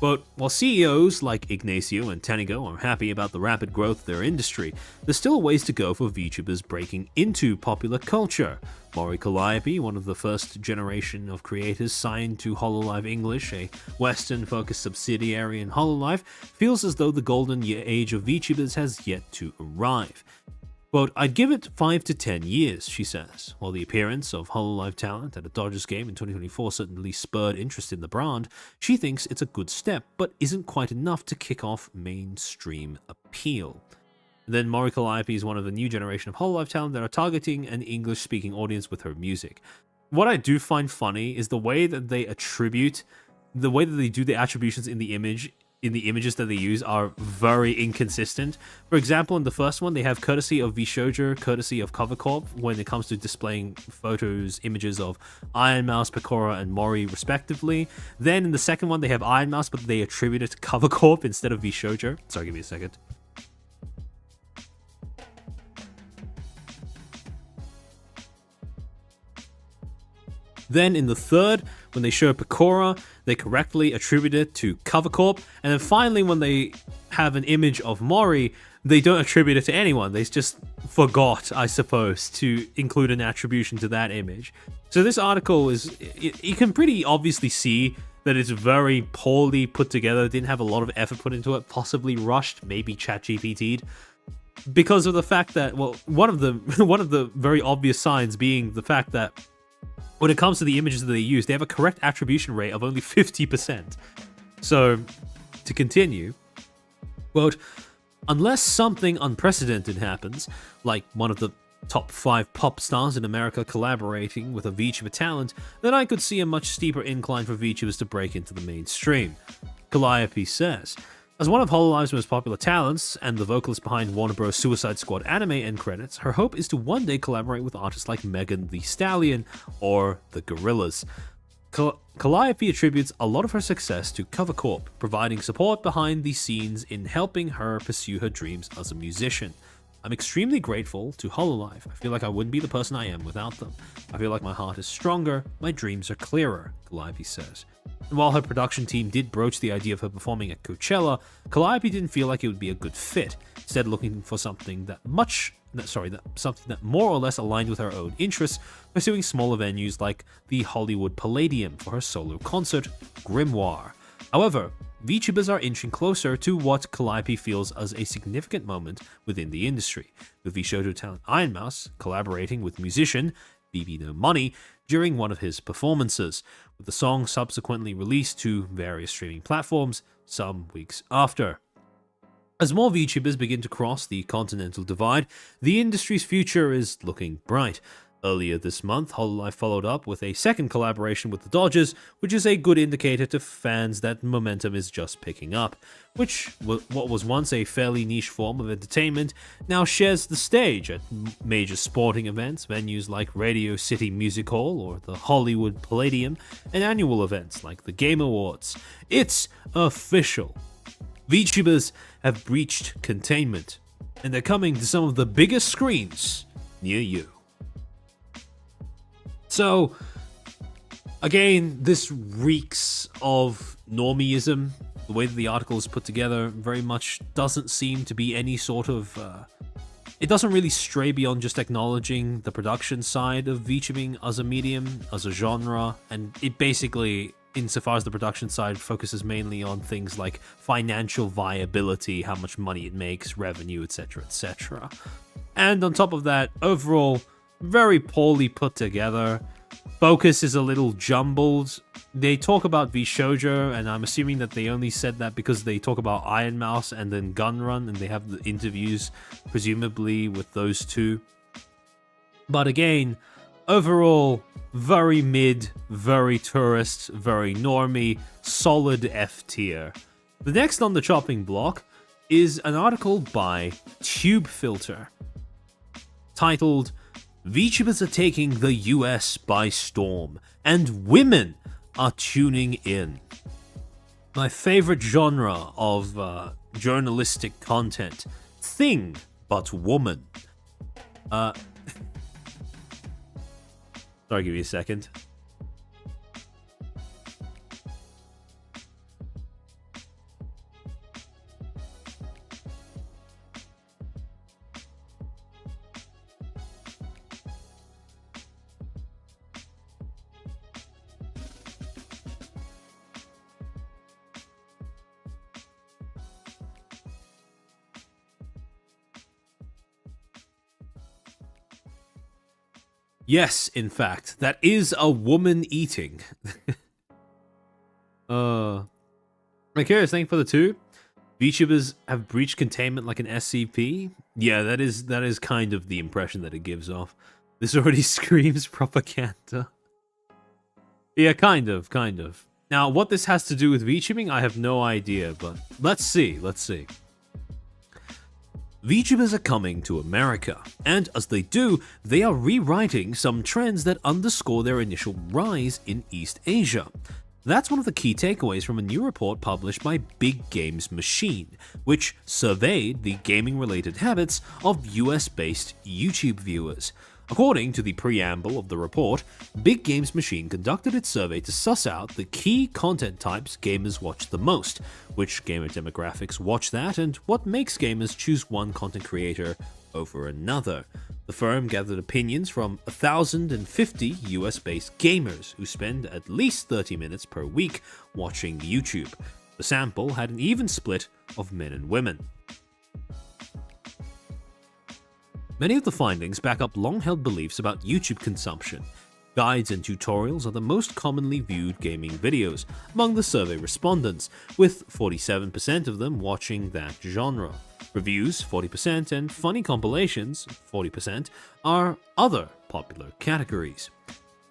but while CEOs like Ignacio and Tanigo are happy about the rapid growth of their industry, there's still a ways to go for VTubers breaking into popular culture. Mori Calliope, one of the first generation of creators signed to HoloLive English, a Western-focused subsidiary in HoloLive, feels as though the golden age of VTubers has yet to arrive. Quote, I'd give it 5 to 10 years, she says. While the appearance of HoloLive talent at a Dodgers game in 2024 certainly spurred interest in the brand, she thinks it's a good step, but isn't quite enough to kick off mainstream appeal. Then Mori Calliope is one of the new generation of HoloLive talent that are targeting an English-speaking audience with her music. What I do find funny is the way that they do the attributions in the image in the images that they use are very inconsistent. For example, in the first one, they have courtesy of VShoujo, courtesy of Cover Corp when it comes to displaying photos, images of Iron Mouse, Pecora, and Mori respectively. Then in the second one, they have Iron Mouse, but they attribute it to Cover Corp instead of VShoujo. Sorry, give me a second. Then in the third, when they show Pecora, they correctly attribute it to Cover Corp. And then finally, when they have an image of Mori, they don't attribute it to anyone. They just forgot, I suppose, to include an attribution to that image. So this article is, you can pretty obviously see that it's very poorly put together, didn't have a lot of effort put into it, possibly rushed, maybe ChatGPT'd. Because of the fact that, well, one of the very obvious signs being the fact that when it comes to the images that they use, they have a correct attribution rate of only 50%. So, to continue, quote, unless something unprecedented happens, like one of the top 5 pop stars in America collaborating with a VTuber talent, then I could see a much steeper incline for VTubers to break into the mainstream. Calliope says, as one of Hololive's most popular talents, and the vocalist behind Warner Bros. Suicide Squad anime end credits, her hope is to one day collaborate with artists like Megan Thee Stallion or the Gorillaz. Calliope attributes a lot of her success to Cover Corp, providing support behind the scenes in helping her pursue her dreams as a musician. I'm extremely grateful to Hololive. I feel like I wouldn't be the person I am without them. I feel like my heart is stronger, my dreams are clearer, Calliope says. And while her production team did broach the idea of her performing at Coachella, Calliope didn't feel like it would be a good fit, instead looking for something that more or less aligned with her own interests, pursuing smaller venues like the Hollywood Palladium for her solo concert, Grimoire. However, VTubers are inching closer to what Calliope feels as a significant moment within the industry, with VShoujo talent Iron Mouse collaborating with musician BB No Money during one of his performances, with the song subsequently released to various streaming platforms some weeks after. As more VTubers begin to cross the continental divide, the industry's future is looking bright. Earlier this month, Hololive followed up with a second collaboration with the Dodgers, which is a good indicator to fans that momentum is just picking up, which, what was once a fairly niche form of entertainment, now shares the stage at major sporting events, venues like Radio City Music Hall or the Hollywood Palladium, and annual events like the Game Awards. It's official. VTubers have breached containment, and they're coming to some of the biggest screens near you. So, again, this reeks of normieism. The way that the article is put together very much doesn't seem to be any sort of... it doesn't really stray beyond just acknowledging the production side of VTubing as a medium, as a genre, and it basically, insofar as the production side, focuses mainly on things like financial viability, how much money it makes, revenue, etc., etc. And on top of that, overall, very poorly put together. Focus is a little jumbled. They talk about VShoujo, and I'm assuming that they only said that because they talk about Iron Mouse and then Gunrun, and they have the interviews, presumably, with those two. But again, overall, very mid, very tourist, very normie, solid F tier. The next on the chopping block is an article by TubeFilter, titled VTubers are taking the US by storm, and women are tuning in. My favorite genre of journalistic content. Thing, but woman. Sorry, give me a second. Yes, in fact, that is a woman eating. I'm curious, thank you for the 2. VTubers have breached containment like an SCP? Yeah, that is kind of the impression that it gives off. This already screams propaganda. Yeah, kind of. Now, what this has to do with VTubing, I have no idea, but let's see. VTubers are coming to America, and as they do, they are rewriting some trends that underscore their initial rise in East Asia. That's one of the key takeaways from a new report published by Big Games Machine, which surveyed the gaming-related habits of US-based YouTube viewers. According to the preamble of the report, Big Games Machine conducted its survey to suss out the key content types gamers watch the most, which gamer demographics watch that, and what makes gamers choose one content creator over another. The firm gathered opinions from 1,050 US-based gamers who spend at least 30 minutes per week watching YouTube. The sample had an even split of men and women. Many of the findings back up long-held beliefs about YouTube consumption. Guides and tutorials are the most commonly viewed gaming videos among the survey respondents, with 47% of them watching that genre. Reviews, 40%, and funny compilations, 40%, are other popular categories.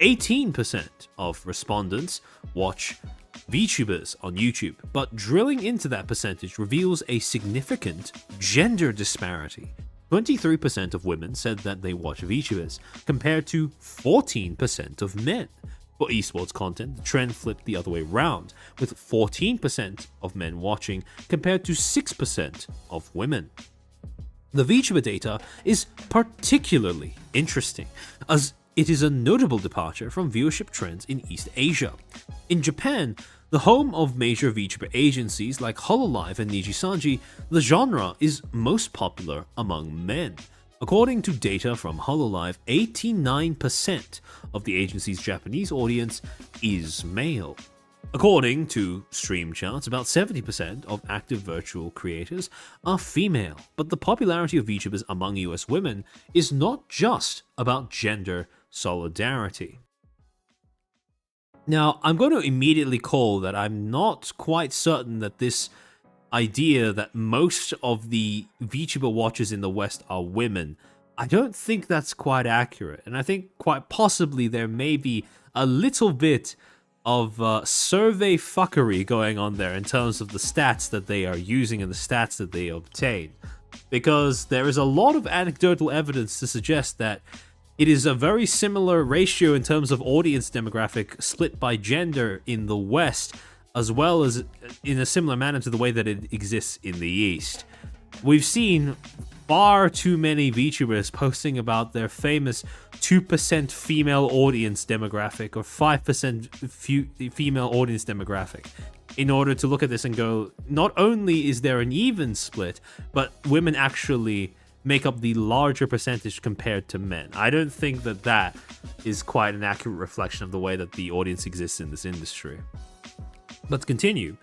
18% of respondents watch VTubers on YouTube, but drilling into that percentage reveals a significant gender disparity. 23% of women said that they watch VTubers, compared to 14% of men. For esports content, the trend flipped the other way round, with 14% of men watching, compared to 6% of women. The VTuber data is particularly interesting, as it is a notable departure from viewership trends in East Asia. In Japan, the home of major VTuber agencies like Hololive and Nijisanji, the genre is most popular among men. According to data from Hololive, 89% of the agency's Japanese audience is male. According to stream charts, about 70% of active virtual creators are female, but the popularity of VTubers among US women is not just about gender solidarity. Now, I'm going to immediately call that I'm not quite certain that this idea that most of the VTuber watchers in the West are women, I don't think that's quite accurate. And I think quite possibly there may be a little bit of survey fuckery going on there in terms of the stats that they are using and the stats that they obtain. Because there is a lot of anecdotal evidence to suggest that it is a very similar ratio in terms of audience demographic split by gender in the West, as well as in a similar manner to the way that it exists in the East. We've seen far too many VTubers posting about their famous 2% female audience demographic or 5% female audience demographic in order to look at this and go, not only is there an even split, but women actually make up the larger percentage compared to men. I don't think that that is quite an accurate reflection of the way that the audience exists in this industry. But to continue,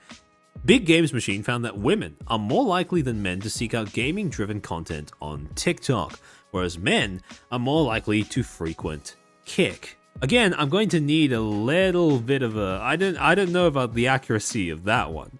Big Games Machine found that women are more likely than men to seek out gaming-driven content on TikTok, whereas men are more likely to frequent Kick. Again, I'm going to need a little bit of a... I don't know about the accuracy of that one.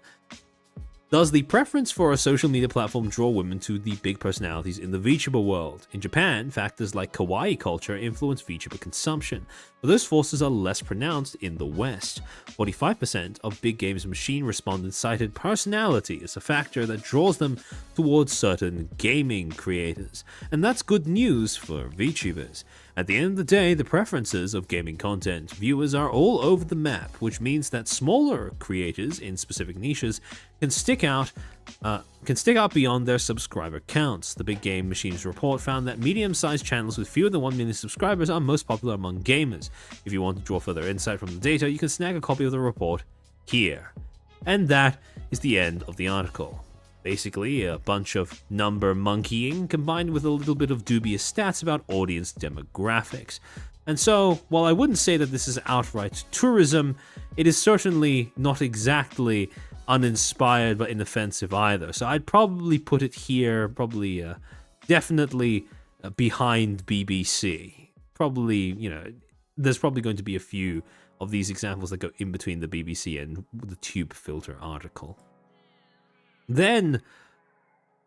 Does the preference for a social media platform draw women to the big personalities in the VTuber world? In Japan, factors like kawaii culture influence VTuber consumption, but those forces are less pronounced in the West. 45% of Big Games Machine respondents cited personality as a factor that draws them towards certain gaming creators, and that's good news for VTubers. At the end of the day, the preferences of gaming content viewers are all over the map, which means that smaller creators in specific niches can stick out beyond their subscriber counts. The Big Game Machine's report found that medium-sized channels with fewer than 1 million subscribers are most popular among gamers. If you want to draw further insight from the data, you can snag a copy of the report here. And that is the end of the article. Basically, a bunch of number monkeying combined with a little bit of dubious stats about audience demographics. And so, while I wouldn't say that this is outright tourism, it is certainly not exactly uninspired but inoffensive either. So I'd probably put it here, definitely behind BBC. Probably, there's probably going to be a few of these examples that go in between the BBC and the Tube Filter article. Then,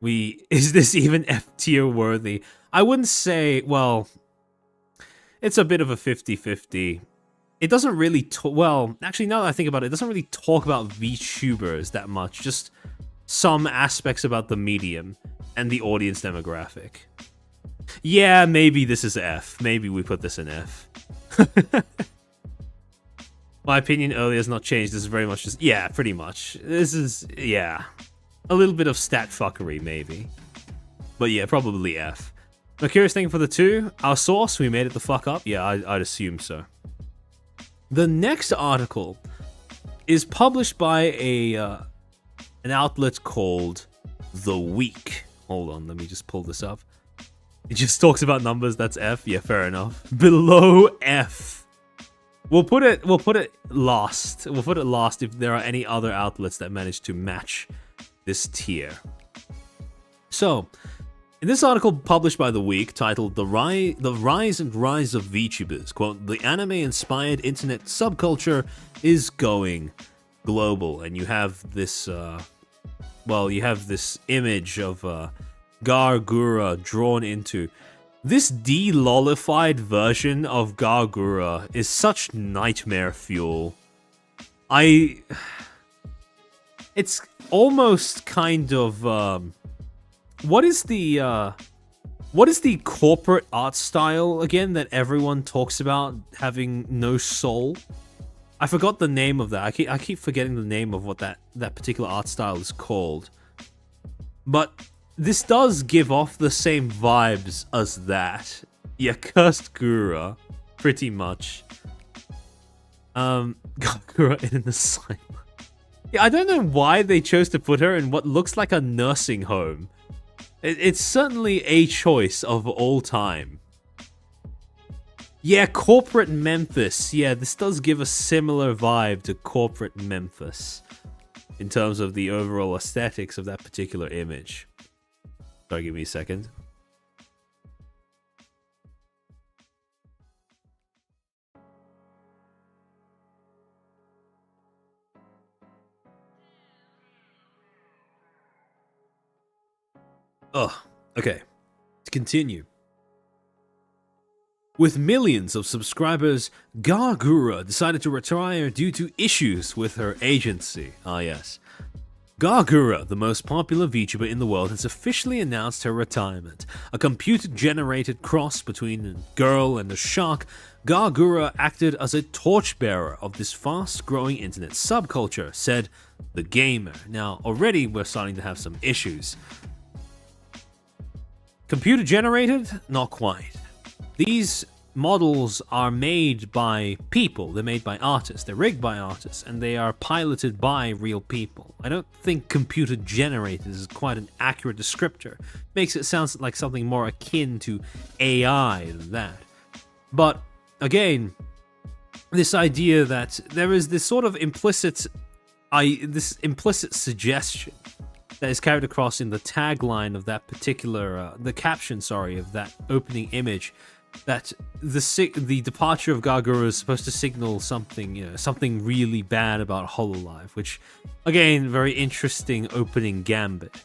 is this even F-tier worthy? I wouldn't say, well, it's a bit of a 50-50. it doesn't really well, actually, now that I think about it, it doesn't really talk about VTubers that much, just some aspects about the medium and the audience demographic. Yeah, maybe this is F. Maybe we put this in F. My opinion earlier has not changed. This is very much just, yeah, pretty much. This is, yeah, a little bit of stat fuckery, maybe. But yeah, probably F. Now, curious thing for the 2, our source, we made it the fuck up? Yeah, I'd assume so. The next article is published by an outlet called The Week. Hold on, let me just pull this up. It just talks about numbers, that's F. Yeah, fair enough. Below F. We'll put it last. We'll put it last if there are any other outlets that manage to match this tier. So, in this article published by The Week, titled The Rise and Rise of VTubers, quote, the anime-inspired internet subculture is going global. And you have this, you have this image of Gargura drawn into. This de-lolified version of Gargura is such nightmare fuel. It's almost kind of, what is the corporate art style again that everyone talks about having no soul? I forgot the name of that. I keep forgetting the name of what that particular art style is called. But this does give off the same vibes as that. Yeah, cursed Gura, pretty much. Gura in an asylum. Yeah, I don't know why they chose to put her in what looks like a nursing home. It's certainly a choice of all time. Yeah, corporate Memphis. Yeah, this does give a similar vibe to corporate Memphis in terms of the overall aesthetics of that particular image. Sorry, give me a second. Okay. To continue. With millions of subscribers, Gargura decided to retire due to issues with her agency. Ah, yes. Gargura, the most popular VTuber in the world, has officially announced her retirement. A computer-generated cross between a girl and a shark, Gargura acted as a torchbearer of this fast-growing internet subculture, said The Gamer. Now, already we're starting to have some issues. Computer-generated? Not quite. These models are made by people, they're made by artists, they're rigged by artists, and they are piloted by real people. I don't think computer generated is quite an accurate descriptor. Makes it sound like something more akin to AI than that. But again, this idea that there is this sort of implicit suggestion that is carried across in the tagline of that particular, the caption, sorry, of that opening image, that the departure of Gargura is supposed to signal something, something really bad about Hololive, which, again, very interesting opening gambit.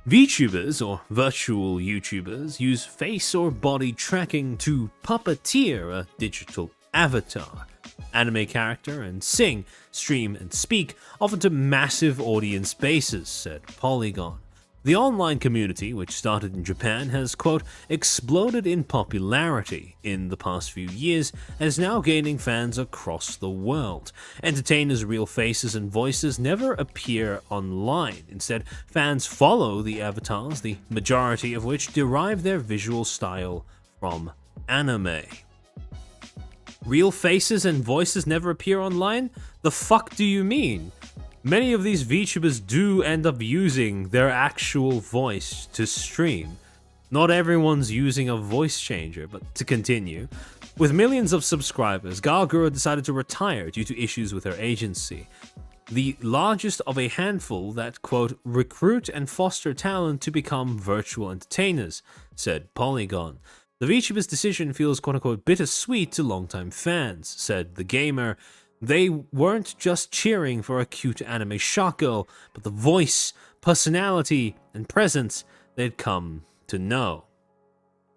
VTubers, or virtual YouTubers, use face or body tracking to puppeteer a digital avatar, anime character, and sing, stream, and speak, often to massive audience bases, said Polygon. The online community, which started in Japan, has, quote, exploded in popularity in the past few years and is now gaining fans across the world. Entertainers' real faces and voices never appear online. Instead, fans follow the avatars, the majority of which derive their visual style from anime. Real faces and voices never appear online? The fuck do you mean? Many of these VTubers do end up using their actual voice to stream. Not everyone's using a voice changer, but to continue. With millions of subscribers, Gargura decided to retire due to issues with her agency. The largest of a handful that, quote, recruit and foster talent to become virtual entertainers, said Polygon. The VTuber's decision feels, quote-unquote, bittersweet to longtime fans, said The Gamer. They weren't just cheering for a cute anime shark girl, but the voice, personality, and presence they'd come to know.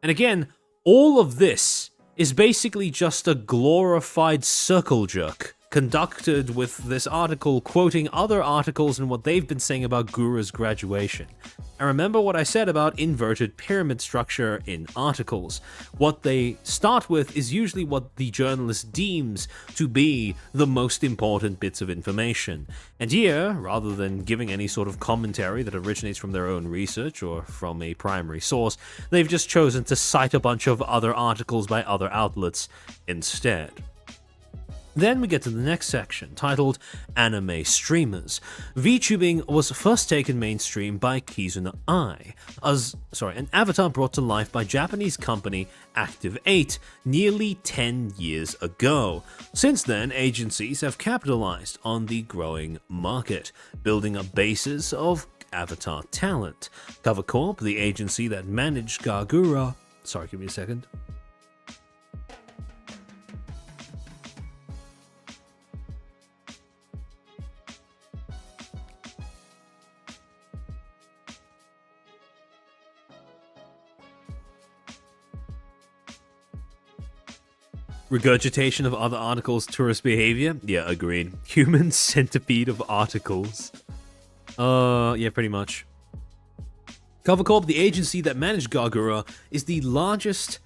And again, all of this is basically just a glorified circle jerk conducted with this article quoting other articles and what they've been saying about Gura's graduation. And remember what I said about inverted pyramid structure in articles. What they start with is usually what the journalist deems to be the most important bits of information. And here, rather than giving any sort of commentary that originates from their own research or from a primary source, they've just chosen to cite a bunch of other articles by other outlets instead. Then we get to the next section, titled Anime Streamers. VTubing was first taken mainstream by Kizuna Ai, an avatar brought to life by Japanese company Active 8 nearly 10 years ago. Since then, agencies have capitalized on the growing market, building a basis of avatar talent. Cover Corp, the agency that managed Gagura... Sorry, give me a second. Regurgitation of other articles' tourist behavior? Yeah, agreed. Human centipede of articles. Yeah, pretty much. Cover Corp, the agency that managed Gagura, is the largest,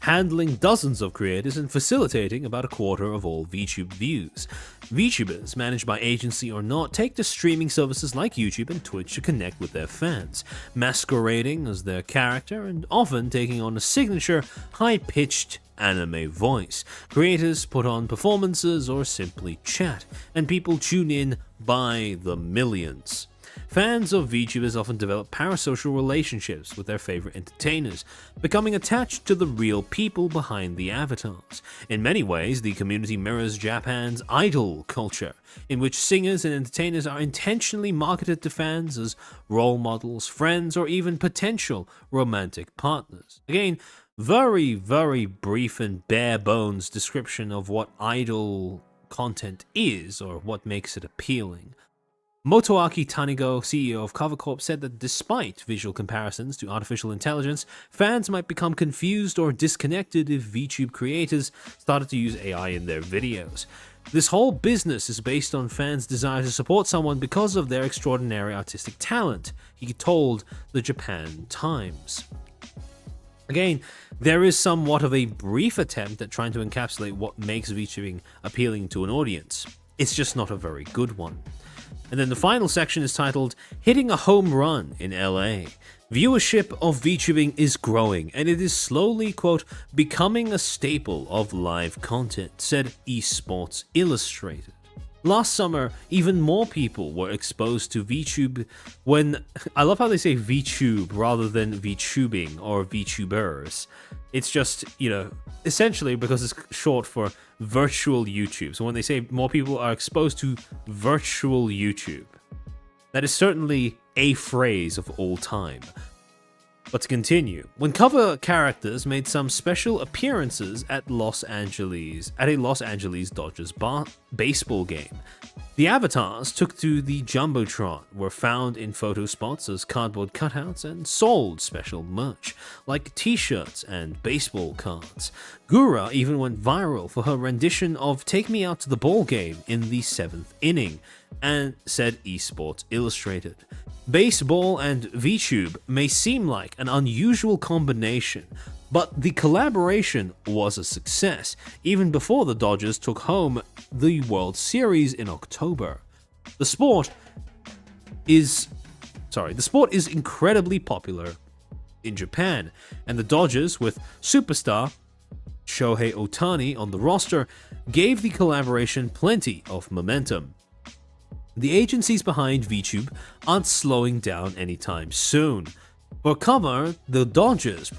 handling dozens of creators and facilitating about a quarter of all VTube views. VTubers, managed by agency or not, take to streaming services like YouTube and Twitch to connect with their fans, masquerading as their character and often taking on a signature, high-pitched anime voice. Creators put on performances or simply chat, and people tune in by the millions. Fans of VTubers often develop parasocial relationships with their favorite entertainers, becoming attached to the real people behind the avatars. In many ways, the community mirrors Japan's idol culture, in which singers and entertainers are intentionally marketed to fans as role models, friends, or even potential romantic partners. Again, very, very brief and bare bones description of what idol content is, or what makes it appealing. Motoaki Tanigo, CEO of Cover Corp, said that despite visual comparisons to artificial intelligence, fans might become confused or disconnected if VTube creators started to use AI in their videos. This whole business is based on fans' desire to support someone because of their extraordinary artistic talent, he told the Japan Times. Again, there is somewhat of a brief attempt at trying to encapsulate what makes VTubing appealing to an audience. It's just not a very good one. And then the final section is titled Hitting a Home Run in LA. Viewership of VTubing is growing, and it is slowly, quote, becoming a staple of live content, said Esports Illustrated. Last summer, even more people were exposed to VTube when... I love how they say VTube rather than VTubing or VTubers. It's just, essentially because it's short for virtual YouTube. So when they say more people are exposed to virtual YouTube, that is certainly a phrase of all time. But to continue, when cover characters made some special appearances at a Los Angeles Dodgers baseball game, the avatars took to the Jumbotron, were found in photo spots as cardboard cutouts, and sold special merch, like t-shirts and baseball cards. Gura even went viral for her rendition of Take Me Out to the Ball Game in the 7th inning, and said Esports Illustrated. Baseball and VTube may seem like an unusual combination, but the collaboration was a success, even before the Dodgers took home the World Series in October. The sport is incredibly popular in Japan, and the Dodgers, with superstar Shohei Ohtani on the roster, gave the collaboration plenty of momentum. The agencies behind VTube aren't slowing down anytime soon. For cover, the Dodgers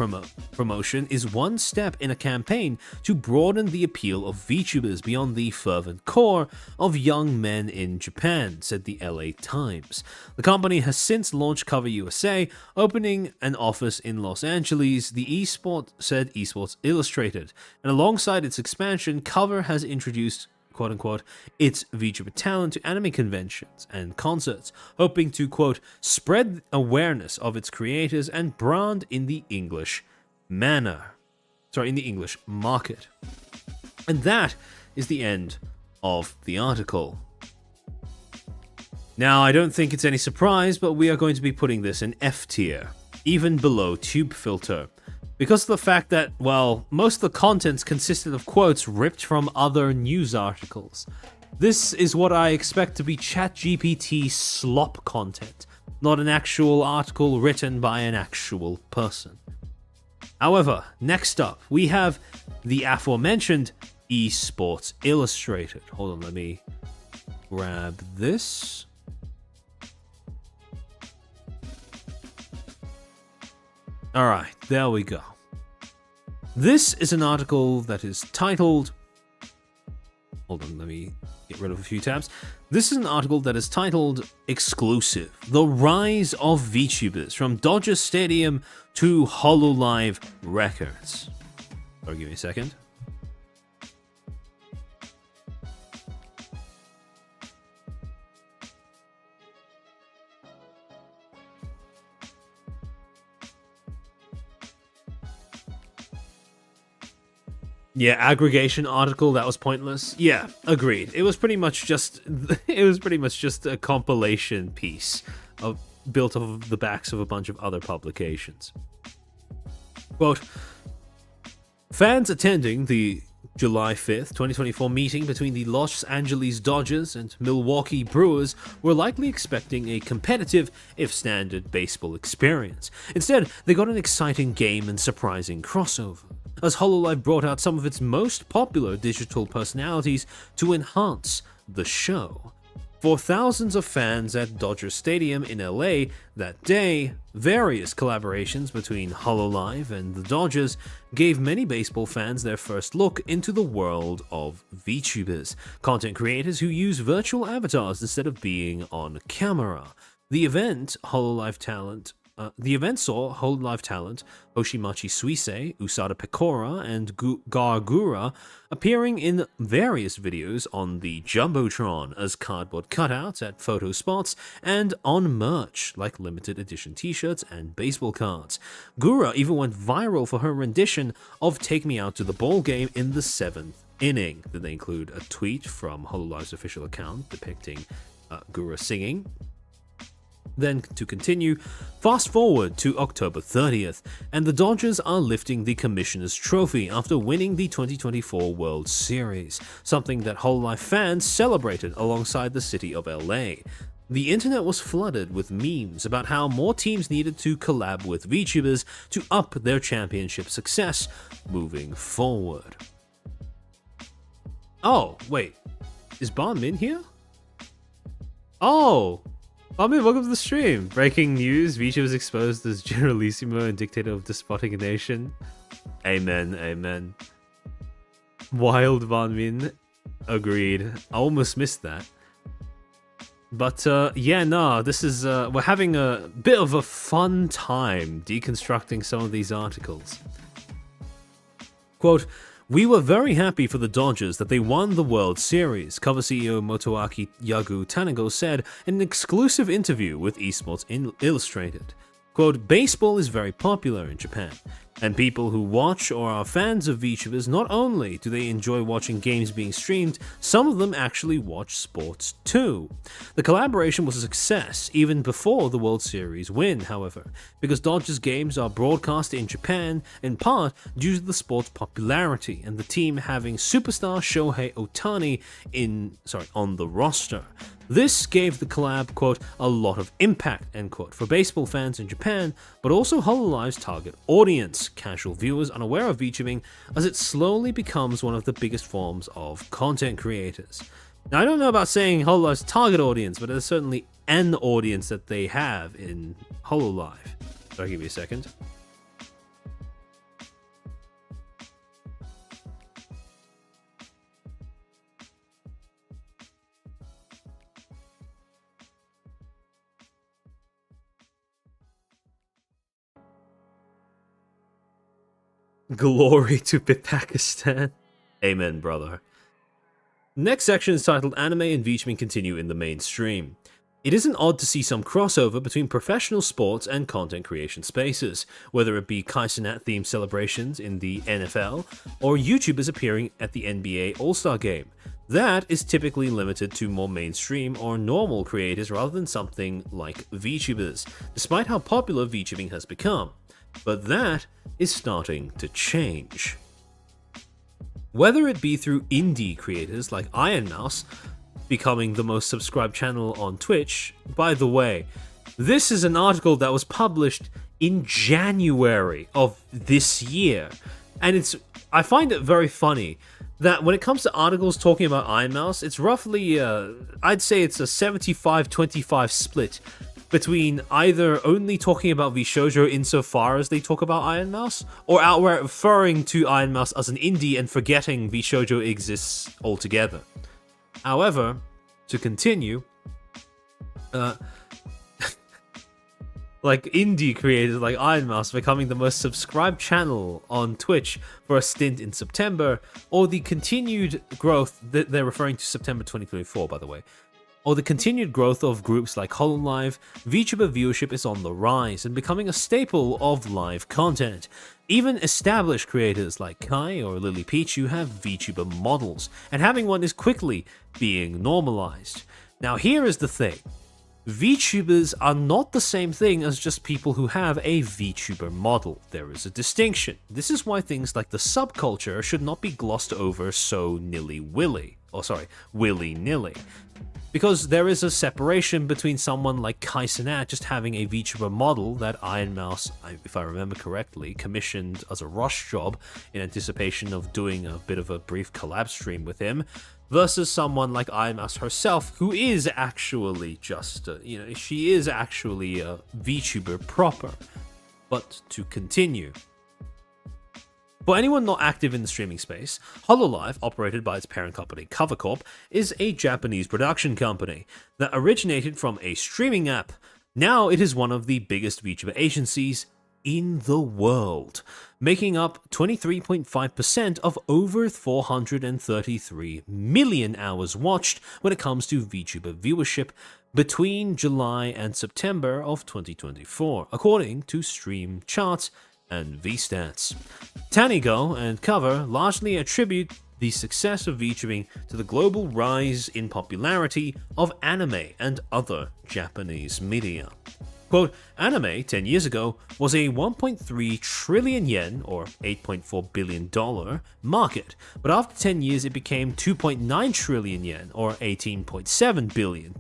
promotion is one step in a campaign to broaden the appeal of VTubers beyond the fervent core of young men in Japan, said the LA Times. The company has since launched Cover USA, opening an office in Los Angeles, said Esports Illustrated. And alongside its expansion, Cover has introduced quote-unquote, its VTuber talent to anime conventions and concerts, hoping to, quote, spread awareness of its creators and brand in the English manner. English market. And that is the end of the article. Now, I don't think it's any surprise, but we are going to be putting this in F tier, even below Tube Filter, because of the fact that, well, most of the contents consisted of quotes ripped from other news articles. This is what I expect to be ChatGPT slop content, not an actual article written by an actual person. However, next up, we have the aforementioned Esports Illustrated. Hold on, let me grab this. Alright, there we go. This is an article that is titled... Hold on, let me get rid of a few tabs. This is an article that is titled Exclusive: The Rise of VTubers from Dodger Stadium to HoloLive Records. Sorry, give me a second. Yeah, aggregation article, that was pointless. Yeah, agreed. It was pretty much just a compilation piece built off of the backs of a bunch of other publications. Quote, fans attending the July 5th, 2024 meeting between the Los Angeles Dodgers and Milwaukee Brewers were likely expecting a competitive, if standard, baseball experience. Instead, they got an exciting game and surprising crossover, as HoloLive brought out some of its most popular digital personalities to enhance the show. For thousands of fans at Dodger Stadium in LA that day, various collaborations between HoloLive and the Dodgers gave many baseball fans their first look into the world of VTubers, content creators who use virtual avatars instead of being on camera. The event saw HoloLive talent Hoshimachi Suisei, Usada Pecora, and Gargura appearing in various videos on the Jumbotron as cardboard cutouts at photo spots and on merch like limited edition t-shirts and baseball cards. Gura even went viral for her rendition of Take Me Out to the Ball Game in the 7th inning. Did they include a tweet from HoloLive's official account depicting Gura singing? Then, to continue, fast forward to October 30th, and the Dodgers are lifting the Commissioner's Trophy after winning the 2024 World Series, something that HoloLive fans celebrated alongside the city of LA. The internet was flooded with memes about how more teams needed to collab with VTubers to up their championship success moving forward. Oh, wait, is Bon Min here? Oh! Amin, welcome to the stream. Breaking news, VTubers exposed as Generalissimo and dictator of despotic nation. Amen, amen. Wild Van Min. Agreed. I almost missed that. But yeah, no, this is, we're having a bit of a fun time deconstructing some of these articles. Quote, we were very happy for the Dodgers that they won the World Series, cover CEO Motoaki Yagu Tanago said in an exclusive interview with Esports Illustrated. Quote, baseball is very popular in Japan, and people who watch or are fans of VTubers, not only do they enjoy watching games being streamed, some of them actually watch sports too. The collaboration was a success even before the World Series win, however, because Dodgers games are broadcast in Japan in part due to the sport's popularity and the team having superstar Shohei Ohtani on the roster. This gave the collab, quote, a lot of impact, end quote, for baseball fans in Japan, but also HoloLive's target audience, casual viewers unaware of VTubing, as it slowly becomes one of the biggest forms of content creators. Now, I don't know about saying HoloLive's target audience, but there's certainly an audience that they have in HoloLive. Sorry, give me a second. Glory to Pakistan. Amen, brother. Next section is titled Anime and VTubing Continue in the Mainstream. It isn't odd to see some crossover between professional sports and content creation spaces, whether it be Kaizenat-themed celebrations in the NFL, or YouTubers appearing at the NBA All-Star Game. That is typically limited to more mainstream or normal creators rather than something like VTubers, despite how popular VTubing has become. But that is starting to change. Whether it be through indie creators like Iron Mouse becoming the most subscribed channel on Twitch. By the way, this is an article that was published in January of this year, and I find it very funny that when it comes to articles talking about Iron Mouse, it's roughly, I'd say it's a 75-25 split between either only talking about VShojo insofar as they talk about Iron Mouse, or outright referring to Iron Mouse as an indie and forgetting VShojo exists altogether. However, to continue, like indie creators like Iron Mouse becoming the most subscribed channel on Twitch for a stint in September, or the continued growth, that they're referring to September 2024 by the way, or the continued growth of groups like HoloLive, VTuber viewership is on the rise and becoming a staple of live content. Even established creators like Kai or Lily Pichu have VTuber models, and having one is quickly being normalized. Now here is the thing. VTubers are not the same thing as just people who have a VTuber model. There is a distinction. This is why things like the subculture should not be glossed over so willy-nilly. Because there is a separation between someone like Kaizenat just having a VTuber model that Iron Mouse, if I remember correctly, commissioned as a rush job in anticipation of doing a bit of a brief collab stream with him, versus someone like Iron Mouse herself, who is actually just, she is actually a VTuber proper. But to continue. For anyone not active in the streaming space, HoloLive, operated by its parent company Cover Corp, is a Japanese production company that originated from a streaming app. Now it is one of the biggest VTuber agencies in the world, making up 23.5% of over 433 million hours watched when it comes to VTuber viewership between July and September of 2024, according to Stream Charts and VStats. Tanigo and Cover largely attribute the success of VTubing to the global rise in popularity of anime and other Japanese media. Quote, anime 10 years ago was a 1.3 trillion yen, or $8.4 billion market, but after 10 years it became 2.9 trillion yen, or $18.7 billion.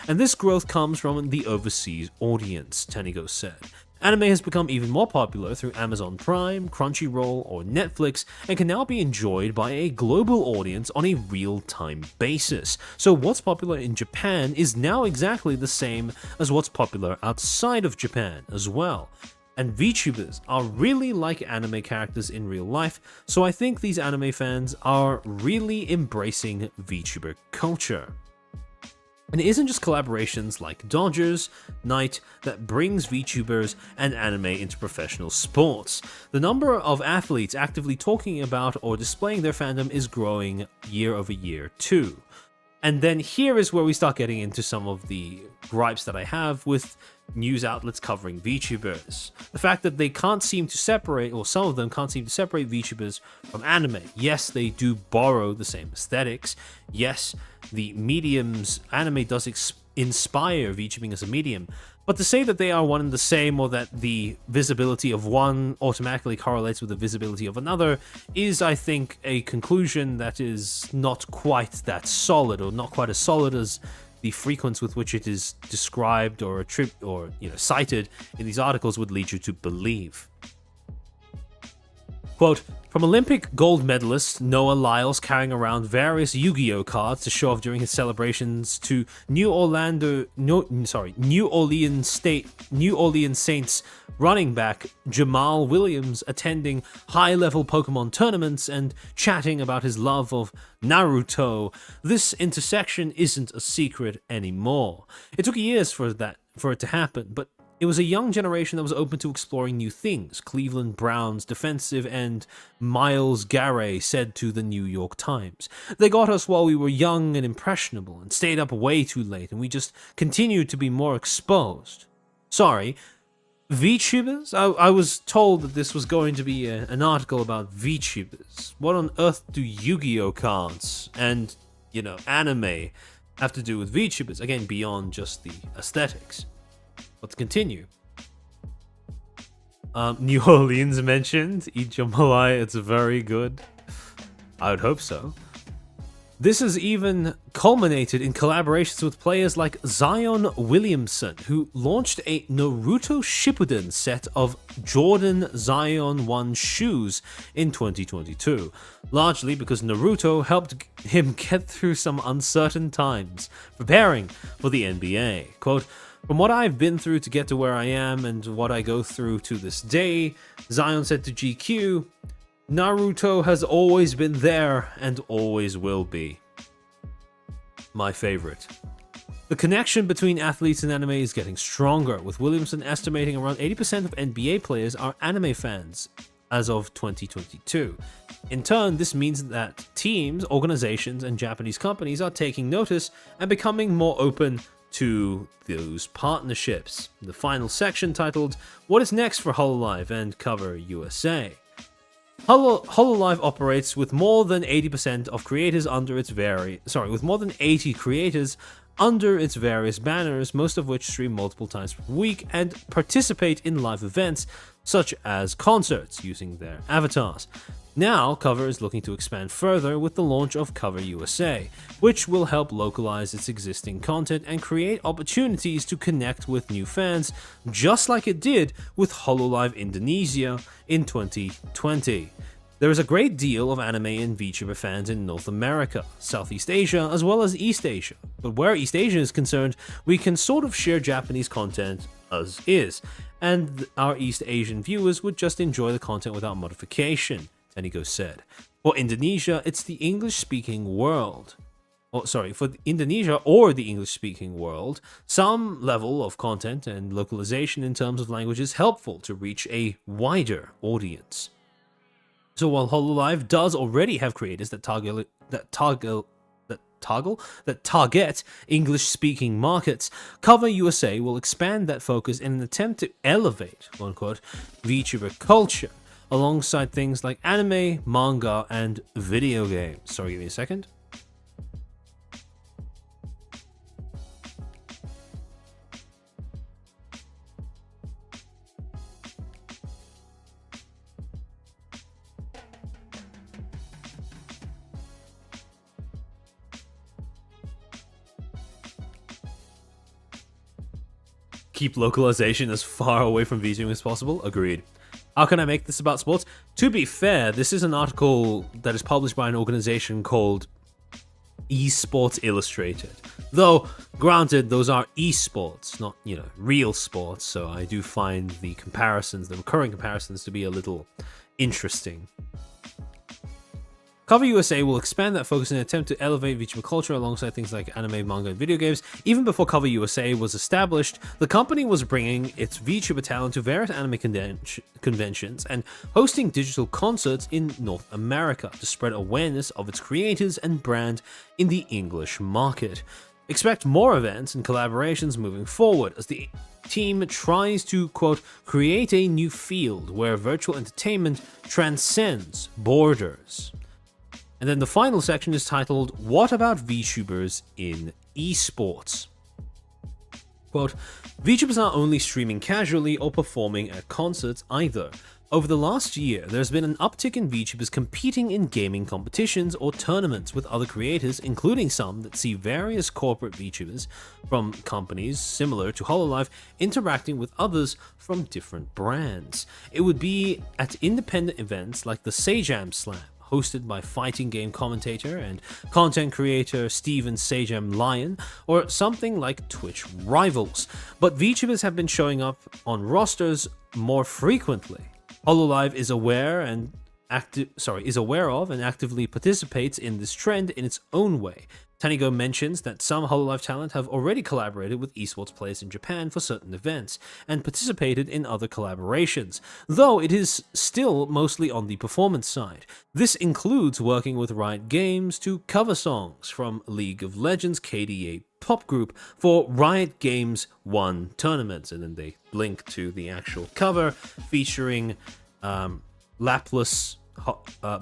And this growth comes from the overseas audience, Tanigo said. Anime has become even more popular through Amazon Prime, Crunchyroll, or Netflix, and can now be enjoyed by a global audience on a real-time basis. So what's popular in Japan is now exactly the same as what's popular outside of Japan as well. And VTubers are really like anime characters in real life, so I think these anime fans are really embracing VTuber culture. And it isn't just collaborations like Dodgers Night that brings VTubers and anime into professional sports. The number of athletes actively talking about or displaying their fandom is growing year over year too. And then here is where we start getting into some of the gripes that I have with news outlets covering VTubers. The fact that they can't seem to separate, or some of them can't seem to separate VTubers from anime. Yes, they do borrow the same aesthetics. Yes, the mediums, anime does inspire VTubing as a medium. But to say that they are one and the same, or that the visibility of one automatically correlates with the visibility of another, is, I think, a conclusion that is not quite that solid, or not quite as solid as the frequency with which it is described or cited in these articles would lead you to believe. Quote, from Olympic gold medalist Noah Lyles carrying around various Yu-Gi-Oh cards to show off during his celebrations to New Orleans Saints running back Jamal Williams attending high-level Pokemon tournaments and chatting about his love of Naruto, this intersection isn't a secret anymore. It took years for it to happen, but It was a young generation that was open to exploring new things, Cleveland Browns defensive end Myles Garrett said to the New York Times. They got us while we were young and impressionable and stayed up way too late, and we just continued to be more exposed. Sorry, VTubers? I was told that this was going to be an article about VTubers. What on earth do Yu-Gi-Oh cards and, anime have to do with VTubers? Again, beyond just the aesthetics. Let's continue. New Orleans mentioned. Eat your malai, it's very good. I would hope so. This has even culminated in collaborations with players like Zion Williamson, who launched a Naruto Shippuden set of Jordan Zion 1 shoes in 2022, largely because Naruto helped him get through some uncertain times, preparing for the NBA. Quote, "From what I've been through to get to where I am and what I go through to this day," Zion said to GQ, "Naruto has always been there and always will be." My favorite. The connection between athletes and anime is getting stronger, with Williamson estimating around 80% of NBA players are anime fans as of 2022. In turn, this means that teams, organizations, and Japanese companies are taking notice and becoming more open to those partnerships. The final section titled, "What is next for HoloLive?" and Cover USA. HoloLive operates with more than 80% of creators under its with more than 80 creators under its various banners, most of which stream multiple times per week and participate in live events such as concerts using their avatars. Now, Cover is looking to expand further with the launch of Cover USA, which will help localize its existing content and create opportunities to connect with new fans, just like it did with HoloLive Indonesia in 2020. There is a great deal of anime and VTuber fans in North America, Southeast Asia, as well as East Asia. But where East Asia is concerned, we can sort of share Japanese content as is, and our East Asian viewers would just enjoy the content without modification, Tenigo said. For Indonesia, it's the English-speaking world. For Indonesia or the English-speaking world, some level of content and localization in terms of language is helpful to reach a wider audience. So while HoloLive does already have creators that target English-speaking markets, Cover USA will expand that focus in an attempt to elevate, quote-unquote, VTuber culture, alongside things like anime, manga, and video games. Sorry, give me a second. Keep localization as far away from VTubing as possible. Agreed. How can I make this about sports? To be fair, this is an article that is published by an organization called Esports Illustrated. Though, granted, those are esports, not, real sports, so I do find the recurring comparisons to be a little interesting. Cover USA will expand that focus in an attempt to elevate VTuber culture alongside things like anime, manga, and video games. Even before Cover USA was established, the company was bringing its VTuber talent to various anime conventions and hosting digital concerts in North America to spread awareness of its creators and brand in the English market. Expect more events and collaborations moving forward as the team tries to, quote, create a new field where virtual entertainment transcends borders. And then the final section is titled, What About VTubers in Esports? Quote, VTubers aren't only streaming casually or performing at concerts either. Over the last year, there's been an uptick in VTubers competing in gaming competitions or tournaments with other creators, including some that see various corporate VTubers from companies similar to HoloLive interacting with others from different brands. It would be at independent events like the Sajam Slam, hosted by fighting game commentator and content creator Steven Sajam Lion, or something like Twitch Rivals. But VTubers have been showing up on rosters more frequently. HoloLive is aware and is aware of and actively participates in this trend in its own way. Tanigo mentions that some Hololive talent have already collaborated with esports players in Japan for certain events, and participated in other collaborations, though it is still mostly on the performance side. This includes working with Riot Games to cover songs from League of Legends KDA pop group for Riot Games 1 tournaments, and then they link to the actual cover featuring Laplace,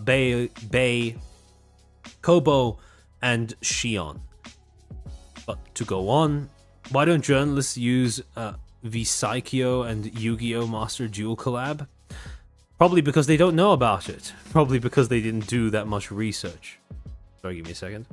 Bay, Kobo, and Shion. But to go on, why don't journalists use V-Psychio and Yu-Gi-Oh! Master Duel collab? Probably because they don't know about it. Probably because they didn't do that much research. Sorry, give me a second.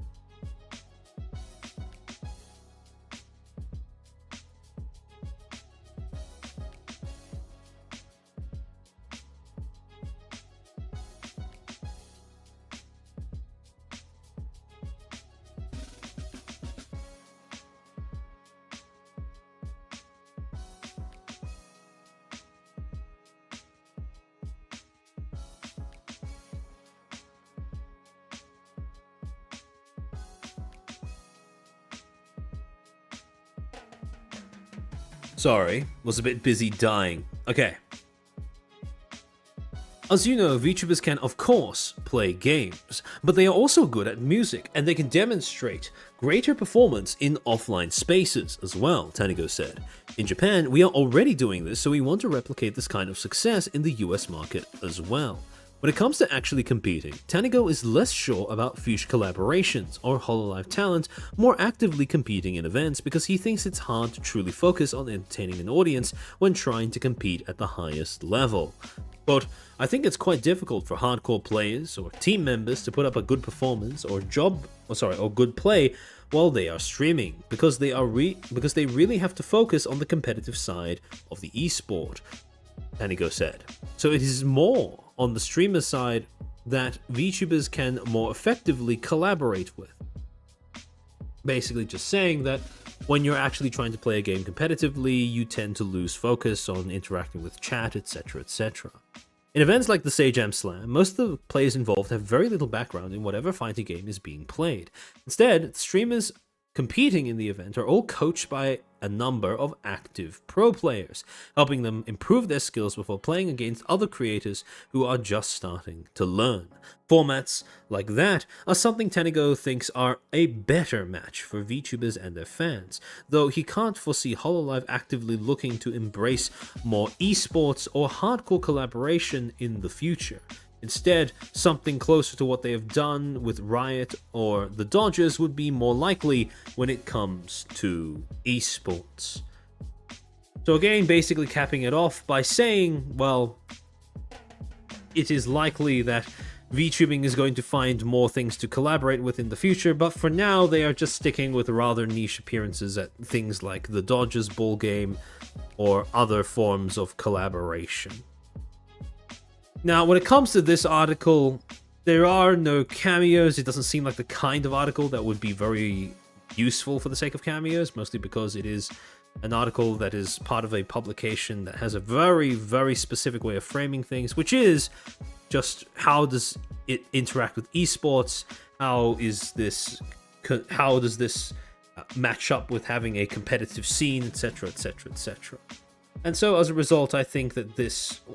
Sorry, was a bit busy dying. Okay. As you know, VTubers can of course play games, but they are also good at music, and they can demonstrate greater performance in offline spaces as well, Tanigo said. In Japan, we are already doing this, so we want to replicate this kind of success in the US market as well. When it comes to actually competing, Tanigo is less sure about future collaborations or Hololive talent more actively competing in events because he thinks it's hard to truly focus on entertaining an audience when trying to compete at the highest level. But I think it's quite difficult for hardcore players or team members to put up a good performance or good play while they are streaming because they really have to focus on the competitive side of the esport, Tanigo said. So it is more on the streamer side that VTubers can more effectively collaborate with. Basically just saying that when you're actually trying to play a game competitively, you tend to lose focus on interacting with chat, etc, etc. In events like the Sejam Slam, most of the players involved have very little background in whatever fighting game is being played. Instead, streamers competing in the event are all coached by a number of active pro players, helping them improve their skills before playing against other creators who are just starting to learn. Formats like that are something Tanigo thinks are a better match for VTubers and their fans, though he can't foresee Hololive actively looking to embrace more esports or hardcore collaboration in the future. Instead, something closer to what they have done with Riot or the Dodgers would be more likely when it comes to esports. So again, basically capping it off by saying, well, it is likely that VTubing is going to find more things to collaborate with in the future, but for now they are just sticking with rather niche appearances at things like the Dodgers ball game or other forms of collaboration. Now, when it comes to this article, there are no cameos. It doesn't seem like the kind of article that would be very useful for the sake of cameos, mostly because it is an article that is part of a publication that has a very, very specific way of framing things, which is just how does it interact with esports? How does this match up with having a competitive scene, etc, etc, etc. And so as a result, I think that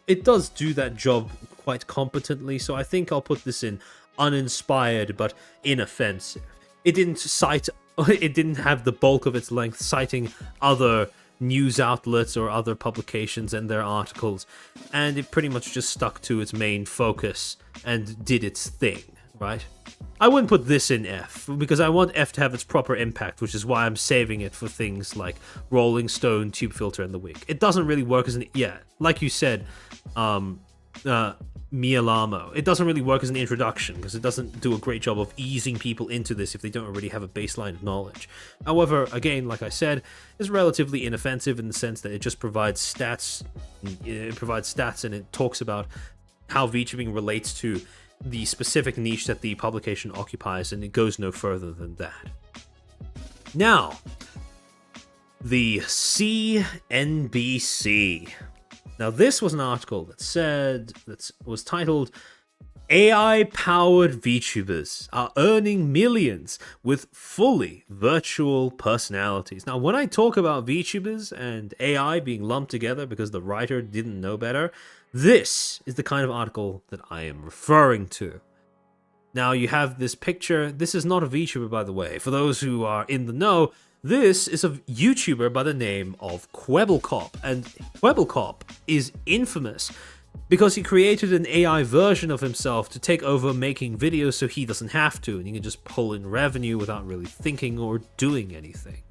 it does do that job quite competently, so I think I'll put this in uninspired but inoffensive. It didn't have the bulk of its length citing other news outlets or other publications and their articles, and it pretty much just stuck to its main focus and did its thing, right? I wouldn't put this in F, because I want F to have its proper impact, which is why I'm saving it for things like Rolling Stone, Tube Filter, and The Week. It doesn't really work as like you said, Miyalamo. It doesn't really work as an introduction, because it doesn't do a great job of easing people into this if they don't already have a baseline of knowledge. However, again, like I said, it's relatively inoffensive in the sense that it just provides stats. It provides stats and it talks about how VTubing relates to the specific niche that the publication occupies, and it goes no further than that. Now, the CNBC. Now, this was an article that was titled AI-powered VTubers are earning millions with fully virtual personalities. Now, when I talk about VTubers and AI being lumped together because the writer didn't know better, this is the kind of article that I am referring to. Now, you have this picture. This is not a VTuber, by the way. For those who are in the know, this is a YouTuber by the name of Kwebbelkop, and Kwebbelkop is infamous because he created an AI version of himself to take over making videos so he doesn't have to, and he can just pull in revenue without really thinking or doing anything.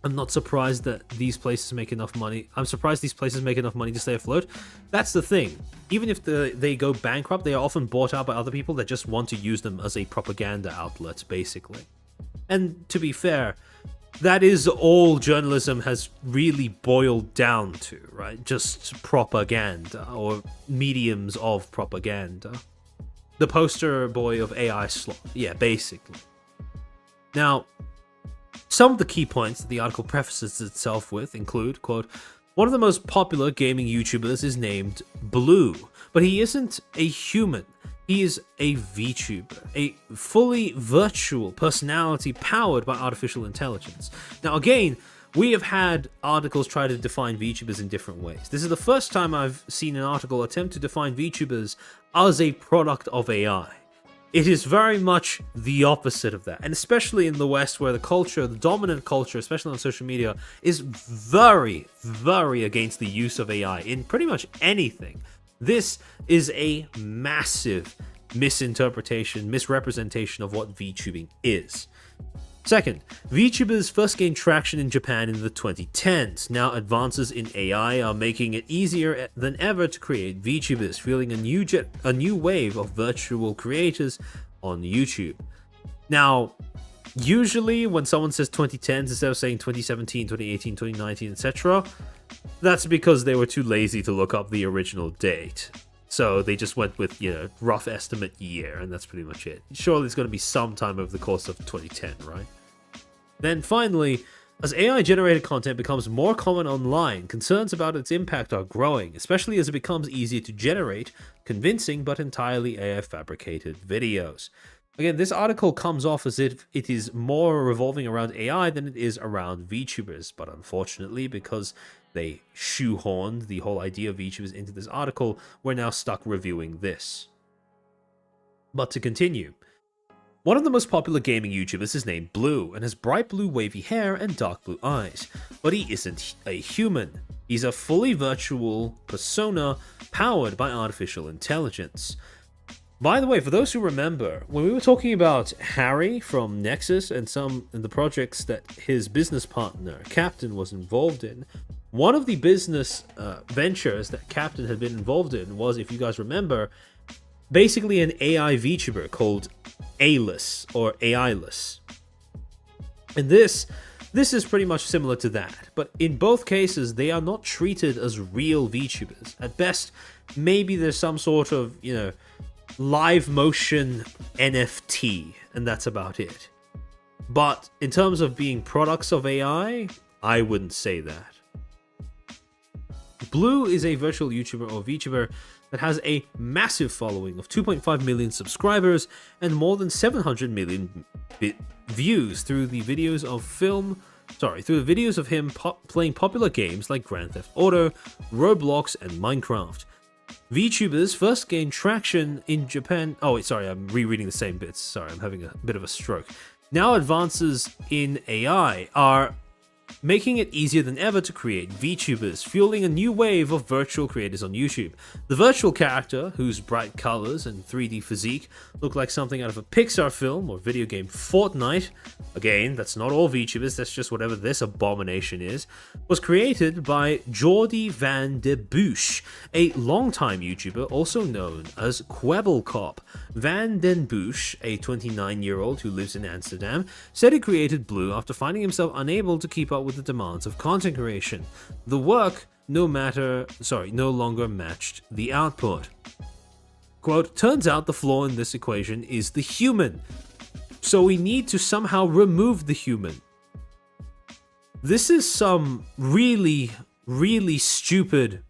I'm not surprised that these places make enough money. I'm surprised these places make enough money to stay afloat. That's the thing. Even if they go bankrupt, they are often bought out by other people that just want to use them as a propaganda outlet, basically. And to be fair, that is all journalism has really boiled down to, right? Just propaganda, or mediums of propaganda. The poster boy of AI slot. Yeah, basically. Now, some of the key points that the article prefaces itself with include, quote, one of the most popular gaming YouTubers is named Blue, but he isn't a human. He is a VTuber, a fully virtual personality powered by artificial intelligence. Now again, we have had articles try to define VTubers in different ways. This is the first time I've seen an article attempt to define VTubers as a product of AI. It is very much the opposite of that, and especially in the West, where the culture, the dominant culture, especially on social media, is very, very against the use of AI in pretty much anything. This is a massive misinterpretation, misrepresentation of what VTubing is. Second, VTubers first gained traction in Japan in the 2010s. Now advances in AI are making it easier than ever to create VTubers, fueling a new wave of virtual creators on YouTube. Now, usually when someone says 2010s instead of saying 2017, 2018, 2019, etc., that's because they were too lazy to look up the original date. So they just went with, rough estimate year, and that's pretty much it. Surely it's going to be sometime over the course of 2010, right? Then finally, as AI-generated content becomes more common online, concerns about its impact are growing, especially as it becomes easier to generate convincing but entirely AI-fabricated videos. Again, this article comes off as if it is more revolving around AI than it is around VTubers, but unfortunately, because they shoehorned the whole idea of VTubers into this article, we're now stuck reviewing this. But to continue, one of the most popular gaming YouTubers is named Blue and has bright blue wavy hair and dark blue eyes, but he isn't a human. He's a fully virtual persona powered by artificial intelligence. By the way, for those who remember, when we were talking about Harry from Nexus and some of the projects that his business partner, Captain, was involved in, one of the business ventures that Captain had been involved in was, if you guys remember, basically an AI VTuber called A-less or AI-less. And this is pretty much similar to that, but in both cases, they are not treated as real VTubers. At best, maybe there's some sort of, live motion NFT, and that's about it. But in terms of being products of AI, I wouldn't say that. Blue is a virtual YouTuber or VTuber that has a massive following of 2.5 million subscribers and more than 700 million views through the videos of him playing popular games like Grand Theft Auto, Roblox, and Minecraft. VTubers first gained traction in Japan. Oh, wait, sorry, I'm rereading the same bits. Sorry, I'm having a bit of a stroke. Now advances in AI are making it easier than ever to create VTubers, fueling a new wave of virtual creators on YouTube. The virtual character, whose bright colors and 3D physique look like something out of a Pixar film or video game Fortnite, again, that's not all VTubers, that's just whatever this abomination is, was created by Jordi van de Bush, a longtime YouTuber also known as Kwebbelkop. Van den Bush, a 29-year-old who lives in Amsterdam, said he created Blue after finding himself unable to keep up with the demands of content creation. The work no longer matched the output. Quote, turns out the flaw in this equation is the human. So we need to somehow remove the human. This is some really, really stupid.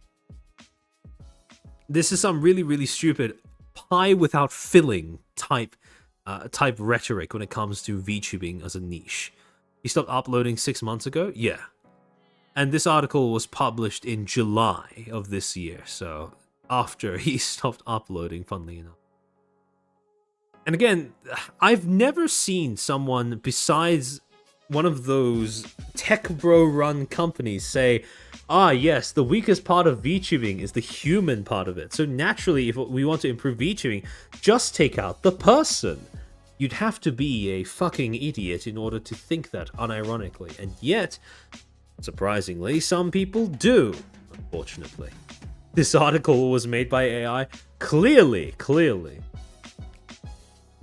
this is some really, really stupid pie without filling type rhetoric when it comes to VTubing as a niche. He stopped uploading 6 months ago? Yeah. And this article was published in July of this year, so after he stopped uploading, funnily enough. And again, I've never seen someone besides one of those tech bro run companies say, ah yes, the weakest part of VTubing is the human part of it. So naturally, if we want to improve VTubing, just take out the person. You'd have to be a fucking idiot in order to think that unironically. And yet, surprisingly, some people do, unfortunately. This article was made by AI. Clearly.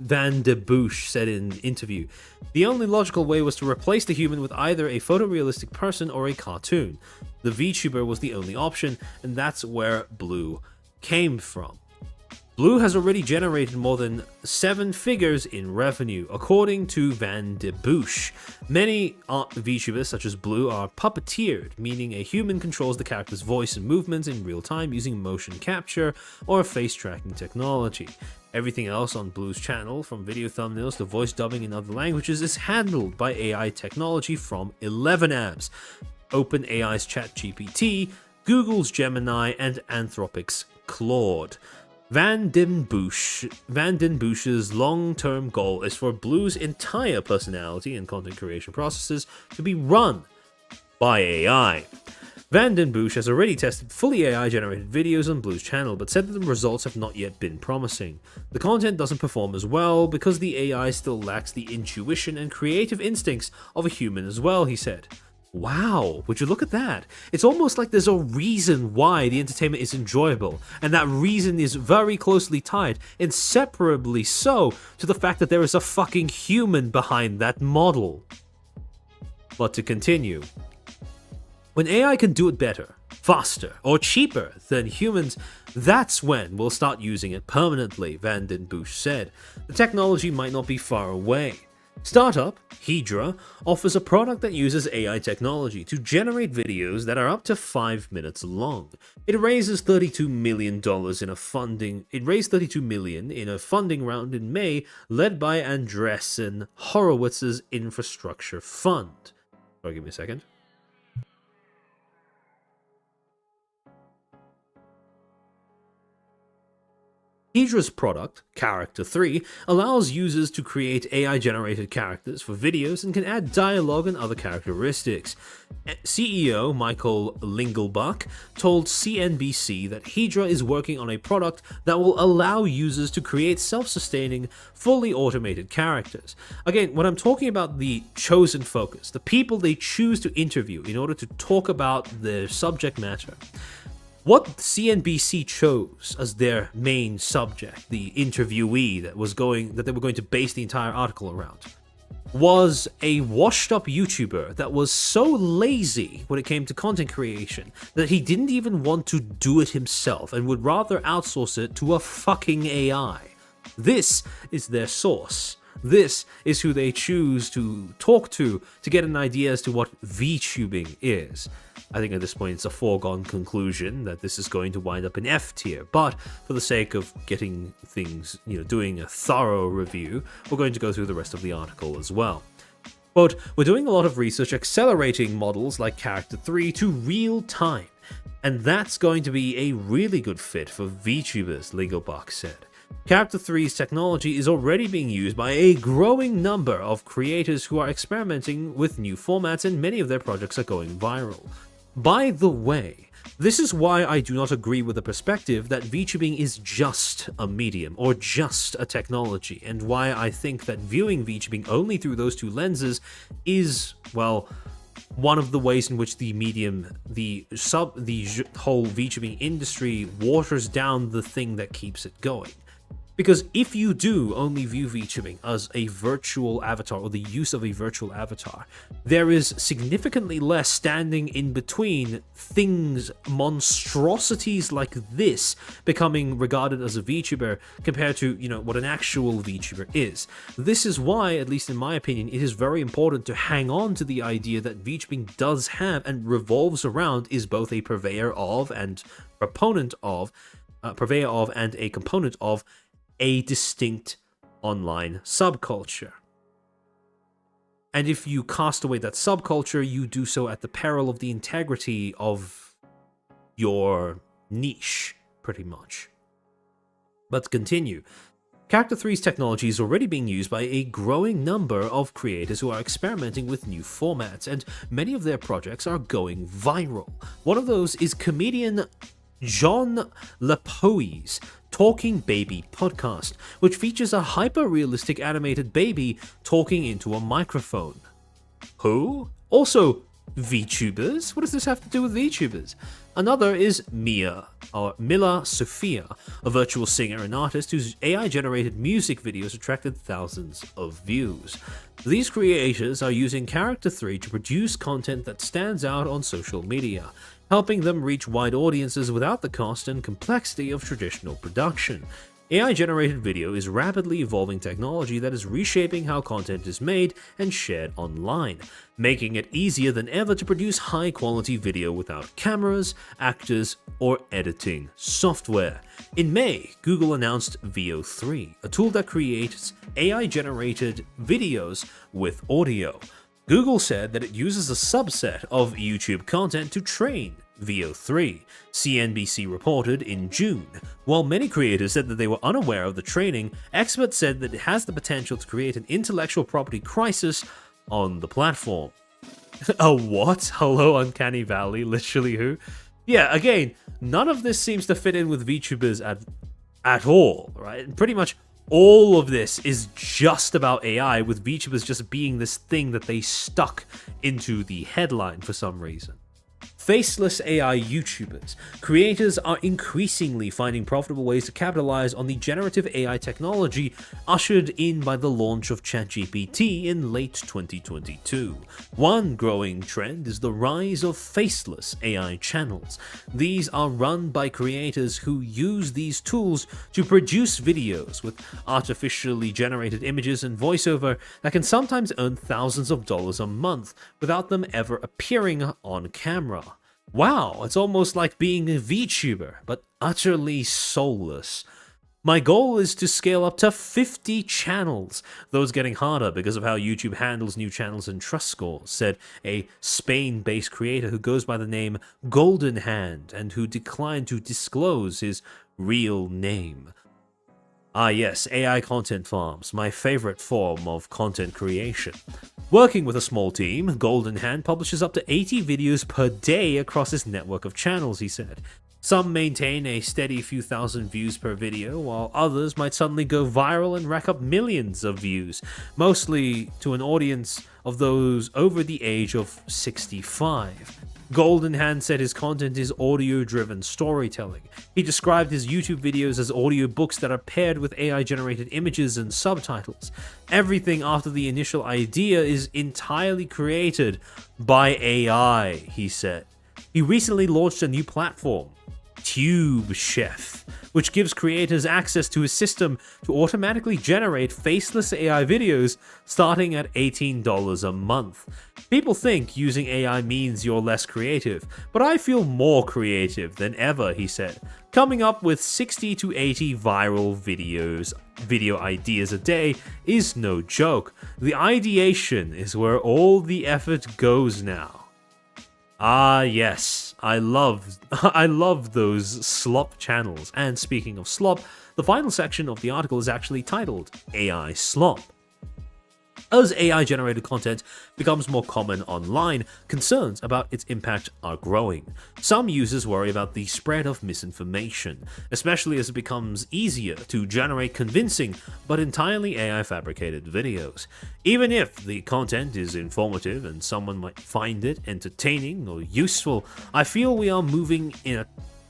Van de Boosh said in an interview, the only logical way was to replace the human with either a photorealistic person or a cartoon. The VTuber was the only option, and that's where Blue came from. Blue has already generated more than 7 figures in revenue, according to Van de Boosh. Many VTubers, such as Blue, are puppeteered, meaning a human controls the character's voice and movements in real time using motion capture or face tracking technology. Everything else on Blue's channel, from video thumbnails to voice dubbing in other languages, is handled by AI technology from 11 apps: OpenAI's ChatGPT, Google's Gemini, and Anthropic's Claude. Van den Bush's long-term goal is for Blue's entire personality and content creation processes to be run by AI. Van den Bush has already tested fully AI-generated videos on Blue's channel, but said that the results have not yet been promising. The content doesn't perform as well because the AI still lacks the intuition and creative instincts of a human as well, he said. Wow, would you look at that? It's almost like there's a reason why the entertainment is enjoyable, and that reason is very closely tied, inseparably so, to the fact that there is a fucking human behind that model. But to continue, when AI can do it better, faster, or cheaper than humans, that's when we'll start using it permanently, Van den Bush said. The technology might not be far away. Startup, Hydra, offers a product that uses AI technology to generate videos that are up to 5 minutes long. It raises $32 million in a funding. It raised $32 million in a funding round in May, led by Andreessen Horowitz's infrastructure fund. Sorry, give me a second. Hydra's product, Character 3, allows users to create AI-generated characters for videos and can add dialogue and other characteristics. CEO Michael Lingelbach told CNBC that Hydra is working on a product that will allow users to create self-sustaining, fully automated characters. Again, when I'm talking about the chosen focus, the people they choose to interview in order to talk about their subject matter, what CNBC chose as their main subject, the interviewee that they were going to base the entire article around, was a washed-up YouTuber that was so lazy when it came to content creation that he didn't even want to do it himself and would rather outsource it to a fucking AI. This is their source. This is who they choose to talk to get an idea as to what VTubing is. I think at this point it's a foregone conclusion that this is going to wind up in F tier, but for the sake of getting things, doing a thorough review, we're going to go through the rest of the article as well. Quote, we're doing a lot of research accelerating models like Character 3 to real time, and that's going to be a really good fit for VTubers, Lingelbach said. Character 3's technology is already being used by a growing number of creators who are experimenting with new formats, and many of their projects are going viral. By the way, this is why I do not agree with the perspective that VTubing is just a medium or just a technology, and why I think that viewing VTubing only through those two lenses is, well, one of the ways in which the medium, the whole VTubing industry waters down the thing that keeps it going. Because if you do only view VTubing as a virtual avatar or the use of a virtual avatar, there is significantly less standing in between things, monstrosities like this becoming regarded as a VTuber compared to, what an actual VTuber is. This is why, at least in my opinion, it is very important to hang on to the idea that VTubing does have and revolves around, is both a purveyor of and proponent of purveyor of and a component of a distinct online subculture. And if you cast away that subculture, you do so at the peril of the integrity of your niche, pretty much. But to continue, Character 3's technology is already being used by a growing number of creators who are experimenting with new formats, and many of their projects are going viral. One of those is comedian John Lepoe's Talking Baby podcast, which features a hyper-realistic animated baby talking into a microphone. Who? Also, VTubers? What does this have to do with VTubers? Another is Mila Sophia, a virtual singer and artist whose AI-generated music videos attracted thousands of views. These creators are using Character 3 to produce content that stands out on social media, helping them reach wide audiences without the cost and complexity of traditional production. AI-generated video is rapidly evolving technology that is reshaping how content is made and shared online, making it easier than ever to produce high-quality video without cameras, actors, or editing software. In May, Google announced Veo 3, a tool that creates AI-generated videos with audio. Google said that it uses a subset of YouTube content to train Veo 3, CNBC reported in June. While many creators said that they were unaware of the training, experts said that it has the potential to create an intellectual property crisis on the platform. A what? Hello, Uncanny Valley? Literally who? Yeah, again, none of this seems to fit in with VTubers at all, right? Pretty much all of this is just about AI, with VTubers just being this thing that they stuck into the headline for some reason. Faceless AI YouTubers. Creators are increasingly finding profitable ways to capitalize on the generative AI technology ushered in by the launch of ChatGPT in late 2022. One growing trend is the rise of faceless AI channels. These are run by creators who use these tools to produce videos with artificially generated images and voiceover that can sometimes earn thousands of dollars a month without them ever appearing on camera. Wow, it's almost like being a VTuber, but utterly soulless. My goal is to scale up to 50 channels, though it's getting harder because of how YouTube handles new channels and trust scores, said a Spain-based creator who goes by the name Golden Hand and who declined to disclose his real name. Ah yes, AI content farms, my favorite form of content creation. Working with a small team, Golden Hand publishes up to 80 videos per day across his network of channels, he said. Some maintain a steady few thousand views per video, while others might suddenly go viral and rack up millions of views, mostly to an audience of those over the age of 65. Golden Hand said his content is audio-driven storytelling. He described his YouTube videos as audiobooks that are paired with AI-generated images and subtitles. Everything after the initial idea is entirely created by AI, he said. He recently launched a new platform, Tube Chef, which gives creators access to a system to automatically generate faceless AI videos starting at $18 a month. People think using AI means you're less creative, but I feel more creative than ever, he said. Coming up with 60 to 80 viral video ideas a day is no joke. The ideation is where all the effort goes now. Ah yes, I love those slop channels. And speaking of slop, the final section of the article is actually titled AI Slop. As AI-generated content becomes more common online, concerns about its impact are growing. Some users worry about the spread of misinformation, especially as it becomes easier to generate convincing but entirely AI-fabricated videos. Even if the content is informative and someone might find it entertaining or useful, I feel we are moving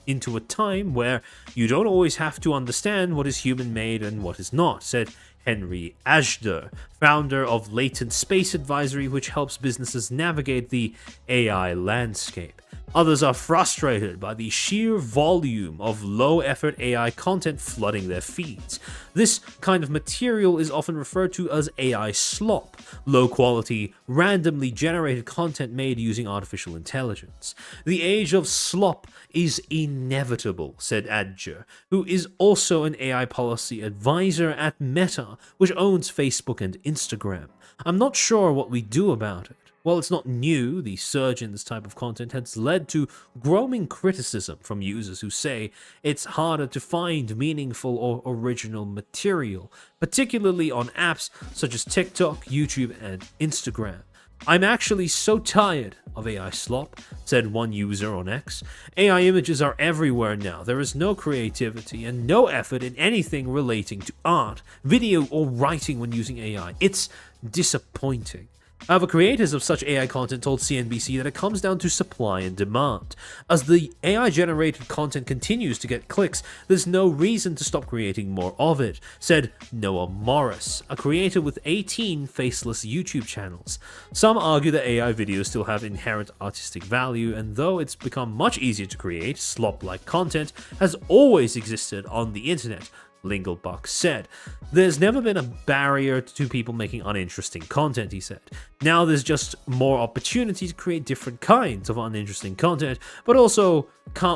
into a time where you don't always have to understand what is human-made and what is not, said Henry Ashder, founder of Latent Space Advisory, which helps businesses navigate the AI landscape. Others are frustrated by the sheer volume of low-effort AI content flooding their feeds. This kind of material is often referred to as AI slop, low-quality, randomly generated content made using artificial intelligence. The age of slop is inevitable, said Adger, who is also an AI policy advisor at Meta, which owns Facebook and Instagram. I'm not sure what we do about it. While it's not new, the surge in this type of content has led to growing criticism from users who say it's harder to find meaningful or original material, particularly on apps such as TikTok, YouTube, and Instagram. I'm actually so tired of AI slop, said one user on X. AI images are everywhere now. There is no creativity and no effort in anything relating to art, video, or writing when using AI. It's disappointing. However, creators of such AI content told CNBC that it comes down to supply and demand. As the AI-generated content continues to get clicks, there's no reason to stop creating more of it, said Noah Morris, a creator with 18 faceless YouTube channels. Some argue that AI videos still have inherent artistic value, and though it's become much easier to create, slop-like content has always existed on the internet. Lingelbach said. There's never been a barrier to people making uninteresting content, he said. Now there's just more opportunity to create different kinds of uninteresting content, but also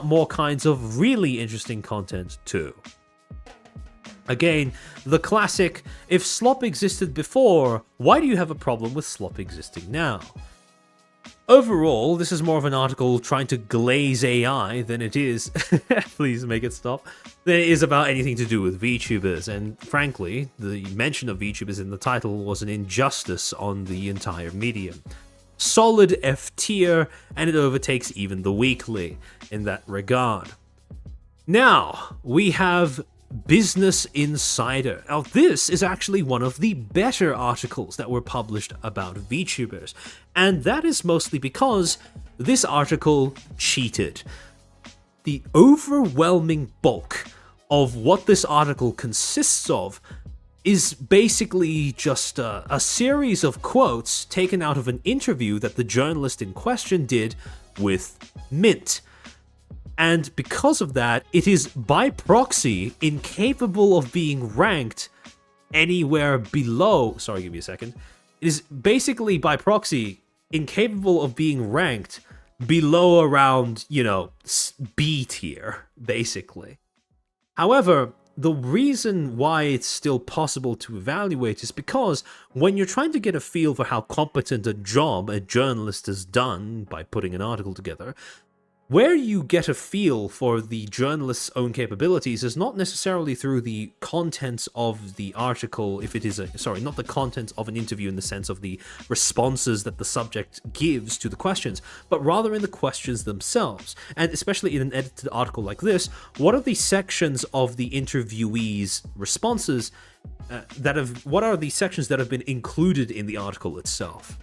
more kinds of really interesting content too. Again, the classic, if slop existed before, why do you have a problem with slop existing now? Overall, this is more of an article trying to glaze AI than it is, please make it stop, than it is about anything to do with VTubers, and frankly, the mention of VTubers in the title was an injustice on the entire medium. Solid F tier, and it overtakes even the weekly in that regard. Now, we have Business Insider. Now, this is actually one of the better articles that were published about VTubers, and that is mostly because this article cheated. The overwhelming bulk of what this article consists of is basically just a series of quotes taken out of an interview that the journalist in question did with Mint. And because of that, it is by proxy incapable of being ranked anywhere below. Sorry, give me a second. It is basically by proxy incapable of being ranked below around, B tier, basically. However, the reason why it's still possible to evaluate is because when you're trying to get a feel for how competent a job a journalist has done by putting an article together, where you get a feel for the journalist's own capabilities is not necessarily through the contents of the article, if it is not the contents of an interview in the sense of the responses that the subject gives to the questions, but rather in the questions themselves. And especially in an edited article like this, what are the sections of the interviewee's responses what are the sections that have been included in the article itself?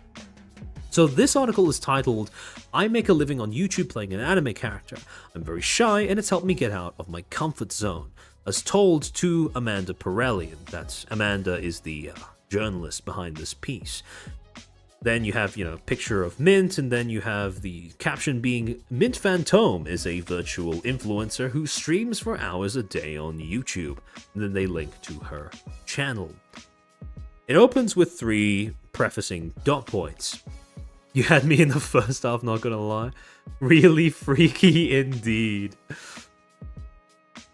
So this article is titled, I make a living on YouTube playing an anime character. I'm very shy and it's helped me get out of my comfort zone, as told to Amanda Pirelli. And that's Amanda is the journalist behind this piece. Then you have, picture of Mint, and then you have the caption being, Mint Phantom is a virtual influencer who streams for hours a day on YouTube. And then they link to her channel. It opens with 3 prefacing dot points. You had me in the first half, not gonna lie. Really freaky indeed.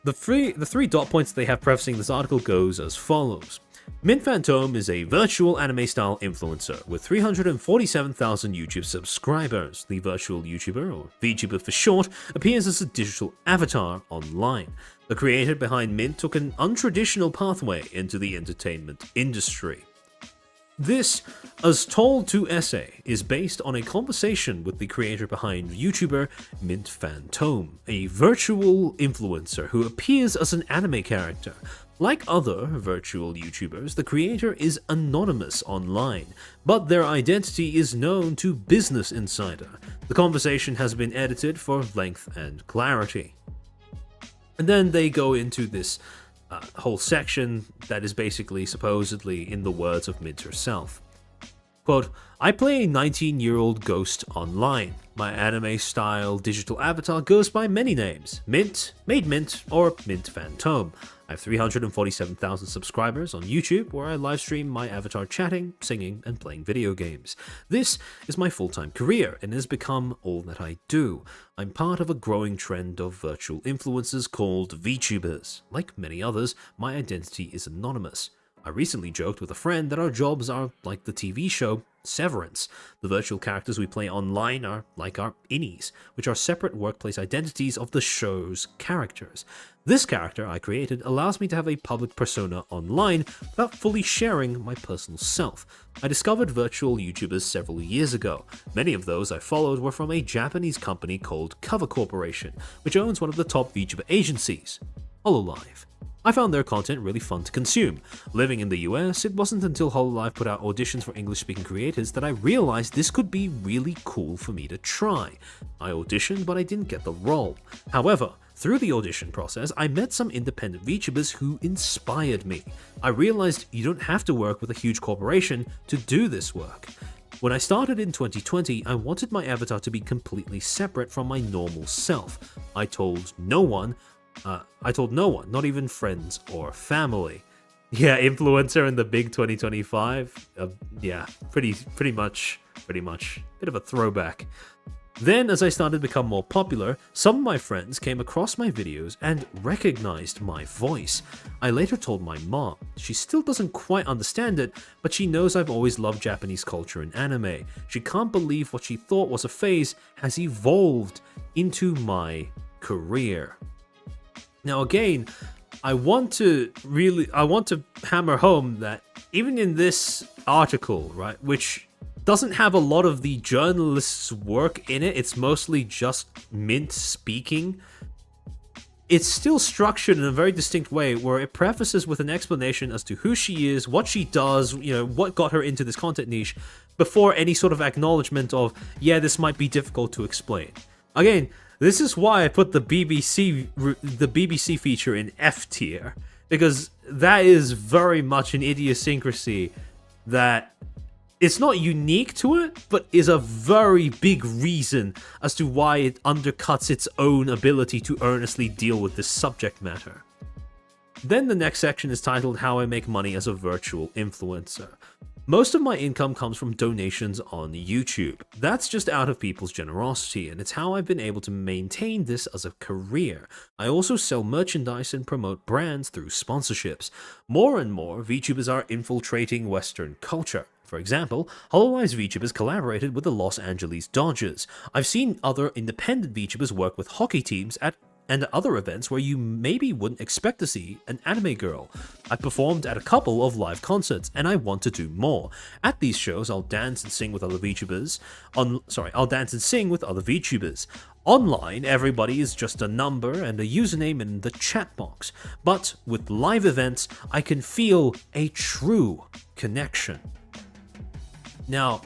The three dot points they have prefacing this article goes as follows. Mint Phantom is a virtual anime-style influencer with 347,000 YouTube subscribers. The virtual YouTuber, or VTuber for short, appears as a digital avatar online. The creator behind Mint took an untraditional pathway into the entertainment industry. This, as told to Essay, is based on a conversation with the creator behind YouTuber Mint Phantom, a virtual influencer who appears as an anime character. Like other virtual YouTubers, the creator is anonymous online, but their identity is known to Business Insider. The conversation has been edited for length and clarity. And then they go into this whole section that is basically supposedly in the words of Mint herself. Quote, I play a 19-year-old ghost online. My anime-style digital avatar goes by many names. Mint, Made Mint, or Mint Phantom. I have 347,000 subscribers on YouTube, where I livestream my avatar chatting, singing, and playing video games. This is my full-time career, and has become all that I do. I'm part of a growing trend of virtual influencers called VTubers. Like many others, my identity is anonymous. I recently joked with a friend that our jobs are like the TV show Severance. The virtual characters we play online are like our innies, which are separate workplace identities of the show's characters. This character I created allows me to have a public persona online without fully sharing my personal self. I discovered virtual YouTubers several years ago. Many of those I followed were from a Japanese company called Cover Corporation, which owns one of the top VTuber agencies, HoloLive. I found their content really fun to consume. Living in the US, it wasn't until HoloLive put out auditions for English-speaking creators that I realized this could be really cool for me to try. I auditioned, but I didn't get the role. However, through the audition process, I met some independent VTubers who inspired me. I realized you don't have to work with a huge corporation to do this work. When I started in 2020, I wanted my avatar to be completely separate from my normal self. I told no one, not even friends or family. Yeah, influencer in the big 2025. Yeah, pretty much. Bit of a throwback. Then, as I started to become more popular, some of my friends came across my videos and recognized my voice. I later told my mom. She still doesn't quite understand it, but she knows I've always loved Japanese culture and anime. She can't believe what she thought was a phase has evolved into my career. Now again, I want to hammer home that even in this article, right, which doesn't have a lot of the journalist's work in it, it's mostly just Mint speaking, it's still structured in a very distinct way where it prefaces with an explanation as to who she is, what she does, what got her into this content niche, before any sort of acknowledgement of, yeah, this might be difficult to explain. Again, this is why I put the BBC feature in F tier, because that is very much an idiosyncrasy that it's not unique to it, but is a very big reason as to why it undercuts its own ability to earnestly deal with this subject matter. Then the next section is titled How I Make Money as a Virtual Influencer. Most of my income comes from donations on YouTube. That's just out of people's generosity, and it's how I've been able to maintain this as a career. I also sell merchandise and promote brands through sponsorships. More and more, VTubers are infiltrating Western culture. For example, HoloLive's VTubers collaborated with the Los Angeles Dodgers. I've seen other independent VTubers work with hockey teams and other events where you maybe wouldn't expect to see an anime girl. I performed at a couple of live concerts, and I want to do more. At these shows, I'll dance and sing with other VTubers. Online, everybody is just a number and a username in the chat box. But with live events, I can feel a true connection. Now,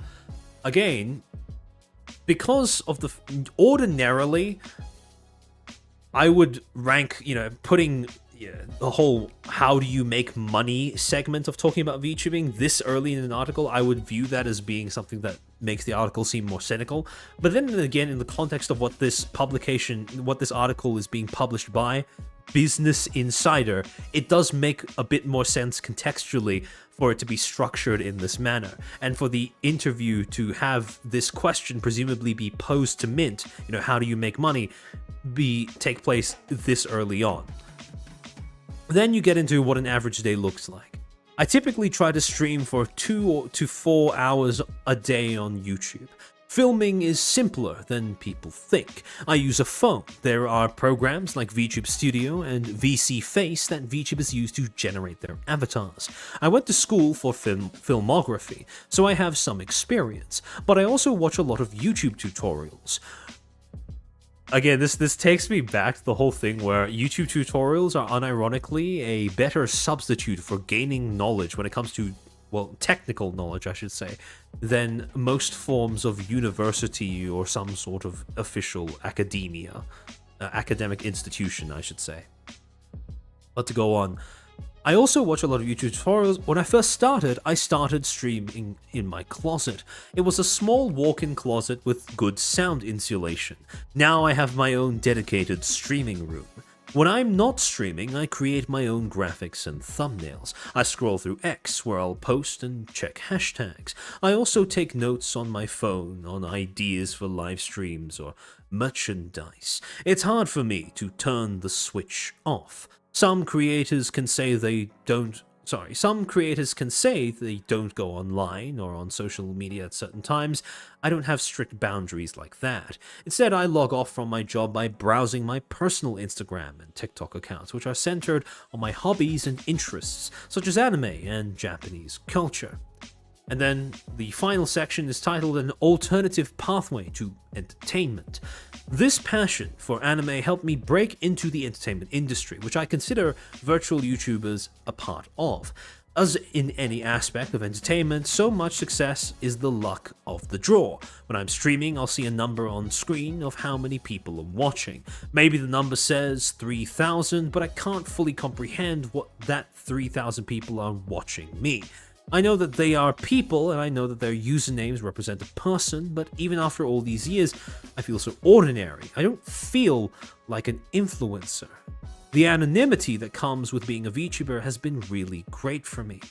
again, because of the ordinarily, I would rank, putting the whole how do you make money segment of talking about VTubing this early in an article, I would view that as being something that makes the article seem more cynical. But then again, in the context of what this article is being published by, Business Insider, it does make a bit more sense contextually for it to be structured in this manner, and for the interview to have this question presumably be posed to Mint, how do you make money, take place this early on. Then you get into what an average day looks like. I typically try to stream for 2 to 4 hours a day on YouTube. Filming is simpler than people think. I use a phone. There are programs like VTube Studio and VC Face that VTubers use to generate their avatars. I went to school for filmography, so I have some experience, but I also watch a lot of YouTube tutorials. Again, this takes me back to the whole thing where YouTube tutorials are unironically a better substitute for gaining knowledge when it comes to, well, technical knowledge, I should say, than most forms of university or some sort of official academic institution, I should say. But to go on, I also watch a lot of YouTube tutorials. When I first started, I started streaming in my closet. It was a small walk-in closet with good sound insulation. Now I have my own dedicated streaming room. When I'm not streaming, I create my own graphics and thumbnails. I scroll through X, where I'll post and check hashtags. I also take notes on my phone on ideas for live streams or merchandise. It's hard for me to turn the switch off. Some creators can say they don't go online or on social media at certain times. I don't have strict boundaries like that. Instead, I log off from my job by browsing my personal Instagram and TikTok accounts, which are centered on my hobbies and interests, such as anime and Japanese culture. And then the final section is titled An Alternative Pathway to Entertainment. This passion for anime helped me break into the entertainment industry, which I consider virtual YouTubers a part of. As in any aspect of entertainment, so much success is the luck of the draw. When I'm streaming, I'll see a number on screen of how many people are watching. Maybe the number says 3,000, but I can't fully comprehend what that 3,000 people are watching me. I know that they are people, and I know that their usernames represent a person, but even after all these years, I feel so ordinary. I don't feel like an influencer. The anonymity that comes with being a VTuber has been really great for me.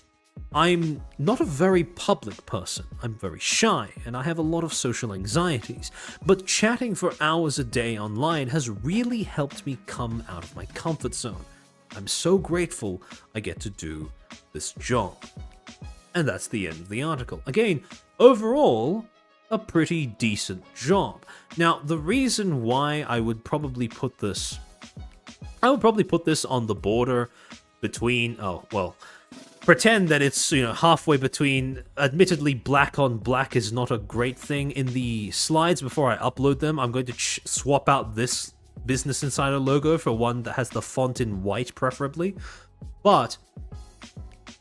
I'm not a very public person. I'm very shy, and I have a lot of social anxieties, but chatting for hours a day online has really helped me come out of my comfort zone. I'm so grateful I get to do this job. And that's the end of the article. Again, overall, a pretty decent job. Now, the reason why I would probably put this on the border between, pretend that it's, halfway between. Admittedly, black on black is not a great thing. In the slides before I upload them, I'm going to swap out this Business Insider logo for one that has the font in white, preferably. But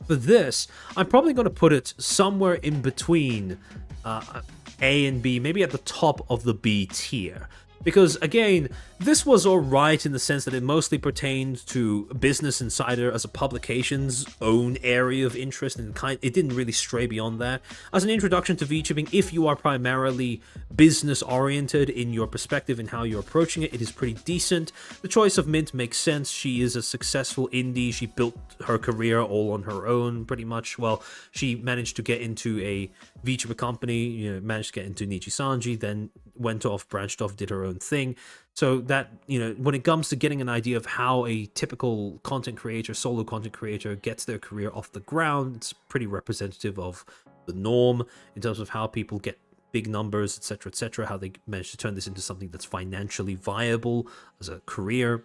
for this, I'm probably going to put it somewhere in between A and B, maybe at the top of the B tier. Because, again, this was alright in the sense that it mostly pertained to Business Insider as a publication's own area of interest, and it didn't really stray beyond that. As an introduction to VTubing, if you are primarily business-oriented in your perspective and how you're approaching it, it is pretty decent. The choice of Mint makes sense. She is a successful indie. She built her career all on her own, pretty much. Well, she managed to get into a VTuber company, managed to get into Nichi-Sanji, then branched off, did her own thing. So that, when it comes to getting an idea of how a typical solo content creator gets their career off the ground, it's pretty representative of the norm in terms of how people get big numbers, etc., how they manage to turn this into something that's financially viable as a career.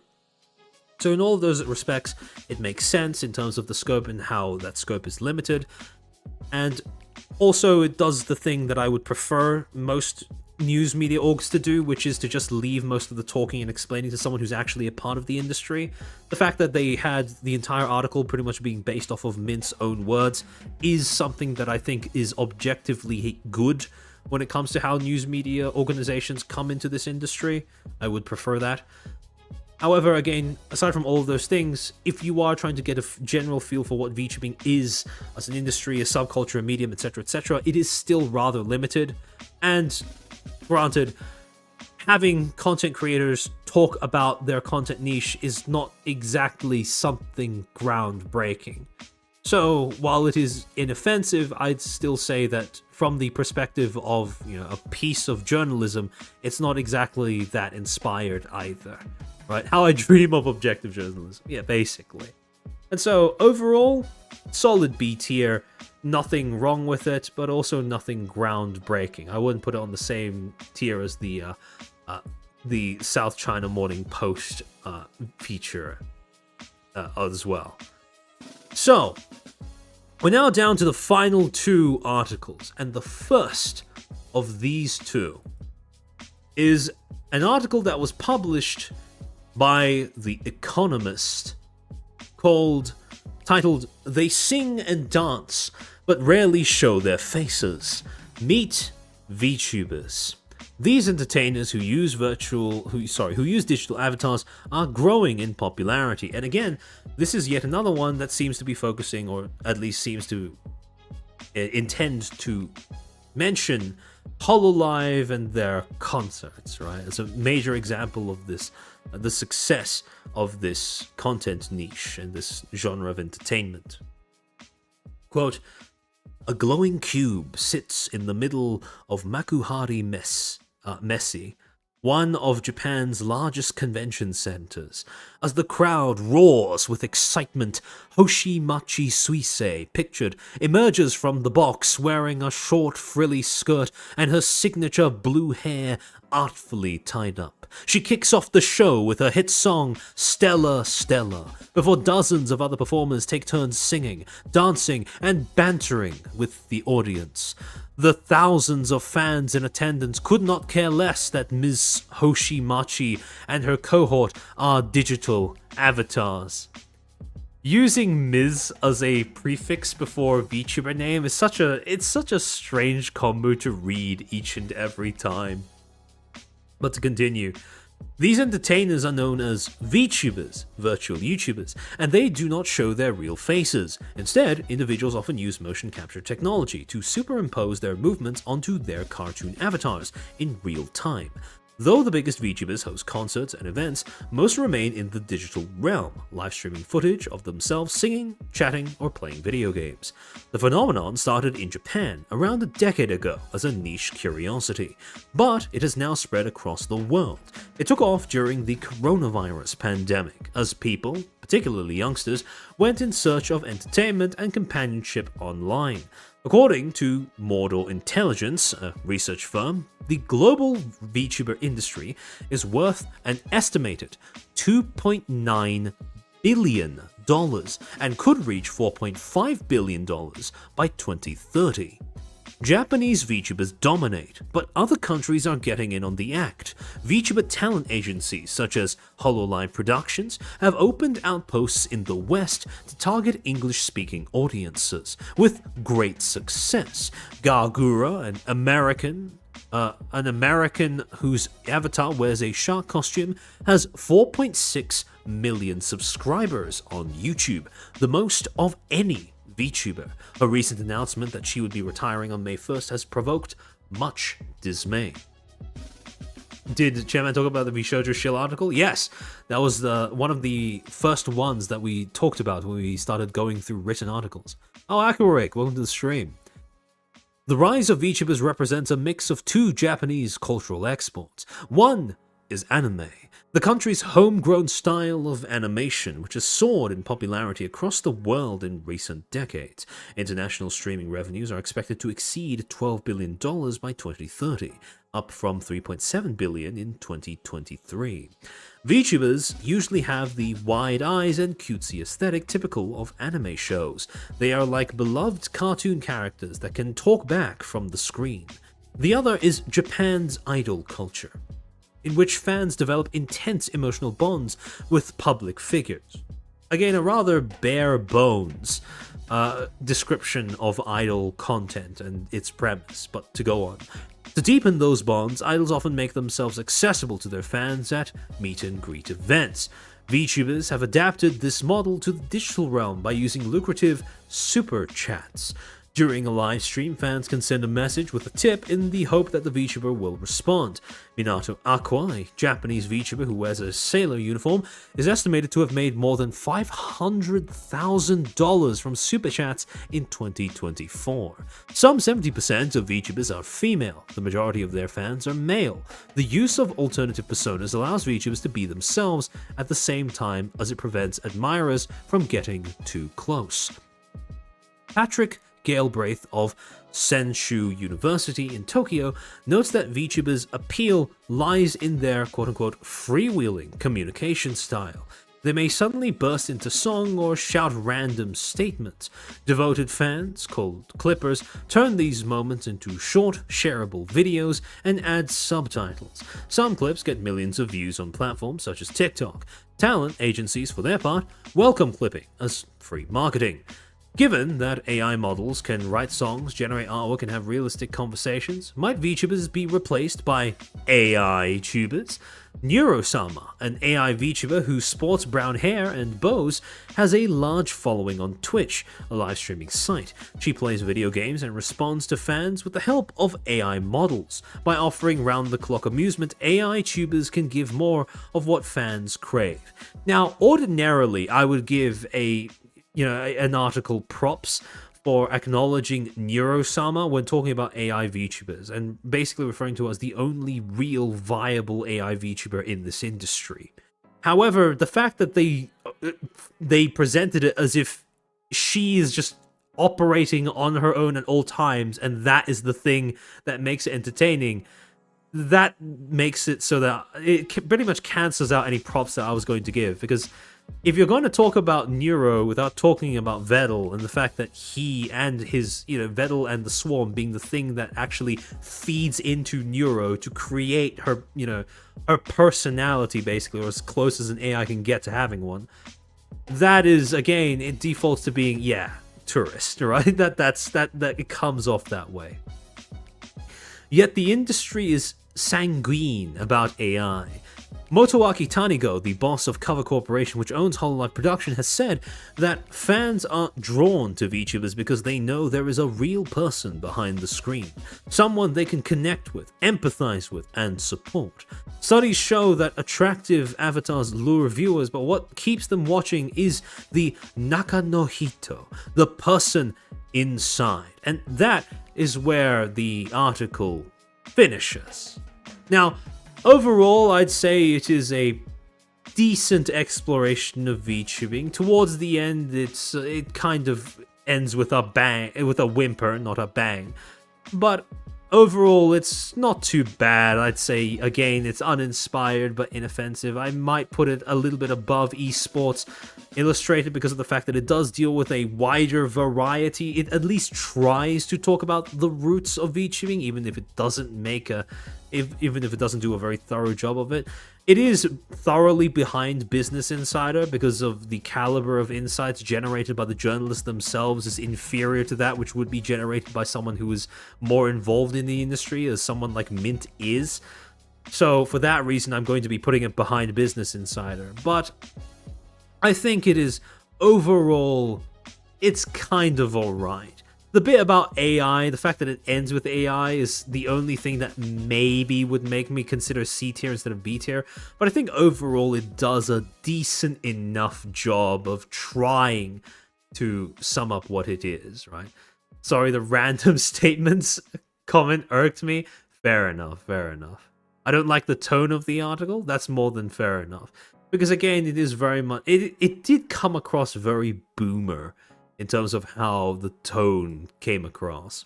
So in all of those respects, it makes sense in terms of the scope and how that scope is limited. And also, it does the thing that I would prefer most news media orgs to do, which is to just leave most of the talking and explaining to someone who's actually a part of the industry. The fact that they had the entire article pretty much being based off of Mint's own words is something that I think is objectively good when it comes to how news media organizations come into this industry. I would prefer that. However, again, aside from all of those things, if you are trying to get a general feel for what VTubing is as an industry, a subculture, a medium, etc., it is still rather limited. And granted, having content creators talk about their content niche is not exactly something groundbreaking. So while it is inoffensive, I'd still say that from the perspective of, a piece of journalism, it's not exactly that inspired either. Right? How I dream of objective journalism. Yeah, basically. And so overall, solid B tier. Nothing wrong with it, but also nothing groundbreaking. I wouldn't put it on the same tier as the South China Morning Post feature as well. So, we're now down to the final two articles, and the first of these two is an article that was published by The Economist titled "They Sing and Dance But Rarely Show Their Faces. Meet VTubers." These entertainers who use digital avatars are growing in popularity. And again, this is yet another one that seems to be focusing, or at least seems to intend to mention HoloLive and their concerts, right? It's a major example of this, the success of this content niche and this genre of entertainment. Quote, "A glowing cube sits in the middle of Makuhari Messe, one of Japan's largest convention centers. As the crowd roars with excitement, Hoshimachi Suisei, pictured, emerges from the box wearing a short frilly skirt and her signature blue hair artfully tied up. She kicks off the show with her hit song, Stella Stella, before dozens of other performers take turns singing, dancing, and bantering with the audience. The thousands of fans in attendance could not care less that Ms. Hoshimachi and her cohort are digital avatars." Using Ms. as a prefix before a VTuber name is such a strange combo to read each and every time. But to continue, these entertainers are known as VTubers, virtual YouTubers, and they do not show their real faces. Instead, individuals often use motion capture technology to superimpose their movements onto their cartoon avatars in real time. Though the biggest VTubers host concerts and events, most remain in the digital realm, live streaming footage of themselves singing, chatting, or playing video games. The phenomenon started in Japan around a decade ago as a niche curiosity, but it has now spread across the world. It took off during the coronavirus pandemic, as people, particularly youngsters, went in search of entertainment and companionship online. According to Mortal Intelligence, a research firm, the global VTuber industry is worth an estimated $2.9 billion and could reach $4.5 billion by 2030. Japanese VTubers dominate, but other countries are getting in on the act. VTuber talent agencies such as HoloLive Productions have opened outposts in the West to target English-speaking audiences, with great success. Gargura, an American whose avatar wears a shark costume, has 4.6 million subscribers on YouTube, the most of any VTuber. Her recent announcement that she would be retiring on May 1st has provoked much dismay. Did Chairman talk about the Vishoujo Shill article? Yes, that was one of the first ones that we talked about when we started going through written articles. Oh, Akurik, welcome to the stream. The rise of VTubers represents a mix of two Japanese cultural exports. One is anime, the country's homegrown style of animation, which has soared in popularity across the world in recent decades. International streaming revenues are expected to exceed $12 billion by 2030, up from $3.7 billion in 2023. VTubers usually have the wide eyes and cutesy aesthetic typical of anime shows. They are like beloved cartoon characters that can talk back from the screen. The other is Japan's idol culture, in which fans develop intense emotional bonds with public figures. Again, a rather bare bones description of idol content and its premise, but to go on. To deepen those bonds, idols often make themselves accessible to their fans at meet and greet events. VTubers have adapted this model to the digital realm by using lucrative super chats. During a live stream, fans can send a message with a tip in the hope that the VTuber will respond. Minato Aqua, a Japanese VTuber who wears a sailor uniform, is estimated to have made more than $500,000 from super chats in 2024. Some 70% of VTubers are female. The majority of their fans are male. The use of alternative personas allows VTubers to be themselves at the same time as it prevents admirers from getting too close. Patrick Galbraith of Senshu University in Tokyo notes that VTubers' appeal lies in their quote-unquote freewheeling communication style. They may suddenly burst into song or shout random statements. Devoted fans, called clippers, turn these moments into short, shareable videos and add subtitles. Some clips get millions of views on platforms such as TikTok. Talent agencies, for their part, welcome clipping as free marketing. Given that AI models can write songs, generate artwork, and have realistic conversations, might VTubers be replaced by AI tubers? Neurosama, an AI VTuber who sports brown hair and bows, has a large following on Twitch, a live streaming site. She plays video games and responds to fans with the help of AI models. By offering round-the-clock amusement, AI tubers can give more of what fans crave. Now, ordinarily, I would give an article props for acknowledging Neurosama when talking about AI VTubers, and basically referring to as the only real viable AI VTuber in this industry. However, the fact that they presented it as if she is just operating on her own at all times, and that is the thing that makes it entertaining, that makes it so that it pretty much cancels out any props that I was going to give, because if you're going to talk about Neuro without talking about Vettel and the fact that he and his, Vettel and the Swarm being the thing that actually feeds into Neuro to create her, her personality, basically, or as close as an AI can get to having one, that is, again, it defaults to being, tourist, right? That it comes off that way. Yet the industry is sanguine about AI. Motoaki Tanigo, the boss of Cover Corporation, which owns Hololive Production, has said that fans are drawn to VTubers because they know there is a real person behind the screen, someone they can connect with, empathize with, and support. Studies show that attractive avatars lure viewers, but what keeps them watching is the Nakanohito, the person inside. And that is where the article finishes. Now, overall, I'd say it is a decent exploration of VTubing. Towards the end, it kind of ends with a bang, with a whimper, not a bang. But overall, it's not too bad. I'd say, again, it's uninspired but inoffensive. I might put it a little bit above esports illustrated because of the fact that it does deal with a wider variety. It at least tries to talk about the roots of VTubing, even if it doesn't even if it doesn't do a very thorough job of it. It is thoroughly behind Business Insider because of the caliber of insights generated by the journalists themselves is inferior to that which would be generated by someone who is more involved in the industry, as someone like Mint is. So for that reason, I'm going to be putting it behind Business Insider. But I think it is overall, it's kind of alright. The bit about AI, the fact that it ends with AI, is the only thing that maybe would make me consider C tier instead of B tier. But I think overall it does a decent enough job of trying to sum up what it is, right? Sorry, the random statements comment irked me. Fair enough, fair enough. I don't like the tone of the article. That's more than fair enough. Because again, it is very much... It did come across very boomer in terms of how the tone came across.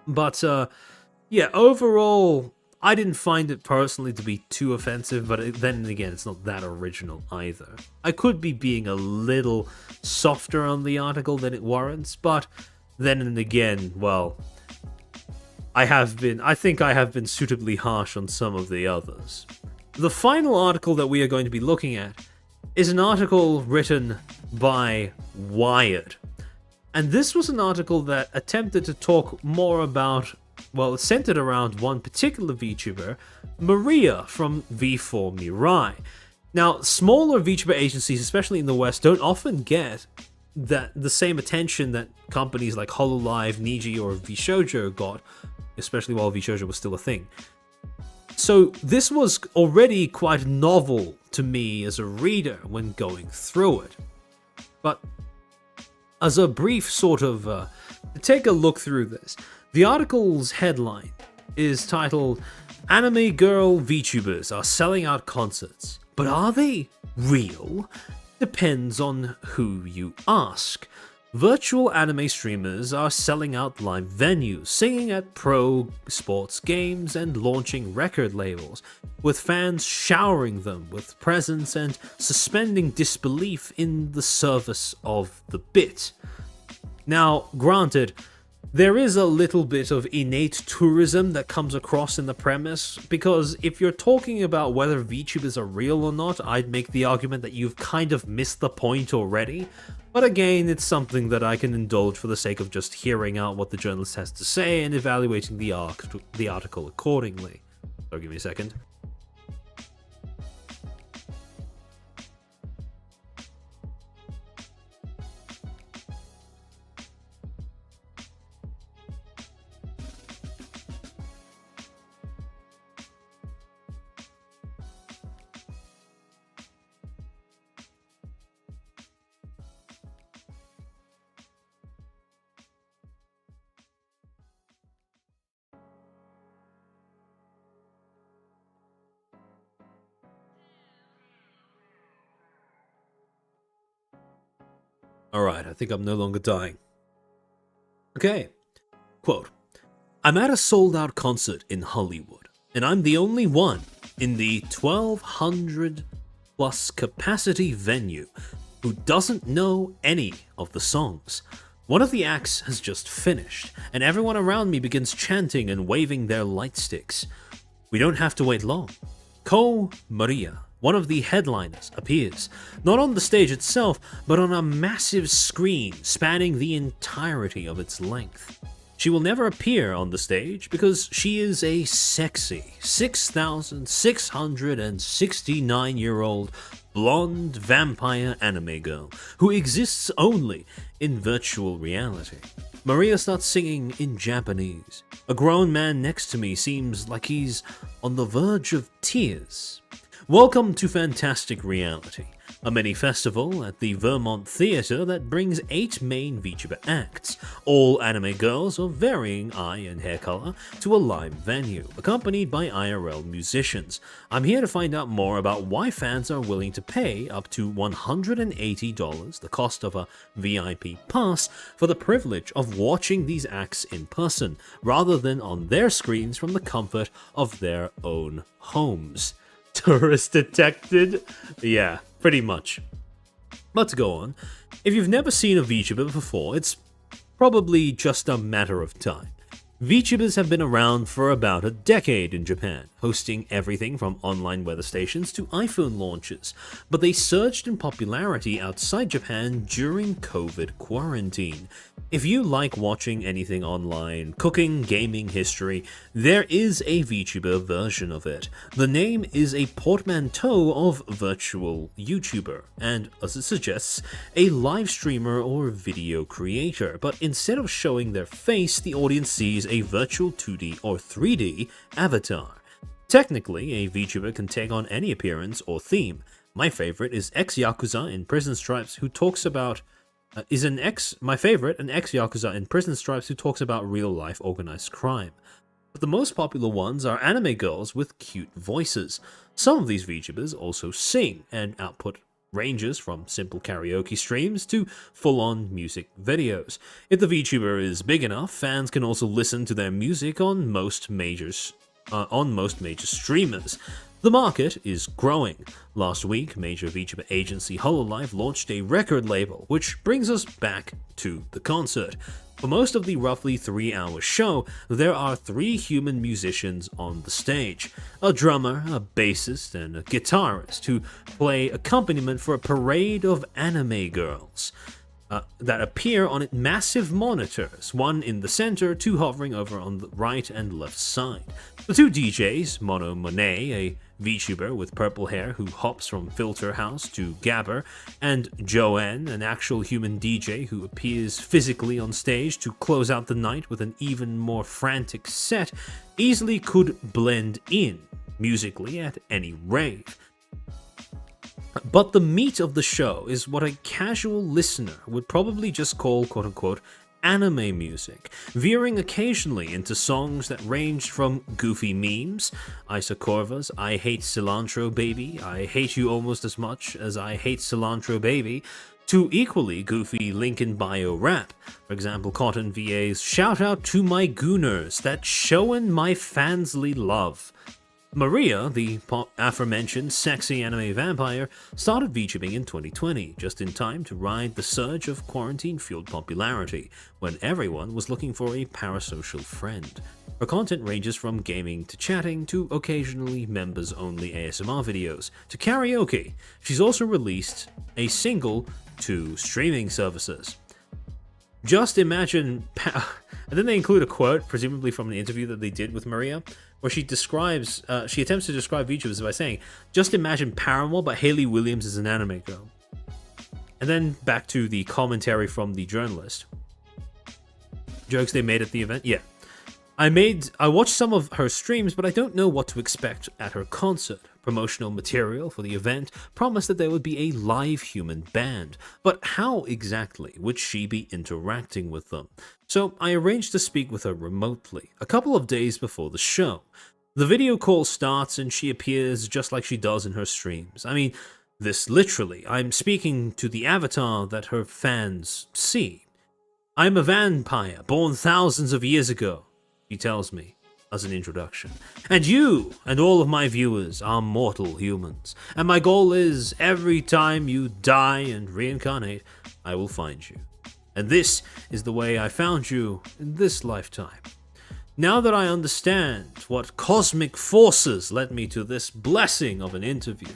But, yeah, overall, I didn't find it personally to be too offensive, but then again, it's not that original either. I could be being a little softer on the article than it warrants, but then and again, well, I think I have been suitably harsh on some of the others. The final article that we are going to be looking at is an article written by Wired. And this was an article that attempted to talk more about, well, centered around one particular VTuber, Maria from V4 Mirai. Now, smaller VTuber agencies, especially in the West, don't often get the same attention that companies like Hololive, Niji, or VShoujo got, especially while VShoujo was still a thing. So this was already quite novel to me as a reader when going through it. But as a brief sort of, to take a look through this, the article's headline is titled, "Anime Girl VTubers are selling out concerts, but are they real? Depends on who you ask. Virtual anime streamers are selling out live venues, singing at pro sports games, and launching record labels, with fans showering them with presents and suspending disbelief in the service of the bit." Now, granted, There is a little bit of innate tourism that comes across in the premise, because if you're talking about whether VTubers are real or not, I'd make the argument that you've kind of missed the point already. But again, it's something that I can indulge for the sake of just hearing out what the journalist has to say and evaluating the article accordingly. So give me a second. Alright, I think I'm no longer dying. Okay. Quote, I'm at a sold-out concert in Hollywood, and I'm the only one in the 1,200 plus capacity venue who doesn't know any of the songs. One of the acts has just finished, and everyone around me begins chanting and waving their light sticks. We don't have to wait long. Ko Maria, one of the headliners, appears, not on the stage itself, but on a massive screen spanning the entirety of its length. She will never appear on the stage because she is a sexy 6,669-year-old blonde vampire anime girl who exists only in virtual reality. Maria starts singing in Japanese. A grown man next to me seems like he's on the verge of tears. Welcome to Fantastic Reality, a mini-festival at the Vermont Theatre that brings 8 main VTuber acts, all anime girls of varying eye and hair color, to a live venue, accompanied by IRL musicians. I'm here to find out more about why fans are willing to pay up to $180, the cost of a VIP pass, for the privilege of watching these acts in person, rather than on their screens from the comfort of their own homes. Tourist detected? Yeah, pretty much. But to go on, if you've never seen a VTuber before, it's probably just a matter of time. VTubers have been around for about a decade in Japan, hosting everything from online weather stations to iPhone launches, but they surged in popularity outside Japan during COVID quarantine. If you like watching anything online, cooking, gaming, history, there is a VTuber version of it. The name is a portmanteau of virtual YouTuber, and as it suggests, a live streamer or video creator, but instead of showing their face, the audience sees a virtual 2D or 3D avatar. Technically, a VTuber can take on any appearance or theme. My favorite is ex-Yakuza in Prison Stripes who talks about an ex-Yakuza in Prison Stripes who talks about real-life organized crime. But the most popular ones are anime girls with cute voices. Some of these VTubers also sing, and output ranges from simple karaoke streams to full-on music videos. If the VTuber is big enough, fans can also listen to their music on most major streamers. The market is growing. Last week, major VTuber agency Hololive launched a record label, which brings us back to the concert. For most of the roughly 3-hour show, there are 3 human musicians on the stage. A drummer, a bassist, and a guitarist who play accompaniment for a parade of anime girls that appear on massive monitors, one in the center, 2 hovering over on the right and left side. The 2 DJs, Mono Monet, a VTuber with purple hair who hops from Filter House to Gabber, and Joanne, an actual human DJ who appears physically on stage to close out the night with an even more frantic set, easily could blend in musically at any rave. But the meat of the show is what a casual listener would probably just call quote-unquote anime music, veering occasionally into songs that range from goofy memes, Isa Corva's I Hate Cilantro Baby, I Hate You Almost As Much As I Hate Cilantro Baby, to equally goofy link in bio rap. For example, Cotton VA's Shout Out to My Gooners, that showin' my fansly love. Maria, the aforementioned sexy anime vampire, started VTubing in 2020, just in time to ride the surge of quarantine-fueled popularity, when everyone was looking for a parasocial friend. Her content ranges from gaming to chatting to occasionally members-only ASMR videos to karaoke. She's also released a single to streaming services. Just imagine... And then they include a quote, presumably from an interview that they did with Maria, where she attempts to describe VTubers by saying, "Just imagine Paramore, but Hayley Williams is an anime girl." And then back to the commentary from the journalist. Jokes they made at the event? Yeah. I watched some of her streams, but I don't know what to expect at her concert. Promotional material for the event promised that there would be a live human band, but how exactly would she be interacting with them? So I arranged to speak with her remotely, a couple of days before the show. The video call starts and she appears just like she does in her streams. I mean, this literally. I'm speaking to the avatar that her fans see. "I'm a vampire, born thousands of years ago," she tells me as an introduction. "And you and all of my viewers are mortal humans. And my goal is, every time you die and reincarnate, I will find you. And this is the way I found you in this lifetime. Now that I understand what cosmic forces led me to this blessing of an interview,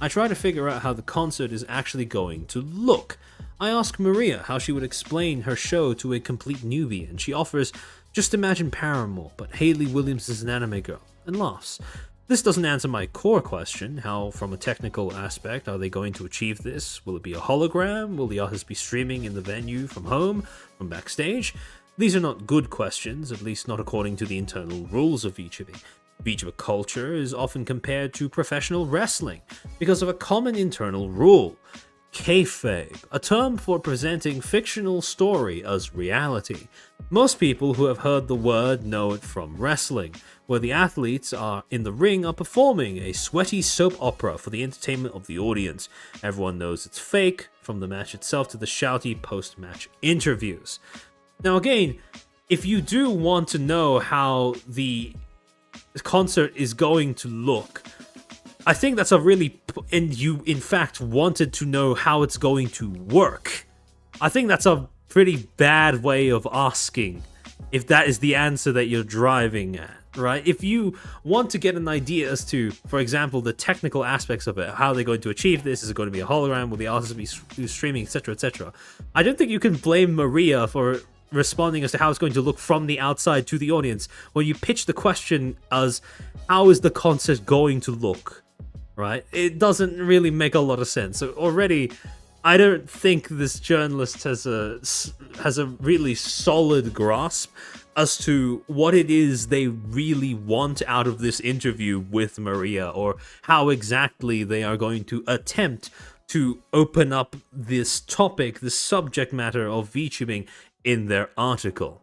I try to figure out how the concert is actually going to look. I ask Maria how she would explain her show to a complete newbie, and she offers, "Just imagine Paramore, but Hayley Williams is an anime girl," and laughs. This doesn't answer my core question, how from a technical aspect are they going to achieve this? Will it be a hologram? Will the artist be streaming in the venue from home, from backstage? These are not good questions, at least not according to the internal rules of VTubing. VTuber culture is often compared to professional wrestling because of a common internal rule: kayfabe, a term for presenting fictional story as reality. Most people who have heard the word know it from wrestling, where the athletes are in the ring are performing a sweaty soap opera for the entertainment of the audience. Everyone knows it's fake, from the match itself to the shouty post-match interviews. Now again, if you do want to know how the concert is going to look, I think that's a really... and you in fact wanted to know how it's going to work. I think that's a pretty bad way of asking if that is the answer that you're driving at, right? If you want to get an idea as to, for example, the technical aspects of it, how they're going to achieve this, is it going to be a hologram, will the artist be streaming, etc., etc., I don't think you can blame Maria for responding as to how it's going to look from the outside to the audience when you pitch the question as, how is the concert going to look, right? It doesn't really make a lot of sense. So already, I don't think this journalist has a really solid grasp as to what it is they really want out of this interview with Maria, or how exactly they are going to attempt to open up this topic, this subject matter of VTubing in their article.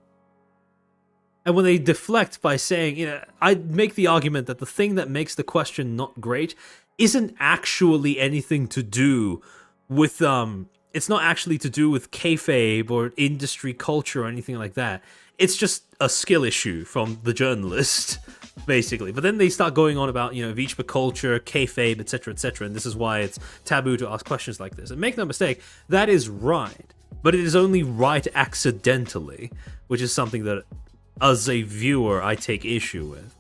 And when they deflect by saying, I'd make the argument that the thing that makes the question not great isn't actually anything to do with, it's not actually to do with kayfabe or industry culture or anything like that. It's just a skill issue from the journalist, basically. But then they start going on about, VTuber culture, kayfabe, etc., etc., and this is why it's taboo to ask questions like this. And make no mistake, that is right. But it is only right accidentally, which is something that, as a viewer, I take issue with.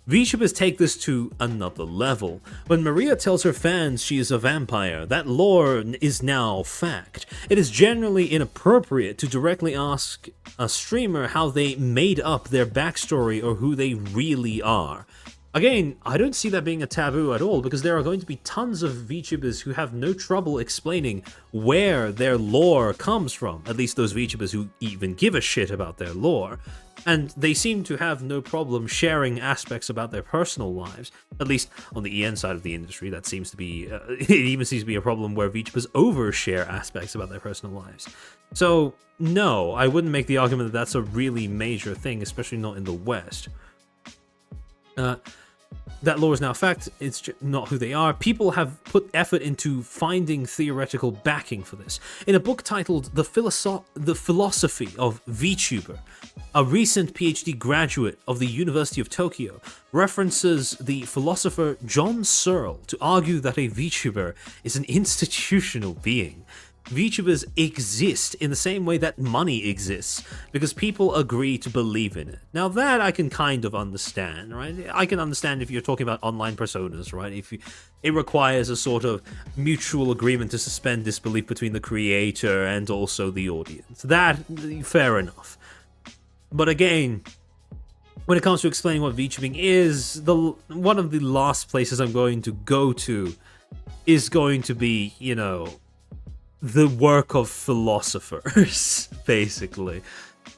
VTubers take this to another level. When Maria tells her fans she is a vampire, that lore is now fact. It is generally inappropriate to directly ask a streamer how they made up their backstory or who they really are. Again, I don't see that being a taboo at all, because there are going to be tons of VTubers who have no trouble explaining where their lore comes from, at least those VTubers who even give a shit about their lore, and they seem to have no problem sharing aspects about their personal lives, at least on the EN side of the industry. That seems to be, it even seems to be a problem where VTubers overshare aspects about their personal lives. So, no, I wouldn't make the argument that that's a really major thing, especially not in the West. That lore is now a fact, it's not who they are. People have put effort into finding theoretical backing for this. In a book titled The Philosophy of VTuber, A recent PhD graduate of the University of Tokyo references the philosopher John Searle to argue that a VTuber is an institutional being. VTubers exist in the same way that money exists, because people agree to believe in it. Now that I can kind of understand, right? I can understand if you're talking about online personas, right? It requires a sort of mutual agreement to suspend disbelief between the creator and also the audience. That, fair enough. But again, when it comes to explaining what VTubing is, one of the last places I'm going to go to is going to be, you know, the work of philosophers, basically.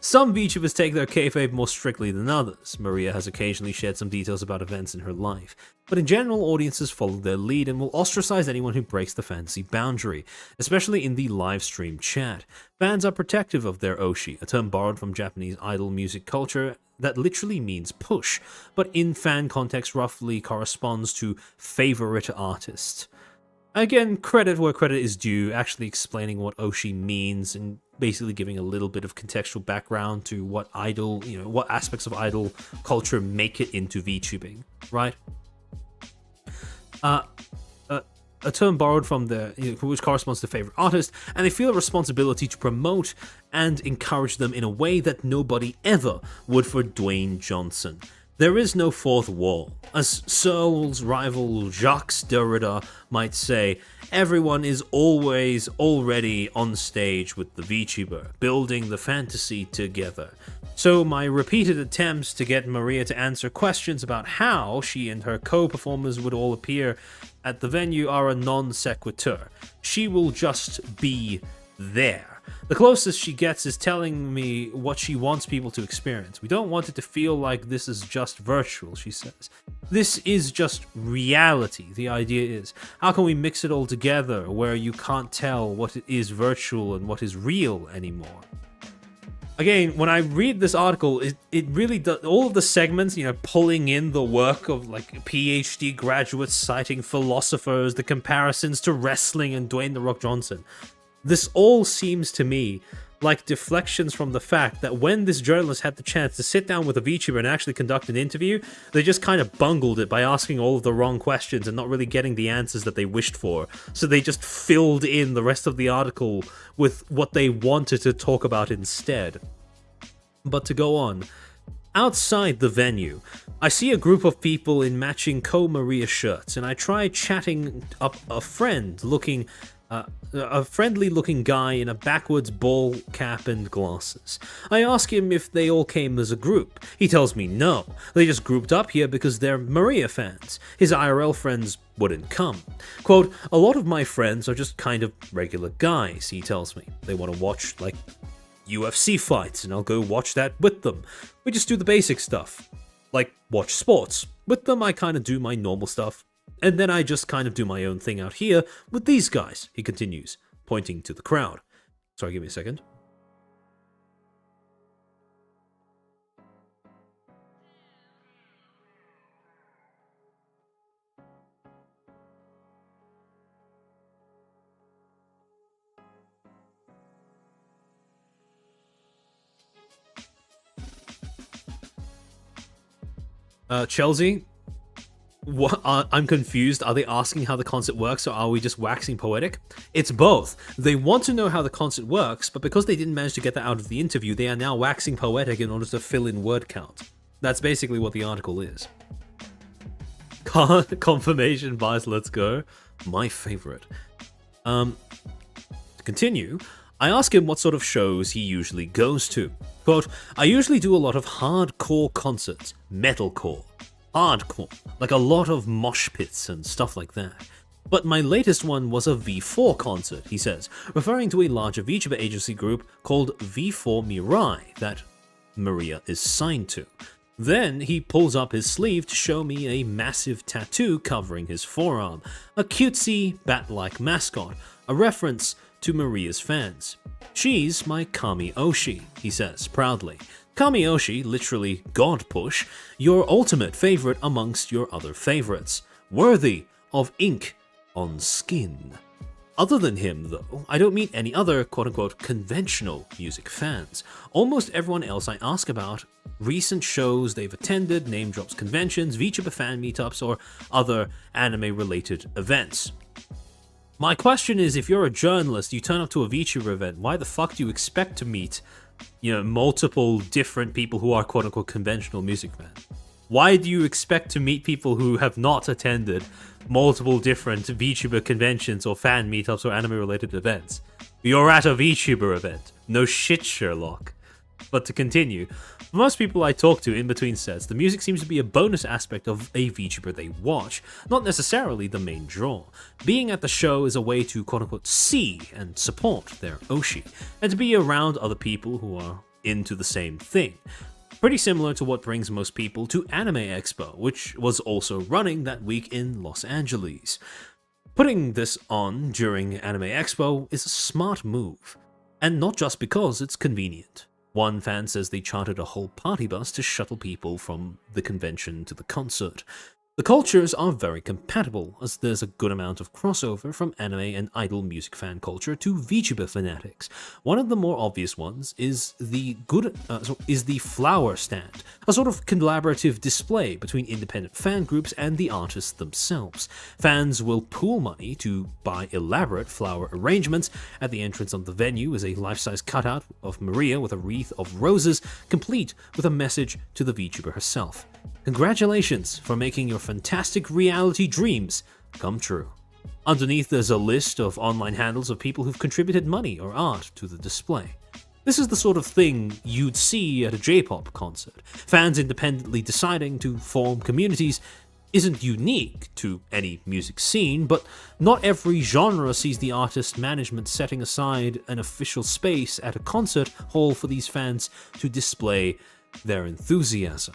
Some VTubers take their kayfabe more strictly than others. Maria has occasionally shared some details about events in her life, but in general, audiences follow their lead and will ostracize anyone who breaks the fantasy boundary, especially in the live stream chat. Fans are protective of their oshi, a term borrowed from Japanese idol music culture that literally means push, but in fan context roughly corresponds to favorite artist. Again, credit where credit is due, actually explaining what oshi means and basically giving a little bit of contextual background to what idol, you know, what aspects of idol culture make it into VTubing, right? A term borrowed from which corresponds to favorite artist, and they feel a responsibility to promote and encourage them in a way that nobody ever would for Dwayne Johnson. There is no fourth wall. As Searle's rival Jacques Derrida might say, everyone is always already on stage with the VTuber, building the fantasy together. So my repeated attempts to get Maria to answer questions about how she and her co-performers would all appear at the venue are a non sequitur. She will just be there. The closest she gets is telling me what she wants people to experience. We don't want it to feel like this is just virtual, she says. This is just reality. The idea is, how can we mix it all together where you can't tell what is virtual and what is real anymore? Again, when I read this article, it really does, all of the segments, you know, pulling in the work of like PhD graduates citing philosophers, the comparisons to wrestling and Dwayne "The Rock" Johnson. This all seems to me like deflections from the fact that when this journalist had the chance to sit down with a VTuber and actually conduct an interview, they just kind of bungled it by asking all of the wrong questions and not really getting the answers that they wished for. So they just filled in the rest of the article with what they wanted to talk about instead. But to go on, outside the venue, I see a group of people in matching Co-Maria shirts, and I try chatting up a friendly-looking guy in a backwards ball cap and glasses. I ask him if they all came as a group. He tells me no, they just grouped up here because they're Maria fans. His IRL friends wouldn't come. Quote, a lot of my friends are just kind of regular guys, he tells me. They want to watch, like, UFC fights, and I'll go watch that with them. We just do the basic stuff, like watch sports. With them, I kind of do my normal stuff. And then I just kind of do my own thing out here with these guys, he continues, pointing to the crowd. Sorry, give me a second. Chelsea? What? I'm confused. Are they asking how the concert works, or are we just waxing poetic? It's both. They want to know how the concert works, but because they didn't manage to get that out of the interview, they are now waxing poetic in order to fill in word count. That's basically what the article is. Confirmation bias, let's go. My favorite. To continue, I ask him what sort of shows he usually goes to. Quote, I usually do a lot of hardcore concerts, metalcore. Hardcore, like a lot of mosh pits and stuff like that. But my latest one was a V4 concert, he says, referring to a larger VTuber agency group called V4 Mirai that Maria is signed to. Then he pulls up his sleeve to show me a massive tattoo covering his forearm, a cutesy bat-like mascot, a reference to Maria's fans. She's my Kami Oshi, he says proudly. Kami Oshi, literally God Push, your ultimate favorite amongst your other favorites, worthy of ink on skin. Other than him, though, I don't meet any other quote-unquote conventional music fans. Almost everyone else I ask about recent shows they've attended, name drops conventions, VTuber fan meetups, or other anime-related events. My question is, if you're a journalist, you turn up to a VTuber event, why the fuck do you expect to meet, multiple different people who are quote-unquote conventional music fans? Why do you expect to meet people who have not attended multiple different VTuber conventions or fan meetups or anime-related events? You're at a VTuber event. No shit, Sherlock. But to continue, for most people I talk to in between sets, the music seems to be a bonus aspect of a VTuber they watch, not necessarily the main draw. Being at the show is a way to quote-unquote see and support their Oshi, and to be around other people who are into the same thing. Pretty similar to what brings most people to Anime Expo, which was also running that week in Los Angeles. Putting this on during Anime Expo is a smart move, and not just because it's convenient. One fan says they chartered a whole party bus to shuttle people from the convention to the concert. The cultures are very compatible, as there's a good amount of crossover from anime and idol music fan culture to VTuber fanatics. One of the more obvious ones is the flower stand, a sort of collaborative display between independent fan groups and the artists themselves. Fans will pool money to buy elaborate flower arrangements. At the entrance of the venue is a life-size cutout of Maria with a wreath of roses, complete with a message to the VTuber herself. Congratulations for making your fantastic reality dreams come true. Underneath there's a list of online handles of people who've contributed money or art to the display. This is the sort of thing you'd see at a J-pop concert. Fans independently deciding to form communities isn't unique to any music scene, but not every genre sees the artist management setting aside an official space at a concert hall for these fans to display their enthusiasm.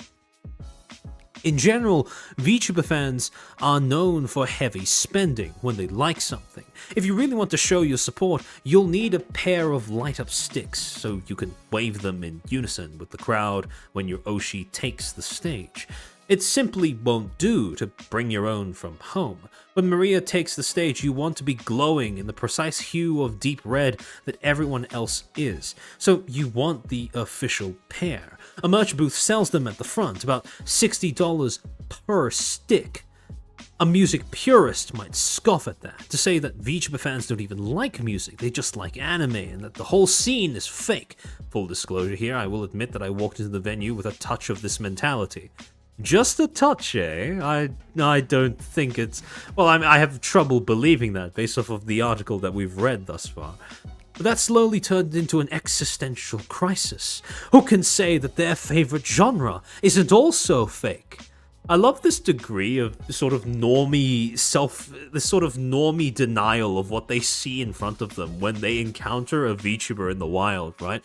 In general, VTuber fans are known for heavy spending when they like something. If you really want to show your support, you'll need a pair of light-up sticks so you can wave them in unison with the crowd when your Oshi takes the stage. It simply won't do to bring your own from home. When Maria takes the stage, you want to be glowing in the precise hue of deep red that everyone else is. So you want the official pair. A merch booth sells them at the front, about $60 per stick. A music purist might scoff at that, to say that VTuber fans don't even like music, they just like anime, and that the whole scene is fake. Full disclosure here, I will admit that I walked into the venue with a touch of this mentality. Just a touch, eh? I don't think it's... Well, I have trouble believing that based off of the article that we've read thus far. But that slowly turned into an existential crisis. Who can say that their favorite genre isn't also fake? I love this degree of sort of normie denial of what they see in front of them when they encounter a VTuber in the wild, right?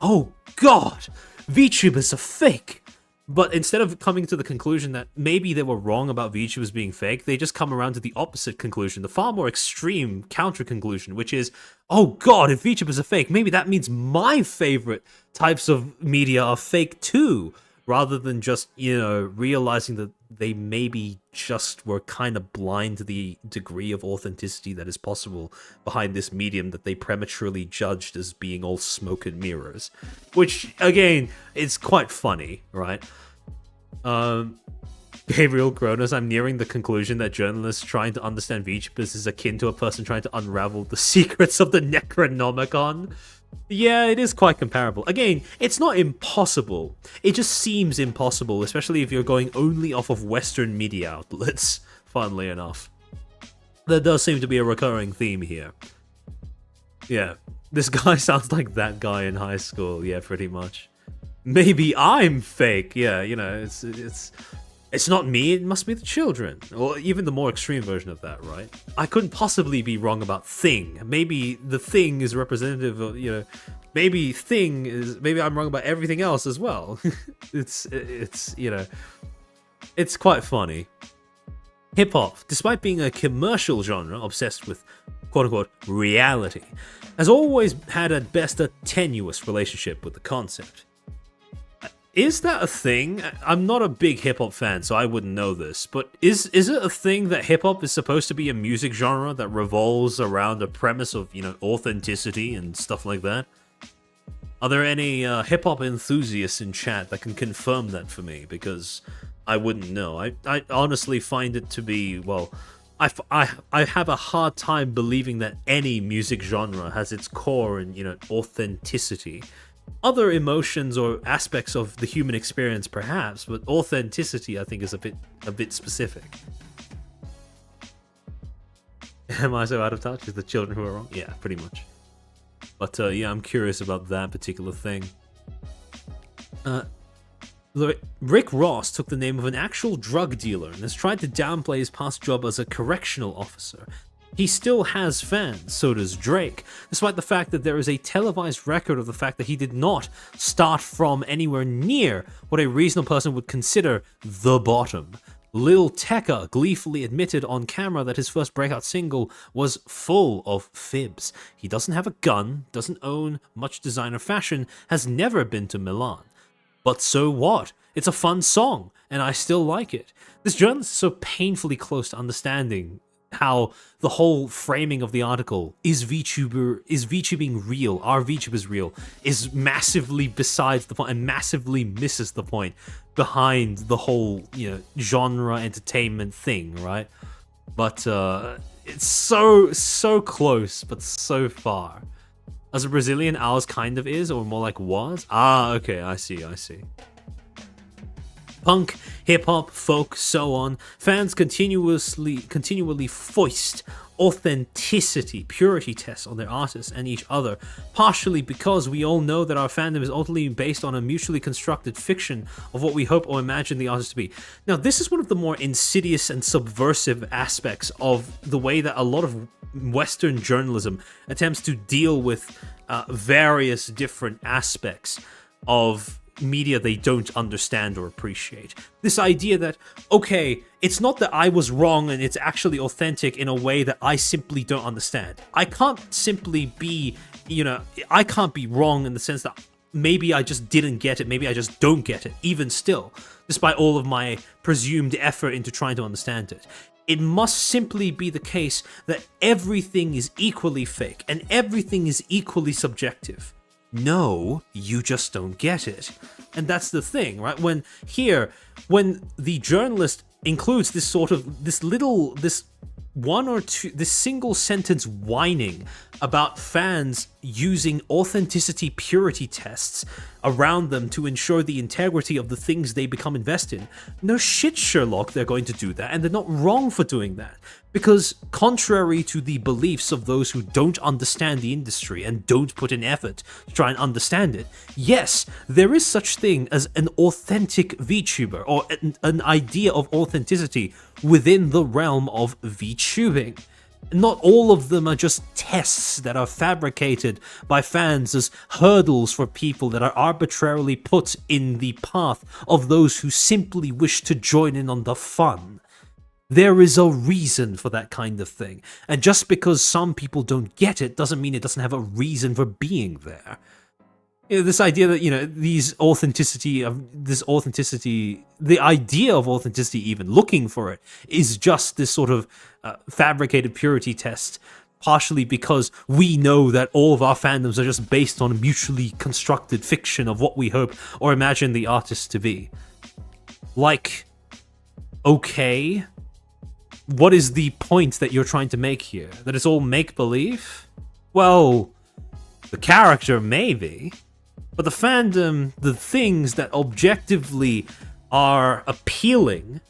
Oh god, VTubers are fake! But instead of coming to the conclusion that maybe they were wrong about VTubers being fake, they just come around to the opposite conclusion, the far more extreme counter-conclusion, which is, oh god, if VTubers are fake, maybe that means my favorite types of media are fake too, rather than just, realizing that they maybe just were kind of blind to the degree of authenticity that is possible behind this medium that they prematurely judged as being all smoke and mirrors. Which, again, is quite funny, right? Gabriel Kronos, I'm nearing the conclusion that journalists trying to understand VTubers is akin to a person trying to unravel the secrets of the Necronomicon. Yeah, it is quite comparable. Again, it's not impossible. It just seems impossible, especially if you're going only off of Western media outlets, funnily enough. There does seem to be a recurring theme here. Yeah, this guy sounds like that guy in high school, yeah, pretty much. Maybe I'm fake, yeah, it's not me, it must be the children. Or even the more extreme version of that, right? I couldn't possibly be wrong about Thing. Maybe the Thing is representative of, maybe I'm wrong about everything else as well. It's quite funny. Hip-hop, despite being a commercial genre obsessed with quote-unquote reality, has always had at best a tenuous relationship with the concept. is that a thing? I'm not a big hip-hop fan, so I wouldn't know this, but is it a thing that hip-hop is supposed to be a music genre that revolves around a premise of, authenticity and stuff like that? Are there any hip-hop enthusiasts in chat that can confirm that for me? Because I wouldn't know. I honestly find it to be, well, I have a hard time believing that any music genre has its core in, authenticity. Other emotions or aspects of the human experience, perhaps, but authenticity, I think, is a bit specific. Am I so out of touch? Is the children who are wrong? Yeah, pretty much. But yeah, I'm curious about that particular thing. Rick Ross took the name of an actual drug dealer and has tried to downplay his past job as a correctional officer. He still has fans, so does Drake, despite the fact that there is a televised record of the fact that he did not start from anywhere near what a reasonable person would consider the bottom. Lil Tecca gleefully admitted on camera that his first breakout single was full of fibs. He doesn't have a gun, doesn't own much designer fashion, has never been to Milan. But so what? It's a fun song, and I still like it. This journalist is so painfully close to understanding how the whole framing of the article, is VTubing real? Are VTubers real? Is massively besides the point and massively misses the point behind the whole, genre entertainment thing, right? But it's so close, but so far. As a Brazilian, ours kind of is, or more like was? Ah, okay, I see. Punk, hip-hop, folk, so on, fans continually foist authenticity, purity tests on their artists and each other, partially because we all know that our fandom is ultimately based on a mutually constructed fiction of what we hope or imagine the artist to be. Now, this is one of the more insidious and subversive aspects of the way that a lot of Western journalism attempts to deal with various different aspects of media they don't understand or appreciate. This idea that, okay, it's not that I was wrong and it's actually authentic in a way that I simply don't understand. I can't simply be, I can't be wrong in the sense that maybe I just didn't get it, maybe I just don't get it, even still, despite all of my presumed effort into trying to understand it. It must simply be the case that everything is equally fake and everything is equally subjective. No, you just don't get it. And that's the thing, right? When the journalist includes this single sentence whining about fans using authenticity purity tests around them to ensure the integrity of the things they become invested in. No shit, Sherlock, they're going to do that, and they're not wrong for doing that. Because contrary to the beliefs of those who don't understand the industry and don't put in effort to try and understand it, yes, there is such thing as an authentic VTuber, or an idea of authenticity within the realm of VTubing. Not all of them are just tests that are fabricated by fans as hurdles for people that are arbitrarily put in the path of those who simply wish to join in on the fun. There is a reason for that kind of thing, and just because some people don't get it doesn't mean it doesn't have a reason for being there. This idea that, the idea of authenticity, even looking for it, is just this sort of fabricated purity test, partially because we know that all of our fandoms are just based on a mutually constructed fiction of what we hope or imagine the artist to be. Like, okay, what is the point that you're trying to make here? That it's all make-believe? Well, the character maybe. But the fandom, the things that objectively are appealing,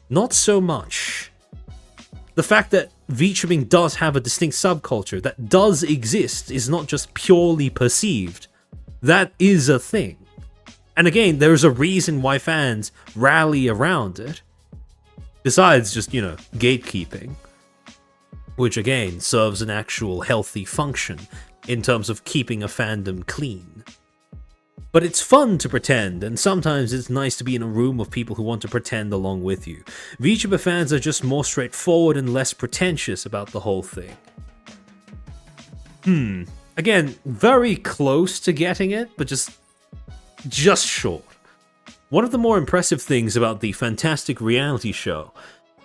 not so much. The fact that VTubing does have a distinct subculture that does exist is not just purely perceived. That is a thing. And again, there's a reason why fans rally around it. Besides just, gatekeeping. Which again, serves an actual healthy function in terms of keeping a fandom clean. But it's fun to pretend, and sometimes it's nice to be in a room of people who want to pretend along with you. VTuber fans are just more straightforward and less pretentious about the whole thing. Again, very close to getting it, but just short. One of the more impressive things about the fantastic reality show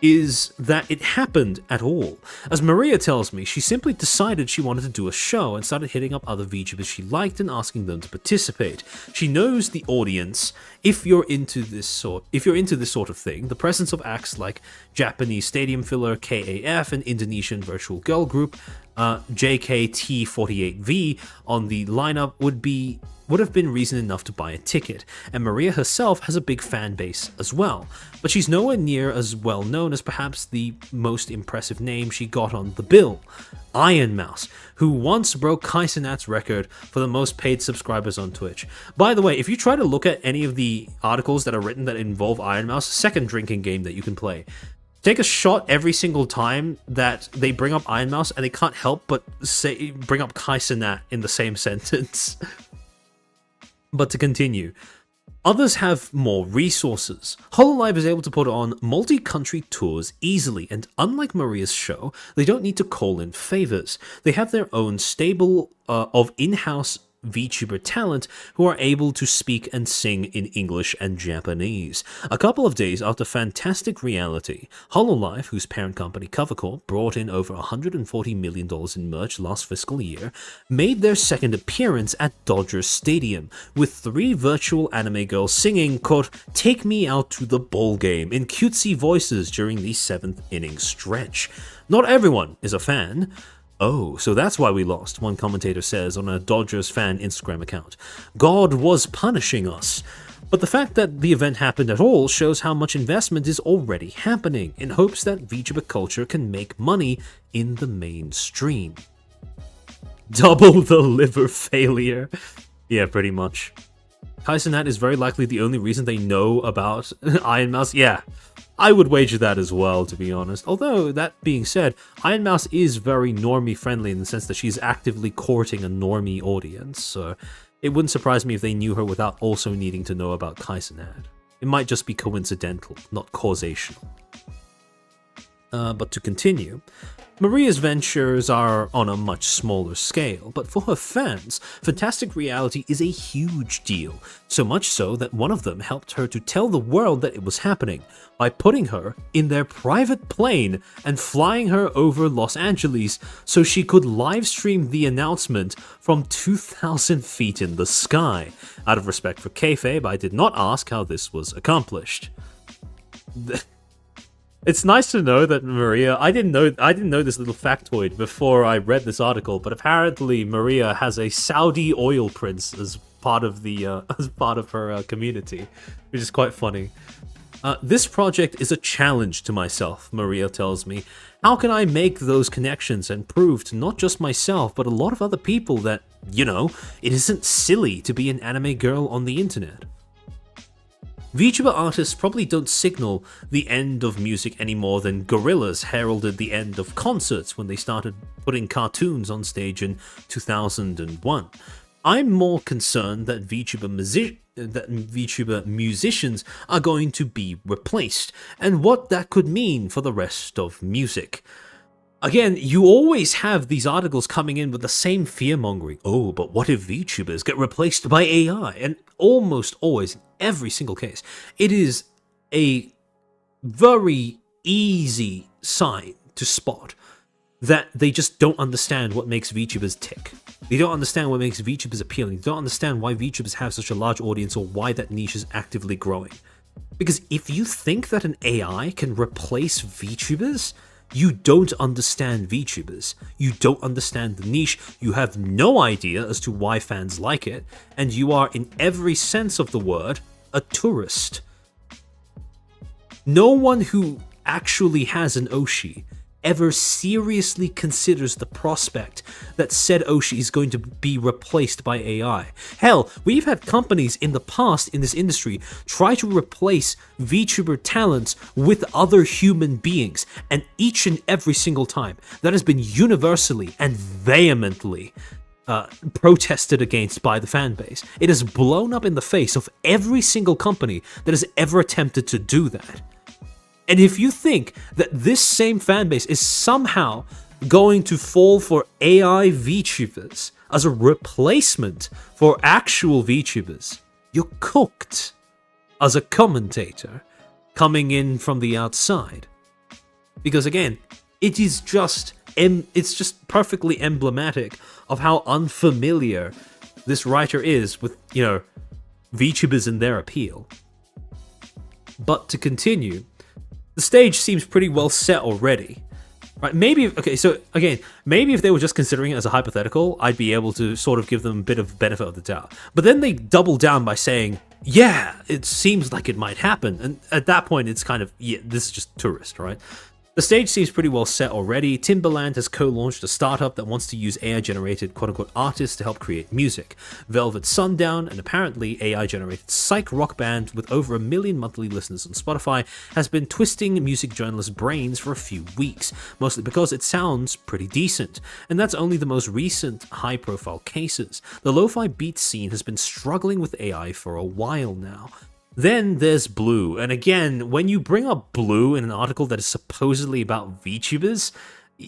is that it happened at all. As Maria tells me, she simply decided she wanted to do a show and started hitting up other VTubers she liked and asking them to participate. She knows the audience. If you're into this sort of thing, the presence of acts like Japanese stadium filler KAF and Indonesian virtual girl group JKT48V on the lineup would have been reason enough to buy a ticket, and Maria herself has a big fan base as well, but she's nowhere near as well known as perhaps the most impressive name she got on the bill, Iron Mouse, who once broke Kaisenat's record for the most paid subscribers on Twitch. By the way, if you try to look at any of the articles that are written that involve Iron Mouse, second drinking game that you can play, take a shot every single time that they bring up Iron Mouse and they can't help but bring up Kaisenat in the same sentence. But to continue, others have more resources. Hololive is able to put on multi-country tours easily, and unlike Maria's show, they don't need to call in favors. They have their own stable of in-house VTuber talent who are able to speak and sing in English and Japanese. A couple of days after Fantastic Reality, Hololive, whose parent company Covercorp brought in over $140 million in merch last fiscal year, made their second appearance at Dodger Stadium, with 3 virtual anime girls singing, quote, "Take Me Out to the Ball Game" in cutesy voices during the 7th inning stretch. Not everyone is a fan. "Oh, so that's why we lost," one commentator says on a Dodgers fan Instagram account. "God was punishing us." But the fact that the event happened at all shows how much investment is already happening, in hopes that VTuber culture can make money in the mainstream. Double the liver failure. Yeah, pretty much. Kaisenat is very likely the only reason they know about Iron Mouse. Yeah, I would wager that as well, to be honest. Although, that being said, Iron Mouse is very normie friendly in the sense that she's actively courting a normie audience, so it wouldn't surprise me if they knew her without also needing to know about Kaisenat. It might just be coincidental, not causational. But to continue, Maria's ventures are on a much smaller scale, but for her fans, Fantastic Reality is a huge deal, so much so that one of them helped her to tell the world that it was happening by putting her in their private plane and flying her over Los Angeles so she could livestream the announcement from 2,000 feet in the sky. Out of respect for kayfabe, I did not ask how this was accomplished. It's nice to know that Maria, I didn't know this little factoid before I read this article, but apparently Maria has a Saudi oil prince as part of her community, which is quite funny. This project is a challenge to myself, Maria tells me. How can I make those connections and prove to not just myself, but a lot of other people that, it isn't silly to be an anime girl on the internet? VTuber artists probably don't signal the end of music any more than Gorillaz heralded the end of concerts when they started putting cartoons on stage in 2001. I'm more concerned that VTuber musicians are going to be replaced, and what that could mean for the rest of music. Again, you always have these articles coming in with the same fear-mongering. Oh, but what if VTubers get replaced by AI? And almost always, in every single case, it is a very easy sign to spot that they just don't understand what makes VTubers tick. They don't understand what makes VTubers appealing. They don't understand why VTubers have such a large audience or why that niche is actively growing. Because if you think that an AI can replace VTubers, you don't understand VTubers. You don't understand the niche, you have no idea as to why fans like it, and you are, in every sense of the word, a tourist. No one who actually has an Oshi ever seriously considers the prospect that said Oshi is going to be replaced by AI. Hell, we've had companies in the past in this industry try to replace VTuber talents with other human beings, and each and every single time, that has been universally and vehemently protested against by the fan base. It has blown up in the face of every single company that has ever attempted to do that. And if you think that this same fanbase is somehow going to fall for AI VTubers as a replacement for actual VTubers, you're cooked. as a commentator coming in from the outside. Because again, it's just perfectly emblematic of how unfamiliar this writer is with, VTubers and their appeal. But to continue, the stage seems pretty well set already. Right, maybe if they were just considering it as a hypothetical, I'd be able to sort of give them a bit of benefit of the doubt. But then they double down by saying, yeah, it seems like it might happen. And at that point, it's kind of, yeah, this is just tourist, right? The stage seems pretty well set already. Timbaland has co-launched a startup that wants to use AI-generated quote-unquote artists to help create music. Velvet Sundown, an apparently AI-generated psych rock band with over 1 million monthly listeners on Spotify, has been twisting music journalists' brains for a few weeks, mostly because it sounds pretty decent. And that's only the most recent high-profile cases. The lo-fi beat scene has been struggling with AI for a while now. Then there's Blue, and again, when you bring up Blue in an article that is supposedly about VTubers,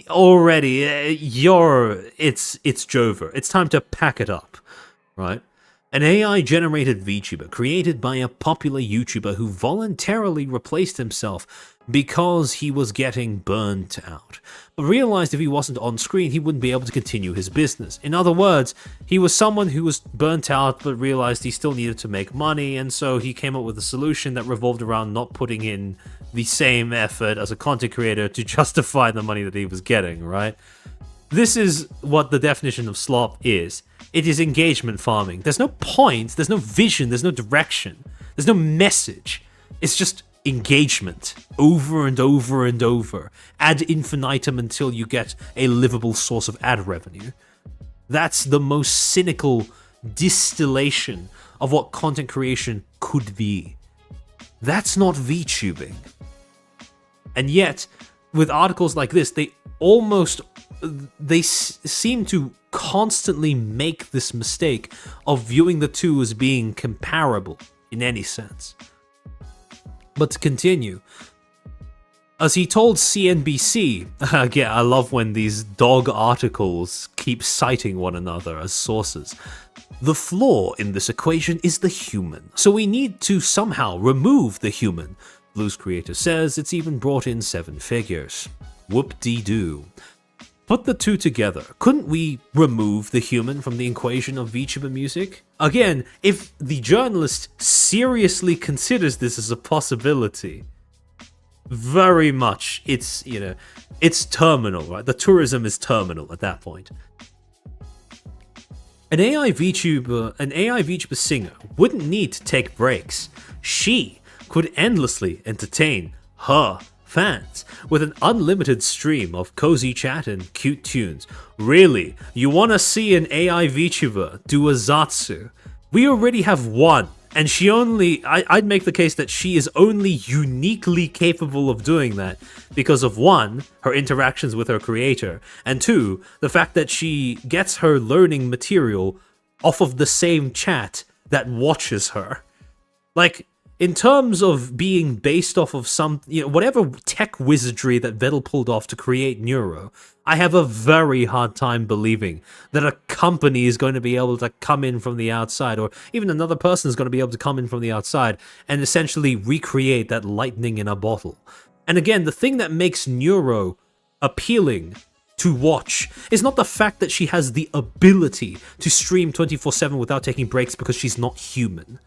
already, it's Jover. It's time to pack it up, right? An AI-generated VTuber created by a popular YouTuber who voluntarily replaced himself because he was getting burnt out, but realized if he wasn't on screen, he wouldn't be able to continue his business. In other words, he was someone who was burnt out, but realized he still needed to make money, and so he came up with a solution that revolved around not putting in the same effort as a content creator to justify the money that he was getting, right? This is what the definition of slop is. It is engagement farming. There's no point, there's no vision, there's no direction, there's no message. It's just engagement over and over and over, ad infinitum until you get a livable source of ad revenue. That's the most cynical distillation of what content creation could be. That's not VTubing. And yet, with articles like this, they seem to constantly make this mistake of viewing the two as being comparable in any sense. But to continue, as he told CNBC, again, I love when these dog articles keep citing one another as sources. The flaw in this equation is the human, so we need to somehow remove the human. Blue's creator says it's even brought in 7 figures. Whoop-dee-doo. Put the two together. Couldn't we remove the human from the equation of VTuber music? Again, if the journalist seriously considers this as a possibility, very much it's terminal, right? The tourism is terminal at that point. An AI VTuber singer wouldn't need to take breaks. She could endlessly entertain her fans with an unlimited stream of cozy chat and cute tunes. Really, you want to see an AI VTuber do a Zatsu? We already have one, and I'd make the case that she is only uniquely capable of doing that because of 1, her interactions with her creator, and 2, the fact that she gets her learning material off of the same chat that watches her. Like, in terms of being based off of some, whatever tech wizardry that Vettel pulled off to create Neuro, I have a very hard time believing that a company is going to be able to come in from the outside, or even another person is going to be able to come in from the outside and essentially recreate that lightning in a bottle. And again, the thing that makes Neuro appealing to watch is not the fact that she has the ability to stream 24/7 without taking breaks because she's not human.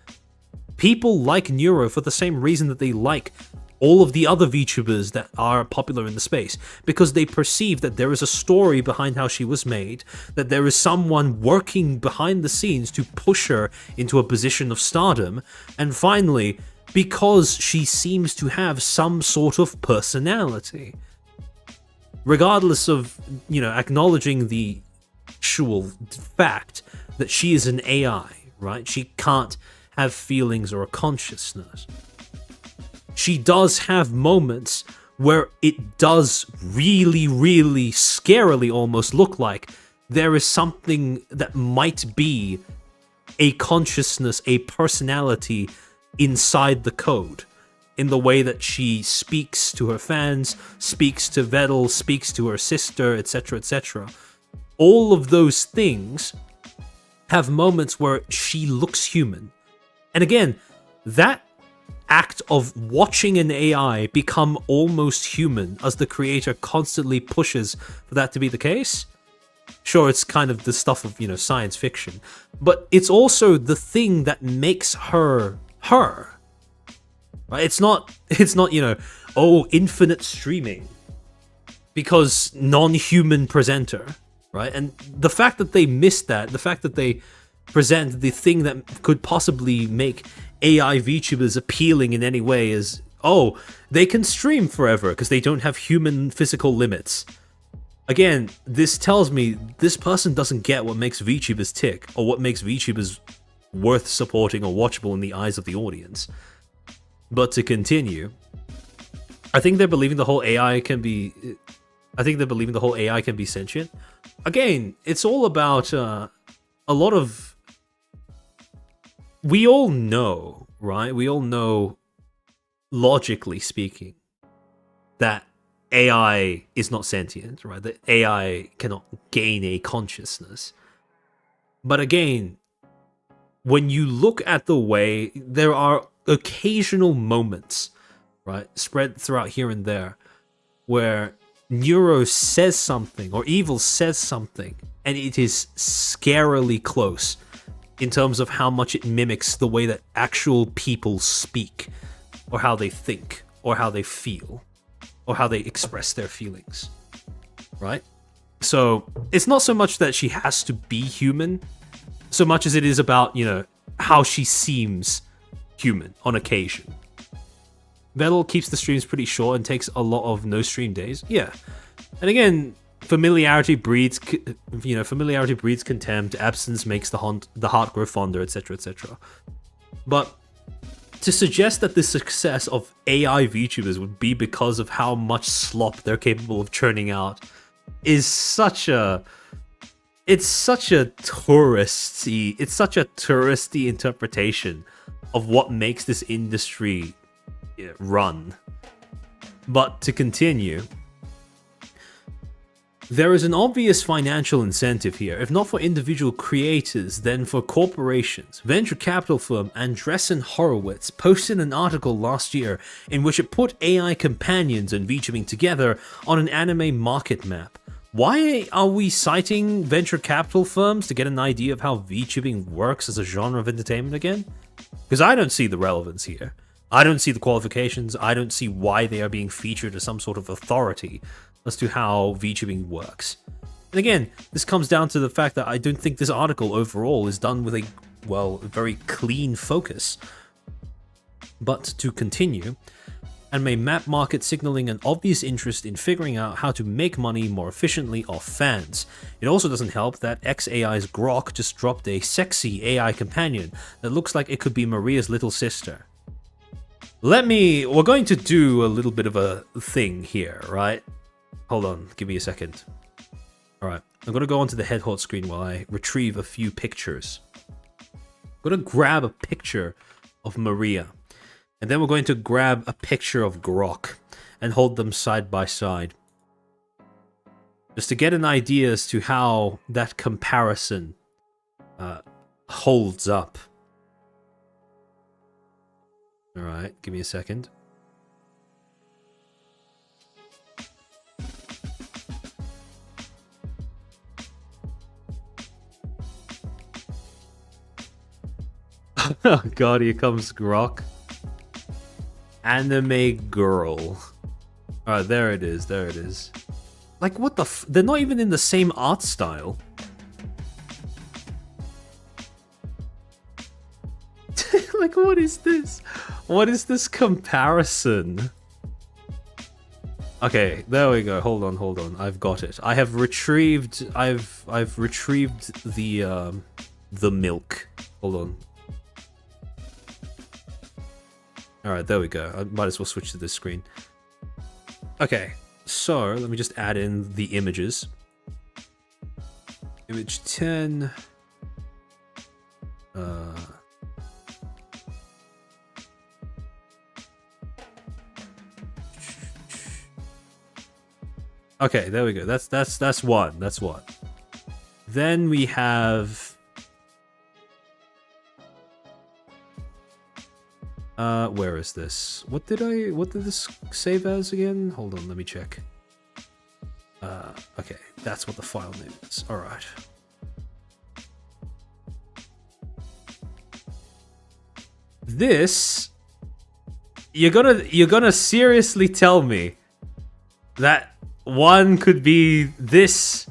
People like Neuro for the same reason that they like all of the other VTubers that are popular in the space, because they perceive that there is a story behind how she was made, that there is someone working behind the scenes to push her into a position of stardom, and finally, because she seems to have some sort of personality. Regardless of, acknowledging the actual fact that she is an AI, right? She can't have feelings or a consciousness. She does have moments where it does really, really scarily almost look like there is something that might be a consciousness, a personality inside the code, in the way that she speaks to her fans, speaks to Vettel, speaks to her sister, etc., etc. All of those things have moments where she looks human. And again, that act of watching an AI become almost human as the creator constantly pushes for that to be the case. Sure, it's kind of the stuff of, science fiction, but it's also the thing that makes her her. Right? It's not, infinite streaming because non-human presenter, right? And the fact that they missed that, the fact that they present the thing that could possibly make AI VTubers appealing in any way is, they can stream forever because they don't have human physical limits. Again, this tells me this person doesn't get what makes VTubers tick, or what makes VTubers worth supporting or watchable in the eyes of the audience. But to continue, I think they're believing the whole AI can be... sentient. Again, it's all about a lot of... We all know, right? We all know, logically speaking, that AI is not sentient, right? That AI cannot gain a consciousness. But again, when you look at the way, there are occasional moments, right, spread throughout here and there, where Neuro says something, or Evil says something, and it is scarily close in terms of how much it mimics the way that actual people speak, or how they think, or how they feel, or how they express their feelings, right? So it's not so much that she has to be human, so much as it is about, how she seems human on occasion. Vettel keeps the streams pretty short and takes a lot of no-stream days. Yeah. And again, familiarity breeds contempt, absence makes the heart grow fonder, etc., etc. But to suggest that the success of AI VTubers would be because of how much slop they're capable of churning out is such a touristy interpretation of what makes this industry run. But to continue, there is an obvious financial incentive here, if not for individual creators, then for corporations. Venture capital firm Andreessen Horowitz posted an article last year in which it put AI companions and VTubing together on an anime market map. Why are we citing venture capital firms to get an idea of how VTubing works as a genre of entertainment again? Because I don't see the relevance here. I don't see the qualifications. I don't see why they are being featured as some sort of authority as to how VTubing works. And again, this comes down to the fact that I don't think this article overall is done with a very clean focus. But to continue, anime map market signaling an obvious interest in figuring out how to make money more efficiently off fans. It also doesn't help that XAI's Grok just dropped a sexy AI companion that looks like it could be Maria's little sister. We're going to do a little bit of a thing here, right? Hold on, give me a second. Alright, I'm going to go onto the headhot screen while I retrieve a few pictures. I'm going to grab a picture of Maria. And then we're going to grab a picture of Grok and hold them side by side. Just to get an idea as to how that comparison holds up. Alright, give me a second. Oh god, here comes Grok. Anime girl. Alright, there it is, there it is. Like, what the they're not even in the same art style. Like, what is this? What is this comparison? Okay, there we go. Hold on. I've got it. I have retrieved. I've retrieved the milk. Hold on. All right, there we go. I might as well switch to this screen. Okay, so let me just add in the images. Image 10. Okay, there we go. That's one. That's one. Then we have. Where is this? What did this save as again? Hold on, let me check. Okay, that's what the file name is. All right. This, you're gonna seriously tell me that one could be this,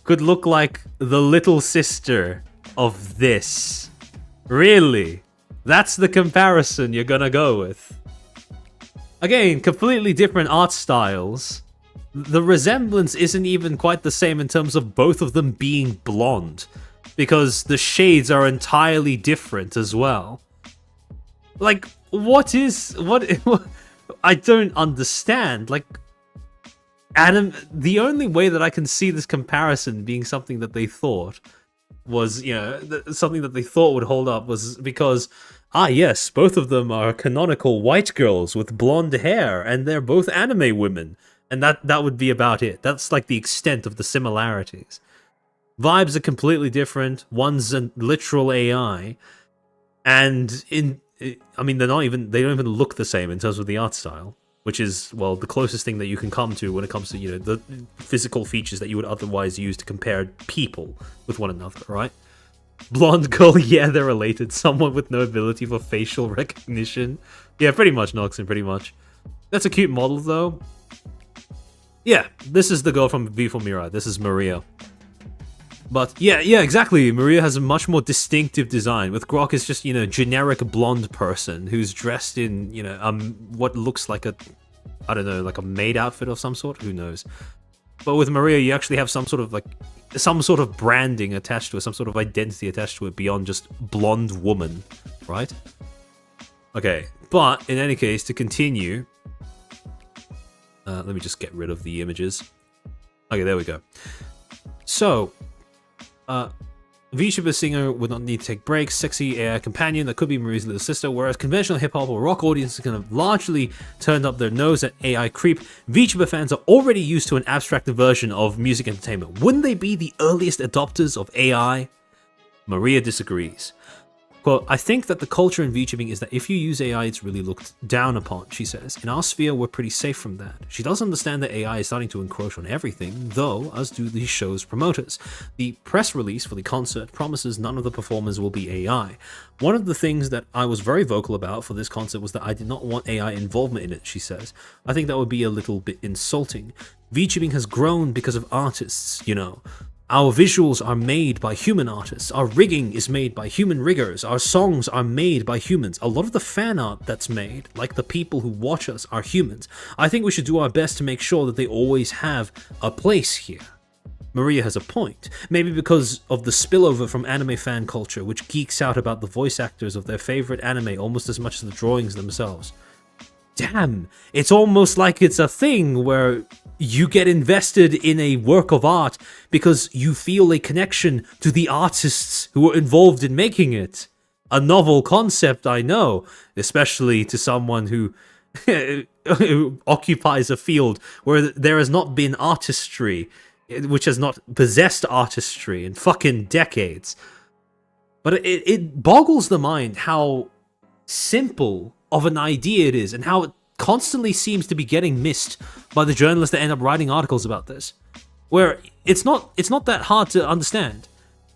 could look like the little sister of this? Really? That's the comparison you're gonna go with? Again, completely different art styles. The resemblance isn't even quite the same in terms of both of them being blonde, because the shades are entirely different as well. Like, what? I don't understand. Like, the only way that I can see this comparison being something that they thought was, something that they thought would hold up was because, yes, both of them are canonical white girls with blonde hair, and they're both anime women. And that would be about it. That's like the extent of the similarities. Vibes are completely different. One's a literal AI, and they don't even look the same in terms of the art style, which is, well, the closest thing that you can come to when it comes to, the physical features that you would otherwise use to compare people with one another, right? Blonde girl, yeah, they're related. Someone with no ability for facial recognition. Yeah, pretty much, Noxon, pretty much. That's a cute model, though. Yeah, this is the girl from V for Mirai. This is Maria. But yeah, exactly. Maria has a much more distinctive design. With Grok, it's just, generic blonde person who's dressed in, what looks like like a maid outfit of some sort. Who knows? But with Maria, you actually have some sort of branding attached to it, some sort of identity attached to it beyond just blonde woman, right? Okay, but in any case, to continue, let me just get rid of the images. Okay, there we go. So, VTuber singer would not need to take breaks, sexy AI companion that could be Maria's little sister, whereas conventional hip-hop or rock audiences kind of largely turned up their nose at AI creep. VTuber fans are already used to an abstracted version of music entertainment. Wouldn't they be the earliest adopters of AI? Maria disagrees. Quote, I think that the culture in VTubing is that if you use AI, it's really looked down upon, she says. In our sphere, we're pretty safe from that. She does understand that AI is starting to encroach on everything, though, as do the show's promoters. The press release for the concert promises none of the performers will be AI. One of the things that I was very vocal about for this concert was that I did not want AI involvement in it, she says. I think that would be a little bit insulting. VTubing has grown because of artists, Our visuals are made by human artists, our rigging is made by human riggers, our songs are made by humans. A lot of the fan art that's made, like the people who watch us, are humans. I think we should do our best to make sure that they always have a place here. Maria has a point, maybe because of the spillover from anime fan culture, which geeks out about the voice actors of their favorite anime almost as much as the drawings themselves. Damn, it's almost like it's a thing where you get invested in a work of art because you feel a connection to the artists who were involved in making it. A novel concept, I know, especially to someone who occupies a field where there has not been artistry, which has not possessed artistry in fucking decades. But it boggles the mind how simple of an idea it is, and how it constantly seems to be getting missed by the journalists that end up writing articles about this. Where it's not that hard to understand.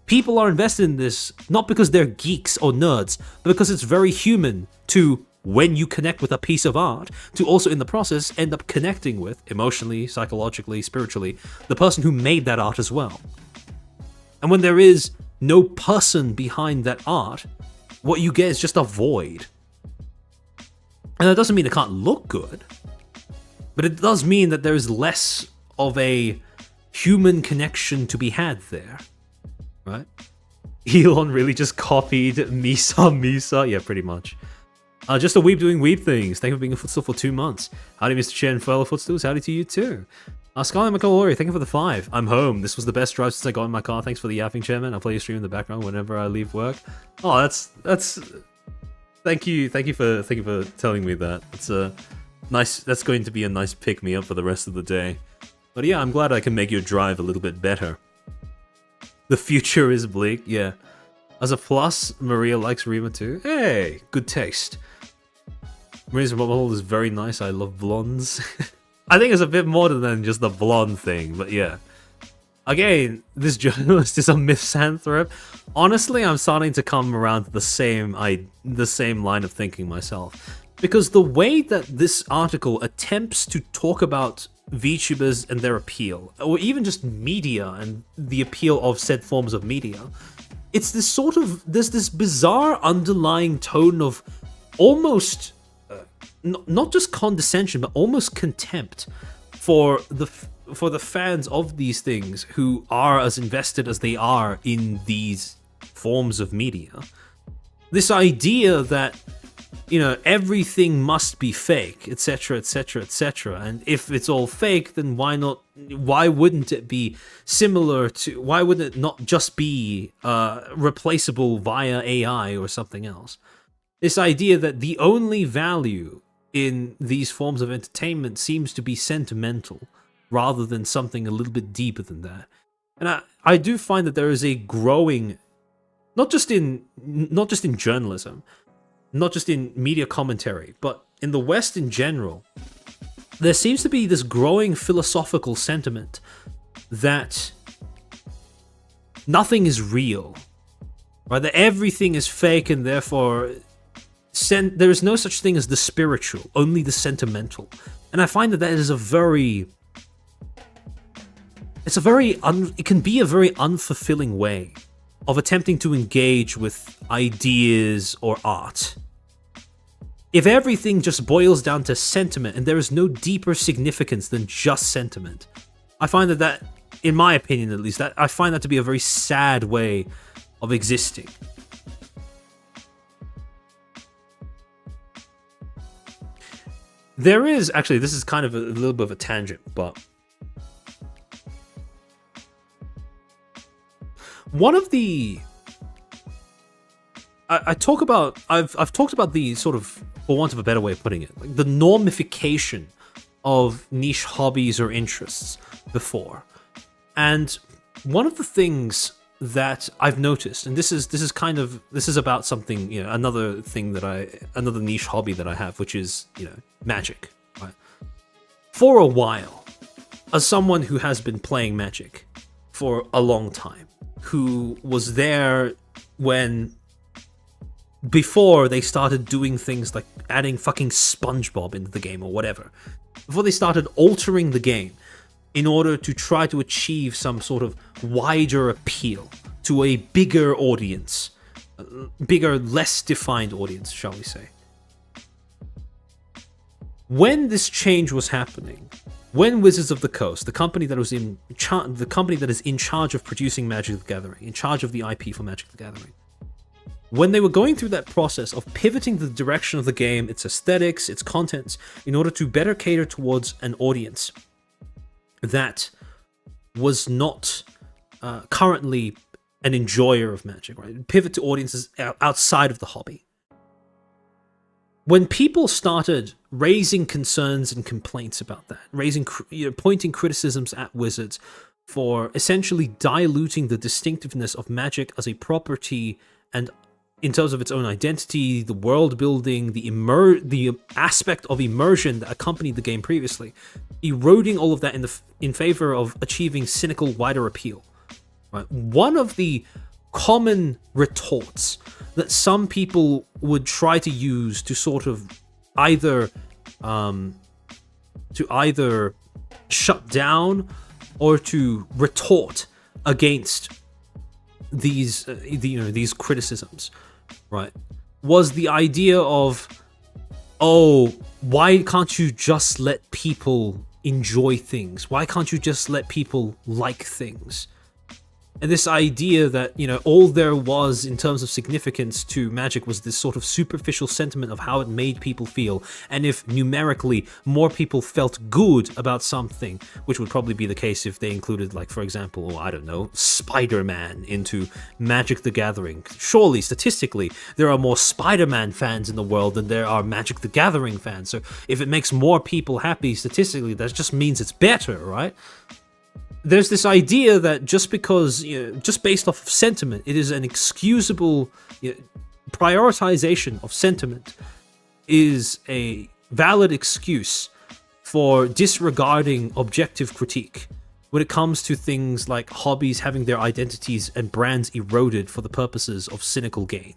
People are invested in this not because they're geeks or nerds, but because it's very human to, when you connect with a piece of art, to also in the process end up connecting with, emotionally, psychologically, spiritually, the person who made that art as well. And when there is no person behind that art, what you get is just a void. And that doesn't mean it can't look good, but it does mean that there is less of a human connection to be had there, right? Elon really just copied Misa. Yeah, pretty much. Just a weeb doing weeb things. Thank you for being a Footstool for 2 months. Howdy, Mr. Chen, fellow Footstools. Howdy to you too. Scarlett McCallory, thank you for the 5. I'm home. This was the best drive since I got in my car. Thanks for the yapping, Chairman. I'll play your stream in the background whenever I leave work. Oh, that's. Thank you for telling me that. It's a nice. That's going to be a nice pick me up for the rest of the day. But yeah, I'm glad I can make your drive a little bit better. The future is bleak. Yeah. As a plus, Maria likes Rima too. Hey, good taste. Marina's model is very nice. I love blondes. I think it's a bit more than just the blonde thing, but yeah. Again, this journalist is a misanthrope. Honestly, I'm starting to come around to the same line of thinking myself. Because the way that this article attempts to talk about VTubers and their appeal, or even just media and the appeal of said forms of media, it's this sort of, there's this bizarre underlying tone of almost, not just condescension, but almost contempt for the fans of these things who are as invested as they are in these forms of media. This idea that, you know, everything must be fake, etc, etc, etc, and if it's all fake, then why wouldn't it be similar to, why wouldn't it not just be replaceable via AI or something else? This idea that the only value in these forms of entertainment seems to be sentimental rather than something a little bit deeper than that. And I do find that there is a growing, not just in journalism, not just in media commentary, but in the West in general, there seems to be this growing philosophical sentiment that nothing is real, right? That everything is fake, and therefore there is no such thing as the spiritual, only the sentimental. And I find that is it can be a very unfulfilling way of attempting to engage with ideas or art. If everything just boils down to sentiment and there is no deeper significance than just sentiment, I find that, in my opinion at least, that I find that to be a very sad way of existing. There is, actually, this is kind of a little bit of a tangent, but one of the, I've talked about the sort of, for want of a better way of putting it, like the normification of niche hobbies or interests before. And one of the things that I've noticed, and this is about something, you know, another niche hobby that I have, which is, you know, Magic, right? For a while, as someone who has been playing Magic for a long time, who was there before they started doing things like adding fucking SpongeBob into the game or whatever, before they started altering the game in order to try to achieve some sort of wider appeal to a bigger audience, bigger, less defined audience, shall we say. When this change was happening, when Wizards of the Coast, the company that is in charge of producing Magic the Gathering, in charge of the IP for Magic the Gathering, when they were going through that process of pivoting the direction of the game, its aesthetics, its contents, in order to better cater towards an audience that was not currently an enjoyer of Magic, right? Pivot to audiences outside of the hobby. When people started raising concerns and complaints about that, pointing criticisms at Wizards for essentially diluting the distinctiveness of Magic as a property and in terms of its own identity, the world building, the aspect of immersion that accompanied the game previously, eroding all of that in favor of achieving cynical, wider appeal. Right? One of the common retorts that some people would try to use to sort of either shut down or to retort against these these criticisms, right, was the idea of, oh, why can't you just let people enjoy things? Why can't you just let people like things? And this idea that, you know, all there was in terms of significance to Magic was this sort of superficial sentiment of how it made people feel. And if numerically more people felt good about something, which would probably be the case if they included, like, for example, I don't know, Spider-Man into Magic the Gathering. Surely, statistically, there are more Spider-Man fans in the world than there are Magic the Gathering fans. So if it makes more people happy statistically, that just means it's better, right? There's this idea that just because, you know, just based off of sentiment, it is an excusable prioritization of sentiment is a valid excuse for disregarding objective critique when it comes to things like hobbies having their identities and brands eroded for the purposes of cynical gain,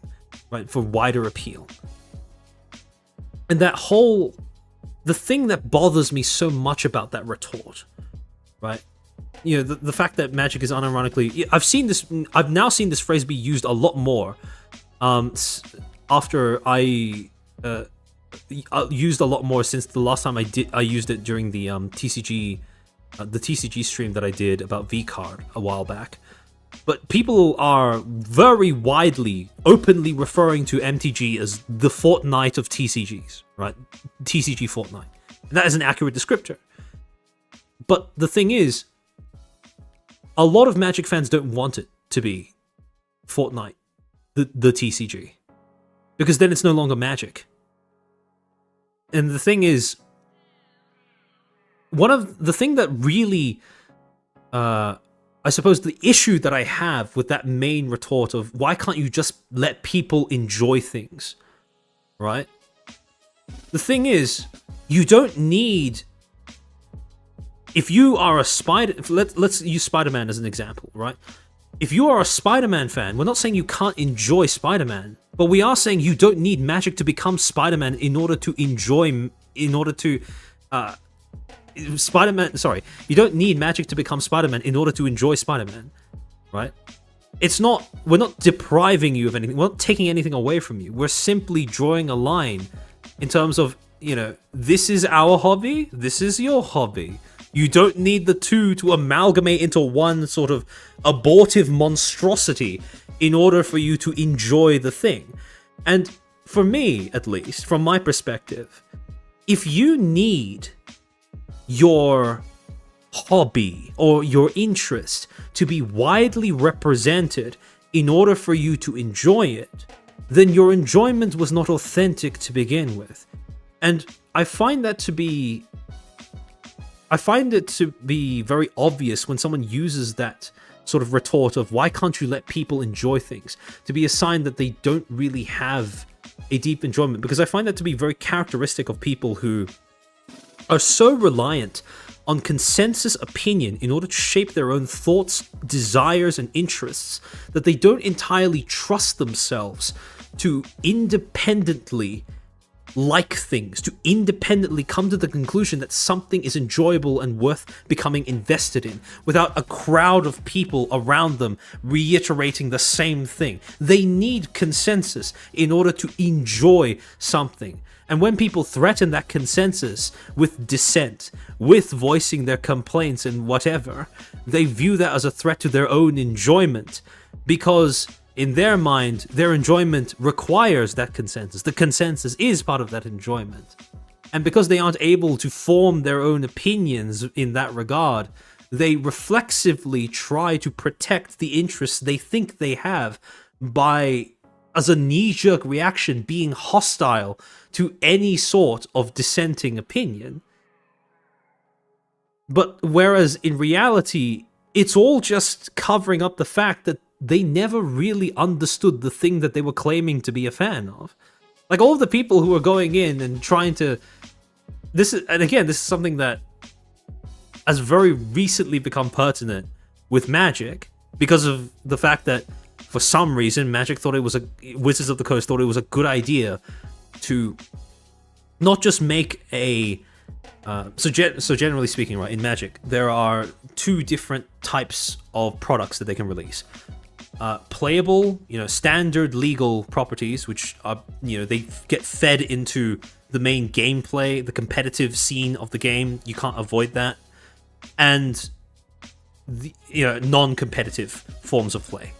right, for wider appeal. And the thing that bothers me so much about that retort, right, the fact that Magic is unironically, I've now seen this phrase be used a lot more after I used a lot more since the last time I used it during the TCG stream that I did about V-Card a while back. But people are very widely, openly referring to MTG as the Fortnite of TCGs, right? TCG Fortnite. And that is an accurate descriptor. But the thing is, a lot of Magic fans don't want it to be Fortnite, the TCG. Because then it's no longer Magic. And the thing is, one of the thing that really, I suppose the issue that I have with that main retort of why can't you just let people enjoy things, right? The thing is, you don't need, if you are a let's use Spider-Man as an example, right? If you are a Spider-Man fan, we're not saying you can't enjoy Spider-Man, but we are saying you don't need Magic to become Spider-Man in order to enjoy, Spider-Man, sorry, you don't need Magic to become Spider-Man in order to enjoy Spider-Man, right? We're not depriving you of anything, we're not taking anything away from you, we're simply drawing a line in terms of, this is our hobby, this is your hobby. You don't need the two to amalgamate into one sort of abortive monstrosity in order for you to enjoy the thing. And for me, at least, from my perspective, if you need your hobby or your interest to be widely represented in order for you to enjoy it, then your enjoyment was not authentic to begin with. And I find it to be very obvious when someone uses that sort of retort of why can't you let people enjoy things to be a sign that they don't really have a deep enjoyment, because I find that to be very characteristic of people who are so reliant on consensus opinion in order to shape their own thoughts, desires, and interests that they don't entirely trust themselves to independently like things, to independently come to the conclusion that something is enjoyable and worth becoming invested in without a crowd of people around them reiterating the same thing. They need consensus in order to enjoy something. And when people threaten that consensus with dissent, with voicing their complaints and whatever, they view that as a threat to their own enjoyment, because in their mind, their enjoyment requires that consensus. The consensus is part of that enjoyment. And because they aren't able to form their own opinions in that regard, they reflexively try to protect the interests they think they have by, as a knee-jerk reaction, being hostile to any sort of dissenting opinion. But whereas in reality, it's all just covering up the fact that they never really understood the thing that they were claiming to be a fan of. Like, all of the people who are going in and trying to... This is something that has very recently become pertinent with Magic, because of the fact that, for some reason, Wizards of the Coast thought it was a good idea to not just make a... So generally speaking, right, in Magic, there are two different types of products that they can release. Playable, standard legal properties, which are, they get fed into the main gameplay, the competitive scene of the game. You can't avoid that. And the, non-competitive forms of play,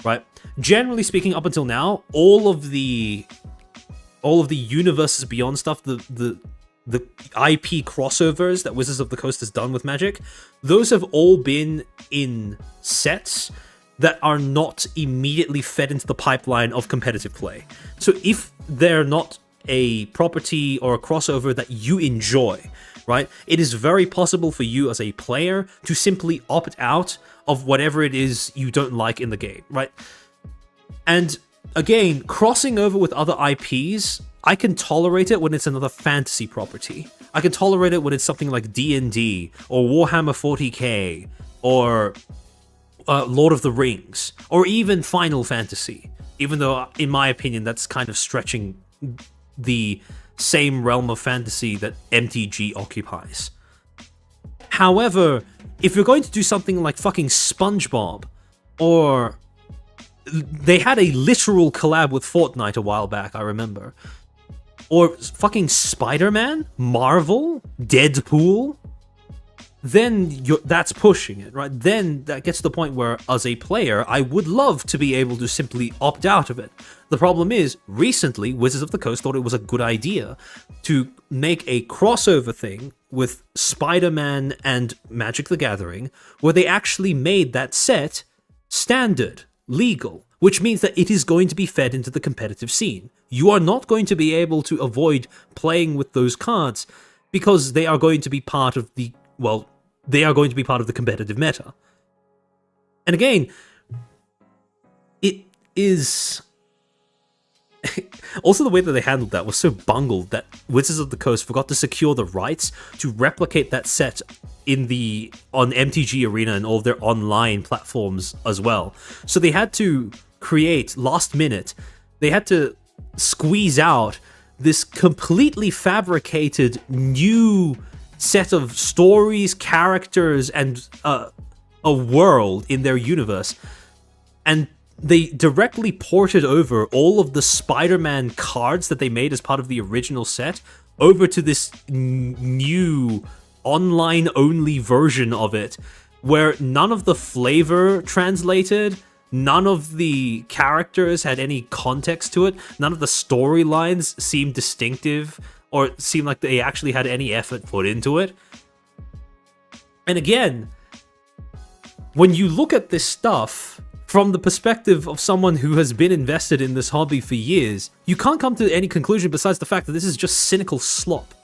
right? Generally speaking, up until now, all of the Universes Beyond stuff, the IP crossovers that Wizards of the Coast has done with Magic, those have all been in sets that are not immediately fed into the pipeline of competitive play. So if they're not a property or a crossover that you enjoy, right, it is very possible for you as a player to simply opt out of whatever it is you don't like in the game, right? And again, crossing over with other IPs I can tolerate it when it's another fantasy property. I can tolerate it when it's something like D&D or Warhammer 40k or Lord of the Rings or even Final Fantasy. Even though, in my opinion, that's kind of stretching the same realm of fantasy that MTG occupies. However, if you're going to do something like fucking SpongeBob, or they had a literal collab with Fortnite a while back, I remember, or fucking Spider-Man, Marvel, Deadpool, then that's pushing it, right? Then that gets to the point where, as a player, I would love to be able to simply opt out of it. The problem is, recently, Wizards of the Coast thought it was a good idea to make a crossover thing with Spider-Man and Magic the Gathering, where they actually made that set standard, legal, which means that it is going to be fed into the competitive scene. You are not going to be able to avoid playing with those cards because they are going to be part of the competitive meta. And again, it is also the way that they handled that was so bungled that Wizards of the Coast forgot to secure the rights to replicate that set on MTG Arena and all of their online platforms as well. So they had to create, last minute, they had to squeeze out this completely fabricated new set of stories, characters, and a world in their universe. And they directly ported over all of the Spider-Man cards that they made as part of the original set over to this new online-only version of it, where none of the flavor translated, none of the characters had any context to it, none of the storylines seemed distinctive or seemed like they actually had any effort put into it. And again, when you look at this stuff from the perspective of someone who has been invested in this hobby for years, you can't come to any conclusion besides the fact that this is just cynical slop.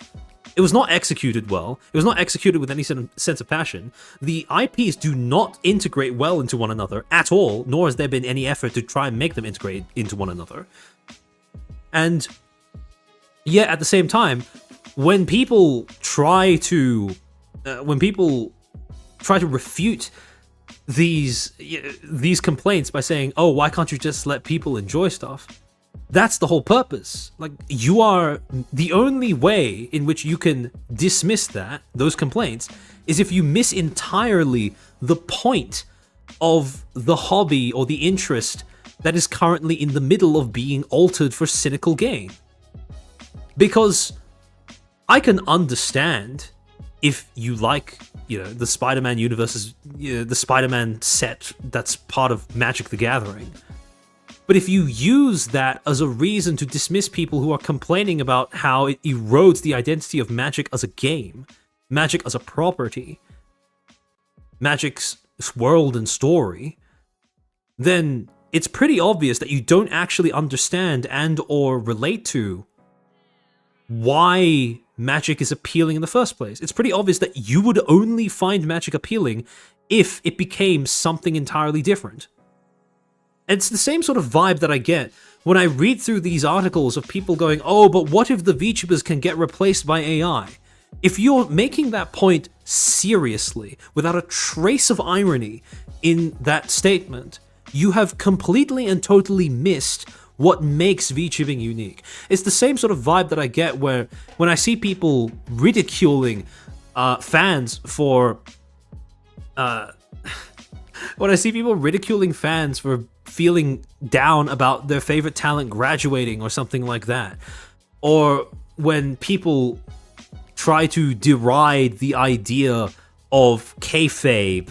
It was not executed well. It was not executed with any sense of passion. The IPs do not integrate well into one another at all, nor has there been any effort to try and make them integrate into one another. And yet, at the same time, when people try to refute these complaints by saying, "Oh, why can't you just let people enjoy stuff?" That's the whole purpose. Like, you are the only way in which you can dismiss those complaints is if you miss entirely the point of the hobby or the interest that is currently in the middle of being altered for cynical gain. Because I can understand if you like, the Spider-Man universe, the Spider-Man set that's part of Magic the Gathering. But if you use that as a reason to dismiss people who are complaining about how it erodes the identity of Magic as a game, Magic as a property, Magic's world and story, then it's pretty obvious that you don't actually understand and or relate to why Magic is appealing in the first place. It's pretty obvious that you would only find Magic appealing if it became something entirely different. And it's the same sort of vibe that I get when I read through these articles of people going, "Oh, but what if the VTubers can get replaced by AI?" If you're making that point seriously, without a trace of irony in that statement, you have completely and totally missed what makes VTubing unique. It's the same sort of vibe that I get when I see people ridiculing fans for feeling down about their favorite talent graduating or something like that. Or when people try to deride the idea of kayfabe,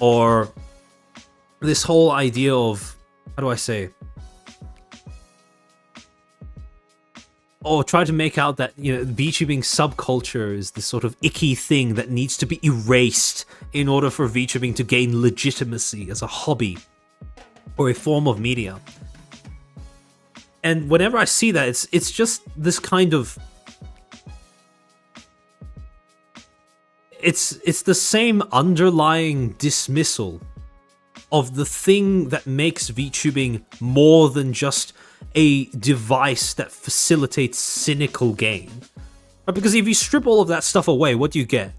or this whole idea of, or try to make out that, VTubing subculture is this sort of icky thing that needs to be erased in order for VTubing to gain legitimacy as a hobby or a form of media. And whenever I see that, it's just this kind of... It's the same underlying dismissal of the thing that makes VTubing more than just a device that facilitates cynical gain. Right? Because if you strip all of that stuff away, what do you get?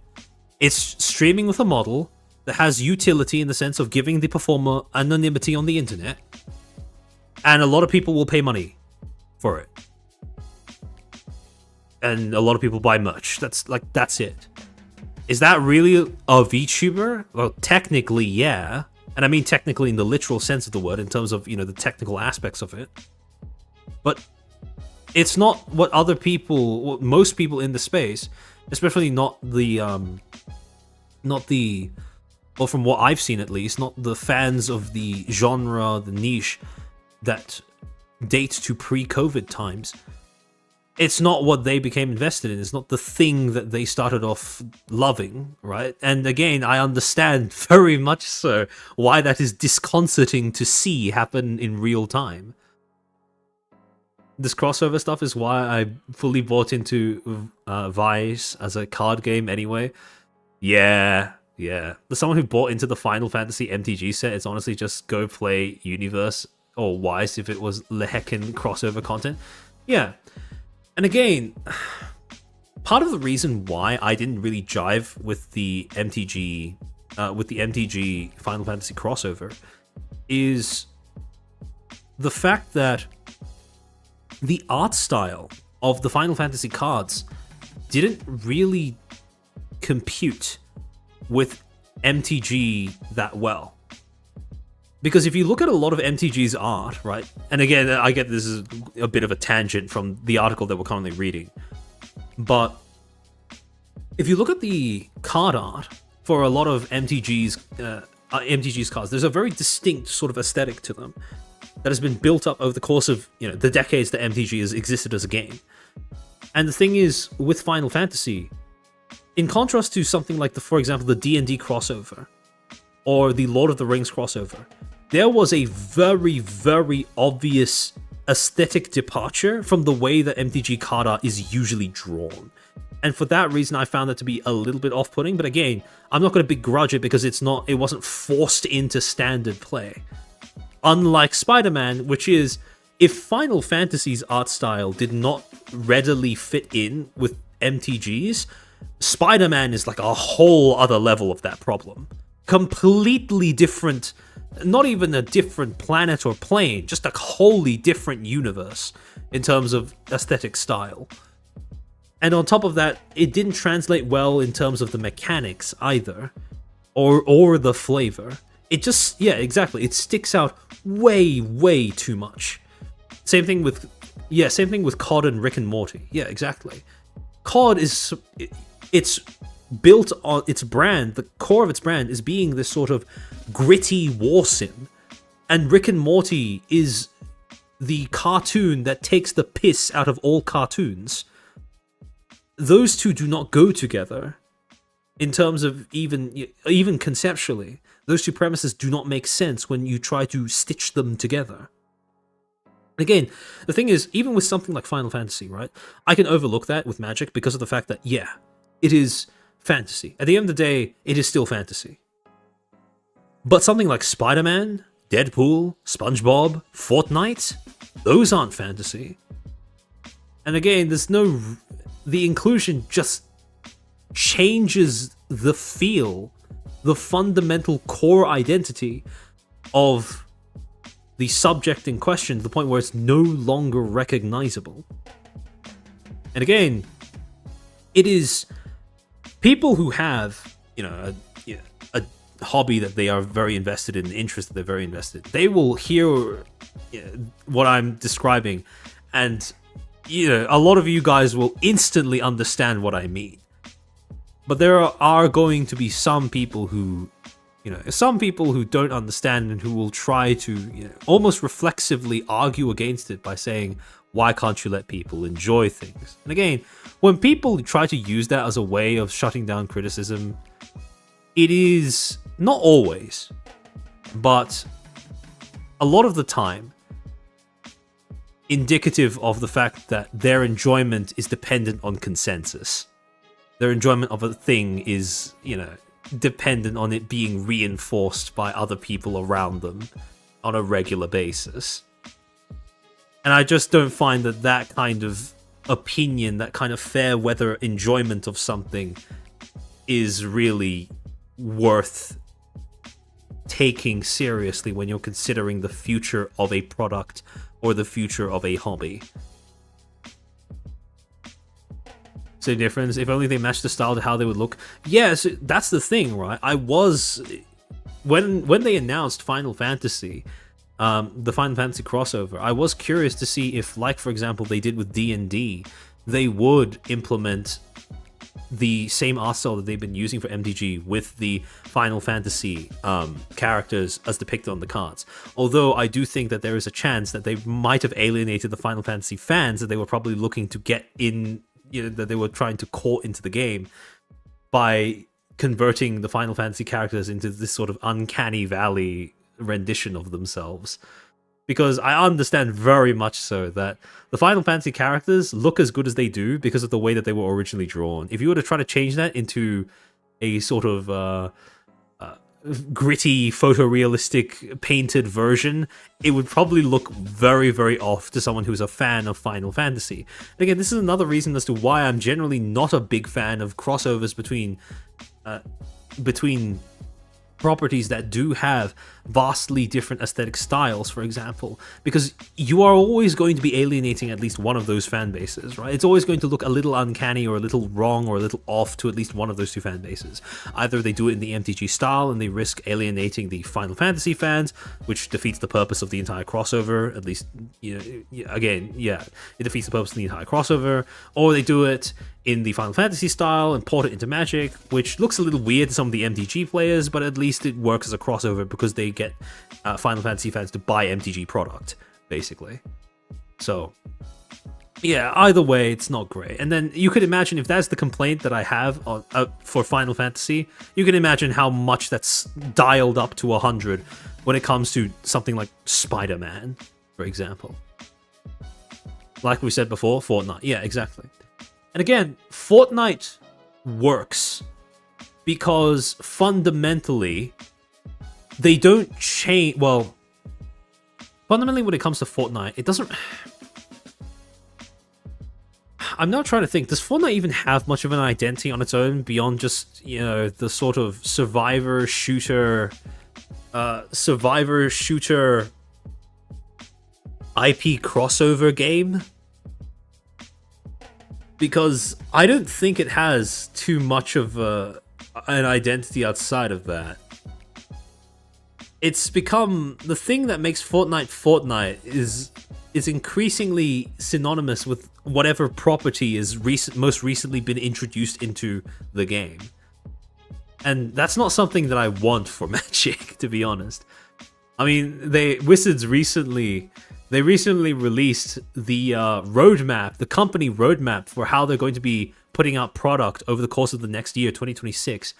It's streaming with a model that has utility in the sense of giving the performer anonymity on the internet, and a lot of people will pay money for it. And a lot of people buy merch. That's it. Is that really a VTuber? Well, technically, yeah. And I mean technically in the literal sense of the word, in terms of, the technical aspects of it. But it's not what most people in the space, especially not the, well, from what I've seen at least, not the fans of the genre, the niche that dates to pre-COVID times. It's not what they became invested in. It's not the thing that they started off loving, right? And again, I understand very much so why that is disconcerting to see happen in real time. This crossover stuff is why I fully bought into Vice as a card game anyway. Yeah. As someone who bought into the Final Fantasy MTG set, it's honestly just go play Universe or Wise if it was Leheckin crossover content. Yeah. And again, part of the reason why I didn't really jive with the MTG Final Fantasy crossover is the fact that the art style of the Final Fantasy cards didn't really compute with MTG that well. Because if you look at a lot of MTG's art, right, and again, I get this is a bit of a tangent from the article that we're currently reading, but if you look at the card art for a lot of MTG's cards, there's a very distinct sort of aesthetic to them that has been built up over the course of the decades that MTG has existed as a game. And the thing is, with Final Fantasy, in contrast to something like for example, the D&D crossover or the Lord of the Rings crossover, there was a very, very obvious aesthetic departure from the way that MTG card art is usually drawn. And for that reason, I found that to be a little bit off-putting. But again, I'm not going to begrudge it because it wasn't forced into standard play. Unlike Spider-Man, which is, if Final Fantasy's art style did not readily fit in with MTG's, Spider-Man is like a whole other level of that problem. Completely different, not even a different planet or plane, just a wholly different universe in terms of aesthetic style. And on top of that, it didn't translate well in terms of the mechanics either, or the flavor. It just, yeah, exactly. It sticks out way, way too much. Same thing with COD and Rick and Morty. Yeah, exactly. COD it's built on its brand, the core of its brand is being this sort of gritty war sim, and Rick and Morty is the cartoon that takes the piss out of all cartoons. Those two do not go together in terms of even conceptually. Those two premises do not make sense when you try to stitch them together. Again, the thing is, even with something like Final Fantasy, right, I can overlook that with Magic because of the fact that, yeah, it is fantasy. At the end of the day, it is still fantasy. But something like Spider-Man, Deadpool, SpongeBob, Fortnite, those aren't fantasy. And again, the inclusion just changes the feel, the fundamental core identity of the subject in question to the point where it's no longer recognizable. And again, it is people who have, a hobby that they are very invested in, an interest that they're very invested. They will hear what I'm describing, and a lot of you guys will instantly understand what I mean. But there are going to be some people who don't understand and who will try to almost reflexively argue against it by saying, why can't you let people enjoy things? And again, when people try to use that as a way of shutting down criticism, it is not always, but a lot of the time indicative of the fact that their enjoyment is dependent on consensus. Their enjoyment of a thing is, dependent on it being reinforced by other people around them on a regular basis. And I just don't find that kind of opinion, that kind of fair weather enjoyment of something is really worth taking seriously when you're considering the future of a product or the future of a hobby. Same difference. If only they matched the style to how they would look. Yes, that's the thing, right? When they announced Final Fantasy, the Final Fantasy crossover, I was curious to see if, like for example, they did with D&D, they would implement the same art style that they've been using for MTG with the Final Fantasy characters as depicted on the cards. Although I do think that there is a chance that they might have alienated the Final Fantasy fans that they were probably looking to get in, that they were trying to court into the game by converting the Final Fantasy characters into this sort of uncanny valley rendition of themselves. Because I understand very much so that the Final Fantasy characters look as good as they do because of the way that they were originally drawn. If you were to try to change that into a sort of gritty, photorealistic, painted version, it would probably look very, very off to someone who's a fan of Final Fantasy. And again, this is another reason as to why I'm generally not a big fan of crossovers between properties that do have vastly different aesthetic styles, for example, because you are always going to be alienating at least one of those fan bases, right? It's always going to look a little uncanny or a little wrong or a little off to at least one of those two fan bases. Either they do it in the MTG style and they risk alienating the Final Fantasy fans, which defeats the purpose of the entire crossover, at least, it defeats the purpose of the entire crossover, or they do it in the Final Fantasy style and port it into Magic, which looks a little weird to some of the MTG players, but at least it works as a crossover because they get Final Fantasy fans to buy MTG product, basically. So, yeah, either way, it's not great. And then you could imagine if that's the complaint that I have for Final Fantasy, you can imagine how much that's dialed up to 100 when it comes to something like Spider-Man, for example. Like we said before, Fortnite. Yeah, exactly. And again, Fortnite works because fundamentally they don't change. Well, fundamentally when it comes to Fortnite, it doesn't. I'm now trying to think, does Fortnite even have much of an identity on its own beyond just, the sort of survivor shooter IP crossover game? Because I don't think it has too much of an identity outside of that. It's become the thing that makes Fortnite is increasingly synonymous with whatever property is most recently been introduced into the game. And that's not something that I want for Magic, to be honest. I mean, Wizards recently released the roadmap, the company roadmap for how they're going to be putting out product over the course of the next year, 2026.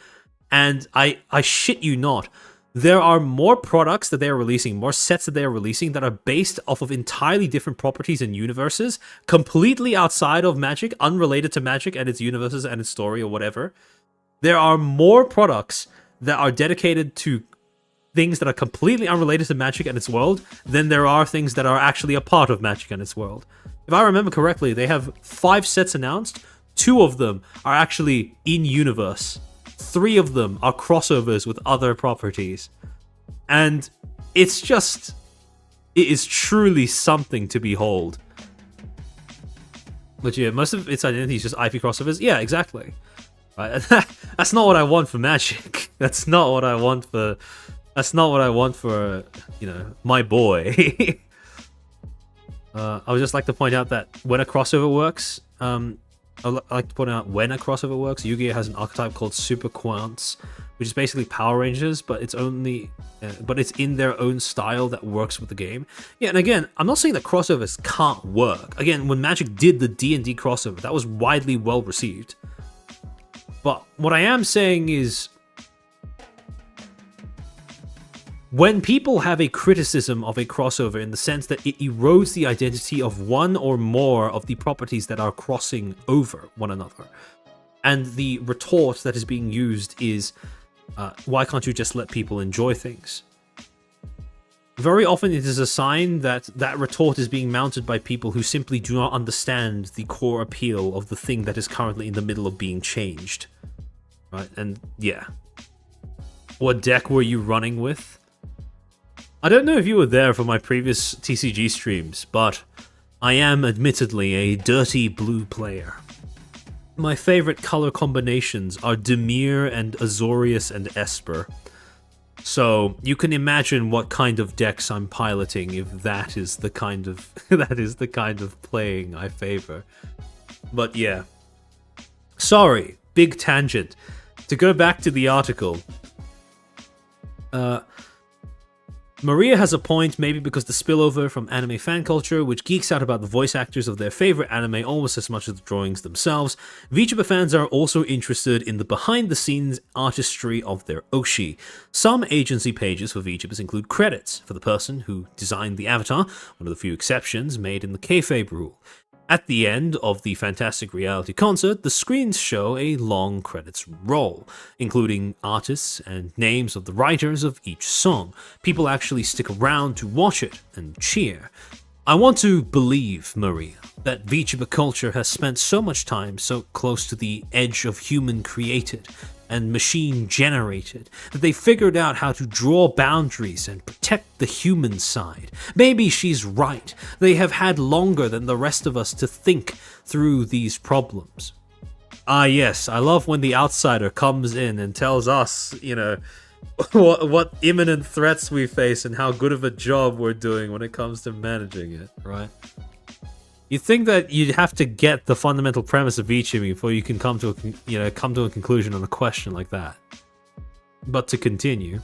And I shit you not, there are more products that they're releasing, more sets that they're releasing that are based off of entirely different properties and universes, completely outside of Magic, unrelated to Magic and its universes and its story or whatever. There are more products that are dedicated to things that are completely unrelated to Magic and its world than there are things that are actually a part of Magic and its world. If I remember correctly, they have 5 sets announced. 2 of them are actually in-universe. 3 of them are crossovers with other properties. And it is truly something to behold. But yeah, most of its identity is just IP crossovers. Yeah, exactly. Right? That's not what I want for Magic. That's not what I want for my boy. I would just like to point out that when a crossover works, Yu-Gi-Oh has an archetype called Super Quants, which is basically Power Rangers, but it's in their own style that works with the game. Yeah, and again, I'm not saying that crossovers can't work. Again, when Magic did the D&D crossover, that was widely well received. But what I am saying is, when people have a criticism of a crossover in the sense that it erodes the identity of one or more of the properties that are crossing over one another, and the retort that is being used is, why can't you just let people enjoy things? very often it is a sign that that retort is being mounted by people who simply do not understand the core appeal of the thing that is currently in the middle of being changed. Right? And yeah. What deck were you running with? I don't know if you were there for my previous TCG streams, but I am admittedly a dirty blue player. My favorite color combinations are Dimir and Azorius and Esper. So you can imagine what kind of decks I'm piloting if that is the kind of playing I favor. But yeah. Sorry, big tangent. To go back to the article, Maria has a point, maybe because the spillover from anime fan culture, which geeks out about the voice actors of their favorite anime almost as much as the drawings themselves, VTuber fans are also interested in the behind-the-scenes artistry of their Oshi. Some agency pages for VTubers include credits for the person who designed the avatar, one of the few exceptions made in the kayfabe rule. At the end of the Fantastic Reality concert, the screens show a long credits roll, including artists and names of the writers of each song. People actually stick around to watch it and cheer. I want to believe, Maria, that VTuber culture has spent so much time so close to the edge of human created and machine generated that they figured out how to draw boundaries and protect the human side. Maybe she's right. They have had longer than the rest of us to think through these problems. Ah yes, I love when the outsider comes in and tells us, what imminent threats we face and how good of a job we're doing when it comes to managing it, right? You'd think that you'd have to get the fundamental premise of VTubing before you can come to a conclusion on a question like that. But to continue,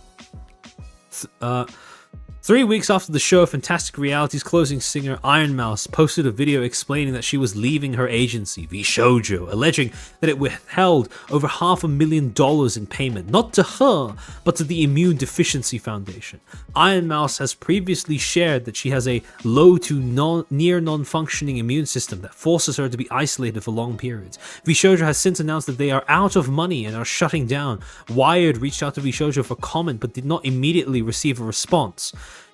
3 weeks after the show, Fantastic Reality's closing singer Iron Mouse posted a video explaining that she was leaving her agency, VShojo, alleging that it withheld over $500,000 in payment, not to her, but to the Immune Deficiency Foundation. Iron Mouse has previously shared that she has a low to near non-functioning immune system that forces her to be isolated for long periods. VShojo has since announced that they are out of money and are shutting down. Wired reached out to VShojo for comment but did not immediately receive a response.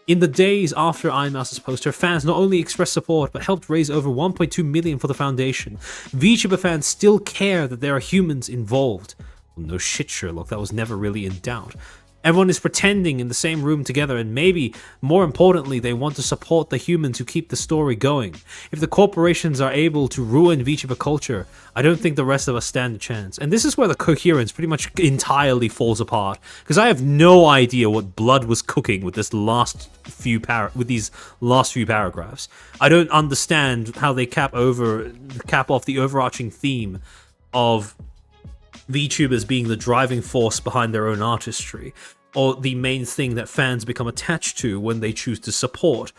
In the days after Iron Mouse's post, her fans not only expressed support, but helped raise over $1.2 million for the foundation. VTuber fans still care that there are humans involved. Well, no shit, Sherlock, that was never really in doubt. Everyone is pretending in the same room together, and maybe, more importantly, they want to support the humans who keep the story going. If the corporations are able to ruin VTuber culture, I don't think the rest of us stand a chance. And this is where the coherence pretty much entirely falls apart, because I have no idea what Blood was cooking with these last few paragraphs. I don't understand how they cap off the overarching theme of VTubers being the driving force behind their own artistry, or the main thing that fans become attached to when they choose to support,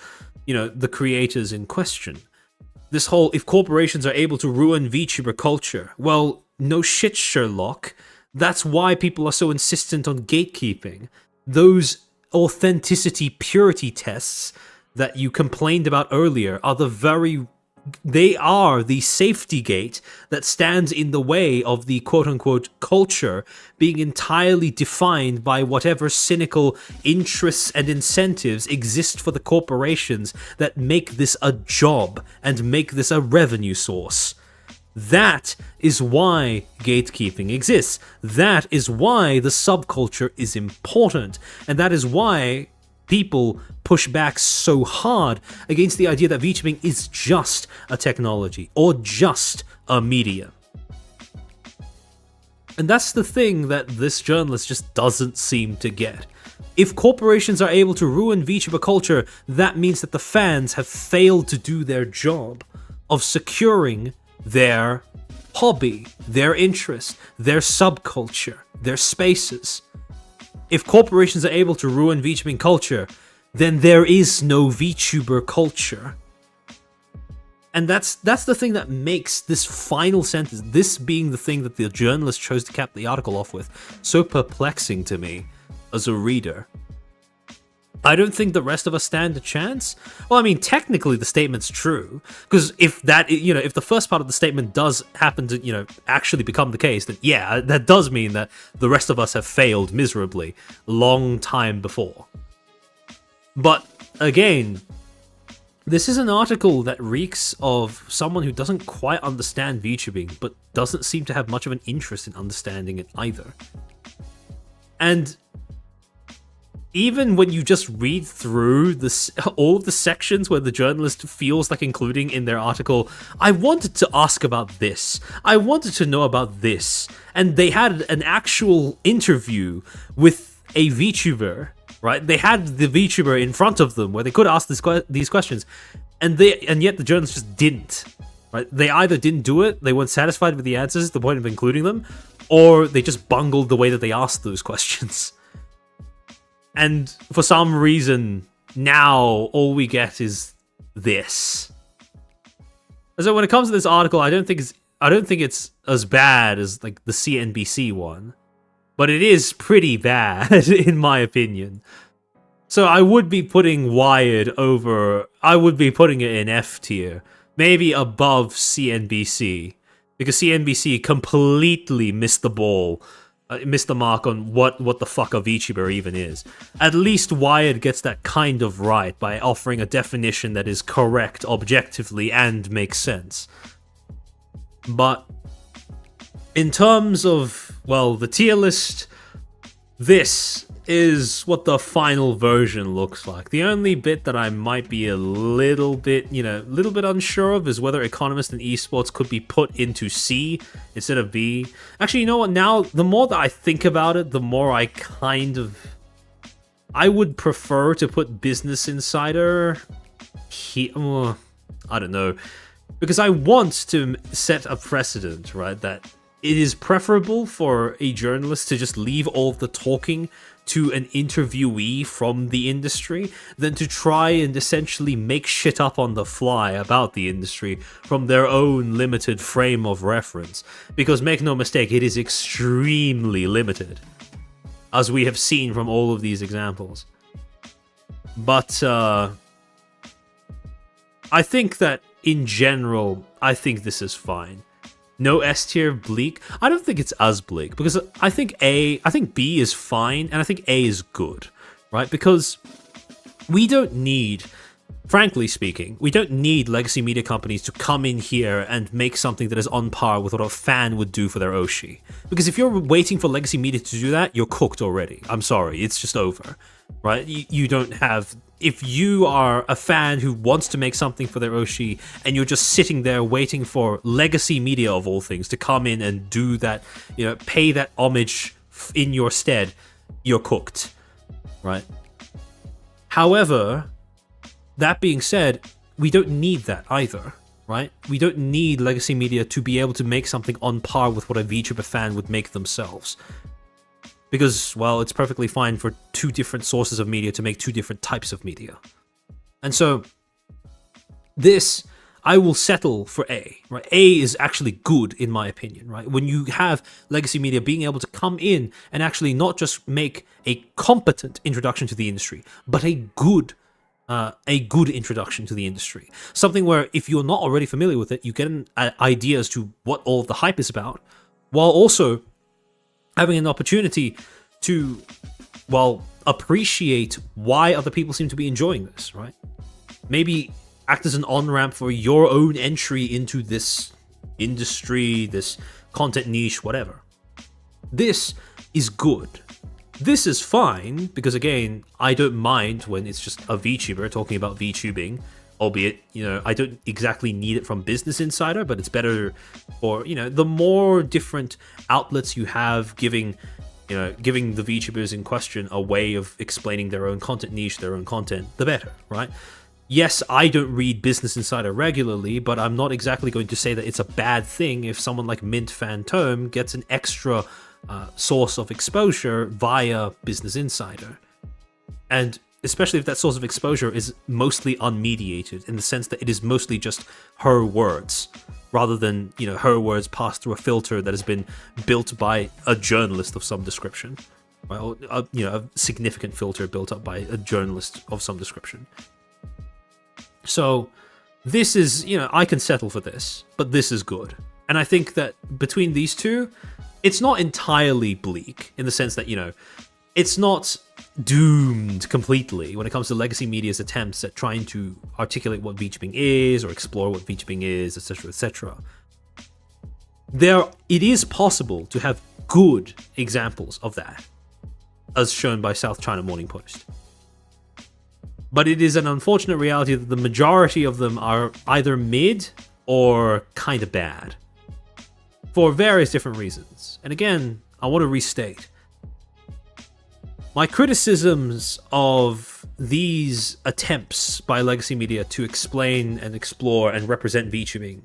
the creators in question. This whole, if corporations are able to ruin VTuber culture, well, no shit, Sherlock. That's why people are so insistent on gatekeeping. Those authenticity purity tests that you complained about earlier are they are the safety gate that stands in the way of the quote-unquote culture being entirely defined by whatever cynical interests and incentives exist for the corporations that make this a job and make this a revenue source. That is why gatekeeping exists. That is why the subculture is important. And that is why people push back so hard against the idea that VTubing is just a technology or just a medium. And that's the thing that this journalist just doesn't seem to get. If corporations are able to ruin VTuber culture, that means that the fans have failed to do their job of securing their hobby, their interest, their subculture, their spaces. If corporations are able to ruin VTubing culture, then there is no VTuber culture. And that's the thing that makes this final sentence, this being the thing that the journalist chose to cap the article off with, so perplexing to me as a reader. I don't think the rest of us stand a chance. Well, I mean, technically the statement's true, because if the first part of the statement does happen to, actually become the case, then yeah, that does mean that the rest of us have failed miserably long time before. But again, this is an article that reeks of someone who doesn't quite understand VTubing, but doesn't seem to have much of an interest in understanding it either. And even when you just read through all of the sections where the journalist feels like including in their article, I wanted to ask about this, I wanted to know about this, and they had an actual interview with a VTuber, right? They had the VTuber in front of them where they could ask these questions, and yet the journalist just didn't, right? They either didn't do it, they weren't satisfied with the answers to the point of including them, or they just bungled the way that they asked those questions. And for some reason, now all we get is this. And so when it comes to this article, I don't think it's as bad as like the CNBC one, but it is pretty bad in my opinion. So I would be putting Wired over. I would be putting it in F tier, maybe above CNBC, because CNBC completely missed the ball. Missed the mark on what the fuck a VTuber even is. At least Wired gets that kind of right by offering a definition that is correct objectively and makes sense. But in terms of, well, the tier list, this is what the final version looks like. The only bit that I might be a little bit unsure of is whether economist and esports could be put into C instead of B. Actually, you know what? Now, the more that I think about it, the more I would prefer to put Business Insider here. I don't know. Because I want to set a precedent, right? That it is preferable for a journalist to just leave all of the talking to an interviewee from the industry than to try and essentially make shit up on the fly about the industry from their own limited frame of reference. Because make no mistake, it is extremely limited, as we have seen from all of these examples. But I think that in general, I think this is fine. No S tier bleak. I don't think it's as bleak because I think B is fine and I think A is good, right? Because we don't need, frankly speaking, we don't need legacy media companies to come in here and make something that is on par with what a fan would do for their Oshi. Because if you're waiting for legacy media to do that, you're cooked already. I'm sorry, it's just over, right? You don't have. If you are a fan who wants to make something for their Oshi and you're just sitting there waiting for legacy media of all things to come in and do that, pay that homage in your stead, you're cooked, right? However, that being said, we don't need that either, right? We don't need legacy media to be able to make something on par with what a VTuber fan would make themselves. Because, well, it's perfectly fine for two different sources of media to make two different types of media. And so, this, I will settle for A, right? A is actually good, in my opinion, right? When you have legacy media being able to come in and actually not just make a competent introduction to the industry, but a good introduction to the industry. Something where, if you're not already familiar with it, you get an idea as to what all of the hype is about, while also having an opportunity to, well, appreciate why other people seem to be enjoying this, right? Maybe act as an on-ramp for your own entry into this industry, this content niche, whatever. This is good. This is fine, because again, I don't mind when it's just a VTuber talking about VTubing, albeit, I don't exactly need it from Business Insider, but it's better for, the more different outlets you have giving the VTubers in question a way of explaining their own content niche, their own content, the better, right? Yes, I don't read Business Insider regularly, but I'm not exactly going to say that it's a bad thing if someone like Mint Phantom gets an extra source of exposure via Business Insider. And especially if that source of exposure is mostly unmediated, in the sense that it is mostly just her words, rather than, her words passed through a filter that has been built by a journalist of some description, right? Or, a significant filter built up by a journalist of some description. So this is, I can settle for this, but this is good. And I think that between these two, it's not entirely bleak, in the sense that, it's not doomed completely when it comes to legacy media's attempts at trying to articulate what VTubing is or explore what VTubing is, etc., etc. It is possible to have good examples of that, as shown by South China Morning Post. But it is an unfortunate reality that the majority of them are either mid or kind of bad, for various different reasons. And again, I want to restate, my criticisms of these attempts by legacy media to explain and explore and represent VTubing,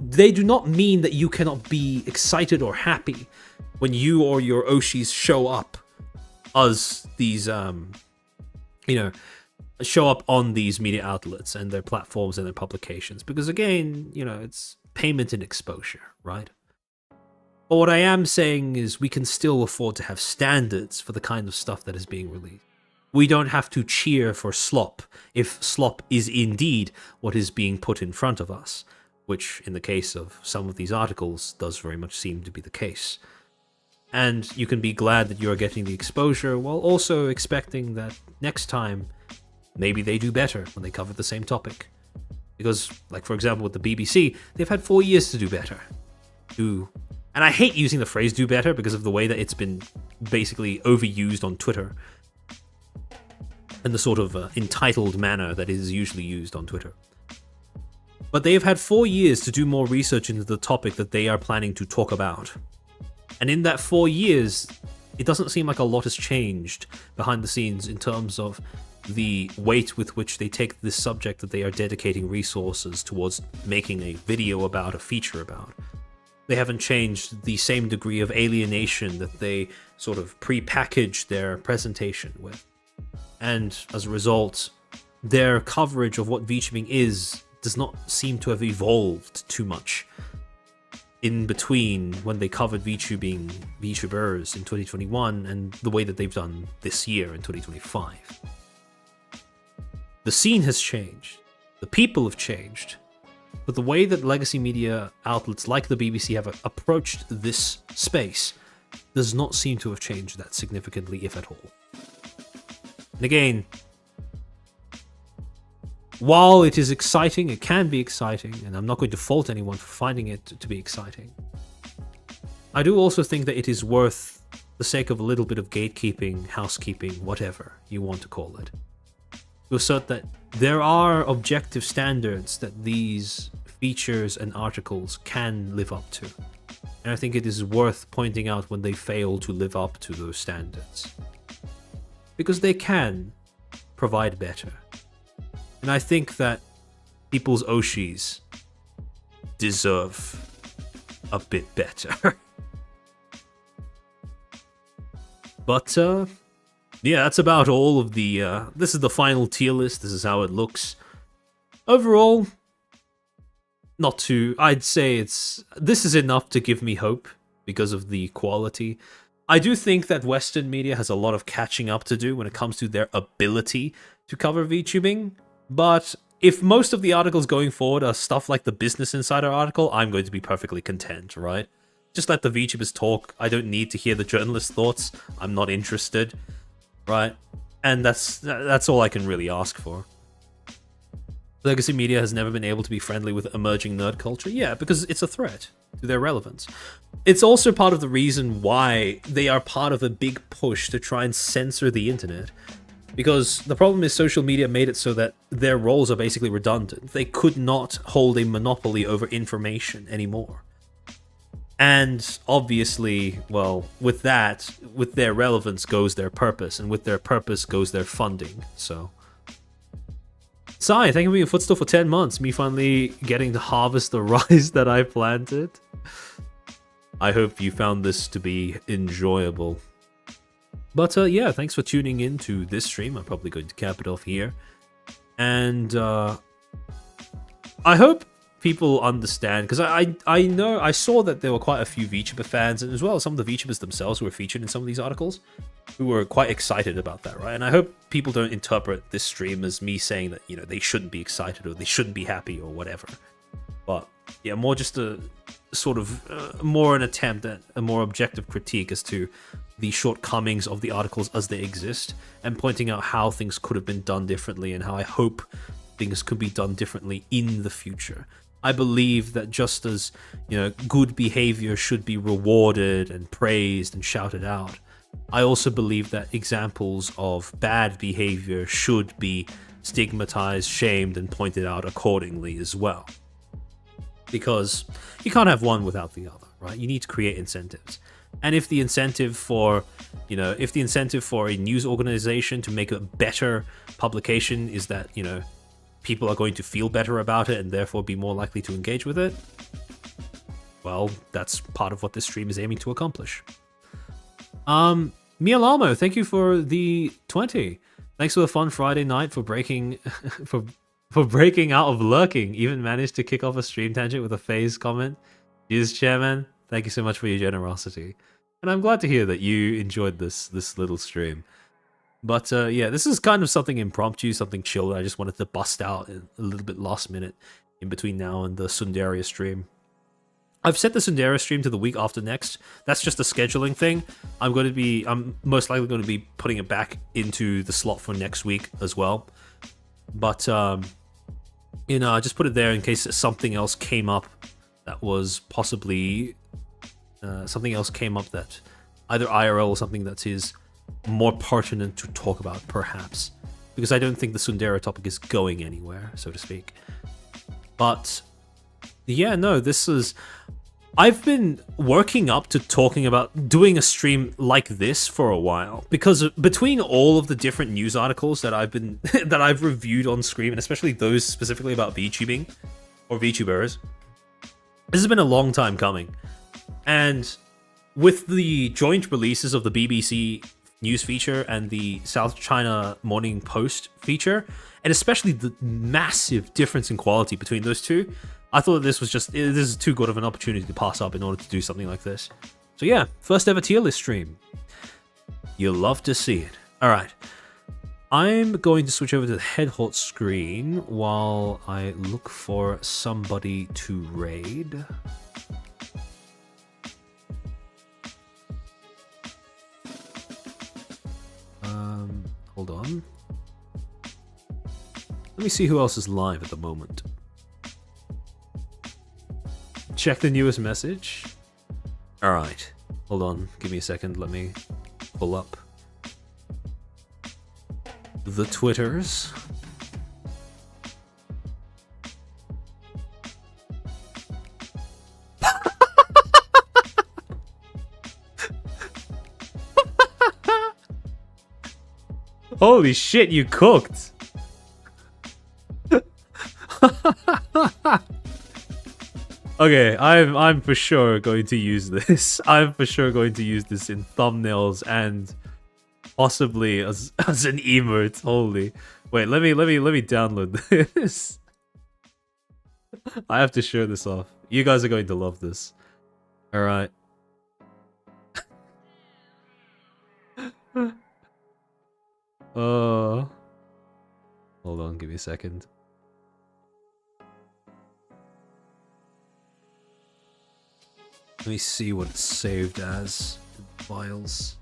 they do not mean that you cannot be excited or happy when you or your Oshis show up as these, show up on these media outlets and their platforms and their publications. Because again, it's payment and exposure, right? But what I am saying is we can still afford to have standards for the kind of stuff that is being released. We don't have to cheer for slop if slop is indeed what is being put in front of us, which in the case of some of these articles does very much seem to be the case. And you can be glad that you're getting the exposure while also expecting that next time maybe they do better when they cover the same topic. Because, like for example with the BBC, they've had 4 years to do better. And I hate using the phrase do better because of the way that it's been basically overused on Twitter and the sort of entitled manner that is usually used on Twitter. But they have had 4 years to do more research into the topic that they are planning to talk about. And in that 4 years, it doesn't seem like a lot has changed behind the scenes in terms of the weight with which they take this subject that they are dedicating resources towards making a video about, a feature about. They haven't changed the same degree of alienation that they sort of pre-packaged their presentation with. And as a result, their coverage of what VTubing is does not seem to have evolved too much in between when they covered VTubers in 2021 and the way that they've done this year in 2025. The scene has changed, the people have changed, but the way that legacy media outlets like the BBC have approached this space does not seem to have changed that significantly, if at all. And again, while it is exciting, it can be exciting, and I'm not going to fault anyone for finding it to be exciting, I do also think that it is worth the sake of a little bit of gatekeeping, housekeeping, whatever you want to call it, to assert that there are objective standards that these features and articles can live up to. And I think it is worth pointing out when they fail to live up to those standards. Because they can provide better. And I think that people's Oshis deserve a bit better. But, yeah, that's about all of the, this is the final tier list, this is how it looks. Overall, not too, I'd say this is enough to give me hope because of the quality. I do think that Western media has a lot of catching up to do when it comes to their ability to cover VTubing, but if most of the articles going forward are stuff like the Business Insider article, I'm going to be perfectly content, right? Just let the VTubers talk. I don't need to hear the journalist thoughts. I'm not interested, right? And that's all I can really ask for. Legacy media has never been able to be friendly with emerging nerd culture. Yeah, because it's a threat to their relevance. It's also part of the reason why they are part of a big push to try and censor the internet. Because the problem is social media made it so that their roles are basically redundant. They could not hold a monopoly over information anymore. And obviously, well, with that, with their relevance goes their purpose, and with their purpose goes their funding, so... Sai, thank you for being Footstool for 10 months, me finally getting to harvest the rice that I planted. I hope you found this to be enjoyable. But yeah, thanks for tuning in to this stream. I'm probably going to cap it off here. And I hope people understand, because I know I saw that there were quite a few VTuber fans, and as well as some of the VTubers themselves who were featured in some of these articles, who were quite excited about that, right? And I hope people don't interpret this stream as me saying that, you know, they shouldn't be excited or they shouldn't be happy or whatever. But yeah, more just a sort of more an attempt at a more objective critique as to the shortcomings of the articles as they exist, and pointing out how things could have been done differently and how I hope things could be done differently in the future. I believe that just as, you know, good behavior should be rewarded and praised and shouted out, I also believe that examples of bad behavior should be stigmatized, shamed, and pointed out accordingly as well. Because you can't have one without the other, right? You need to create incentives. And if the incentive for, you know, if the incentive for a news organization to make a better publication is that, you know, people are going to feel better about it and therefore be more likely to engage with it, well, that's part of what this stream is aiming to accomplish. Mia Lalmo, thank you for the 20. Thanks for the fun Friday night, for breaking for breaking out of lurking. Even managed to kick off a stream tangent with a phase comment. Jesus, Chairman, thank you so much for your generosity. And I'm glad to hear that you enjoyed this little stream. But yeah, this is kind of something impromptu, something chill that I just wanted to bust out a little bit last minute in between now and the Sundaria stream. I've set the Sundaria stream to the week after next. That's just a scheduling thing. I'm most likely going to be putting it back into the slot for next week as well. But you know, I just put it there in case something else came up that was possibly something else came up that either IRL or something that is more pertinent to talk about, perhaps, because I don't think the Sundara topic is going anywhere, so to speak. But yeah, no, this is... I've been working up to talking about doing a stream like this for a while, because between all of the different news articles that I've been that I've reviewed on Scream, and especially those specifically about VTubing or VTubers, this has been a long time coming. And with the joint releases of the BBC news feature and the South China Morning Post feature, and especially the massive difference in quality between those two, I thought this is too good of an opportunity to pass up in order to do something like this. So yeah, first ever tier list stream. You'll love to see it. Alright. I'm going to switch over to the headhot screen while I look for somebody to raid. Hold on. Let me see who else is live at the moment. Check the newest message. Alright. Hold on. Give me a second. Let me pull up the Twitters. Holy shit, you cooked! Okay, I'm for sure going to use this. I'm for sure going to use this in thumbnails and possibly as an emote. Holy. Wait, let me download this. I have to show this off. You guys are going to love this. Alright. Hold on, give me a second. Let me see what it's saved as in files.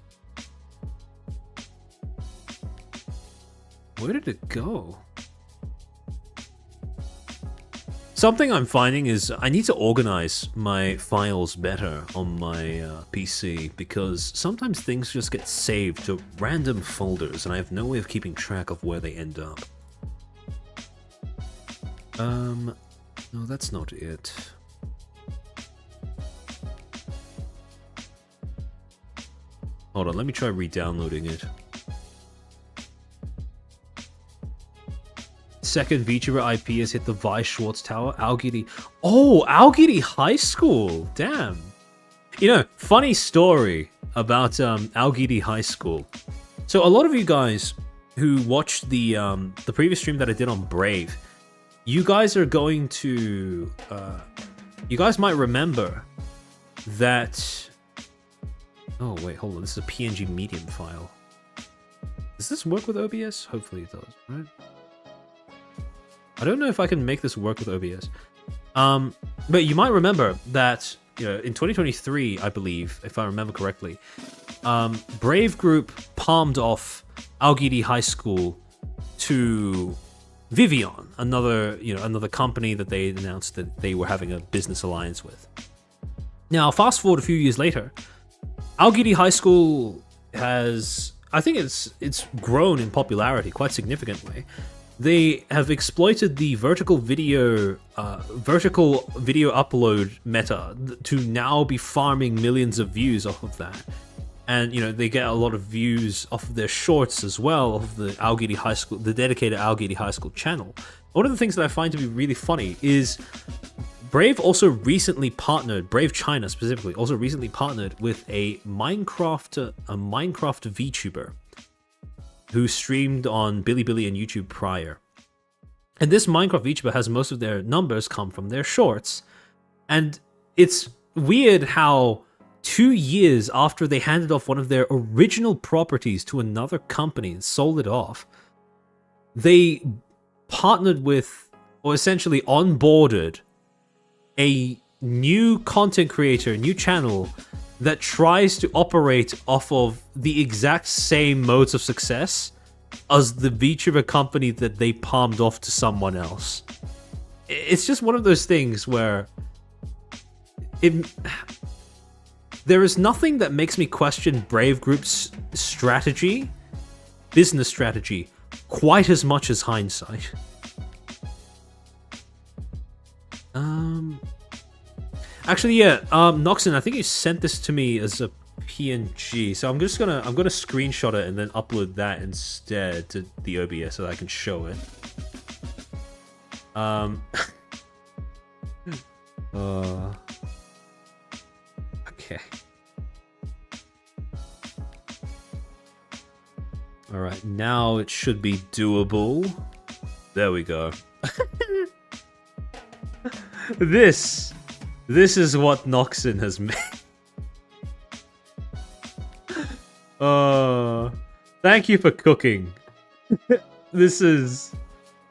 Where did it go? Something I'm finding is I need to organize my files better on my PC, because sometimes things just get saved to random folders and I have no way of keeping track of where they end up. No, that's not it. Hold on, let me try re-downloading it. Second VTuber IP has hit the Vice Schwartz Tower. Algiddy. Oh, Algiddy High School. Damn. You know, funny story about Algiddy High School. So a lot of you guys who watched the previous stream that I did on Brave, you guys are going to... you guys might remember that... Oh, wait, hold on. This is a PNG medium file. Does this work with OBS? Hopefully it does, right? I don't know if I can make this work with OBS. But you might remember that in 2023, I believe, if I remember correctly, Brave Group palmed off Aogiri High School to Vivian, another company that they announced that they were having a business alliance with. Now, fast forward a few years later, Aogiri High School has, I think it's grown in popularity quite significantly. They have exploited the vertical video upload meta to now be farming millions of views off of that. And they get a lot of views off of their shorts as well, of the Aogiri High School, the dedicated Aogiri High School channel. One of the things that I find to be really funny is Brave also recently partnered, Brave China specifically, also recently partnered with a Minecraft VTuber who streamed on Bilibili and YouTube prior. And this Minecraft VTuber has most of their numbers come from their shorts. And it's weird how 2 years after they handed off one of their original properties to another company and sold it off, they partnered with, or essentially onboarded, a new content creator, new channel that tries to operate off of the exact same modes of success as the VTuber company that they palmed off to someone else. It's just one of those things where there is nothing that makes me question Brave Group's business strategy, quite as much as hindsight. Actually, yeah, Noxon, I think you sent this to me as a PNG, so I'm gonna screenshot it and then upload that instead to the OBS so that I can show it. Okay. All right, now it should be doable. There we go. This is what Noxon has made. Thank you for cooking. This is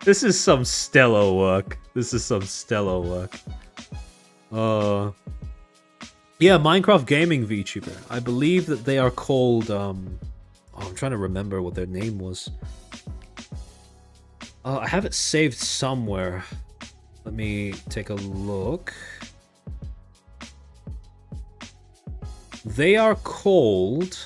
some stellar work. This is some stellar work. Yeah, Minecraft gaming VTuber. I believe that they are called I'm trying to remember what their name was. I have it saved somewhere. Let me take a look. They are called.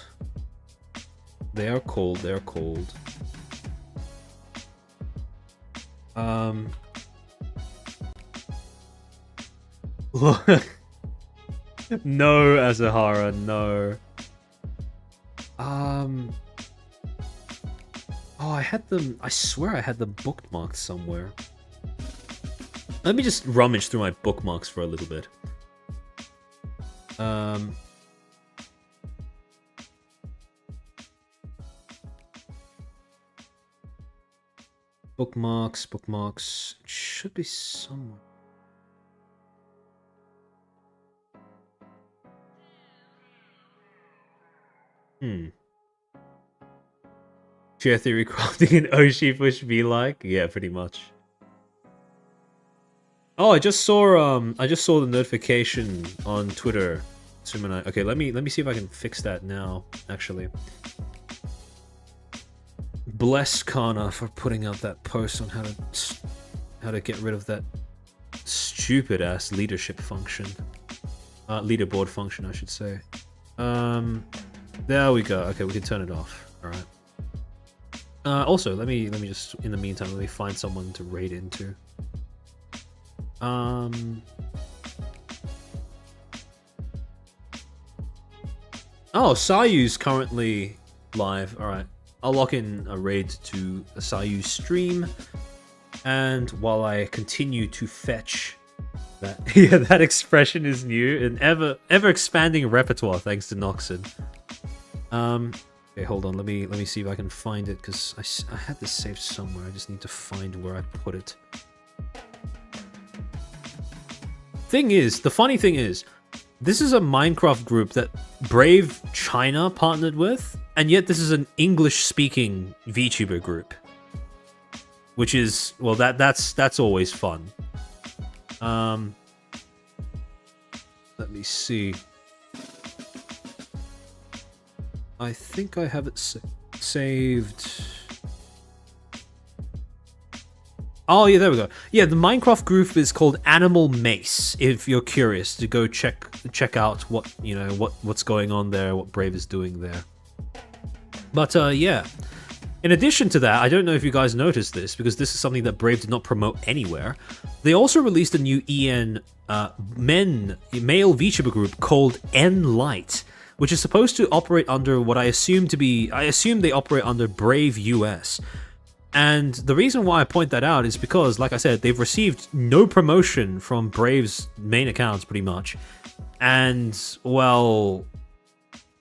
No, Azahara, no. Oh, I had them. I swear I had them bookmarked somewhere. Let me just rummage through my bookmarks for a little bit. Bookmarks. It should be somewhere. Chair theory crafting an Oshi push be like? Yeah, pretty much. Oh, I just saw the notification on Twitter. Okay, let me see if I can fix that now, actually. Bless Kana for putting out that post on how to get rid of that stupid ass leadership function. Leaderboard function, I should say. There we go. Okay, we can turn it off. All right. Also, let me just, in the meantime, let me find someone to raid into. Oh, Sayu's currently live. All right, I'll lock in a raid to a Sayu stream, and while I continue to fetch that, yeah, that expression is new and ever expanding repertoire thanks to Noxon. Okay, hold on. Let me see if I can find it because I had this saved somewhere. I just need to find where I put it. The funny thing is, this is a Minecraft group that Brave China partnered with, and yet this is an English-speaking VTuber group, which is, well, that's always fun. Let me see. I think I have it saved. Oh yeah, there we go. Yeah, the Minecraft group is called Animal Mace. If you're curious to go check out what what's going on there, what Brave is doing there. But yeah. In addition to that, I don't know if you guys noticed this, because this is something that Brave did not promote anywhere. They also released a new male VTuber group called N-Light, which is supposed to operate under what I assume they operate under Brave US. And the reason why I point that out is because, like I said, they've received no promotion from Brave's main accounts, pretty much. And, well,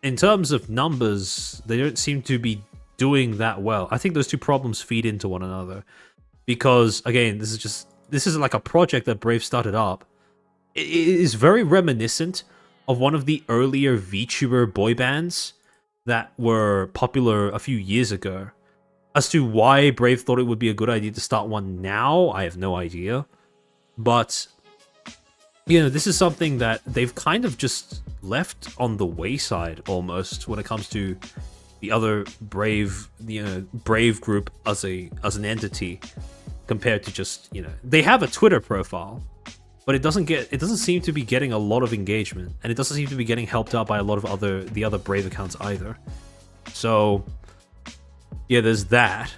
in terms of numbers, they don't seem to be doing that well. I think those two problems feed into one another. Because, again, this is like a project that Brave started up. It is very reminiscent of one of the earlier VTuber boy bands that were popular a few years ago. As to why Brave thought it would be a good idea to start one now, I have no idea. But, this is something that they've kind of just left on the wayside, almost, when it comes to the other Brave, Brave group as an entity, compared to just, they have a Twitter profile, but it doesn't seem to be getting a lot of engagement, and it doesn't seem to be getting helped out by a lot of the other Brave accounts either. So, yeah, there's that.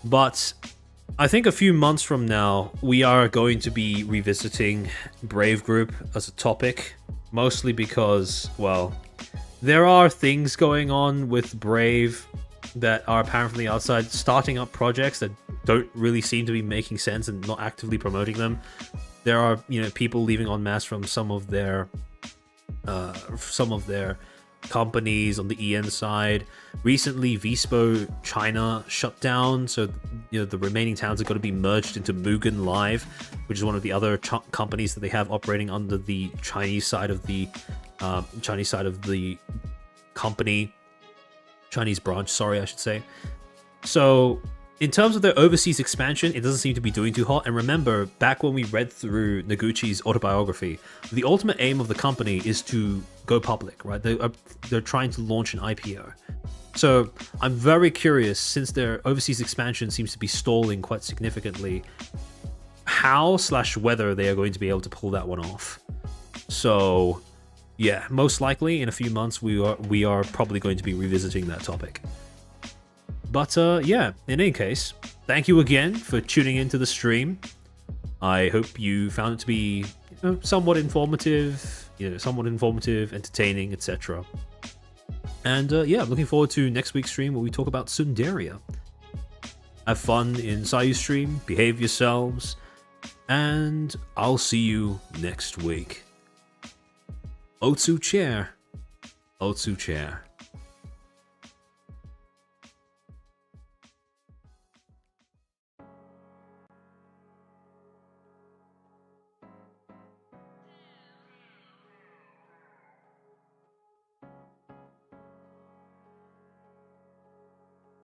But I think a few months from now, we are going to be revisiting Brave Group as a topic, mostly because, well, there are things going on with Brave that are apparently outside, starting up projects that don't really seem to be making sense and not actively promoting them. There are, people leaving en masse from some of their companies on the EN side. Recently, Vispo China shut down, so the remaining towns are going to be merged into Mugen Live, which is one of the other companies that they have operating under the Chinese side of the company, Chinese branch. Sorry, I should say. So, in terms of their overseas expansion, it doesn't seem to be doing too hot. And remember, back when we read through Noguchi's autobiography, the ultimate aim of the company is to go public, right? They're trying to launch an IPO. So I'm very curious, since their overseas expansion seems to be stalling quite significantly, how/whether they are going to be able to pull that one off. So yeah, most likely in a few months we are probably going to be revisiting that topic. But yeah, in any case, thank you again for tuning into the stream. I hope you found it to be somewhat informative, entertaining, etc. And yeah, I'm looking forward to next week's stream where we talk about Sundaria. Have fun in Sayu's stream, behave yourselves, and I'll see you next week. Otsu chair. Otsu chair.